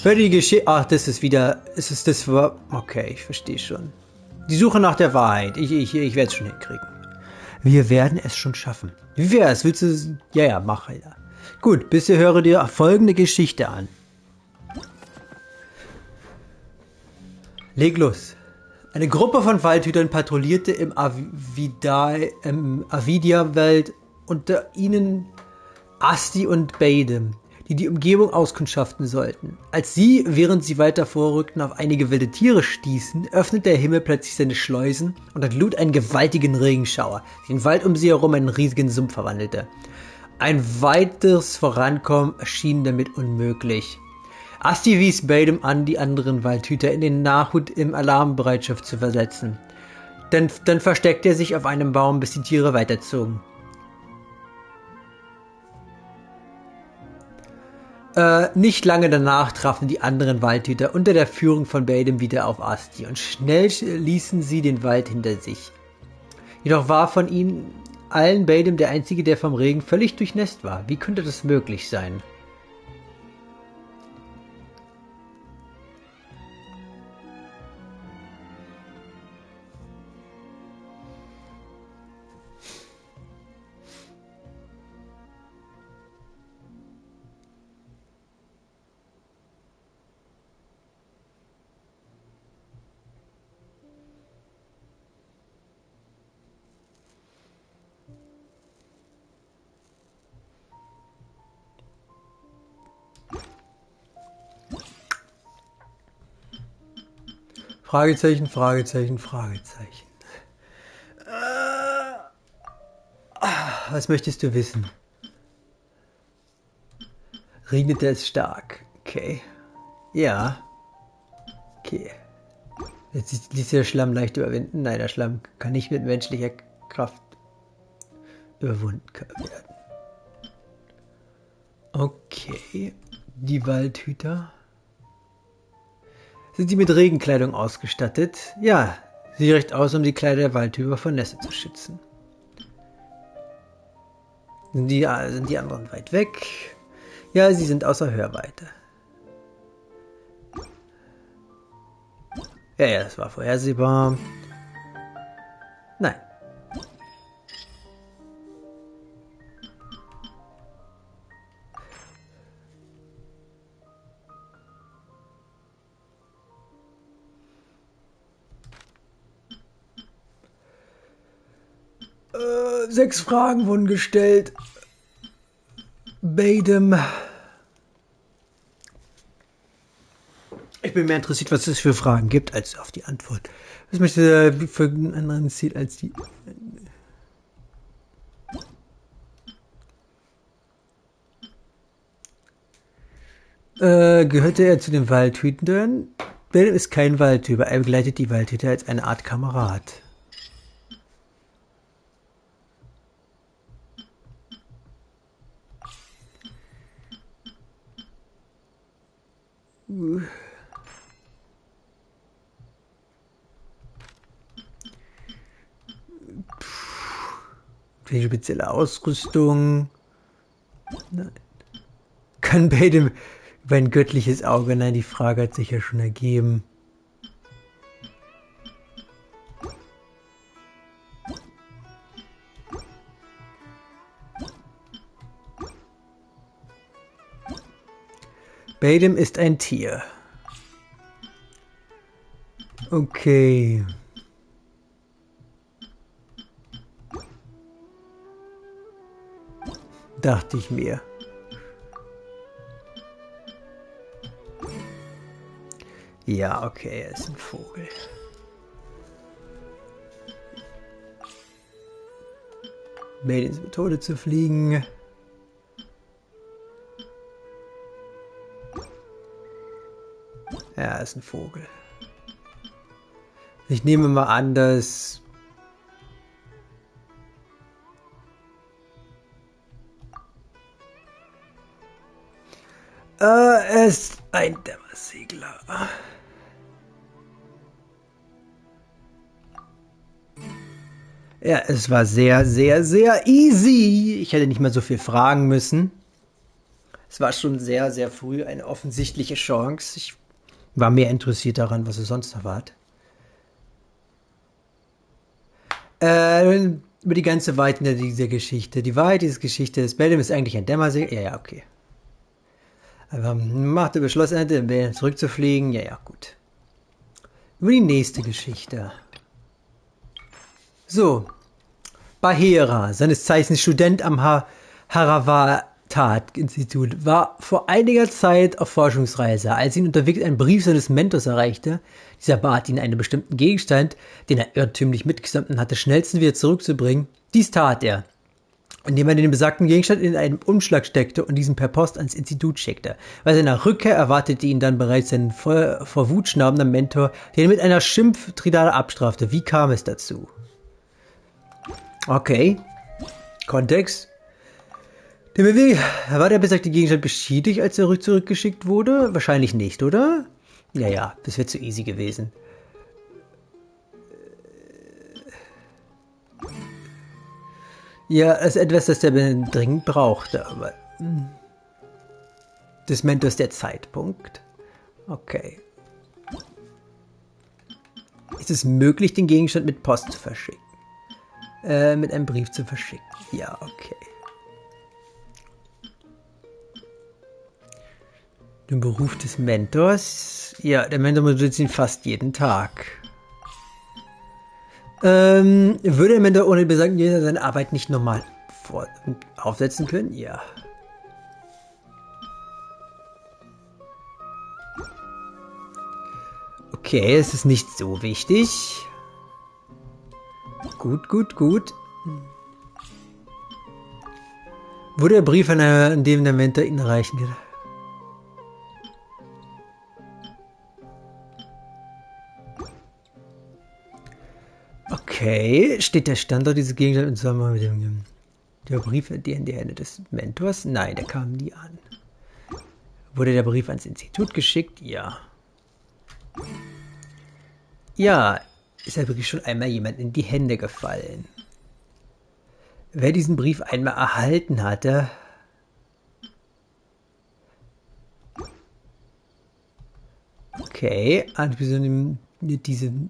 Hör die Geschichte... Ach, das ist wieder... Ist es das... Okay, ich verstehe schon. Die Suche nach der Wahrheit. Ich werde es schon hinkriegen. Wir werden es schon schaffen. Wie wär's? Willst du... Ja, mach ja. Gut, bisher höre dir folgende Geschichte an. Leg los. Eine Gruppe von Waldhütern patrouillierte im Avidia-Wald, unter ihnen Asti und Beidem, die die Umgebung auskundschaften sollten. Als sie, während sie weiter vorrückten, auf einige wilde Tiere stießen, öffnete der Himmel plötzlich seine Schleusen und entlud einen gewaltigen Regenschauer, der den Wald um sie herum in einen riesigen Sumpf verwandelte. Ein weiteres Vorankommen erschien damit unmöglich. Asti wies Beidem an, die anderen Waldhüter in den Nachhut im Alarmbereitschaft zu versetzen. Dann versteckte er sich auf einem Baum, bis die Tiere weiterzogen. Nicht lange danach trafen die anderen Waldhüter unter der Führung von Beidem wieder auf Asti und schnell ließen sie den Wald hinter sich. Jedoch war von ihnen allen Beidem der einzige, der vom Regen völlig durchnässt war. Wie könnte das möglich sein? Fragezeichen, Fragezeichen, Fragezeichen. Was möchtest du wissen? Regnete es stark? Okay. Ja. Okay. Jetzt ließ der Schlamm leicht überwinden. Nein, der Schlamm kann nicht mit menschlicher Kraft überwunden werden. Okay. Die Waldhüter. Sind sie mit Regenkleidung ausgestattet? Ja, sieht recht aus, um die Kleider der Waldhüter vor Nässe zu schützen. Sind die anderen weit weg? Ja, sie sind außer Hörweite. Ja, das war vorhersehbar. Nein. 6 Fragen wurden gestellt. Badem. Ich bin mehr interessiert, was es für Fragen gibt, als auf die Antwort. Was möchte der für einen anderen Ziel als die... gehörte er zu den Waldhütern? Badem ist kein Waldhüter, er begleitet die Waldhüter als eine Art Kamerad. Welche spezielle Ausrüstung? Nein. Kann Badem über ein göttliches Auge? Nein, die Frage hat sich ja schon ergeben. Badem ist ein Tier. Okay. Dachte ich mir. Ja, okay, er ist ein Vogel. Badems Methode zu fliegen. Ja, er ist ein Vogel. Ich nehme mal an, dass... er ist ein Dämmersegler. Ja, es war sehr, sehr, sehr easy. Ich hätte nicht mal so viel fragen müssen. Es war schon sehr, sehr früh eine offensichtliche Chance. Ich war mehr interessiert daran, was es sonst noch war. Über die ganze Weite dieser Geschichte. Die Wahrheit dieser Geschichte ist, Badem ist eigentlich ein Dämmersegler. Ja, okay. Aber machte beschlossen, zurückzufliegen. Ja, ja, gut. Über die nächste Geschichte. So. Bahera, seines Zeichens Student am Haravatat-Institut, war vor einiger Zeit auf Forschungsreise. Als ihn unterwegs ein Brief seines Mentors erreichte, dieser bat ihn, einen bestimmten Gegenstand, den er irrtümlich mitgesammelt hatte, schnellstens wieder zurückzubringen. Dies tat er, indem er den besagten Gegenstand in einen Umschlag steckte und diesen per Post ans Institut schickte. Bei seiner Rückkehr erwartete ihn dann bereits sein vor Wut schnaubender Mentor, der ihn mit einer Schimpftridade abstrafte. Wie kam es dazu? Okay. Kontext. War der besagte Gegenstand beschädigt, als er zurückgeschickt wurde? Wahrscheinlich nicht, oder? Ja, ja, das wäre zu easy gewesen. Ja, das ist etwas, das der dringend brauchte, aber... Des Mentors der Zeitpunkt. Okay. Ist es möglich, den Gegenstand mit Post zu verschicken? Mit einem Brief zu verschicken. Ja, okay. Den Beruf des Mentors. Ja, der Mentor benutzt ihn fast jeden Tag. Würde der Mentor ohne besagten Gegenstand seine Arbeit nicht normal aufsetzen können? Ja. Okay, es ist nicht so wichtig. Gut, gut, gut. Wurde der Brief an dem der Mentor ihn erreichen kann? Okay, steht der Standort dieses Gegenstands im Zusammenhang mit dem der Brief in die Hände des Mentors? Nein, der kam nie an. Wurde der Brief ans Institut geschickt? Ja. Ja, ist ja wirklich schon einmal jemand in die Hände gefallen. Wer diesen Brief einmal erhalten hatte... Okay, mit diesem...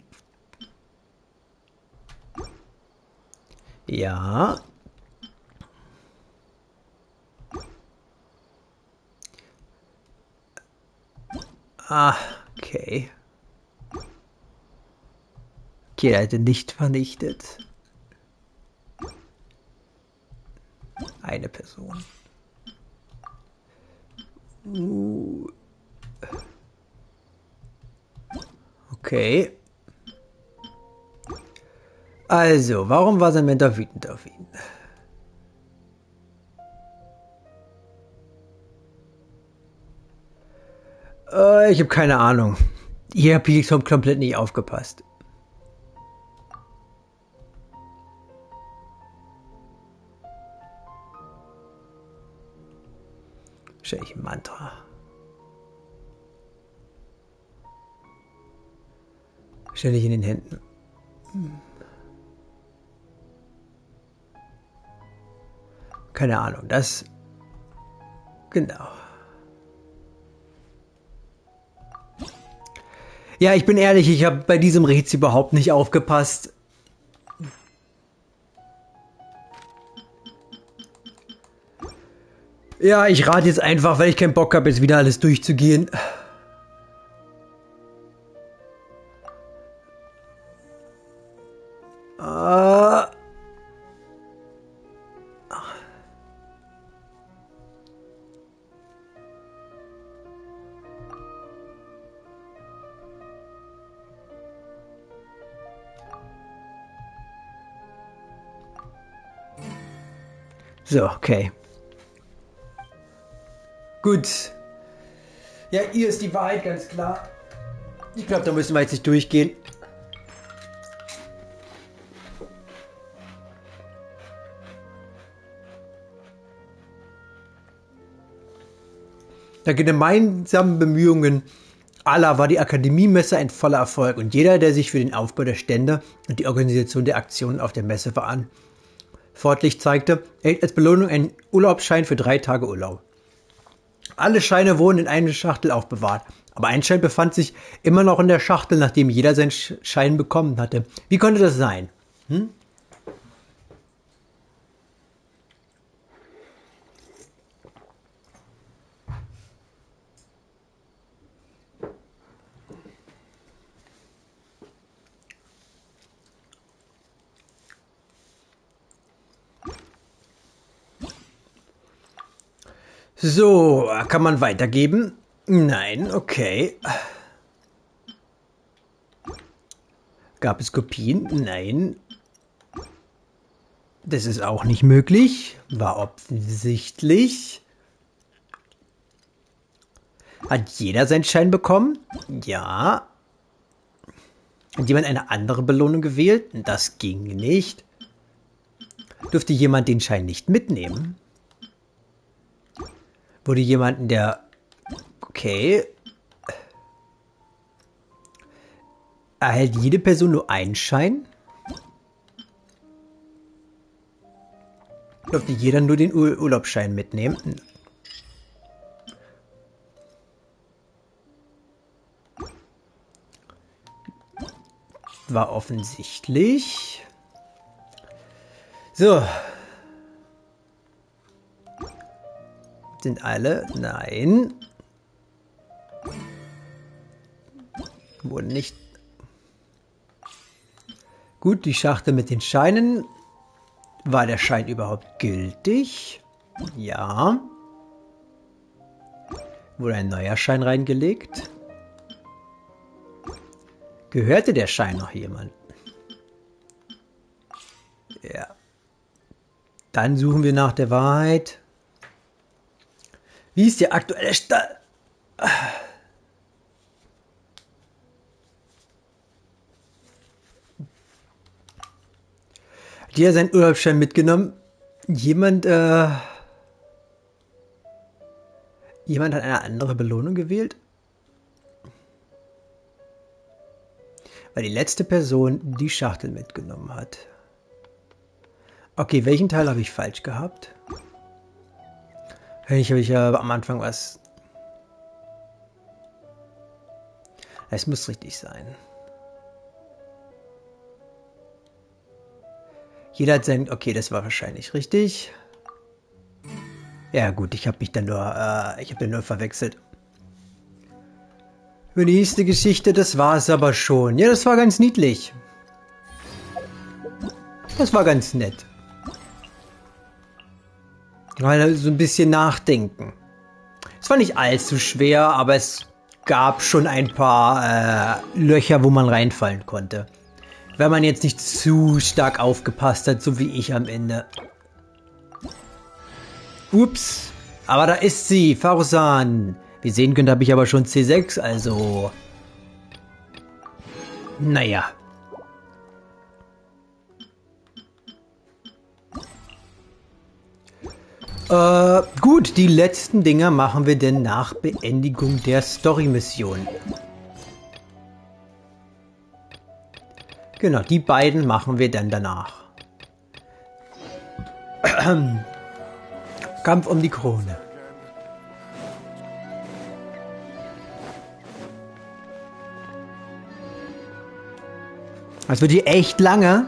Ja. Ah, okay. Okay, er hatte nicht vernichtet. eine Person. Okay. Also, warum war sein Mentor wütend auf ihn? Ich habe keine Ahnung. Hier habe ich komplett nicht aufgepasst. Wahrscheinlich ein Mantra. Wahrscheinlich in den Händen. Keine Ahnung, das... Genau. Ja, ich bin ehrlich, ich habe bei diesem Rätsel überhaupt nicht aufgepasst. Ja, ich rate jetzt einfach, weil ich keinen Bock habe, jetzt wieder alles durchzugehen. So, okay. Gut. Ja, ihr ist die Wahrheit, ganz klar. Ich glaube, da müssen wir jetzt nicht durchgehen. Dank gemeinsamen Bemühungen aller war die Akademiemesse ein voller Erfolg und jeder, der sich für den Aufbau der Stände und die Organisation der Aktionen auf der Messe verantwortlich zeigte, erhielt als Belohnung einen Urlaubsschein für 3 Tage Urlaub. Alle Scheine wurden in einer Schachtel aufbewahrt, aber ein Schein befand sich immer noch in der Schachtel, nachdem jeder seinen Schein bekommen hatte. Wie konnte das sein? So, kann man weitergeben? Nein, okay. Gab es Kopien? Nein. Das ist auch nicht möglich. War offensichtlich. Hat jeder seinen Schein bekommen? Ja. Hat jemand eine andere Belohnung gewählt? Das ging nicht. Durfte jemand den Schein nicht mitnehmen? Wurde jemanden, der... Okay. Erhält jede Person nur einen Schein? Durfte jeder nur den Urlaubsschein mitnehmen? War offensichtlich. So. Sind alle? Nein. Wurden nicht. Gut, die Schachtel mit den Scheinen. War der Schein überhaupt gültig? Ja. Wurde ein neuer Schein reingelegt? Gehörte der Schein noch jemand? Ja. Dann suchen wir nach der Wahrheit. Wie ist der aktuelle Stand? Hat jeder seinen Urlaubsschein mitgenommen? Jemand hat eine andere Belohnung gewählt? Weil die letzte Person die Schachtel mitgenommen hat. Okay, welchen Teil habe ich falsch gehabt? Ich habe ja am Anfang was... Es muss richtig sein. Jeder hat sein... Okay, das war wahrscheinlich richtig. Ja gut, ich habe mich dann nur... ich habe den nur verwechselt. Für die nächste Geschichte, das war es aber schon. Ja, das war ganz niedlich. Das war ganz nett. Weil so ein bisschen nachdenken. Es war nicht allzu schwer, aber es gab schon ein paar Löcher, wo man reinfallen konnte. Wenn man jetzt nicht zu stark aufgepasst hat, so wie ich am Ende. Ups. Aber da ist sie, Farusan. Wie ihr sehen könnt, habe ich aber schon C6, also... Naja. Gut, die letzten Dinger machen wir denn nach Beendigung der Story-Mission. Genau, die beiden machen wir dann danach. Kampf um die Krone. Das wird hier echt lange.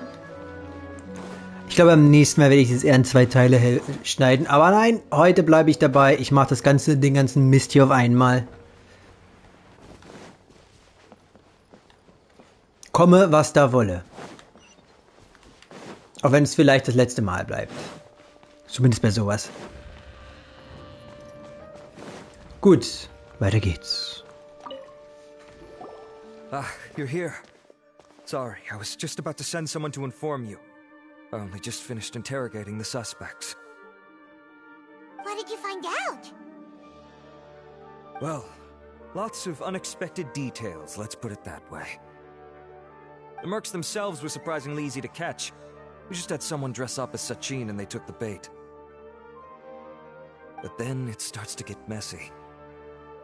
Ich glaube, beim nächsten Mal werde ich es eher in 2 Teile schneiden. Aber nein, heute bleibe ich dabei. Ich mache den ganzen Mist hier auf einmal. Komme, was da wolle. Auch wenn es vielleicht das letzte Mal bleibt. Zumindest bei sowas. Gut, weiter geht's. Ah, you're here. Sorry, I was just about to send someone to inform you. I only just finished interrogating the suspects. What did you find out? Well, lots of unexpected details, let's put it that way. The mercs themselves were surprisingly easy to catch. We just had someone dress up as Sachin and they took the bait. But then it starts to get messy.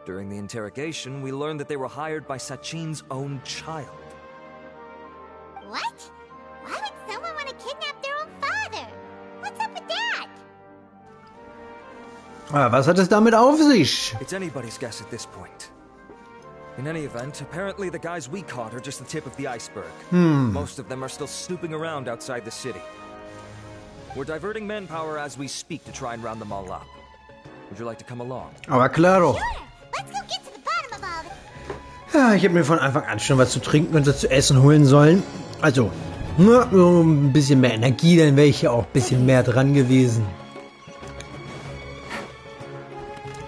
During the interrogation, we learned that they were hired by Sachin's own child. What? Why would someone want to kidnap their own father? What's up with that? Was hat es damit auf sich? It's anybody's guess at this point. In any event, apparently the guys we caught are just the tip of the iceberg. Most of them are still snooping around outside the city. We're diverting manpower as we speak to try and round them all up. Would you like to come along? Aber claro. Let's go get to the bottom of all this. Ja, ich hätte mir von Anfang an schon was zu trinken und zu essen holen sollen. Also, nur ein bisschen mehr Energie, dann wäre ich ja auch ein bisschen mehr dran gewesen.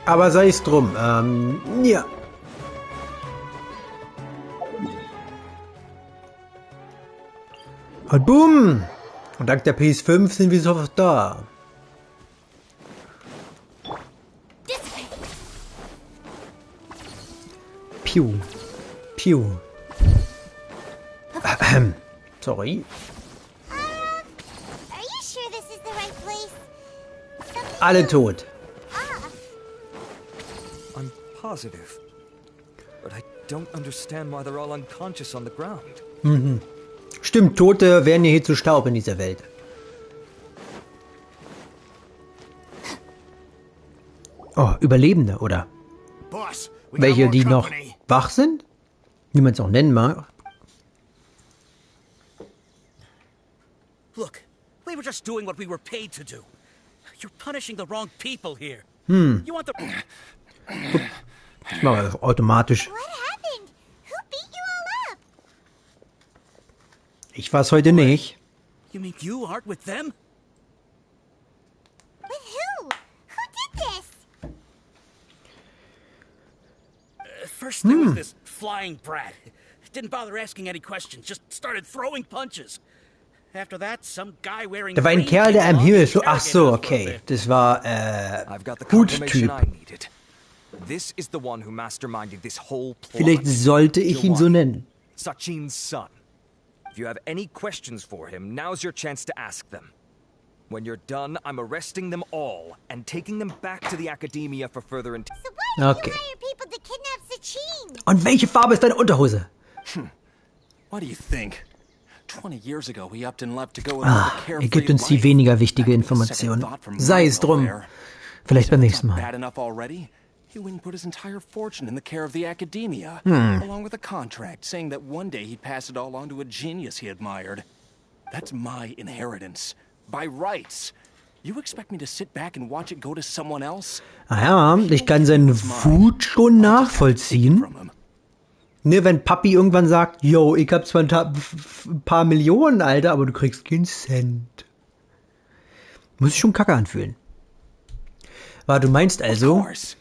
Aber sei es drum, ja. Und boom! Und dank der PS5 sind wir sofort da. Piu. Piu. Sorry. Are you sure this is the right place? Alle tot. I'm positive. But I don't understand why they're all unconscious on the ground. Mhm. Stimmt, Tote werden hier zu Staub in dieser Welt. Oh, Überlebende, oder? Welche, die noch wach sind? Wie man es auch nennen mag. Look, we were just doing what we were paid to do. You're punishing the wrong people here. You want the... Das machen wir automatisch. What happened? Who beat you all up? Ich war's heute nicht. You mean you aren't with them? With who? Who did this? First there was this flying brat. Didn't bother asking any questions, just started throwing punches. After that, some guy wearing Da war ein Kerl, der am Himmel flog. Ach so, okay. Das war, Huttyp. This is the one who masterminded this whole plot. Vielleicht sollte ich ihn so nennen. Sachin's son. If you have any questions for him, now's your chance to ask them. When you're done, I'm arresting them all and taking them back to the Academia for further Okay. People to kidnap Sachin. Und welche Farbe ist deine Unterhose? What do you think? 20 years ago, we upped and left to go another carefree gibt uns die weniger wichtige Information. Sei es drum. Vielleicht beim nächsten Mal. Bad enough already? He went and put his entire fortune in the care of the Academia, along with a contract saying that one day he'd pass it all on to a genius he admired. That's my inheritance. By rights. You expect me to sit back and watch it go to someone else? Ja, ich kann seine Wut schon nachvollziehen. Ne, wenn Papi irgendwann sagt, yo, ich hab zwar ein paar Millionen, Alter, aber du kriegst keinen Cent. Muss sich schon kacke anfühlen. War, du meinst also? Of course.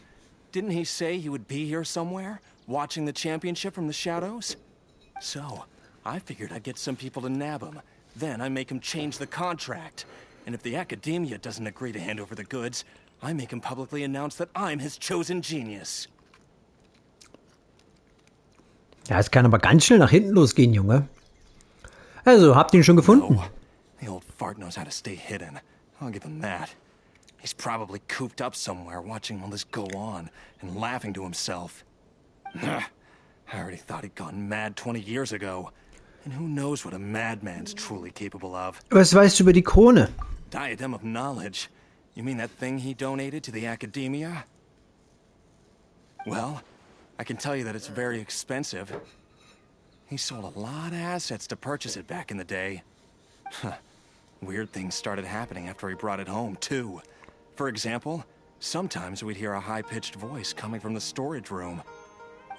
Didn't he say he would be here somewhere, watching the championship from the shadows? So, I figured I'd get some people to nab him. Then I make him change the contract. And if the Academia doesn't agree to hand over the goods, I make him publicly announce that I'm his chosen genius. Ja, es kann aber ganz schnell nach hinten losgehen, Junge. Also, habt ihr ihn schon gefunden? No. The old fart knows how to stay hidden. I'll give him that. He's probably cooped up somewhere watching all this go on and laughing to himself. I already thought he'd gone mad 20 years ago. And who knows what a madman's truly capable of. Was weißt du über die Krone? Diadem of Knowledge. You mean that thing he donated to the Academia? Well, I can tell you that it's very expensive. He sold a lot of assets to purchase it back in the day. Weird things started happening after he brought it home, too. For example, sometimes we'd hear a high-pitched voice coming from the storage room.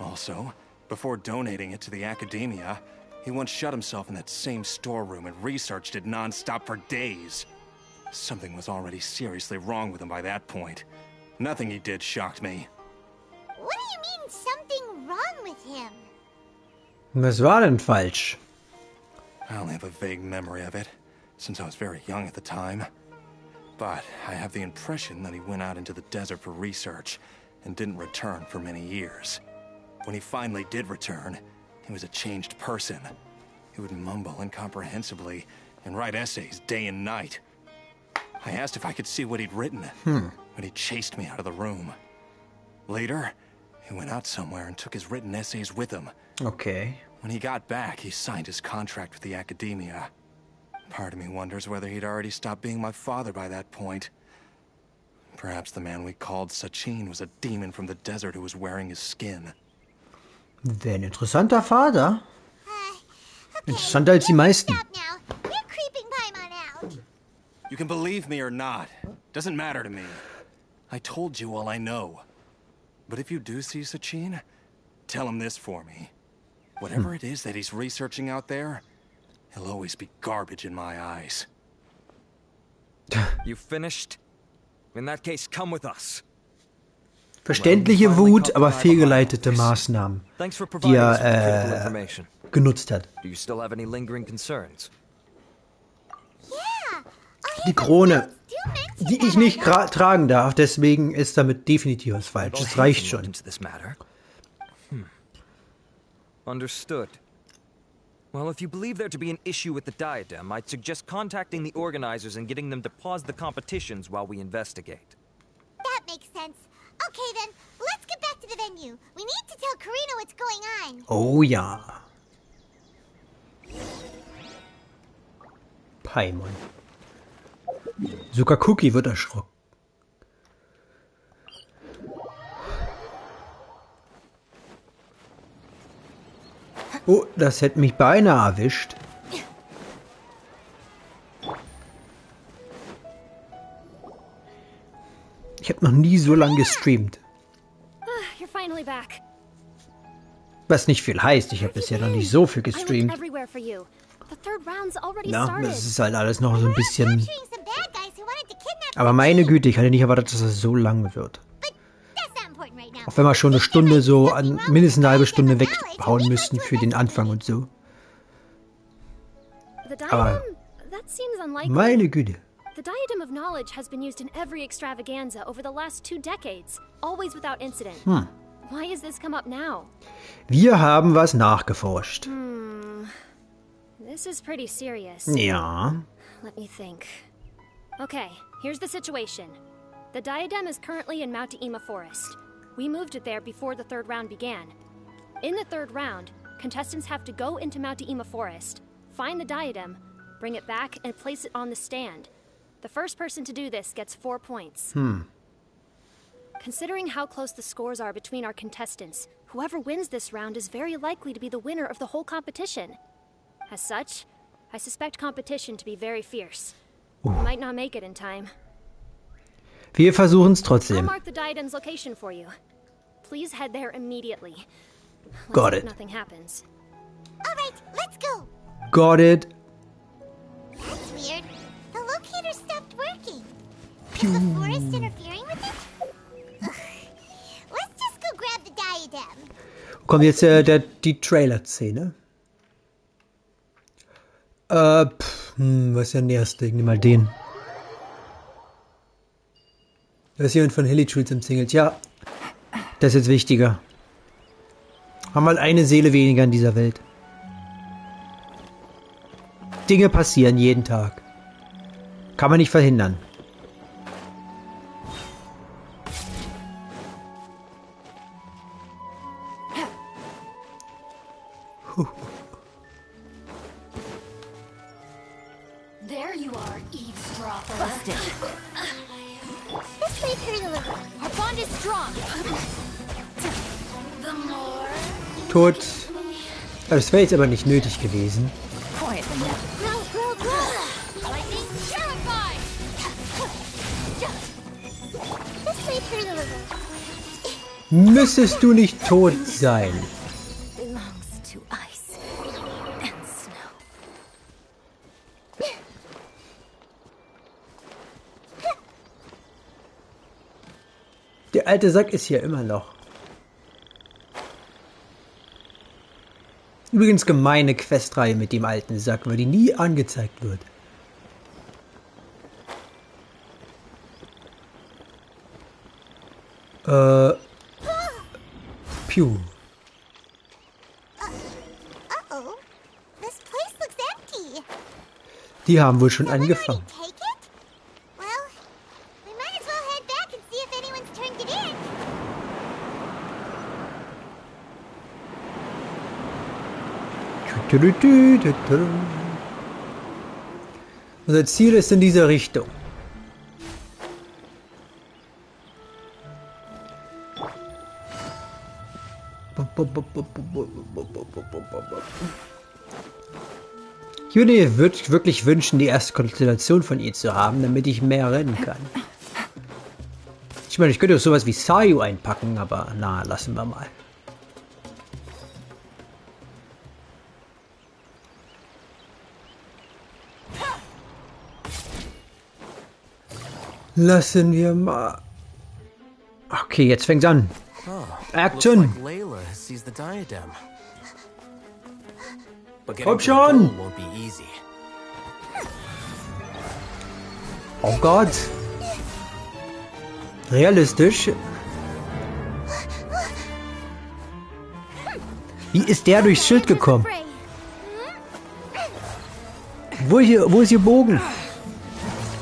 Also, before donating it to the Academia, he once shut himself in that same storeroom and researched it non-stop for days. Something was already seriously wrong with him by that point. Nothing he did shocked me. What do you mean, something wrong with him? Was war denn falsch? I only have a vague memory of it, since I was very young at the time. But I have the impression that he went out into the desert for research and didn't return for many years. When he finally did return, he was a changed person. He would mumble incomprehensibly and write essays day and night. I asked if I could see what he'd written, but he chased me out of the room. Later, he went out somewhere and took his written essays with him. Okay. When he got back, he signed his contract with the Academia. Part of me wonders whether he'd already stopped being my father by that point. Perhaps the man we called Sachin was a demon from the desert who was wearing his skin. Wäre ein interessanter Vater. Interessanter als die meisten. You can believe me or not. Doesn't matter to me. I told you all I know. But if you do see Sachin, tell him this for me. Whatever it is that he's researching out there, he'll always be garbage in my eyes. You finished? In that case, come with us. Verständliche Wut, aber fehlgeleitete Maßnahmen, die er genutzt hat. Do you still have any lingering concerns? Die Krone, die ich nicht tragen darf, deswegen ist damit definitiv was falsch. Das reicht schon. Understood. Well, if you believe there to be an issue with the diadem, I'd suggest contacting the organizers and getting them to pause the competitions while we investigate. That makes sense. Okay then, let's get back to the venue. We need to tell Karina what's going on. Oh ja. Paimon. Sogar Cookie wird erschrocken. Oh, das hätte mich beinahe erwischt. Ich habe noch nie so lange gestreamt. You're finally back. Was nicht viel heißt, ich habe bisher noch nicht so viel gestreamt. Na, das ist halt alles noch so ein bisschen... Aber meine Güte, ich hatte nicht erwartet, dass es so lang wird. Auch wenn wir schon eine Stunde so, mindestens eine halbe Stunde weghauen müssten für den Anfang und so. Aber meine Güte. The Diadem of Knowledge has been used in every extravaganza over the last 2 decades, always without incident. Why has this come up now? Wir haben was nachgeforscht. This is pretty serious. Ja. Let me think. Okay, here's the situation. The Diadem is currently in Mount Ima Forest. We moved it there before the 3rd round began. In the 3rd round, contestants have to go into Mount Ima Forest, find the Diadem, bring it back, and place it on the stand. The first person to do this gets 4 points. Considering how close the scores are between our contestants, whoever wins this round is very likely to be the winner of the whole competition. As such, I suspect competition to be very fierce. We might not make it in time. Wir versuchen es I'll trotzdem. mark the Diadem's location for you. Please head there immediately. Got Let's hope it. nothing happens. All right, let's go. Got it. That's weird. The locator stopped working. Is the forest interfering with it? Kommt jetzt die Trailer-Szene. Was ist der nächste? Ich nehme mal den. Da ist jemand von Hillytree umzingelt. Ja, das ist jetzt wichtiger. Haben mal eine Seele weniger in dieser Welt. Dinge passieren jeden Tag. Kann man nicht verhindern. There you are, eavesdropper. Busted. This way through the river. Our bond is strong. The more. Tot. Das wäre jetzt aber nicht nötig gewesen. Quietly now. Grow, grow, grow. Lightning terrified. This way through the river. Müsstest du nicht tot sein? Belongs to ice and snow. Der alte Sack ist hier immer noch. Übrigens gemeine Questreihe mit dem alten Sack, weil die nie angezeigt wird. Piu. Uh-oh. This place looks empty. Die haben wohl schon angefangen. Take it? Well, we might as well head back and see if anyone's turned it in. Unser Ziel ist in dieser Richtung. Ich würde mir wirklich wünschen, die erste Konstellation von ihr zu haben, damit ich mehr rennen kann. Ich meine, ich könnte auch sowas wie Sayu einpacken, aber na, lassen wir mal. Lassen wir mal. Okay, jetzt fängt's an. Action! Looks like Layla sees the diadem. But getting Komm to the schon! goal won't be easy. Oh Gott! Realistisch? Wie ist der durchs Schild gekommen? Wo ist ihr Bogen?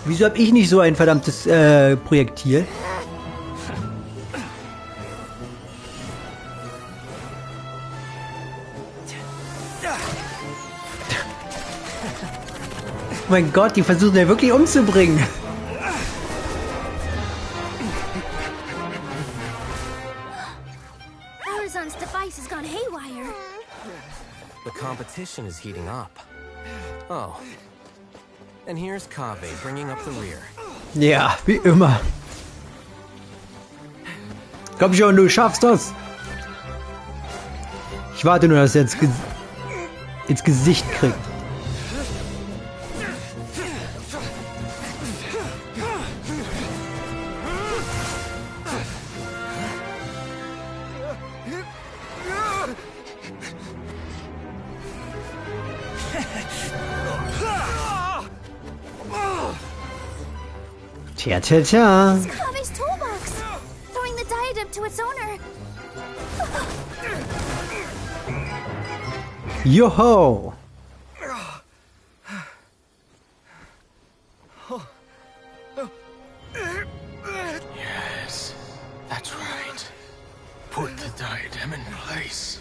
Wieso hab ich nicht so ein verdammtes Projektil? Oh mein Gott, die versuchen ja wirklich umzubringen. Horizon's device has gone haywire. The competition is heating up. Oh. And here's Kaveh bringing up the rear. Ja, wie immer. Komm schon, du schaffst das. Ich warte nur, dass er ins Gesicht kriegt. Tja, tja, tja. It's Kave's toolbox. Throwing the diadem to its owner. Yo-ho! Yes, that's right. Put the diadem in place,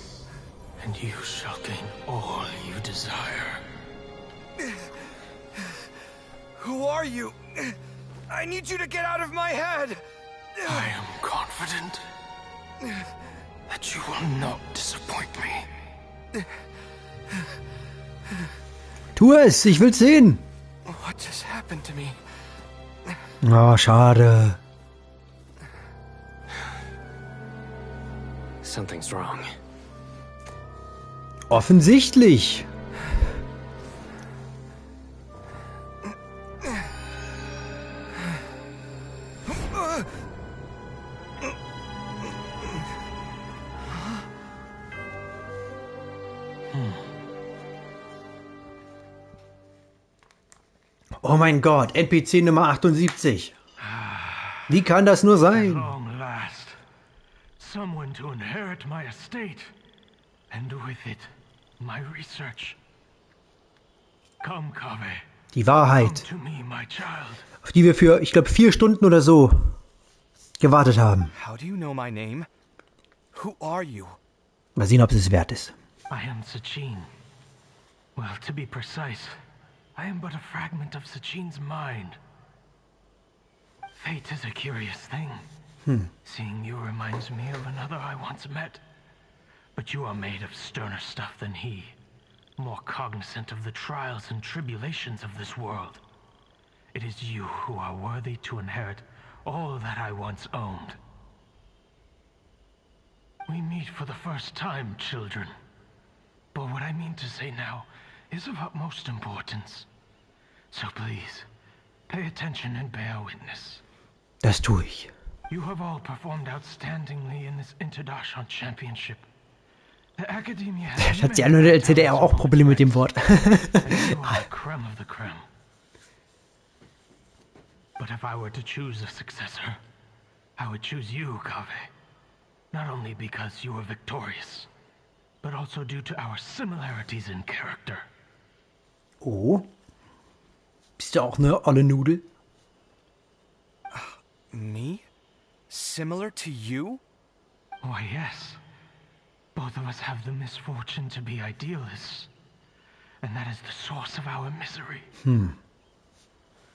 and you shall gain all you desire. Who are you? I need you to get out of my head! I am confident that you will not disappoint me. Tu es, ich will's sehen. What just happened to me? Oh, schade. Something's wrong. Offensichtlich. Oh mein Gott, NPC Nummer 78. Wie kann das nur sein? Long last, someone to inherit my estate, and with it, my research. Come, Kaveh. Die Wahrheit, Come to me, my child. auf die wir für, ich glaube, 4 Stunden oder so gewartet haben. How do you know my name? Who are you? Mal sehen, ob es wert ist. I am Sachin. Well, to be precise, I am but a fragment of Sachin's mind. Fate is a curious thing. Seeing you reminds me of another I once met. But you are made of sterner stuff than he. More cognizant of the trials and tribulations of this world. It is you who are worthy to inherit all that I once owned. We meet for the first time, children. But what I mean to say now is of utmost importance. So please, pay attention and bear witness. Das tue ich. You have all performed outstandingly in this Interdarshan Championship. The Academia has Hat sie alle erzählt, er auch Probleme mit dem Wort. creme of the creme. But if I were to choose a successor, I would choose you, Kaveh. Not only because you were victorious, but also due to our similarities in character. Oh. Bist du auch eine olle Nudel? Me? Similar to you? Why, yes. Both of us have the misfortune to be idealists. And that is the source of our misery.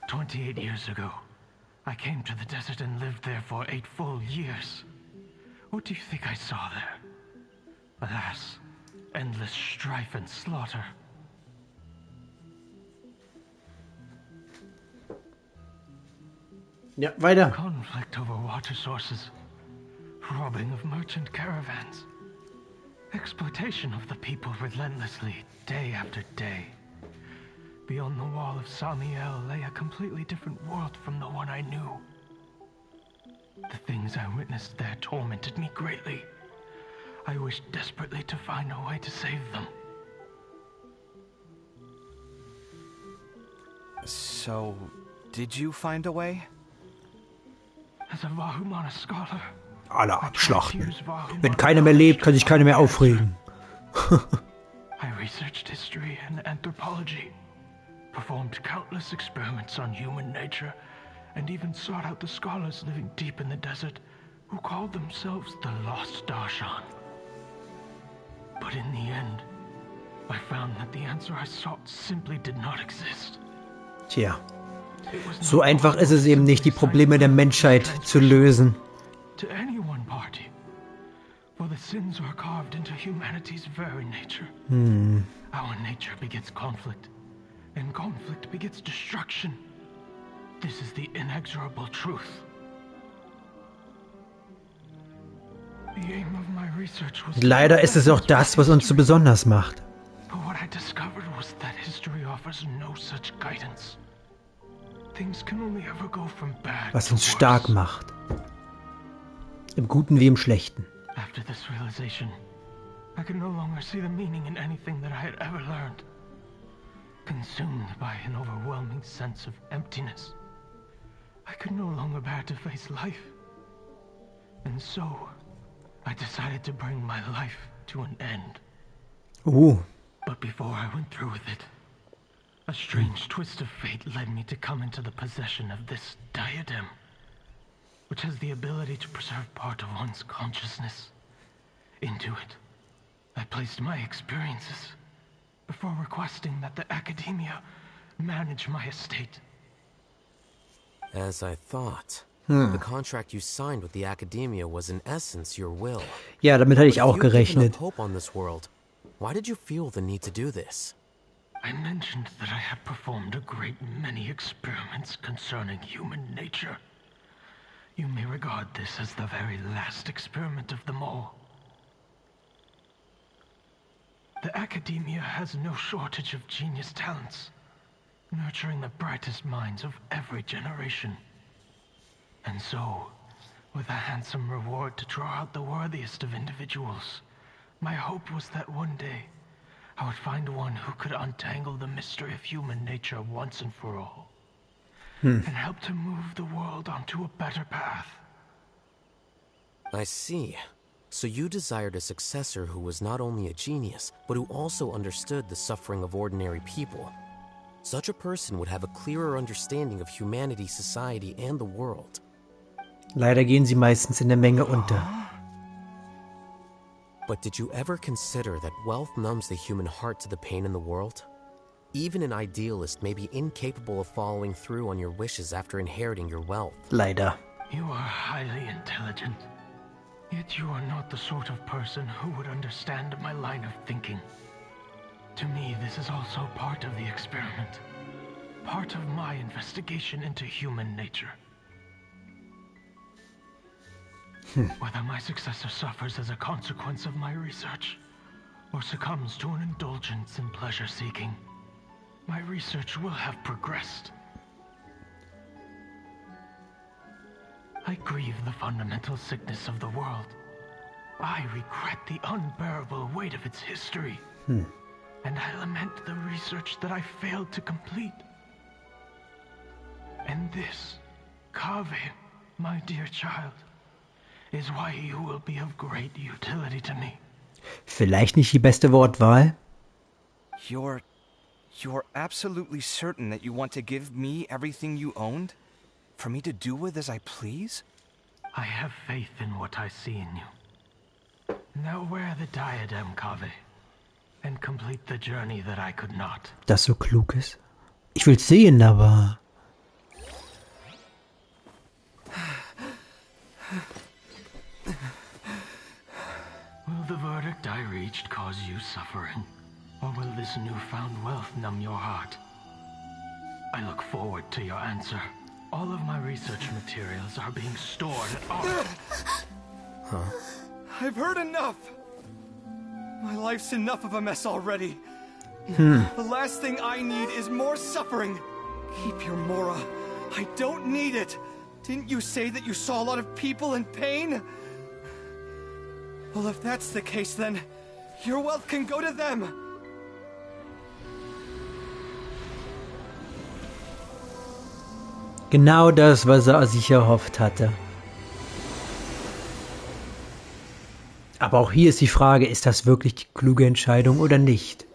28 years ago, I came to the desert and lived there for 8 full years. What do you think I saw there? Alas, endless strife and slaughter. Ja, weiter. Conflict over water sources. Robbing of merchant caravans. Exploitation of the people relentlessly, day after day. Beyond the wall of Samiel lay a completely different world from the one I knew. The things I witnessed there tormented me greatly. I wished desperately to find a way to save them. So, did you find a way? As a Vahumana scholar, Alle abschlachten. Wenn keiner mehr lebt, kann sich keiner mehr aufregen. I researched history and anthropology, performed countless experiments on human nature, and even sought out the scholars living deep in the desert who called themselves the Lost Darshan. But in the end, I found that the answer I sought simply did not exist. Tja, so einfach ist es eben nicht, die Probleme der Menschheit zu lösen. To any one party, for the sins are carved into humanity's very nature. Our nature begets conflict, and conflict begets destruction. This is the inexorable truth. The aim of my research was Leider ist es auch das, was uns so besonders macht. But what I discovered was that history offers no such guidance. Things can only ever go from bad Was to uns worse. stark macht. Im Guten wie im Schlechten. After this realization, I could no longer see the meaning in anything that I had ever learned. Consumed by an overwhelming sense of emptiness, I could no longer bear to face life. And so, I decided to bring my life to an end. But before I went through with it, a strange twist of fate led me to come into the possession of this diadem, which has the ability to preserve part of one's consciousness. Into it, I placed my experiences before requesting that the Academia manage my estate. As I thought. The contract you signed with the Academia was in essence your will. Ja, damit hatte ich auch But if you've given gerechnet. up hope on this world, why did you feel the need to do this? I mentioned that I had performed a great many experiments concerning human nature. You may regard this as the very last experiment of them all. The Academia has no shortage of genius talents, nurturing the brightest minds of every generation. And so, with a handsome reward to draw out the worthiest of individuals, my hope was that one day I would find one who could untangle the mystery of human nature once and for all, and help to move the world onto a better path. I see. So you desired a successor who was not only a genius, but who also understood the suffering of ordinary people. Such a person would have a clearer understanding of humanity, society, and the world. Leider gehen sie meistens in der Menge unter. But did you ever consider that wealth numbs the human heart to the pain in the world? Even an idealist may be incapable of following through on your wishes after inheriting your wealth. Leider. You are highly intelligent, yet you are not the sort of person who would understand my line of thinking. To me, this is also part of the experiment, part of my investigation into human nature. Whether my successor suffers as a consequence of my research, or succumbs to an indulgence in pleasure-seeking, my research will have progressed. I grieve the fundamental sickness of the world. I regret the unbearable weight of its history. And I lament the research that I failed to complete. And this, Kaveh, my dear child, is why you will be of great utility to me. Vielleicht nicht die beste Wortwahl. You're absolutely certain that you want to give me everything you owned? For me to do with as I please? I have faith in what I see in you. Now wear the diadem, Kaveh, and complete the journey that I could not. Das so klug ist. Ich will's sehen, aber... Will the verdict I reached cause you suffering? Or will this newfound wealth numb your heart? I look forward to your answer. All of my research materials are being stored at our... I've heard enough! My life's enough of a mess already. The last thing I need is more suffering. Keep your Mora. I don't need it. Didn't you say that you saw a lot of people in pain? Well, if that's the case, then your wealth can go to them. Genau das, was er sich erhofft hatte. Aber auch hier ist die Frage, ist das wirklich die kluge Entscheidung oder nicht?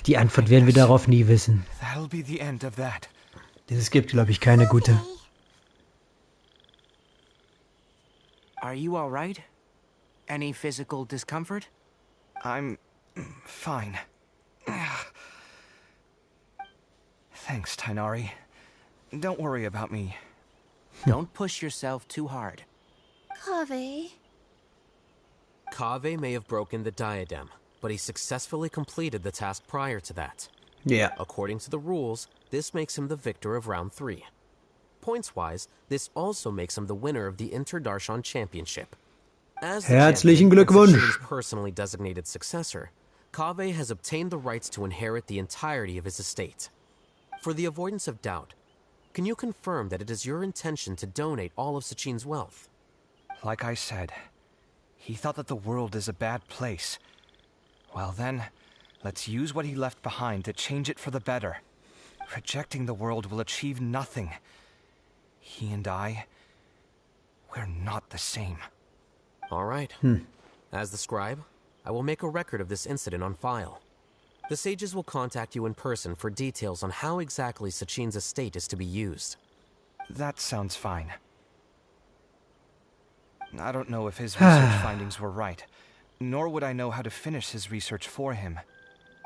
Die Antwort werden wir darauf nie wissen. That'll be the end of that. Es gibt, glaube ich, keine gute. Are you all right? Any physical discomfort? I'm fine. Thanks, Tainari. Don't worry about me. Don't push yourself too hard. Kaveh. Kaveh may have broken the diadem, but he successfully completed the task prior to that. Yeah. According to the rules, this makes him the victor of round 3. Points-wise, this also makes him the winner of the Interdarshan Championship. As the Herzlichen champion and Glückwunsch. Sachin's personally designated successor, Kaveh has obtained the rights to inherit the entirety of his estate. For the avoidance of doubt, can you confirm that it is your intention to donate all of Sachin's wealth? Like I said, he thought that the world is a bad place. Well then, let's use what he left behind to change it for the better. Rejecting the world will achieve nothing. He and I, we're not the same. All right. As the scribe, I will make a record of this incident on file. The sages will contact you in person for details on how exactly Sachin's estate is to be used. That sounds fine. I don't know if his research findings were right, nor would I know how to finish his research for him.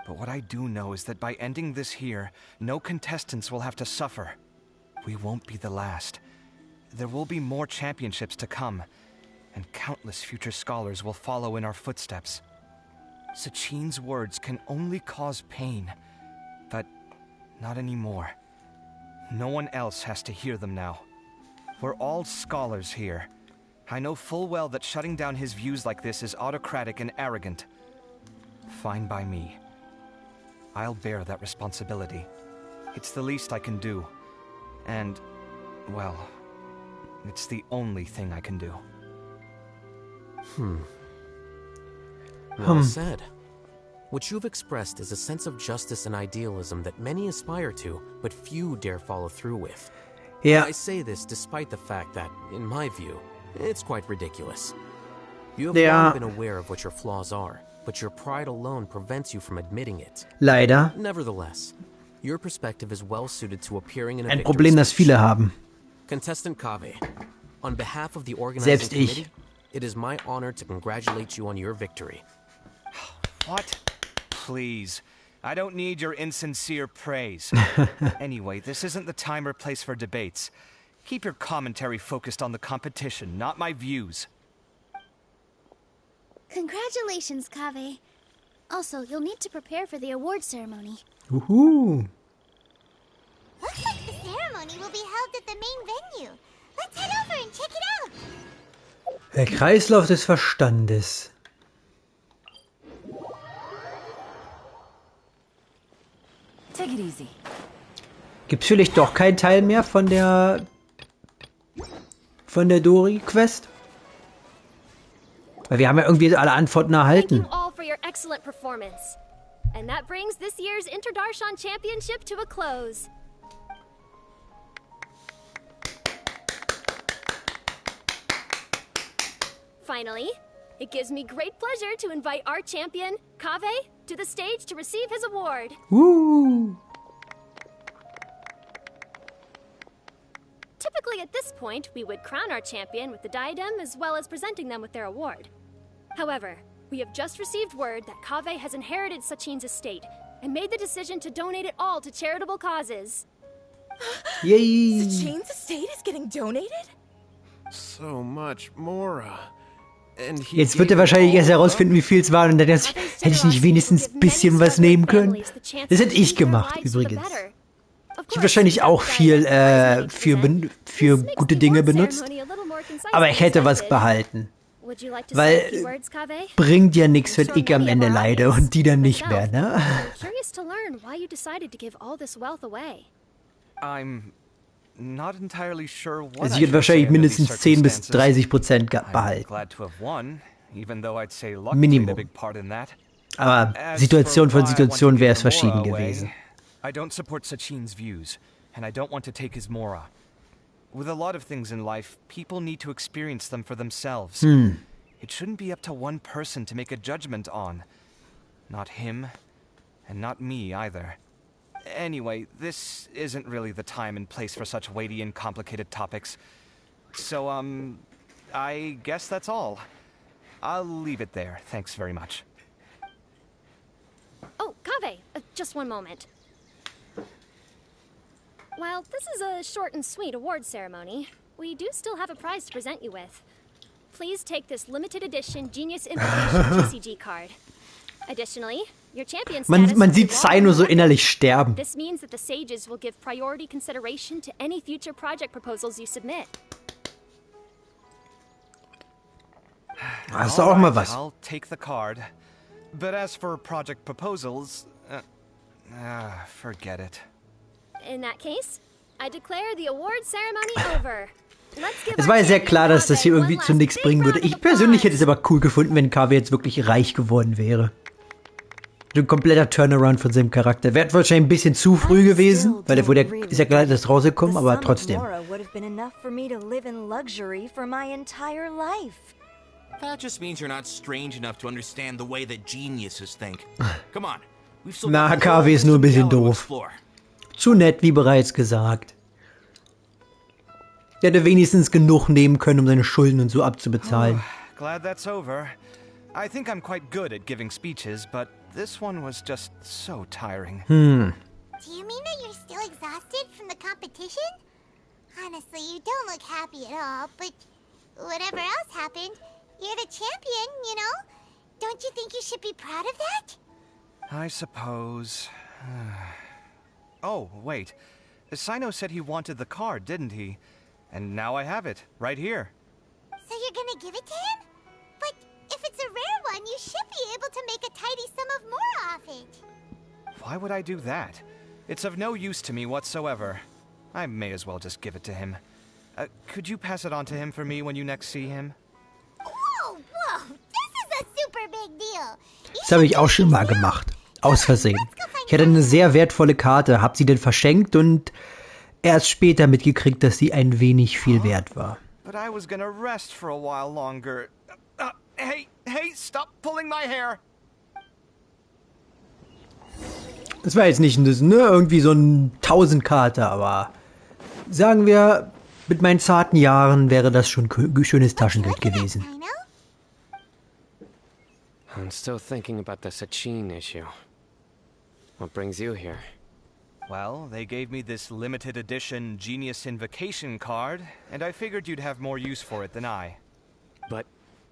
But what I do know is that by ending this here, no contestants will have to suffer. We won't be the last. There will be more championships to come, and countless future scholars will follow in our footsteps. Sachin's words can only cause pain, but not anymore. No one else has to hear them now. We're all scholars here. I know full well that shutting down his views like this is autocratic and arrogant. Fine by me. I'll bear that responsibility. It's the least I can do. And, well, it's the only thing I can do. Well said. What you've expressed is a sense of justice and idealism that many aspire to, but few dare follow through with. Yeah. I say this despite the fact that, in my view, it's quite ridiculous. You have long been aware of what your flaws are, but your pride alone prevents you from admitting it. Leider. Nevertheless, your perspective is well suited to appearing in a Ein Problem, das viele haben. Contestant Kaveh, on behalf of the organizing Selbst ich. committee, it is my honor to congratulate you on your victory. What? Please. I don't need your insincere praise. Anyway, this isn't the time or place for debates. Keep your commentary focused on the competition, not my views. Congratulations, Kaveh. Also, you'll need to prepare for the award ceremony. Uhu. Looks like the ceremony will be held at the main venue. Let's head over and check it out. Der Kreislauf des Verstandes. Take it easy. Gibt's vielleicht doch keinen Teil mehr von der Dori-Quest? Weil wir haben ja irgendwie alle Antworten erhalten. Thank you all for your excellent performance. And that brings this year's Interdarshan Championship to a close. Finally, it gives me great pleasure to invite our champion, Kaveh, to the stage to receive his award. Woo! Typically at this point, we would crown our champion with the diadem as well as presenting them with their award. However, we have just received word that Kaveh has inherited Sachin's estate and made the decision to donate it all to charitable causes. Yay! Sachin's estate is getting donated? So much, Mora. Jetzt wird er wahrscheinlich erst herausfinden, wie viel es war und dann hätte ich nicht wenigstens ein bisschen was nehmen können. Das hätte ich gemacht, übrigens. Ich habe wahrscheinlich auch viel für gute Dinge benutzt, aber ich hätte was behalten. Weil bringt ja nichts, wenn ich am Ende leide und die dann nicht mehr, ne? I'm not entirely sure what Also ich hätte wahrscheinlich mindestens 10 bis 30% behalten. glad to have won, even though I'd say luck played a Minimum. big part in that. Aber Situation von Situation wäre es verschieden gewesen. I don't support Sachin's views, and I don't want to take his Mora. With a lot of things in life, people need to experience them for themselves. It shouldn't be up to one person to make a judgment on. Not him, and not me either. Anyway, this isn't really the time and place for such weighty and complicated topics. So, I guess that's all. I'll leave it there. Thanks very much. Oh, Kaveh, just one moment. While this is a short and sweet award ceremony, we do still have a prize to present you with. Please take this limited edition Genius Invitation TCG card. Additionally, your champion status Man sieht Sino so innerlich sterben. This means that the sages will give priority consideration to any future project proposals you submit. Das ist auch mal was. I'll take the card. But as for project proposals, forget it. In that case, I declare the award ceremony over. Es war ja sehr klar, dass das hier irgendwie zu nichts bringen würde. Ich persönlich hätte es aber cool gefunden, wenn Kaveh jetzt wirklich reich geworden wäre. Ein kompletter Turnaround von seinem Charakter. Wäre wahrscheinlich ein bisschen zu früh gewesen, weil ist ja gerade erst rausgekommen, aber trotzdem. That just means you're not strange enough to understand the way that geniuses think. Come on. Na, Kaveh ist nur ein bisschen doof. Zu nett, wie bereits gesagt. Der hätte wenigstens genug nehmen können, um seine Schulden und so abzubezahlen. Glad that's over. I think I'm quite good at giving speeches, but this one was just so tiring. Do you mean that you're still exhausted from the competition? Honestly, you don't look happy at all, but whatever else happened, you're the champion, you know? Don't you think you should be proud of that? I suppose. Oh, wait. Sino said he wanted the card, didn't he? And now I have it, right here. So you're gonna give it to him? But if it's a rare one, you should be able to make a tidy sum of more off it. Why would I do that? It's of no use to me whatsoever. I may as well just give it to him. Could you pass it on to him for me when you next see him? Whoa! This is a super big deal! Das habe ich auch schon mal gemacht. Aus Versehen. Ich hatte eine sehr wertvolle Karte, habe sie dann verschenkt und erst später mitgekriegt, dass sie ein wenig viel wert war. But I was gonna rest for a while longer. Hey, stop pulling my hair. Das war jetzt nicht irgendwie so ein 1000-Karte, aber sagen wir, mit meinen zarten Jahren wäre das schon schönes Taschengeld gewesen. I'm still thinking about the Sachin issue. What brings you here? Well, they gave me this limited edition Genius Invocation card, and I figured you'd have more use for it than I. But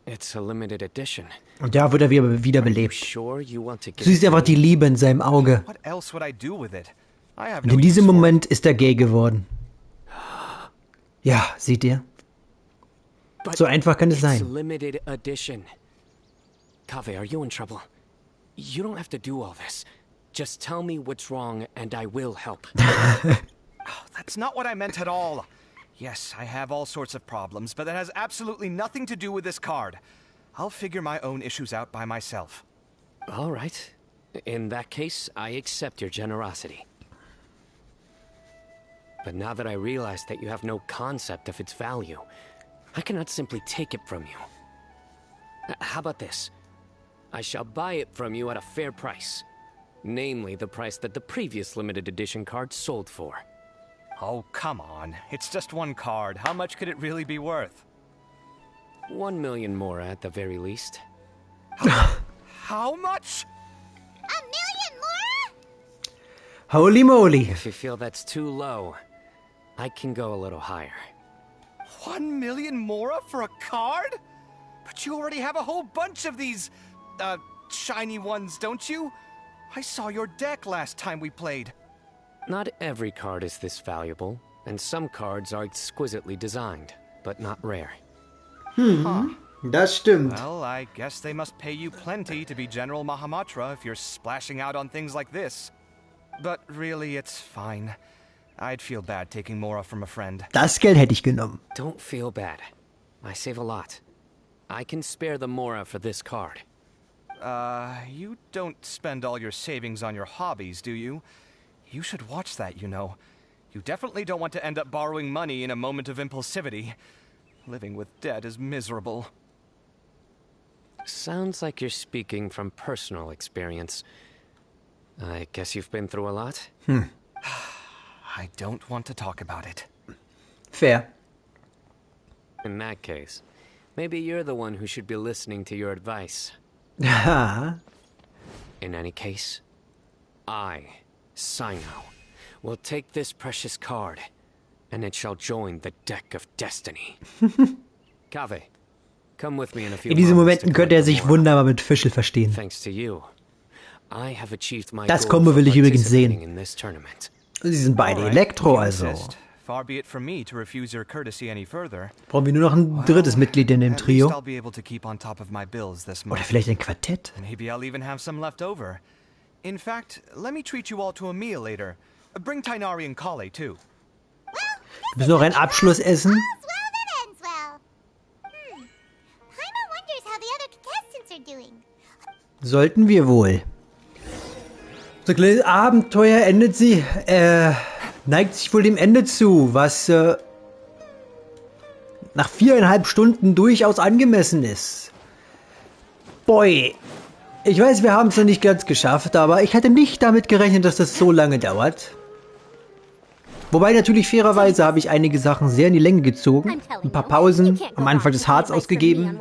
it's a limited edition. Und da wird er wiederbelebt. Sure you want to Du siehst einfach die Liebe in seinem Auge. What else would I do with it? I have Und no in diesem use for it. Moment ist er gay geworden. Ja, seht ihr? So einfach kann es sein. Limited edition. Kaveh, are you in trouble? You don't have to do all this. Just tell me what's wrong and I will help. That's not what I meant at all. Yes, I have all sorts of problems, but that has absolutely nothing to do with this card. I'll figure my own issues out by myself. All right. In that case, I accept your generosity. But now that I realize that you have no concept of its value, I cannot simply take it from you. How about this? I shall buy it from you at a fair price. Namely, the price that the previous limited edition card sold for. Oh, come on. It's just one card. How much could it really be worth? 1 million more at the very least. How much? $1 million more? Holy moly. If you feel that's too low, I can go a little higher. 1 million more for a card? But you already have a whole bunch of these, shiny ones, don't you? I saw your deck last time we played. Not every card is this valuable, and some cards are exquisitely designed, but not rare. Das stimmt. Well, I guess they must pay you plenty to be General Mahamatra if you're splashing out on things like this. But really, it's fine. I'd feel bad taking Mora from a friend. Das Geld hätte ich genommen. Don't feel bad. I save a lot. I can spare the Mora for this card. You don't spend all your savings on your hobbies, do you? You should watch that, you know. You definitely don't want to end up borrowing money in a moment of impulsivity. Living with debt is miserable. Sounds like you're speaking from personal experience. I guess you've been through a lot? I don't want to talk about it. Fair. In that case, maybe you're the one who should be listening to your advice. In any case, I, Sino, will take this precious card, and it shall join the deck of destiny. Kaveh, come with me in a few In diesen moments Momenten to könnte er collect the sich Mora. wunderbar mit Fischl verstehen. Thanks to you, I have achieved my Das goal Kombo for will ich übrigens participating sehen. in this tournament. Sie sind beide Alright, Elektro, if you also. insist. Far be it from me to refuse your courtesy any further. Brauchen wir nur noch ein drittes Mitglied in dem At least I'll Trio. be able to keep on top of my bills this Oder month. vielleicht ein Quartett. Maybe I'll even have some left over. In fact, let me treat you all to a meal later. Bring Tainari and Kale too. Wir müssen noch ein Abschlussessen. All's well that ends well. Paimon wonders how the other contestants are doing. Sollten wir wohl. Unser kleines Abenteuer neigt sich wohl dem Ende zu, was nach 4,5 Stunden durchaus angemessen ist. Boy, ich weiß, wir haben es noch nicht ganz geschafft, aber ich hatte nicht damit gerechnet, dass das so lange dauert. Wobei natürlich fairerweise habe ich einige Sachen sehr in die Länge gezogen. Ein paar Pausen, am Anfang des Harz ausgegeben.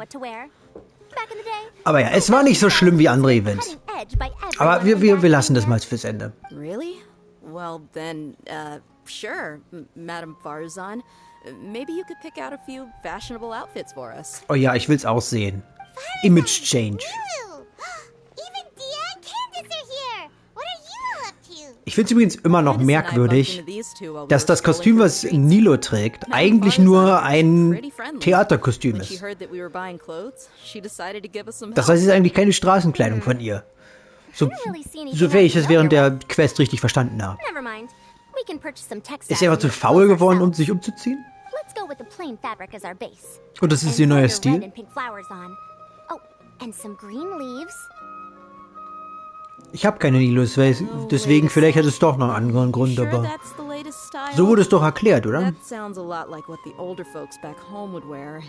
Aber ja, es war nicht so schlimm wie andere Events. Aber wir lassen das mal fürs Ende. Really? Well, then, sure, Madame Farzan. Maybe you could pick out a few fashionable outfits for us. Oh ja, ich will's auch sehen. Image Change. Even Dia and Candace are here. What are you all up to? Ich find's übrigens immer noch merkwürdig, dass das Kostüm, was Nilo trägt, eigentlich nur ein Theaterkostüm ist. Das heißt, es ist eigentlich keine Straßenkleidung von ihr. Sofern ich das während der Quest richtig verstanden habe. Never mind. We can purchase some textiles. Ist sie einfach zu faul geworden, um sich umzuziehen? Let's go with the plain fabric as our base. Und das ist ihr neuer Stil? Red and pink flowers on. Oh, And some green leaves. Ich habe keine Illus, deswegen vielleicht hat es doch noch einen anderen Grund, aber so wurde es doch erklärt, oder? That sounds a lot like what the older folks back home would wear.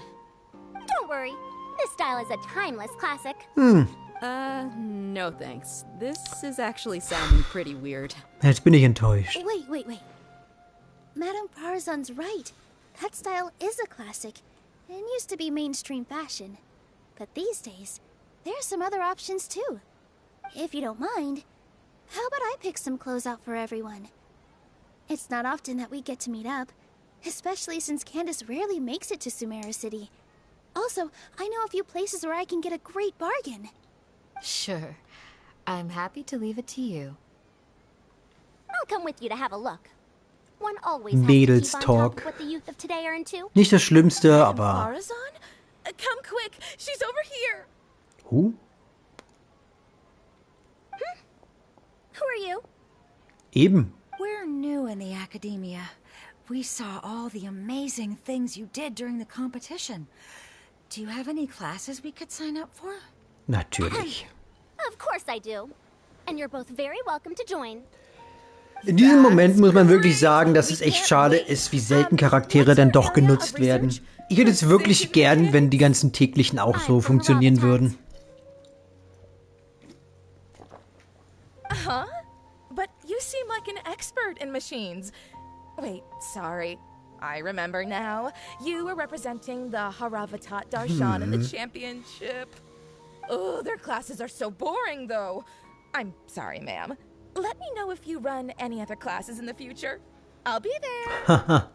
Don't worry, this style is a timeless classic. No thanks. This is actually sounding pretty weird. Jetzt bin ich enttäuscht. Wait. Madame Farazan's right. That style is a classic and used to be mainstream fashion. But these days, there are some other options too. If you don't mind, how about I pick some clothes out for everyone? It's not often that we get to meet up, especially since Candace rarely makes it to Sumeru City. Also, I know a few places where I can get a great bargain. Sure. I'm happy to leave it to you. I'll come with you to have a look. One always has to Mädels keep on top Talk. of what the youth of today are into. Nicht das Schlimmste, aber... Farazan? Come quick, she's over here. Who? Who are you? Eben. We're new in the academia. We saw all the amazing things you did during the competition. Do you have any classes we could sign up for? Natürlich. Of course I do. And you're both very welcome to join. In diesem Moment muss man wirklich sagen, dass es echt schade ist, wie selten Charaktere dann doch genutzt werden. Ich hätte es wirklich gern, wenn die ganzen täglichen auch so funktionieren würden. Huh? But you seem like an expert in machines. Wait, sorry. I remember now. You were representing the Haravatat Darshan in the championship. Oh, their classes are so boring, though. I'm sorry, ma'am. Let me know if you run any other classes in the future. I'll be there.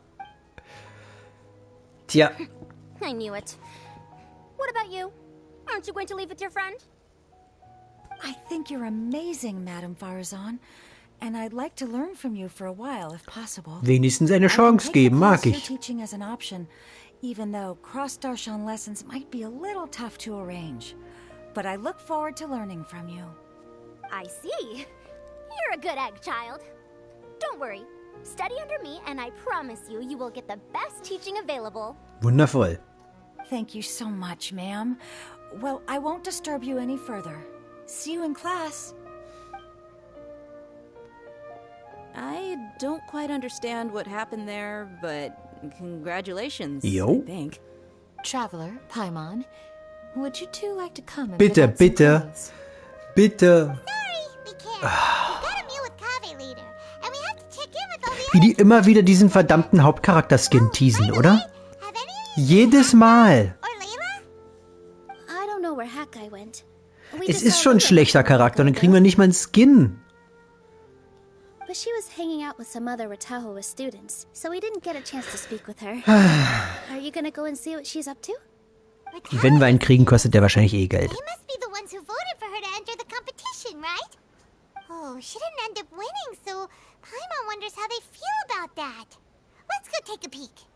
Tja. I knew it. What about you? Aren't you going to leave with your friend? I think you're amazing, Madame Farazan. And I'd like to learn from you for a while, if possible. Wenigstens eine Chance geben, mag ich. Teaching as an option, even though cross-Darshan lessons might be a little tough to arrange. But I look forward to learning from you. I see. You're a good egg, child. Don't worry. Study under me, and I promise you, you will get the best teaching available. Wundervoll. Thank you so much, ma'am. Well, I won't disturb you any further. See you in class. I don't quite understand what happened there, but congratulations, Jo. I think. Traveler, Paimon, would you two like to come and Bitte, pick out some bitte. clothes? Bitte. We can't. We got a meal with Kaveh later, and we have to check in with all the Wie die immer wieder diesen verdammten Hauptcharakter-Skin teasen, oder? Jedes Mal. I don't know where Hakai went. We Es just ist saw schon ein Luna. schlechter Charakter und dann kriegen wir nicht mal einen Skin. But she was hanging out with some other Ratahoa students, so we didn't get a chance to speak with her. Are you gonna go and see what she's up to? Wenn wir einen kriegen, kostet der wahrscheinlich eh Geld. They must be the ones who voted for her to enter the competition, right? Oh, she didn't end up winning, so Paimon wonders how they feel about that. Let's go take a peek.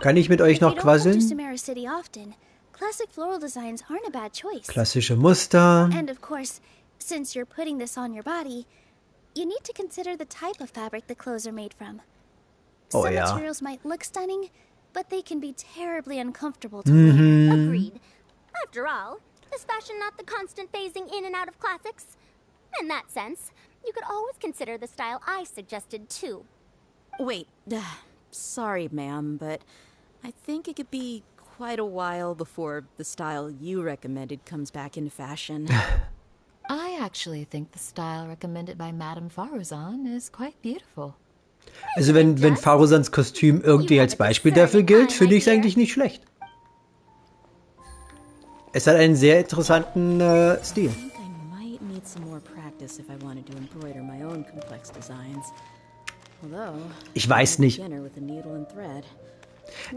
Kann ich mit euch noch If you don't come to quasseln? Sumeru City often, classic floral designs aren't a bad choice. Klassische Muster. And of course, since you're putting this on your body, you need to consider the type of fabric the clothes are made from. Oh, Some ja. materials might look stunning, but they can be terribly uncomfortable to wear. Agreed. After all, is fashion not the constant phasing in and out of classics? In that sense, you could always consider the style I suggested too. Wait, sorry, ma'am, but I think it could be quite a while before the style you recommended comes back into fashion. I actually think the style recommended by Madame Farazan is quite beautiful. Also wenn Farusans Kostüm irgendwie als Beispiel dafür gilt, finde ich es eigentlich nicht schlecht. Es hat einen sehr interessanten Stil. I think I might need some more practice if I wanted to embroider my own complex designs. Although, Ich weiß nicht. beginner with a needle and thread.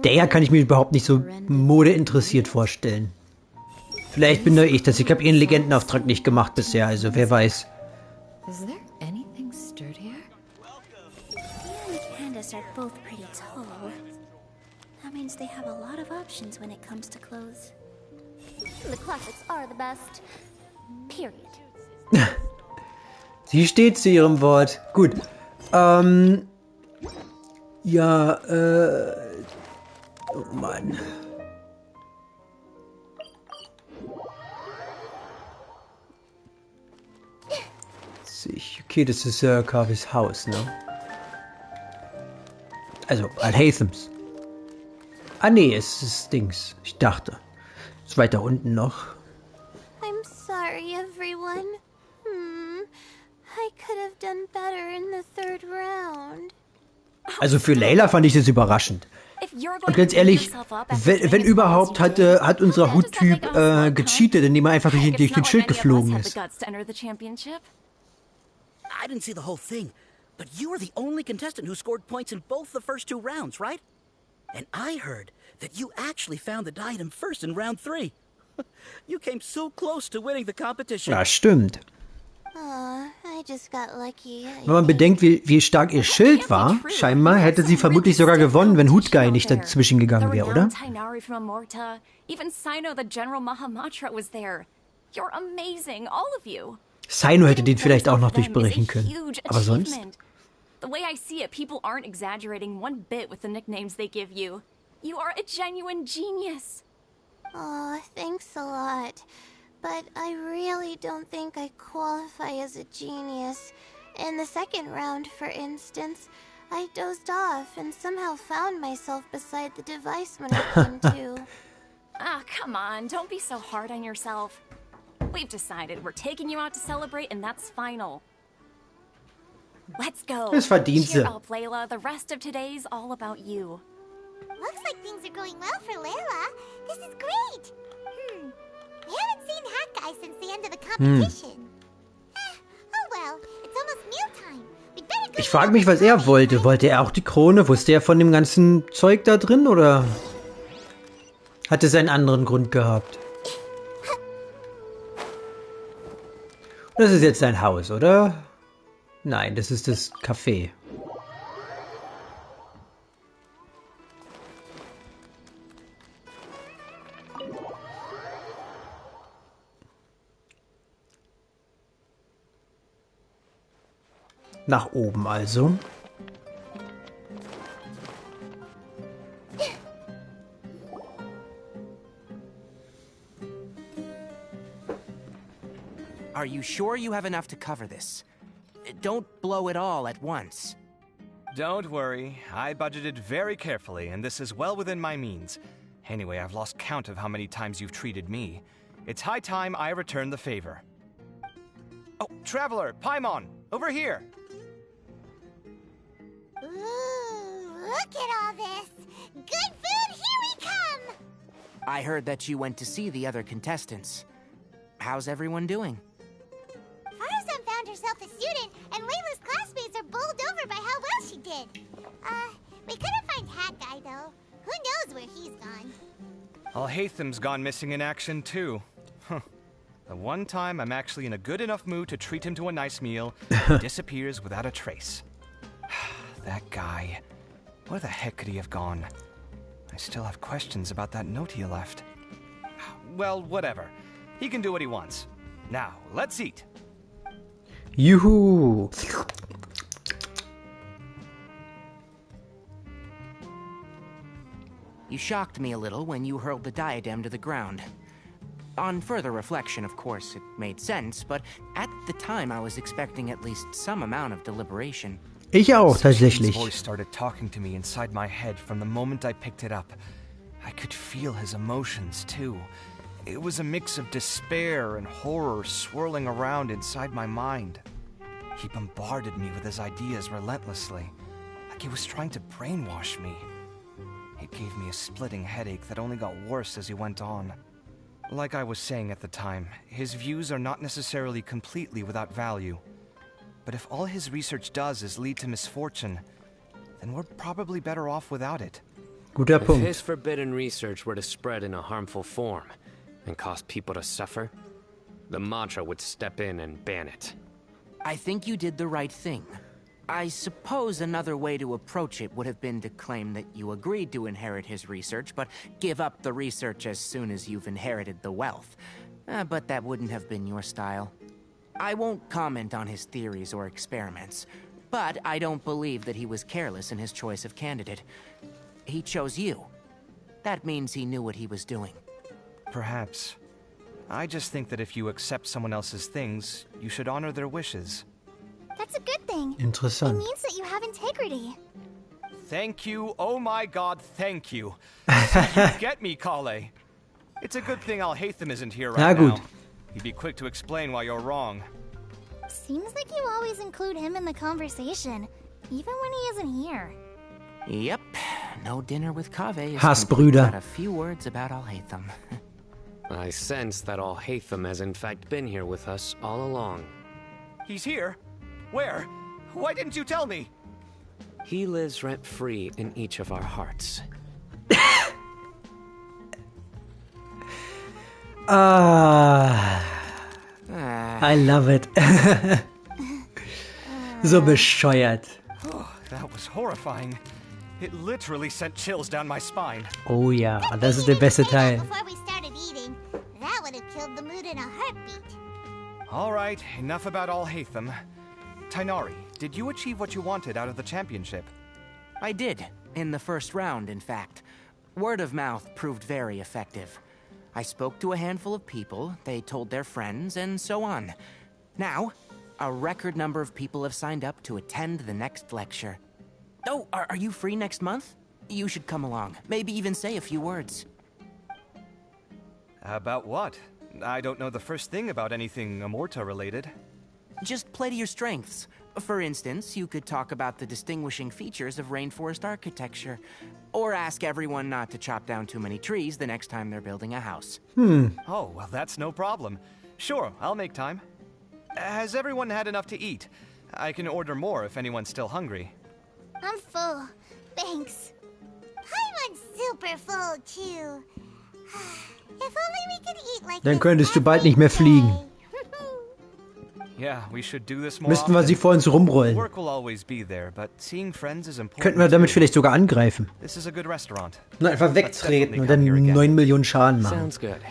Der kann ich mir überhaupt nicht so modeinteressiert vorstellen. Vielleicht bin nur ich das. Ich habe ihren Legendenauftrag nicht gemacht bisher, also wer weiß. Is there anything sturdier? Mia and Candace are both pretty tall. That means they have a lot of options when it comes to clothes. The classics are the best. Period. Sie steht zu ihrem Wort. Gut. Ja, Oh Mann. Okay, das ist Carvys Haus, ne? Also, Al-Haythams. Ah, nee, es ist Dings. Ich dachte. Ist weiter unten noch. I'm sorry, everyone. I could have done better in the third round. Also für Layla fand ich das überraschend. Und ganz ehrlich, wenn überhaupt, hat unser Huttyp gecheatet, indem er einfach durch den Schild geflogen ist. I didn't see the whole thing, but you were the only contestant who scored points in both the first 2 rounds, right? And I heard that you actually found the diadem first in round 3. You came so close to winning the competition. Ja, stimmt. I just got lucky. Wenn man bedenkt, wie stark ihr Schild war, scheinbar hätte sie vermutlich sogar gewonnen, wenn Hutguy nicht dazwischen gegangen wäre, oder? Even Sino, the General Mahamatra, was there. You're amazing, all of you. Sino hätte den vielleicht auch noch durchbrechen können. Aber sonst? The way I see it, people aren't exaggerating one bit with the nicknames they give you. You are a genuine genius. Oh, thanks a lot. But I really don't think I qualify as a genius. In the second round, for instance, I dozed off and somehow found myself beside the device when I came to. Ah, come on, don't be so hard on yourself. We've decided we're taking you out to celebrate, and that's final. Let's go. Das verdient sie. Cheer up, Layla. The rest of today's all about you. Looks like things are going well for Layla. This is great. We haven't seen Hawkeye since the end of the competition. Oh well, it's almost mealtime. We'd better go. Ich frage mich, was er wollte. Wollte er auch die Krone? Wusste er von dem ganzen Zeug da drin, oder hat es einen anderen Grund gehabt? Das ist jetzt sein Haus, oder? Nein, das ist das Café. Nach oben also. Are you sure you have enough to cover this? Don't blow it all at once. Don't worry. I budgeted very carefully, and this is well within my means. Anyway, I've lost count of how many times you've treated me. It's high time I return the favor. Oh, Traveler, Paimon, over here! Ooh, look at all this! Good food, here we come! I heard that you went to see the other contestants. How's everyone doing? Faruzan found herself a student, and Layla's classmates are bowled over by how well she did. We couldn't find Hat Guy, though. Who knows where he's gone? Al-Haytham's gone missing in action, too. Huh. The one time I'm actually in a good enough mood to treat him to a nice meal, he disappears without a trace. That guy. Where the heck could he have gone? I still have questions about that note he left. Well, whatever. He can do what he wants. Now, let's eat. Juhu! You shocked me a little when you hurled the diadem to the ground. On further reflection, of course, it made sense, but at the time I was expecting at least some amount of deliberation. Ich auch, tatsächlich. His voice started talking to me inside my head from the moment I picked it up. I could feel his emotions, too. It was a mix of despair and horror swirling around inside my mind. He bombarded me with his ideas relentlessly, like he was trying to brainwash me. It gave me a splitting headache that only got worse as he went on. Like I was saying at the time, his views are not necessarily completely without value. But if all his research does is lead to misfortune, then we're probably better off without it. Guter Punkt. If his forbidden research were to spread in a harmful form and cause people to suffer, the mantra would step in and ban it. I think you did the right thing. I suppose another way to approach it would have been to claim that you agreed to inherit his research, but give up the research as soon as you've inherited the wealth. But that wouldn't have been your style. I won't comment on his theories or experiments, but I don't believe that he was careless in his choice of candidate. He chose you. That means he knew what he was doing. Perhaps. I just think that if you accept someone else's things, you should honor their wishes. That's a good thing. Interessant. It means that you have integrity. Thank you, oh my god, thank you. So you get me, Kale. It's a good thing Alhaitham isn't here right now. He'd be quick to explain why you're wrong. Seems like you always include him in the conversation, even when he isn't here. Yep, no dinner with Kaveh is Hassbrüder. without a few words about Alhaitham. I sense that Alhaitham has in fact been here with us all along. He's here? Where? Why didn't you tell me? He lives rent-free in each of our hearts. I love it. So bescheuert. Oh, that was horrifying. It literally sent chills down my spine. Oh ja, das ist der beste Teil. Before we started eating, that would have killed the mood in a heartbeat. All right, enough about Alhaitham. Tainari, did you achieve what you wanted out of the championship? I did, in the first round, in fact. Word of mouth proved very effective. I spoke to a handful of people, they told their friends, and so on. Now, a record number of people have signed up to attend the next lecture. Oh, are you free next month? You should come along, maybe even say a few words. About what? I don't know the first thing about anything Amorta-related. Just play to your strengths. For instance, you could talk about the distinguishing features of rainforest architecture, or ask everyone not to chop down too many trees the next time they're building a house. Oh, well, that's no problem. Sure, I'll make time. Has everyone had enough to eat? I can order more if anyone's still hungry. I'm full. Thanks. I'm super full, too. If only we could eat like Dann könntest du bald nicht mehr fliegen. Yeah, we should do this more Müssten wir sie vor uns rumrollen. Work will always be there, but seeing friends is important. Könnten wir damit vielleicht sogar angreifen. This is a good restaurant. Nur einfach wegtreten und dann 9 Millionen Schaden machen. Sounds good.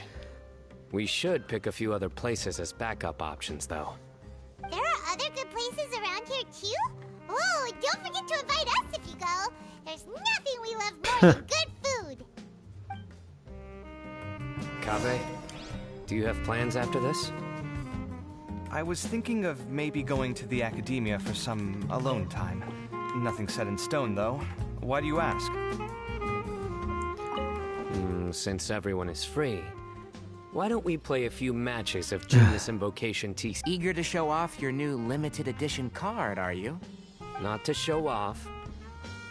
We should pick a few other places as backup options, though. There are other good places around here, too? Oh, don't forget to invite us if you go. There's nothing we love more than good food. Kaveh, do you have plans after this? I was thinking of maybe going to the academia for some alone time. Nothing set in stone, though. Why do you ask? Since everyone is free, why don't we play a few matches of Genius Invocation TC? Eager to show off your new limited edition card, are you? Not to show off.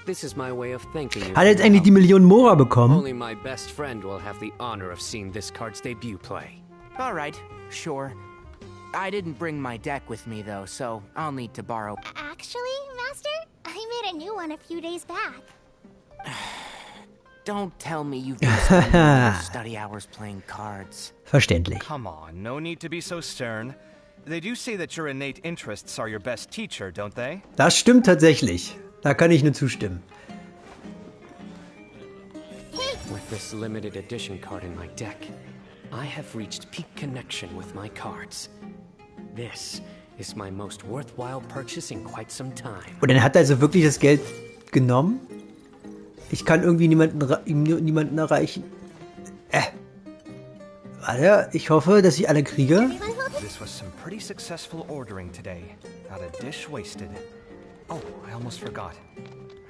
This is my way of thanking you. Hat jetzt eigentlich die Million Mora bekommen? Only my best friend will have the honor of seeing this card's debut play. All right, sure. I didn't bring my deck with me, though, so I'll need to borrow. Actually, Master, I made a new one a few days back. Don't tell me you've been spending your study hours playing cards. Verständlich. Come on, no need to be so stern. They do say that your innate interests are your best teacher, don't they? Das stimmt tatsächlich. Da kann ich nur zustimmen. With this limited edition card in my deck, I have reached peak connection with my cards. This is my most worthwhile purchase in quite some time. Und dann hat er also wirklich das Geld genommen? Ich kann irgendwie niemanden erreichen. Warte, ich hoffe, dass ich alle kriege. This was some pretty successful ordering today. Not a dish wasted. Oh, I almost forgot.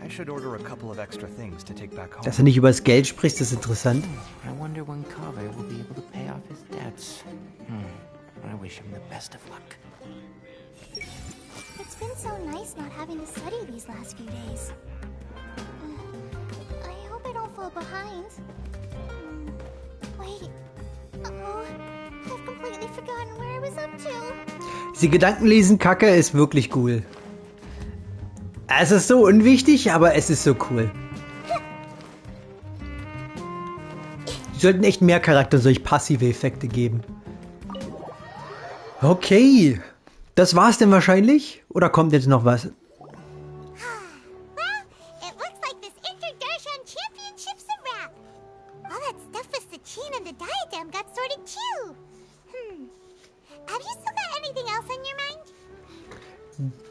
I should order a couple of extra things to take back home. Dass er nicht über das Geld spricht, ist interessant. I wonder when Kaveh will be able to pay off his debts. I wish him the best of luck. It's been so nice not having to study these last few days. I hope I don't fall behind. Wait. Oh, I've completely forgotten where I was up to. Die Gedankenlesen Kacke ist wirklich cool. Es ist so unwichtig, aber es ist so cool. Die sollten echt mehr Charakter und solch passive Effekte geben. Okay. Das war's denn wahrscheinlich? Oder kommt jetzt noch was?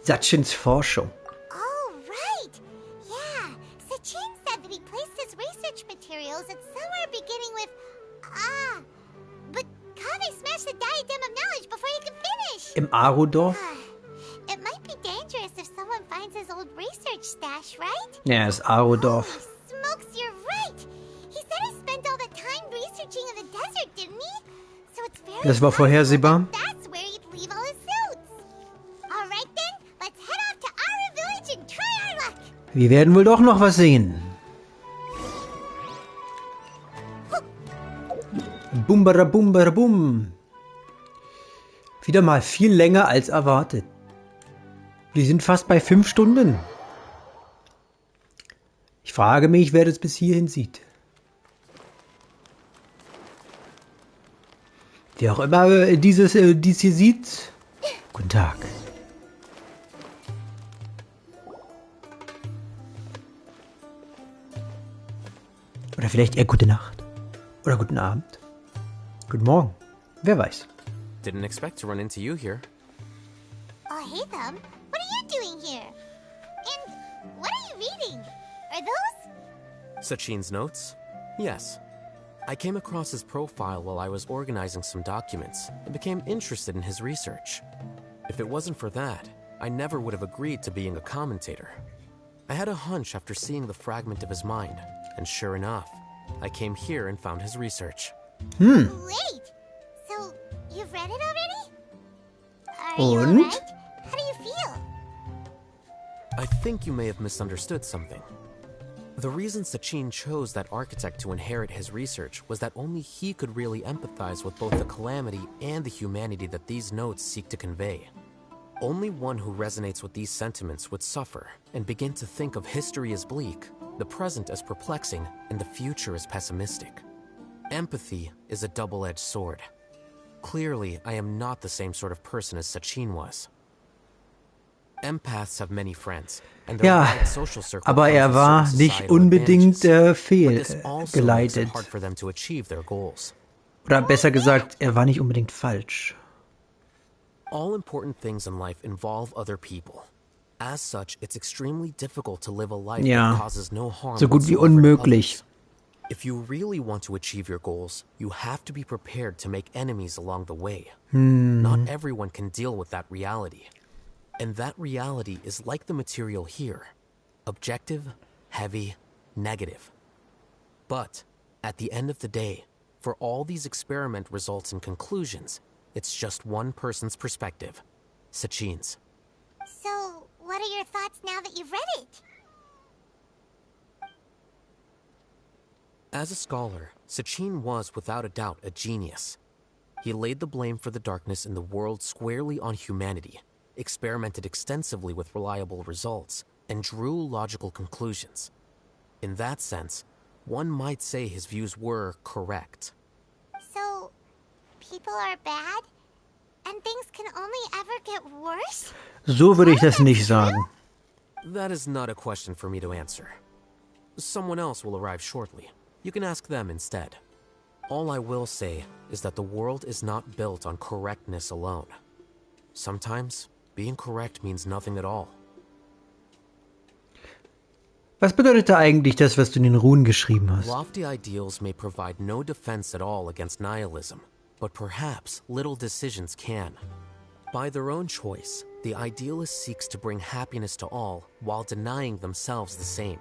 Sachins Forschung. Oh, right. Yeah. Sachin said that he placed his research materials materials, it's somewhere beginning with but Kaveh smashed the diadem of knowledge before he could finish. Im Aro-Dorf? It might be dangerous if someone finds his old research stash, right? Ja, das Aro-Dorf. Smokes, you're right. He said he spent all the time researching in the desert, didn't he? So it's very Das war vorhersehbar. that's where he'd leave all his suits. All right then, let's head off to Aru Village and try our luck. Wir werden wohl doch noch was sehen. Bum. Wieder mal viel länger als erwartet. Wir sind fast bei 5 Stunden. Ich frage mich, wer das bis hierhin sieht. Wer auch immer dies hier sieht. Guten Tag. Oder vielleicht eher gute Nacht. Oder guten Abend. Guten Morgen. Wer weiß. Didn't expect to run into you here. Oh, hey, Thumb. What are you doing here? And what are you reading? Are those? Sachin's notes? Yes. I came across his profile while I was organizing some documents and became interested in his research. If it wasn't for that, I never would have agreed to being a commentator. I had a hunch after seeing the fragment of his mind, and sure enough, I came here and found his research. Wait! So, you've read it already? Are you alright? How do you feel? I think you may have misunderstood something. The reason Sachin chose that architect to inherit his research was that only he could really empathize with both the calamity and the humanity that these notes seek to convey. Only one who resonates with these sentiments would suffer and begin to think of history as bleak, the present as perplexing, and the future as pessimistic. Empathy is a double-edged sword. Clearly, I am not the same sort of person as Sachin was. Empaths have many friends, and their wide social circle aber war nicht unbedingt fehlgeleitet. Hard for them to achieve their goals. Oder besser gesagt, war nicht unbedingt falsch. All important things in life involve other people. As such, it's extremely difficult to live a life that causes no harm. So gut wie unmöglich. If you really want to achieve your goals, you have to be prepared to make enemies along the way. Hmm. Not everyone can deal with that reality. And that reality is like the material here. Objective, heavy, negative. But, at the end of the day, for all these experiment results and conclusions, it's just one person's perspective. Sachin's. So, what are your thoughts now that you've read it? As a scholar, Sachin was without a doubt a genius. He laid the blame for the darkness in the world squarely on humanity, experimented extensively with reliable results, and drew logical conclusions. In that sense, one might say his views were correct. So, people are bad? And things can only ever get worse? So würde ich das nicht sagen. That is not a question for me to answer. Someone else will arrive shortly. You can ask them instead. All I will say is that the world is not built on correctness alone. Sometimes, being correct means nothing at all. Was bedeutet da eigentlich das, was du in den Runen geschrieben hast? Lofty ideals may provide no defense at all against nihilism, but perhaps little decisions can. By their own choice, the idealist seeks to bring happiness to all while denying themselves the same.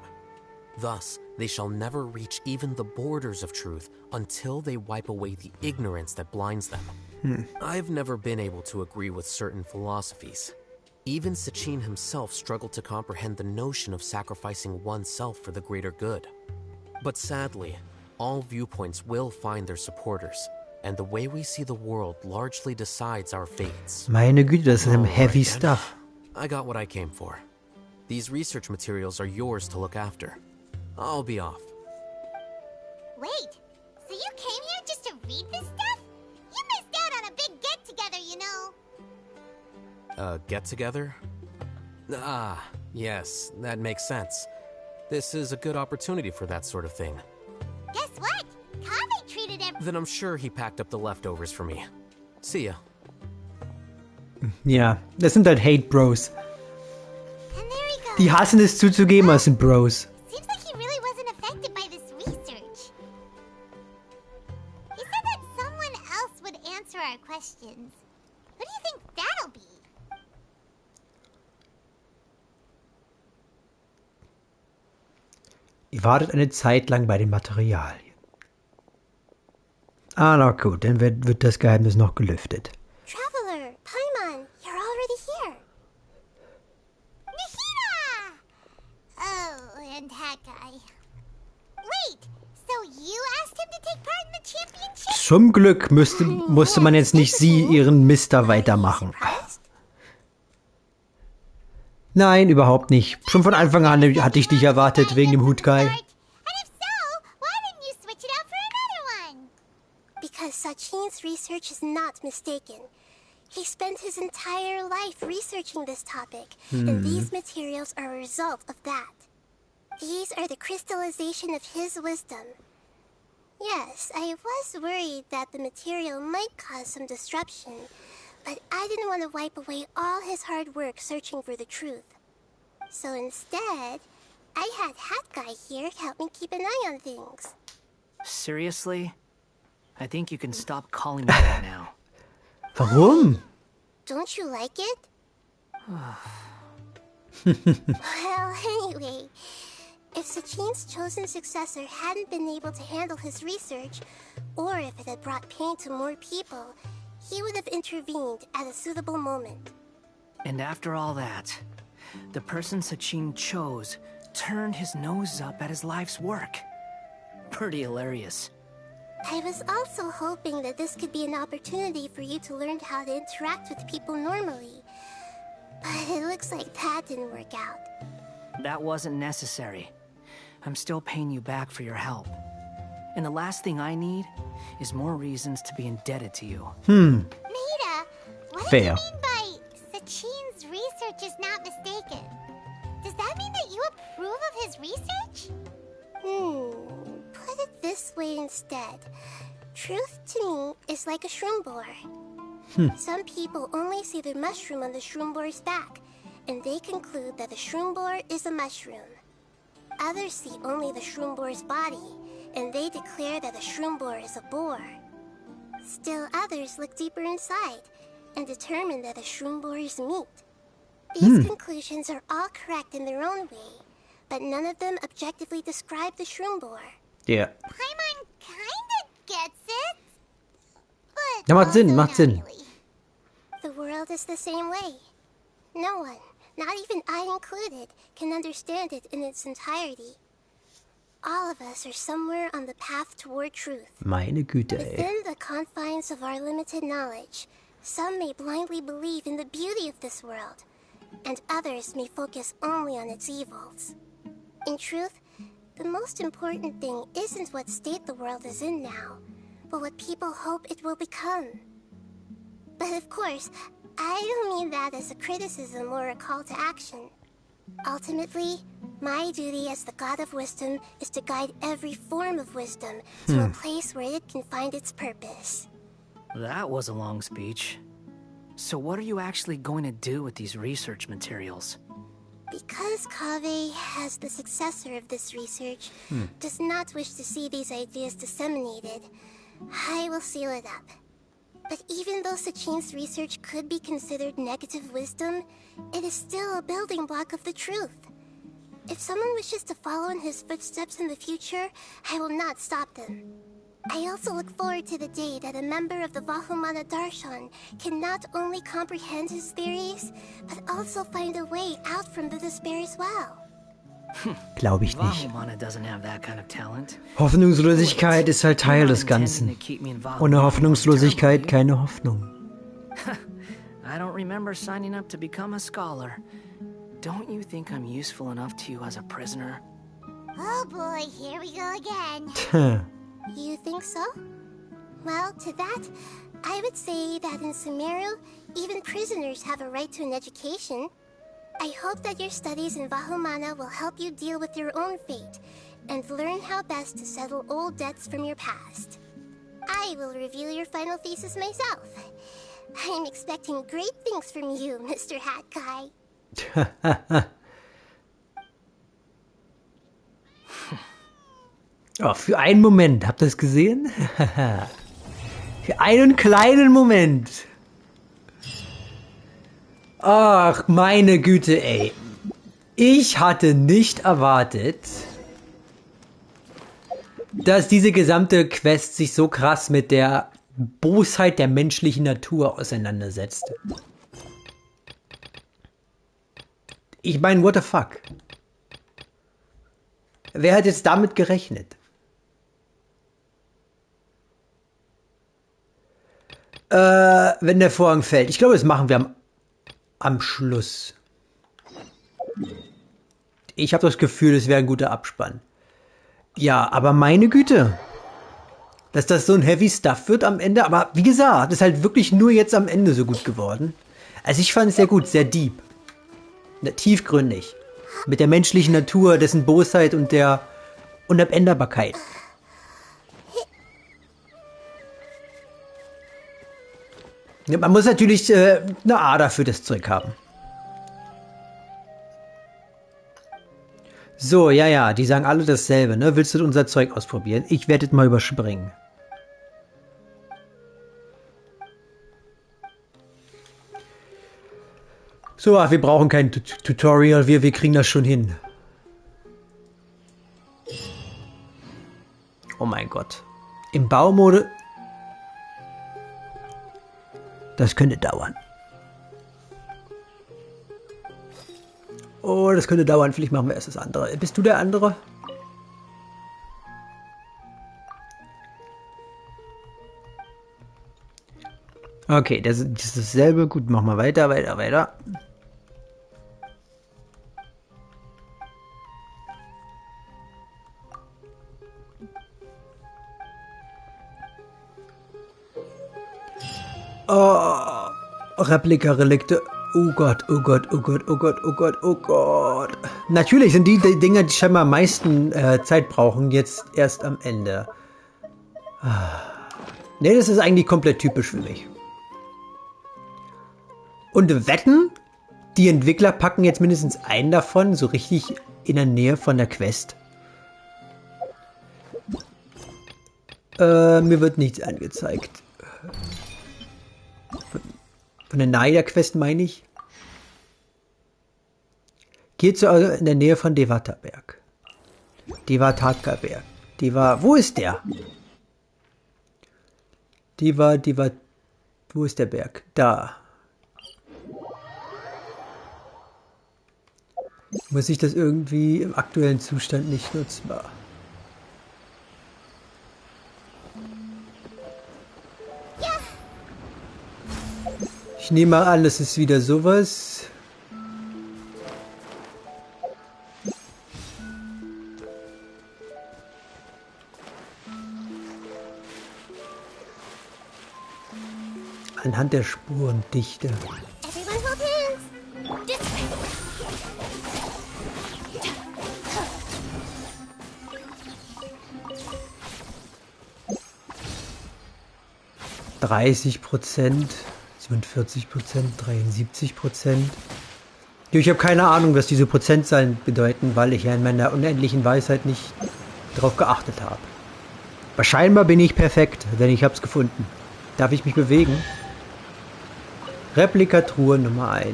Thus, they shall never reach even the borders of truth until they wipe away the ignorance that blinds them. I've never been able to agree with certain philosophies. Even Sachin himself struggled to comprehend the notion of sacrificing oneself for the greater good. But sadly, all viewpoints will find their supporters, and the way we see the world largely decides our fates. Meine Güte, das ist some heavy stuff. I got what I came for. These research materials are yours to look after. I'll be off. Wait, so you came here just to read this stuff? You missed out on a big get-together, you know. Get-together? Ah, yes, that makes sense. This is a good opportunity for that sort of thing. Guess what? Kaveh treated him. Then I'm sure he packed up the leftovers for me. See ya. Ja, das sind halt Hate Bros. And there he goes. Die hassen es zuzugeben, aber es sind Bros. Seems like he really wasn't affected by this research. questions. What do you think that'll be? Ihr wartet eine Zeit lang bei den Materialien. Ah, na gut, dann wird das Geheimnis noch gelüftet. Traveler, Paimon, you're already here. Nahida! Oh, and Hat Guy. Wait, so you asked him to take part in the championship? Zum Glück musste man jetzt nicht sie ihren Mister weitermachen. Nein, überhaupt nicht. Schon von Anfang an hatte ich dich erwartet wegen dem Hutguy. Because Sachin's research is not mistaken. He spent his entire life researching this topic, and these materials are a result of that. These are the crystallization of his wisdom. Yes, I was worried that the material might cause some disruption, but I didn't want to wipe away all his hard work searching for the truth. So instead, I had Hat Guy here help me keep an eye on things. Seriously? I think you can stop calling me that now. Warum? Don't you like it? Well, anyway, if Sachin's chosen successor hadn't been able to handle his research, or if it had brought pain to more people, he would have intervened at a suitable moment. And after all that, the person Sachin chose turned his nose up at his life's work. Pretty hilarious. I was also hoping that this could be an opportunity for you to learn how to interact with people normally. But it looks like that didn't work out. That wasn't necessary. I'm still paying you back for your help. And the last thing I need is more reasons to be indebted to you. Maida, what Fair. do you mean by Sachin's research is not mistaken? Does that mean that you approve of his research? Put it this way instead. Truth to me is like a shroom boar. Some people only see the mushroom on the shroom boar's back, and they conclude that the shroom boar is a mushroom. Others see only the shroom boar's body, and they declare that the shroom boar is a boar. Still others look deeper inside, and determine that the shroom boar is meat. These conclusions are all correct in their own way, but none of them objectively describe the shroom boar. Ja. Paimon kinda gets it, but Ja, macht Sinn, also macht not Sinn. really. The world is the same way. No one, not even I included, can understand it in its entirety. All of us are somewhere on the path toward truth. Meine Güte, ey. Within the confines of our limited knowledge, some may blindly believe in the beauty of this world, and others may focus only on its evils. In truth, the most important thing isn't what state the world is in now, but what people hope it will become. But of course, I don't mean that as a criticism or a call to action. Ultimately, my duty as the God of Wisdom is to guide every form of wisdom to a place where it can find its purpose. That was a long speech. So what are you actually going to do with these research materials? Because Kaveh, as the successor of this research, does not wish to see these ideas disseminated, I will seal it up. But even though Sachin's research could be considered negative wisdom, it is still a building block of the truth. If someone wishes to follow in his footsteps in the future, I will not stop them. I also look forward to the day that a member of the Vahumana Darshan can not only comprehend his theories, but also find a way out from the despair as well. Glaube ich nicht. Vahumana doesn't have that kind of talent. Hoffnungslosigkeit ist halt Teil des Ganzen. Ohne Hoffnungslosigkeit keine Hoffnung. I don't remember signing up to become a scholar. Don't you think I'm useful enough to you as a prisoner? Oh boy, here we go again. You think so? Well, to that, I would say that in Sumeru, even prisoners have a right to an education. I hope that your studies in Vahumana will help you deal with your own fate, and learn how best to settle old debts from your past. I will review your final thesis myself. I'm expecting great things from you, Mr. Hat Guy. Oh, für einen Moment, habt ihr das gesehen? Für einen kleinen Moment. Ach, meine Güte, ey. Ich hatte nicht erwartet, dass diese gesamte Quest sich so krass mit der Bosheit der menschlichen Natur auseinandersetzt. Ich meine, what the fuck? Wer hat jetzt damit gerechnet? Wenn der Vorhang fällt. Ich glaube, das machen wir am Schluss. Ich habe das Gefühl, es wäre ein guter Abspann. Ja, aber meine Güte. Dass das so ein Heavy Stuff wird am Ende. Aber wie gesagt, ist halt wirklich nur jetzt am Ende so gut geworden. Also ich fand es sehr gut, sehr deep. Tiefgründig. Mit der menschlichen Natur, dessen Bosheit und der Unabänderbarkeit. Ja, man muss natürlich eine Ader für das Zeug haben. So, ja, die sagen alle dasselbe, ne? Willst du unser Zeug ausprobieren? Ich werde es mal überspringen. So, ach, wir brauchen kein Tutorial, wir kriegen das schon hin. Oh mein Gott. Im Baumode... Das könnte dauern. Oh, das könnte dauern. Vielleicht machen wir erst das andere. Bist du der andere? Okay, das ist dasselbe. Gut, machen wir weiter. Oh, Replika-Relikte. Oh Gott. Natürlich sind die Dinger, die scheinbar am meisten Zeit brauchen, jetzt erst am Ende. Ne, das ist eigentlich komplett typisch für mich. Und wetten, die Entwickler packen jetzt mindestens einen davon so richtig in der Nähe von der Quest. Mir wird nichts angezeigt. Von der Nähe der Quest meine ich. Geht so in der Nähe von Devataberg. Devataberg. Wo ist der? Wo ist der Berg? Da. Muss ich das irgendwie im aktuellen Zustand nicht nutzbar? Ich nehme mal an, das ist wieder sowas. Anhand der Spurendichte. Everyone hold hands. This way. 30%, 47%, 73%. Ich habe keine Ahnung, was diese Prozentzahlen bedeuten, weil ich ja in meiner unendlichen Weisheit nicht darauf geachtet habe. Aber scheinbar bin ich perfekt, denn ich habe es gefunden. Darf ich mich bewegen? Replikatruhe Nummer 1.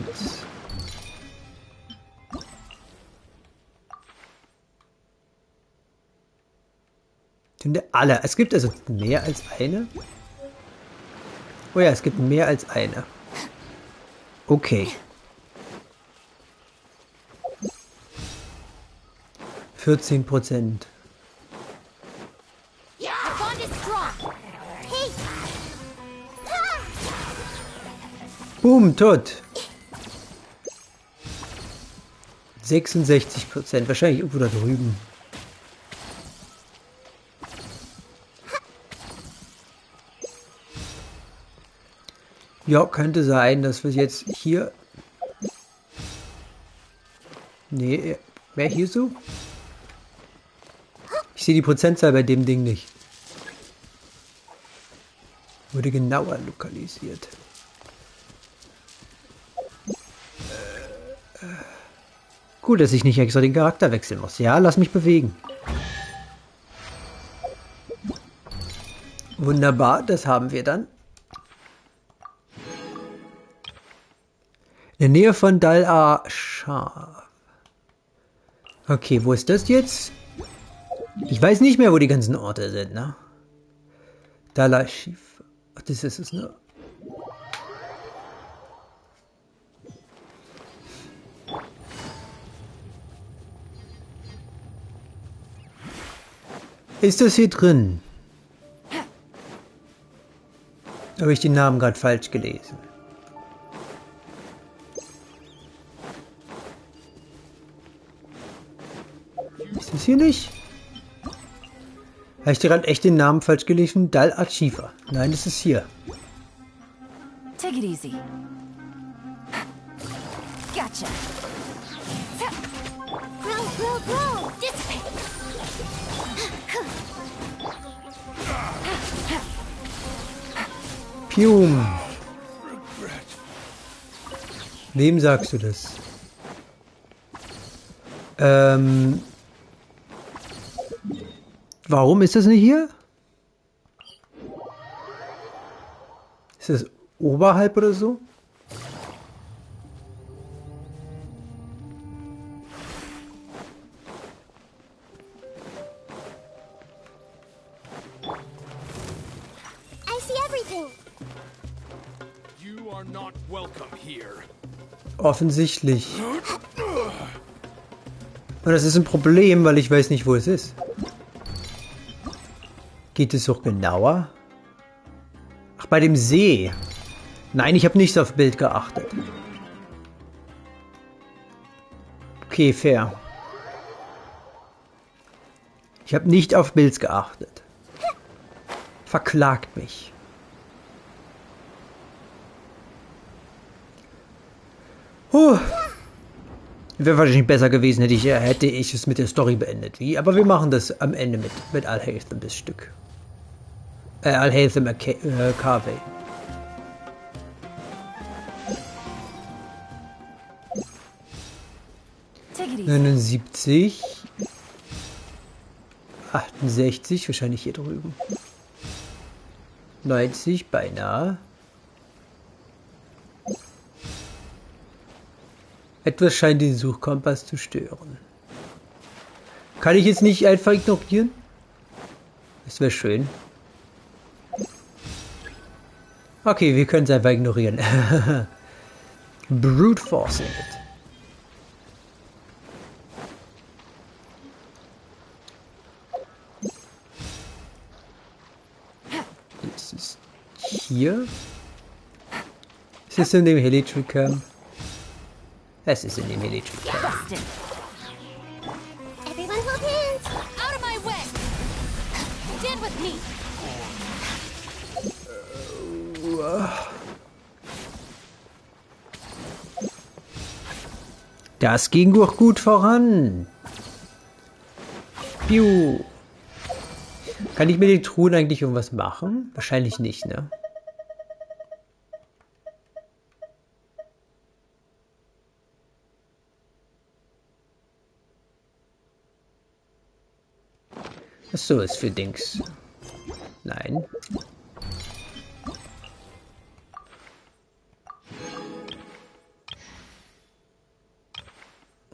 Finde alle. Es gibt also mehr als eine? Oh ja, es gibt mehr als eine. Okay. 14%. Boom, tot. 66%. Wahrscheinlich irgendwo da drüben. Ja, könnte sein, dass wir jetzt hier... Nee, wer hier so? Ich sehe die Prozentzahl bei dem Ding nicht. Wurde genauer lokalisiert. Gut, dass ich nicht extra den Charakter wechseln muss. Ja, lass mich bewegen. Wunderbar, das haben wir dann. In der Nähe von Dal Ashar. Okay, wo ist das jetzt? Ich weiß nicht mehr, wo die ganzen Orte sind, ne? Dal Ashar. Ach, das ist es, ne? Ist das hier drin? Habe ich den Namen gerade falsch gelesen? Ist das hier nicht? Habe ich gerade echt den Namen falsch gelesen? Dal Achiva. Nein, das ist hier. Take it easy. Gotcha. Grow, grow, grow! Dissipate! Pium. Wem sagst du das? Warum ist das nicht hier? Ist das oberhalb oder so? I see everything! You are not welcome here. Offensichtlich. Und das ist ein Problem, weil ich weiß nicht, wo es ist. Geht es auch genauer? Ach, bei dem See. Nein, ich habe nicht auf Bild geachtet. Okay, fair. Ich habe nicht auf Bild geachtet. Verklagt mich. Wäre wahrscheinlich besser gewesen, hätte ich es mit der Story beendet. Wie? Aber wir machen das am Ende mit Alhaitham das Stück. Alhaitham Carvey. Take it easy. 79. 68, wahrscheinlich hier drüben. 90, beinahe. Etwas scheint den Suchkompass zu stören. Kann ich jetzt nicht einfach ignorieren? Das wäre schön. Okay, wir können es einfach ignorieren. Brute Forcing it. Das ist hier. Ist es in dem Helitricam? Es ist in dem Helitricam. Everyone hold hands! Out of my way! Stand with me! Das ging doch gut voran. Piu. Kann ich mit den Truhen eigentlich irgendwas machen? Wahrscheinlich nicht, ne? Was so ist für Dings? Nein.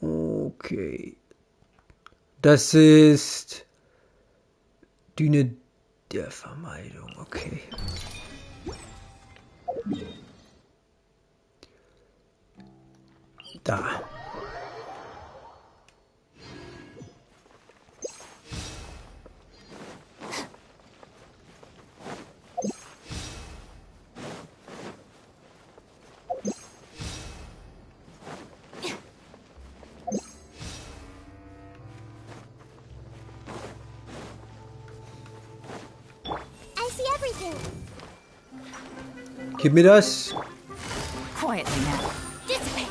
Okay. Das ist Düne der Vermeidung. Okay. Da. Gib mir das. Quietly now. Dissipate!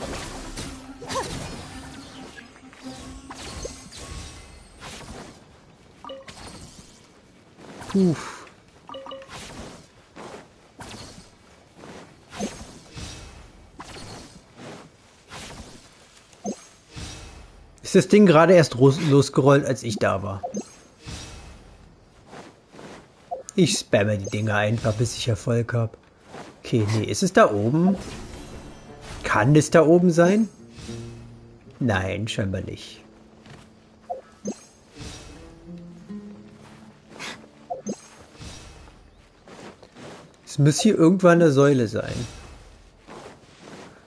Puff. Ist das Ding gerade erst losgerollt, als ich da war? Ich spamme die Dinger einfach, bis ich Erfolg habe. Okay, nee, ist es da oben? Kann es da oben sein? Nein, scheinbar nicht. Es muss hier irgendwo an der Säule sein.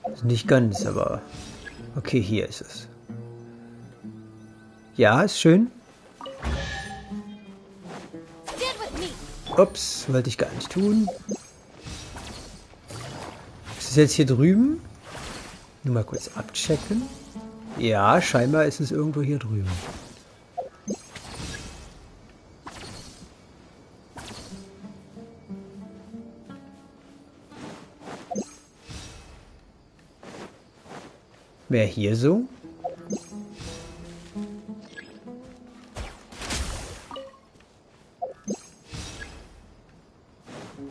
Also nicht ganz, aber... Okay, hier ist es. Ja, ist schön. Ups, wollte ich gar nicht tun. Ist es jetzt hier drüben? Nur mal kurz abchecken. Ja, scheinbar ist es irgendwo hier drüben. Wer hier so?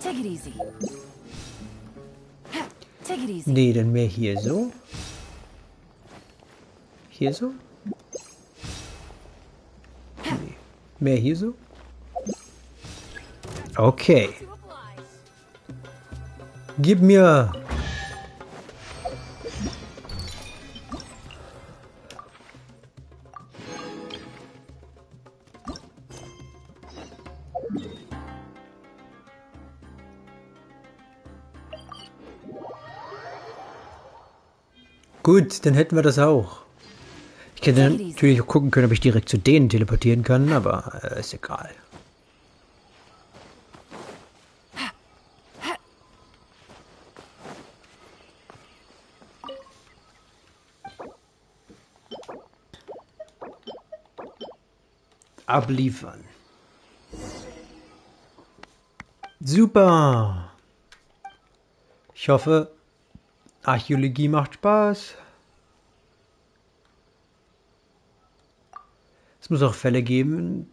Take it easy. Take it easy. Nee, dann mehr hier so. Hier so? Nee. Mehr hier so? Okay. Gib mir... Gut, dann hätten wir das auch. Ich hätte natürlich auch gucken können, ob ich direkt zu denen teleportieren kann, aber ist egal. Abliefern. Super. Ich hoffe, Archäologie macht Spaß. Es muss auch Fälle geben,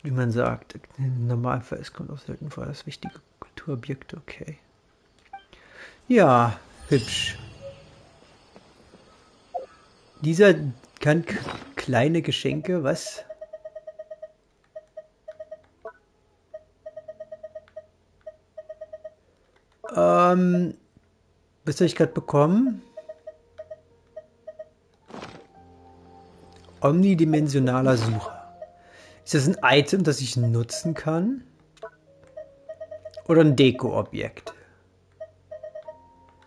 wie man sagt. Im Normalfall, es kommt auch selten vor, das wichtige Kulturobjekte, okay. Ja, hübsch. Dieser kann kleine Geschenke, was? Was habe ich gerade bekommen? Omnidimensionaler Sucher. Ist das ein Item, das ich nutzen kann? Oder ein Deko-Objekt?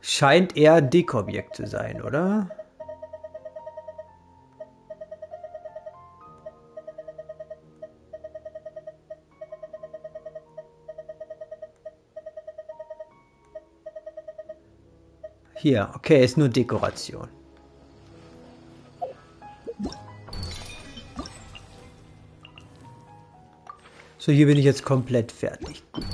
Scheint eher ein Deko-Objekt zu sein, oder? Hier, okay, ist nur Dekoration. So, hier bin ich jetzt komplett fertig. Gut.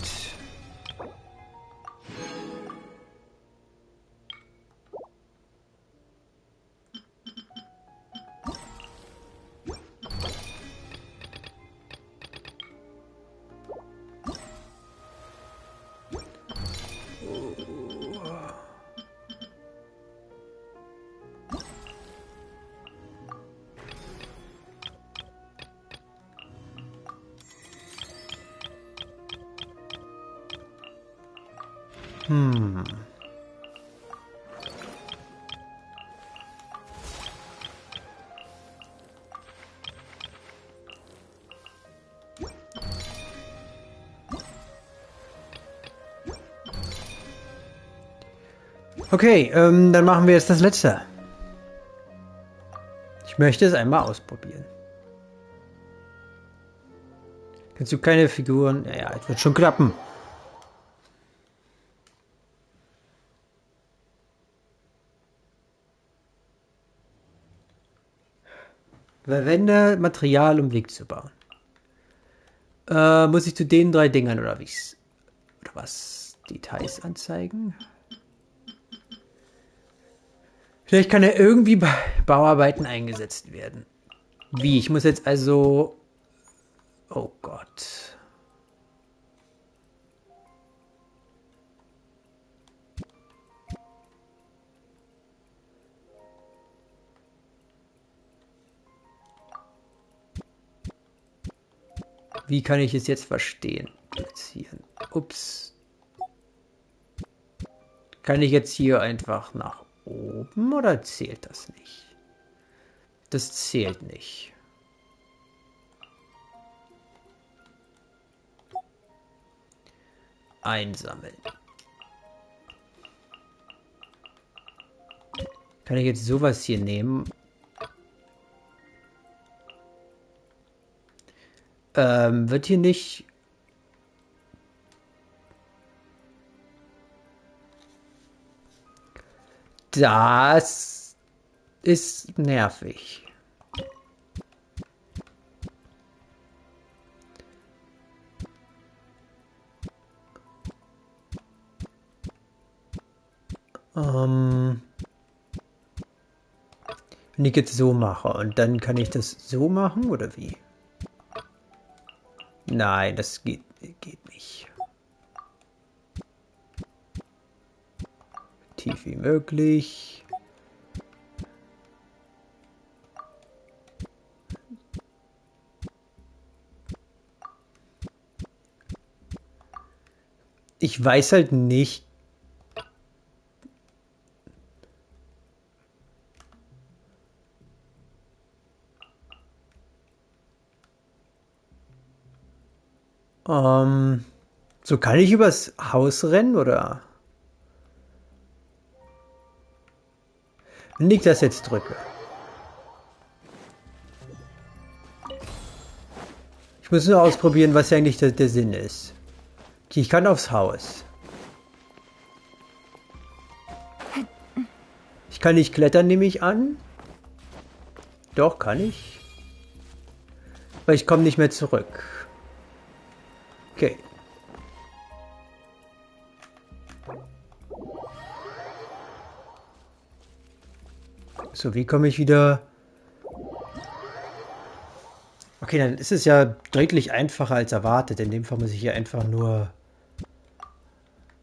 Okay, dann machen wir jetzt das letzte. Ich möchte es einmal ausprobieren. Kennst du keine Figuren? Ja, es wird schon klappen. Verwende Material, um Weg zu bauen. Muss ich zu den 3 Dingern oder wie? Oder was? Details anzeigen? Vielleicht kann er irgendwie bei Bauarbeiten eingesetzt werden. Wie? Ich muss jetzt also... Oh Gott. Wie kann ich es jetzt verstehen? platzieren. Ups. Kann ich jetzt hier einfach nach oben oder zählt das nicht? Das zählt nicht. Einsammeln. Kann ich jetzt sowas hier nehmen? Wird hier nicht... Das ist nervig. Wenn ich jetzt so mache und dann kann ich das so machen oder wie? Nein, das geht nicht. Tief wie möglich. Ich weiß halt nicht. So kann ich übers Haus rennen, oder? Wenn ich das jetzt drücke. Ich muss nur ausprobieren, was ja eigentlich der Sinn ist. Okay, ich kann aufs Haus. Ich kann nicht klettern, nehme ich an. Doch, kann ich. Aber ich komme nicht mehr zurück. Okay. So, wie komme ich wieder... Okay, dann ist es ja deutlich einfacher als erwartet. In dem Fall muss ich hier einfach nur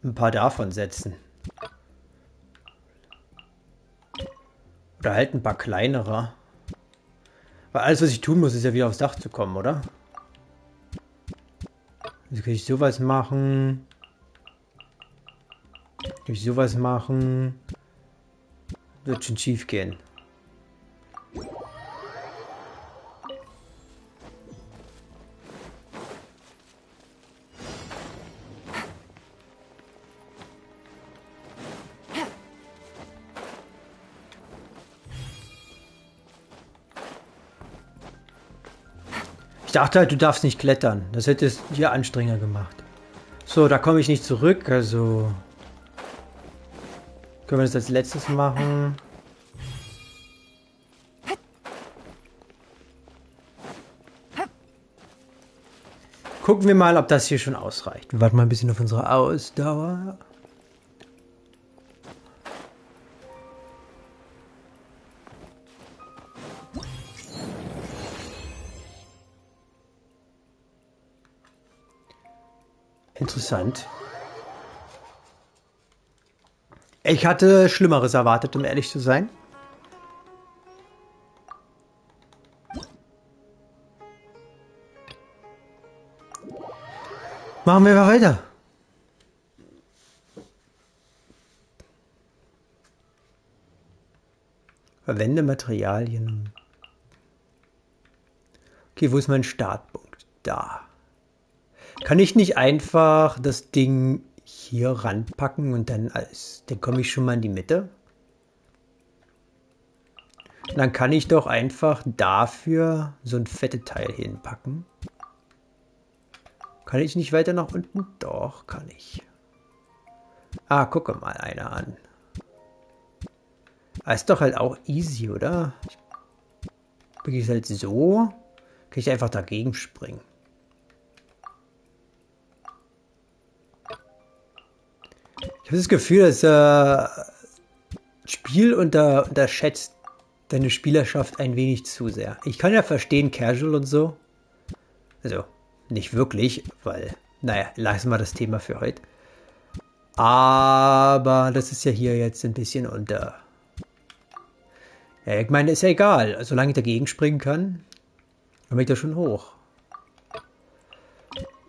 ein paar davon setzen. Oder halt ein paar kleinere. Weil alles, was ich tun muss, ist ja wieder aufs Dach zu kommen, oder? Also kann ich sowas machen. Kann ich sowas machen. Wird schon schief gehen. Ich dachte halt, du darfst nicht klettern. Das hätte es hier anstrengender gemacht. So, da komme ich nicht zurück, also... Können wir das als letztes machen? Gucken wir mal, ob das hier schon ausreicht. Wir warten mal ein bisschen auf unsere Ausdauer. Interessant. Ich hatte Schlimmeres erwartet, um ehrlich zu sein. Machen wir mal weiter. Verwende Materialien. Okay, wo ist mein Startpunkt? Da. Kann ich nicht einfach das Ding hier ranpacken und dann komme ich schon mal in die Mitte? Und dann kann ich doch einfach dafür so ein fettes Teil hinpacken. Kann ich nicht weiter nach unten? Doch, kann ich. Ah, gucke mal einer an. Ah, ist doch halt auch easy, oder? Bin ich halt so? Kann ich einfach dagegen springen. Ich habe das Gefühl, das Spiel unterschätzt deine Spielerschaft ein wenig zu sehr. Ich kann ja verstehen, Casual und so. Also, nicht wirklich, weil, naja, lassen wir das Thema für heute. Aber das ist ja hier jetzt ein bisschen unter. Ja, ich meine, ist ja egal. Solange ich dagegen springen kann, komme ich da schon hoch.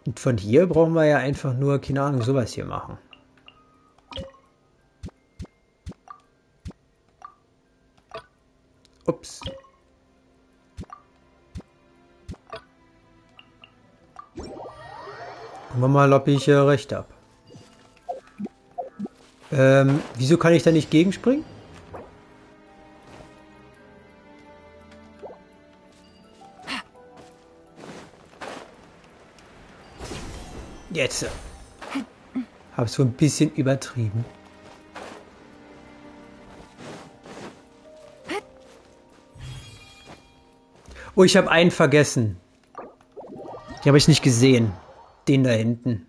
Und von hier brauchen wir ja einfach nur, keine Ahnung, sowas hier machen. Ups. Gucken wir mal, ob ich recht habe. Wieso kann ich da nicht gegenspringen? Jetzt. Hab's so ein bisschen übertrieben. Oh, ich habe einen vergessen. Den habe ich nicht gesehen. Den da hinten.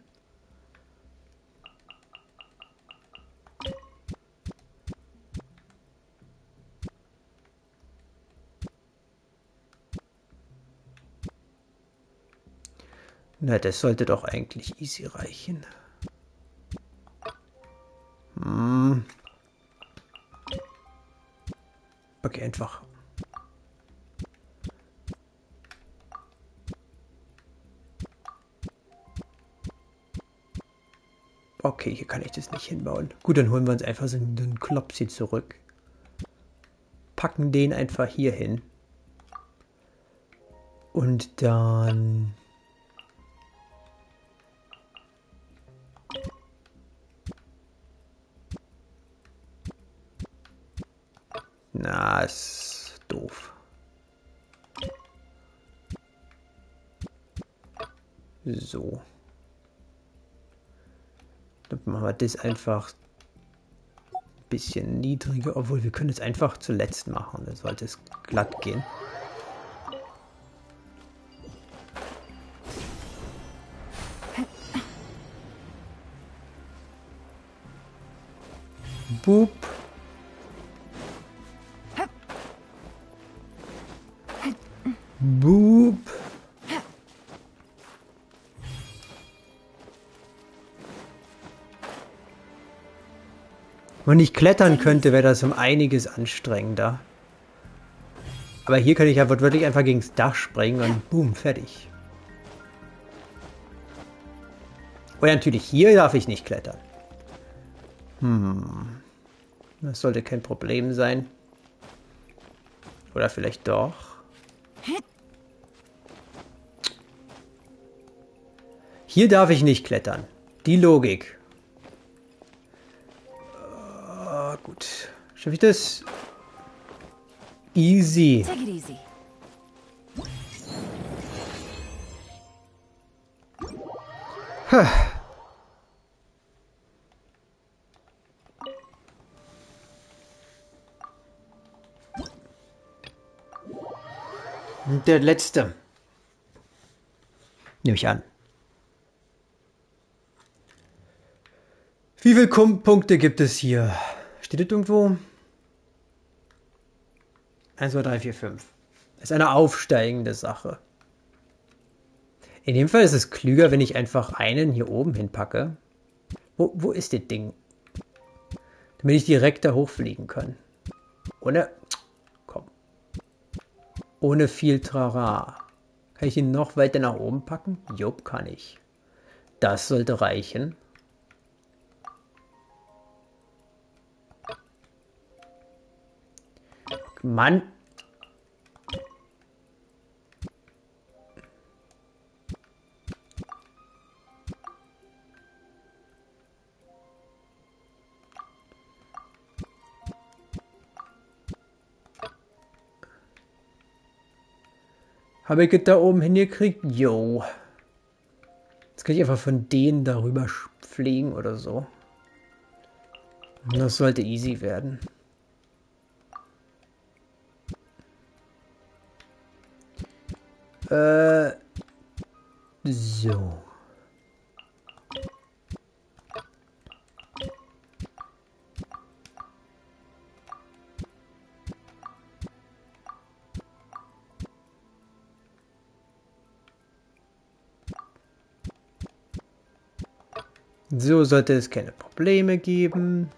Na, das sollte doch eigentlich easy reichen. Okay, einfach. Okay, hier kann ich das nicht hinbauen. Gut, dann holen wir uns einfach so einen Klopsi zurück. Packen den einfach hier hin. Und dann... Na, ist doof. So. Dann machen wir das einfach ein bisschen niedriger. Obwohl, wir können es einfach zuletzt machen. Dann sollte es glatt gehen. Boop. Boop. Wenn ich klettern könnte, wäre das um einiges anstrengender. Aber hier kann ich einfach wirklich einfach gegen das Dach springen und boom, fertig. Oh ja, natürlich, hier darf ich nicht klettern. Das sollte kein Problem sein. Oder vielleicht doch. Hier darf ich nicht klettern. Die Logik. Gut. Schaffe ich das? Easy. Take it easy. Und der letzte. Nehme ich an. Wie viele Punkte gibt es hier? Steht das irgendwo? 1, 2, 3, 4, 5. Das ist eine aufsteigende Sache. In dem Fall ist es klüger, wenn ich einfach einen hier oben hinpacke. Wo ist das Ding? Damit ich direkt da hochfliegen kann. Ohne... Komm. Ohne viel Trara. Kann ich ihn noch weiter nach oben packen? Jupp, kann ich. Das sollte reichen. Mann. Habe ich es da oben hingekriegt? Jo. Jetzt kann ich einfach von denen darüber fliegen oder so. Und das sollte easy werden. So. So sollte es keine Probleme geben.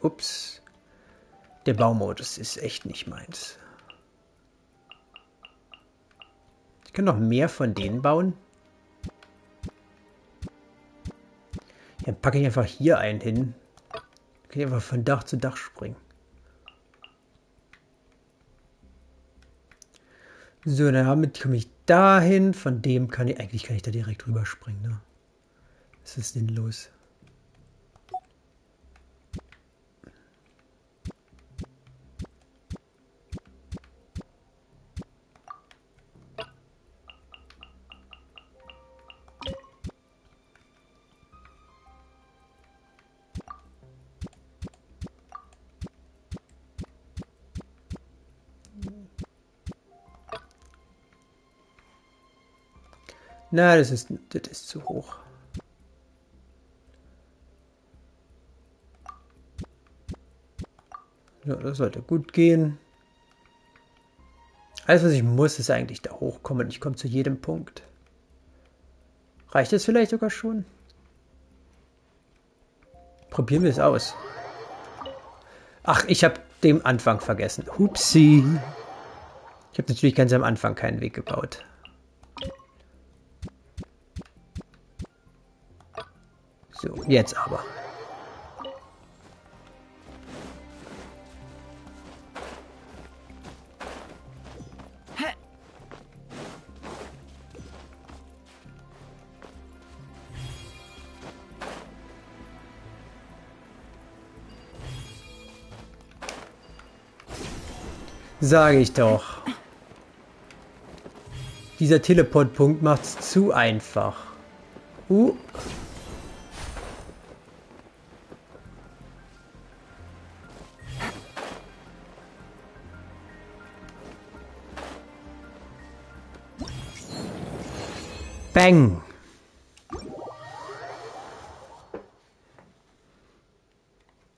Ups. Der Baumodus ist echt nicht meins. Ich kann noch mehr von denen bauen. Dann packe ich einfach hier einen hin. Dann kann ich einfach von Dach zu Dach springen. So, damit komme ich dahin. Von dem kann ich... Eigentlich kann ich da direkt rüberspringen, ne? Was ist denn los? Na, das ist zu hoch. Ja, das sollte gut gehen. Alles, was ich muss, ist eigentlich da hochkommen. Ich komme zu jedem Punkt. Reicht das vielleicht sogar schon? Probieren wir es aus. Ach, ich habe den Anfang vergessen. Hupsi. Ich habe natürlich ganz am Anfang keinen Weg gebaut. So, jetzt aber. Sage ich doch. Dieser Teleport-Punkt macht's zu einfach. Bang.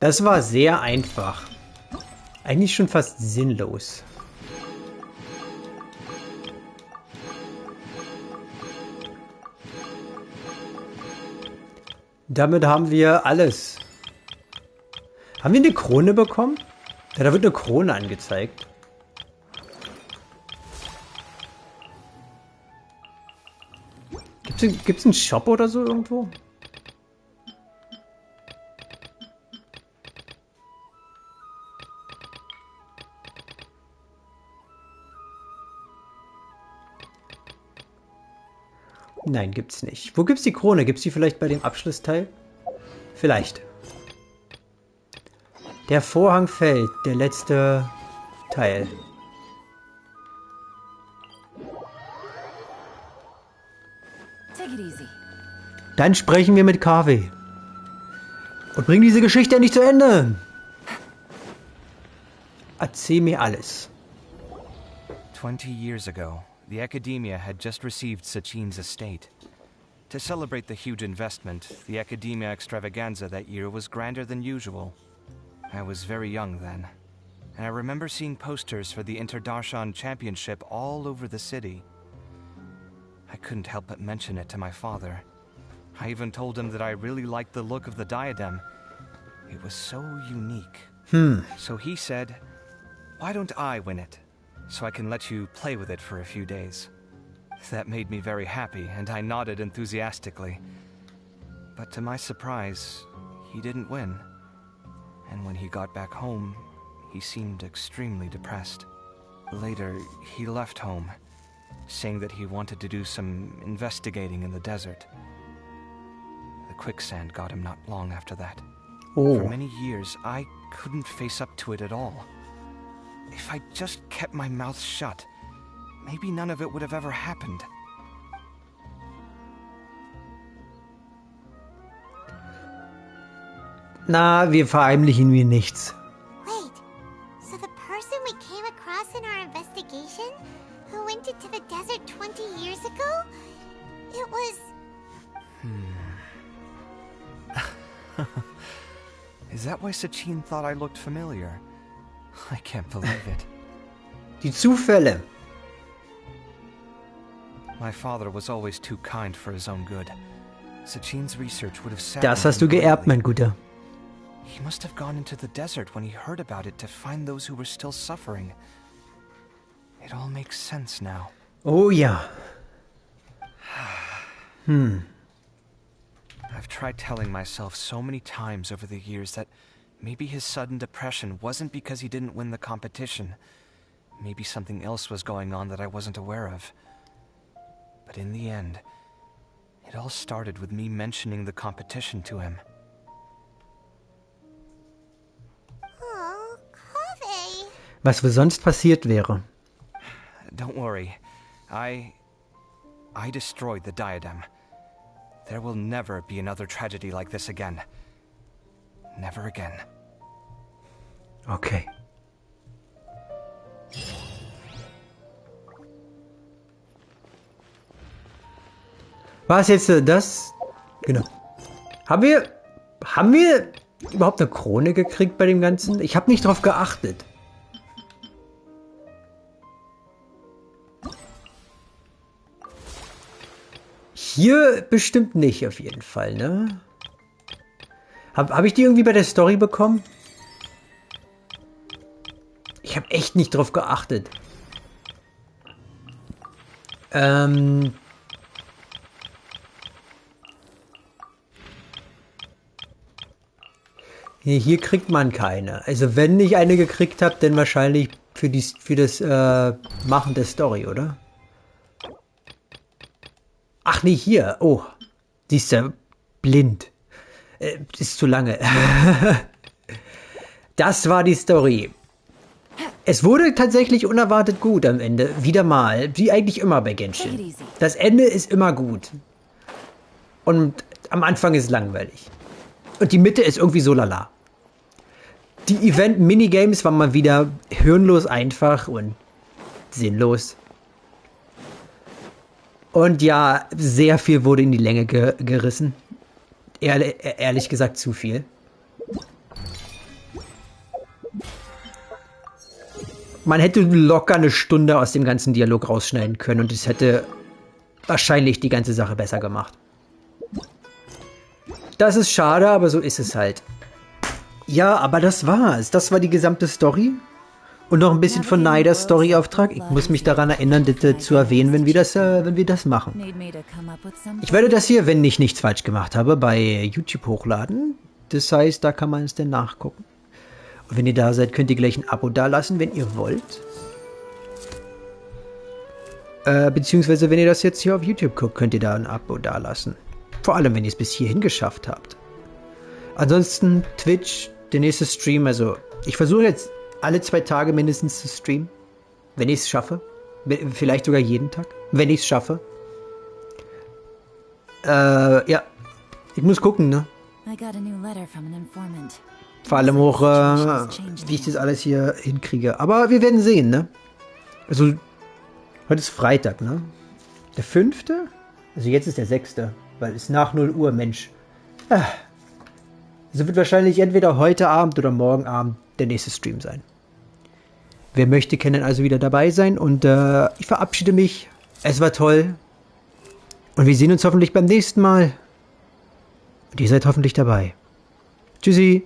Das war sehr einfach. Eigentlich schon fast sinnlos. Damit haben wir alles. Haben wir eine Krone bekommen? Ja, da wird eine Krone angezeigt. Gibt's einen Shop oder so irgendwo? Nein, gibt's nicht. Wo gibt's die Krone? Gibt's die vielleicht bei dem Abschlussteil? Vielleicht. Der Vorhang fällt, der letzte Teil. Dann sprechen wir mit KW. Und bringen diese Geschichte endlich zu Ende. Erzähl mir alles. 20 years ago, the Academia had just received Sachin's estate. To celebrate the huge investment, the Academia extravaganza that year was grander than usual. I was very young then, and I remember seeing posters for the Interdarshan Championship all over the city. I couldn't help but mention it to my father. I even told him that I really liked the look of the diadem. It was so unique. So he said, "Why don't I win it, so I can let you play with it for a few days?" That made me very happy, and I nodded enthusiastically. But to my surprise, he didn't win. And when he got back home, he seemed extremely depressed. Later, he left home, saying that he wanted to do some investigating in the desert. The quicksand got him not long after that. For many years, I couldn't face up to it at all. If I just kept my mouth shut, maybe none of it would have ever happened. Na, wir verheimlichen mir nichts. Wait, so the person we came across in our investigation, who went into the desert 20 years ago, it was... Is that why Sachin thought I looked familiar? I can't believe it. Die Zufälle. My father was always too kind for his own good. Sachin's research would have saddened Das hast du him geerbt, greatly. mein Guter. He must have gone into the desert when he heard about it to find those who were still suffering. It all makes sense now. Oh ja. I've tried telling myself so many times over the years that maybe his sudden depression wasn't because he didn't win the competition. Maybe something else was going on that I wasn't aware of. But in the end, it all started with me mentioning the competition to him. Oh, Kaveh. Was wohl sonst passiert wäre. Don't worry. I destroyed the diadem. There will never be another tragedy like this again. Never again. Okay. War es jetzt das? Genau. Haben wir überhaupt eine Krone gekriegt bei dem Ganzen? Ich habe nicht drauf geachtet. Hier bestimmt nicht, auf jeden Fall, ne? Hab ich die irgendwie bei der Story bekommen? Ich habe echt nicht drauf geachtet. Hier kriegt man keine. Also wenn ich eine gekriegt habe, dann wahrscheinlich für das Machen der Story, oder? Ach nee, hier. Oh, die ist ja blind. Ist zu lange. Das war die Story. Es wurde tatsächlich unerwartet gut am Ende. Wieder mal. Wie eigentlich immer bei Genshin. Das Ende ist immer gut. Und am Anfang ist es langweilig. Und die Mitte ist irgendwie so lala. Die Event-Minigames waren mal wieder hirnlos einfach und sinnlos. Und ja, sehr viel wurde in die Länge gerissen. Ehrlich gesagt zu viel. Man hätte locker eine Stunde aus dem ganzen Dialog rausschneiden können und es hätte wahrscheinlich die ganze Sache besser gemacht. Das ist schade, aber so ist es halt. Ja, aber das war's. Das war die gesamte Story. Und noch ein bisschen von Niders Storyauftrag. Ich muss mich daran erinnern, das zu erwähnen, wenn wir das machen. Ich werde das hier, wenn ich nichts falsch gemacht habe, bei YouTube hochladen. Das heißt, da kann man es dann nachgucken. Und wenn ihr da seid, könnt ihr gleich ein Abo dalassen, wenn ihr wollt. Beziehungsweise, wenn ihr das jetzt hier auf YouTube guckt, könnt ihr da ein Abo dalassen. Vor allem, wenn ihr es bis hierhin geschafft habt. Ansonsten Twitch, der nächste Stream. Also, ich versuche jetzt alle 2 Tage mindestens zu streamen. Wenn ich es schaffe. Vielleicht sogar jeden Tag. Wenn ich es schaffe. Ja. Ich muss gucken, ne? Vor allem auch, wie ich das alles hier hinkriege. Aber wir werden sehen, ne? Also, heute ist Freitag, ne? Der 5.? Also jetzt ist der 6. Weil es nach 0 Uhr, Mensch. Also wird wahrscheinlich entweder heute Abend oder morgen Abend der nächste Stream sein. Wer möchte, kann dann also wieder dabei sein. Und ich verabschiede mich. Es war toll. Und wir sehen uns hoffentlich beim nächsten Mal. Und ihr seid hoffentlich dabei. Tschüssi.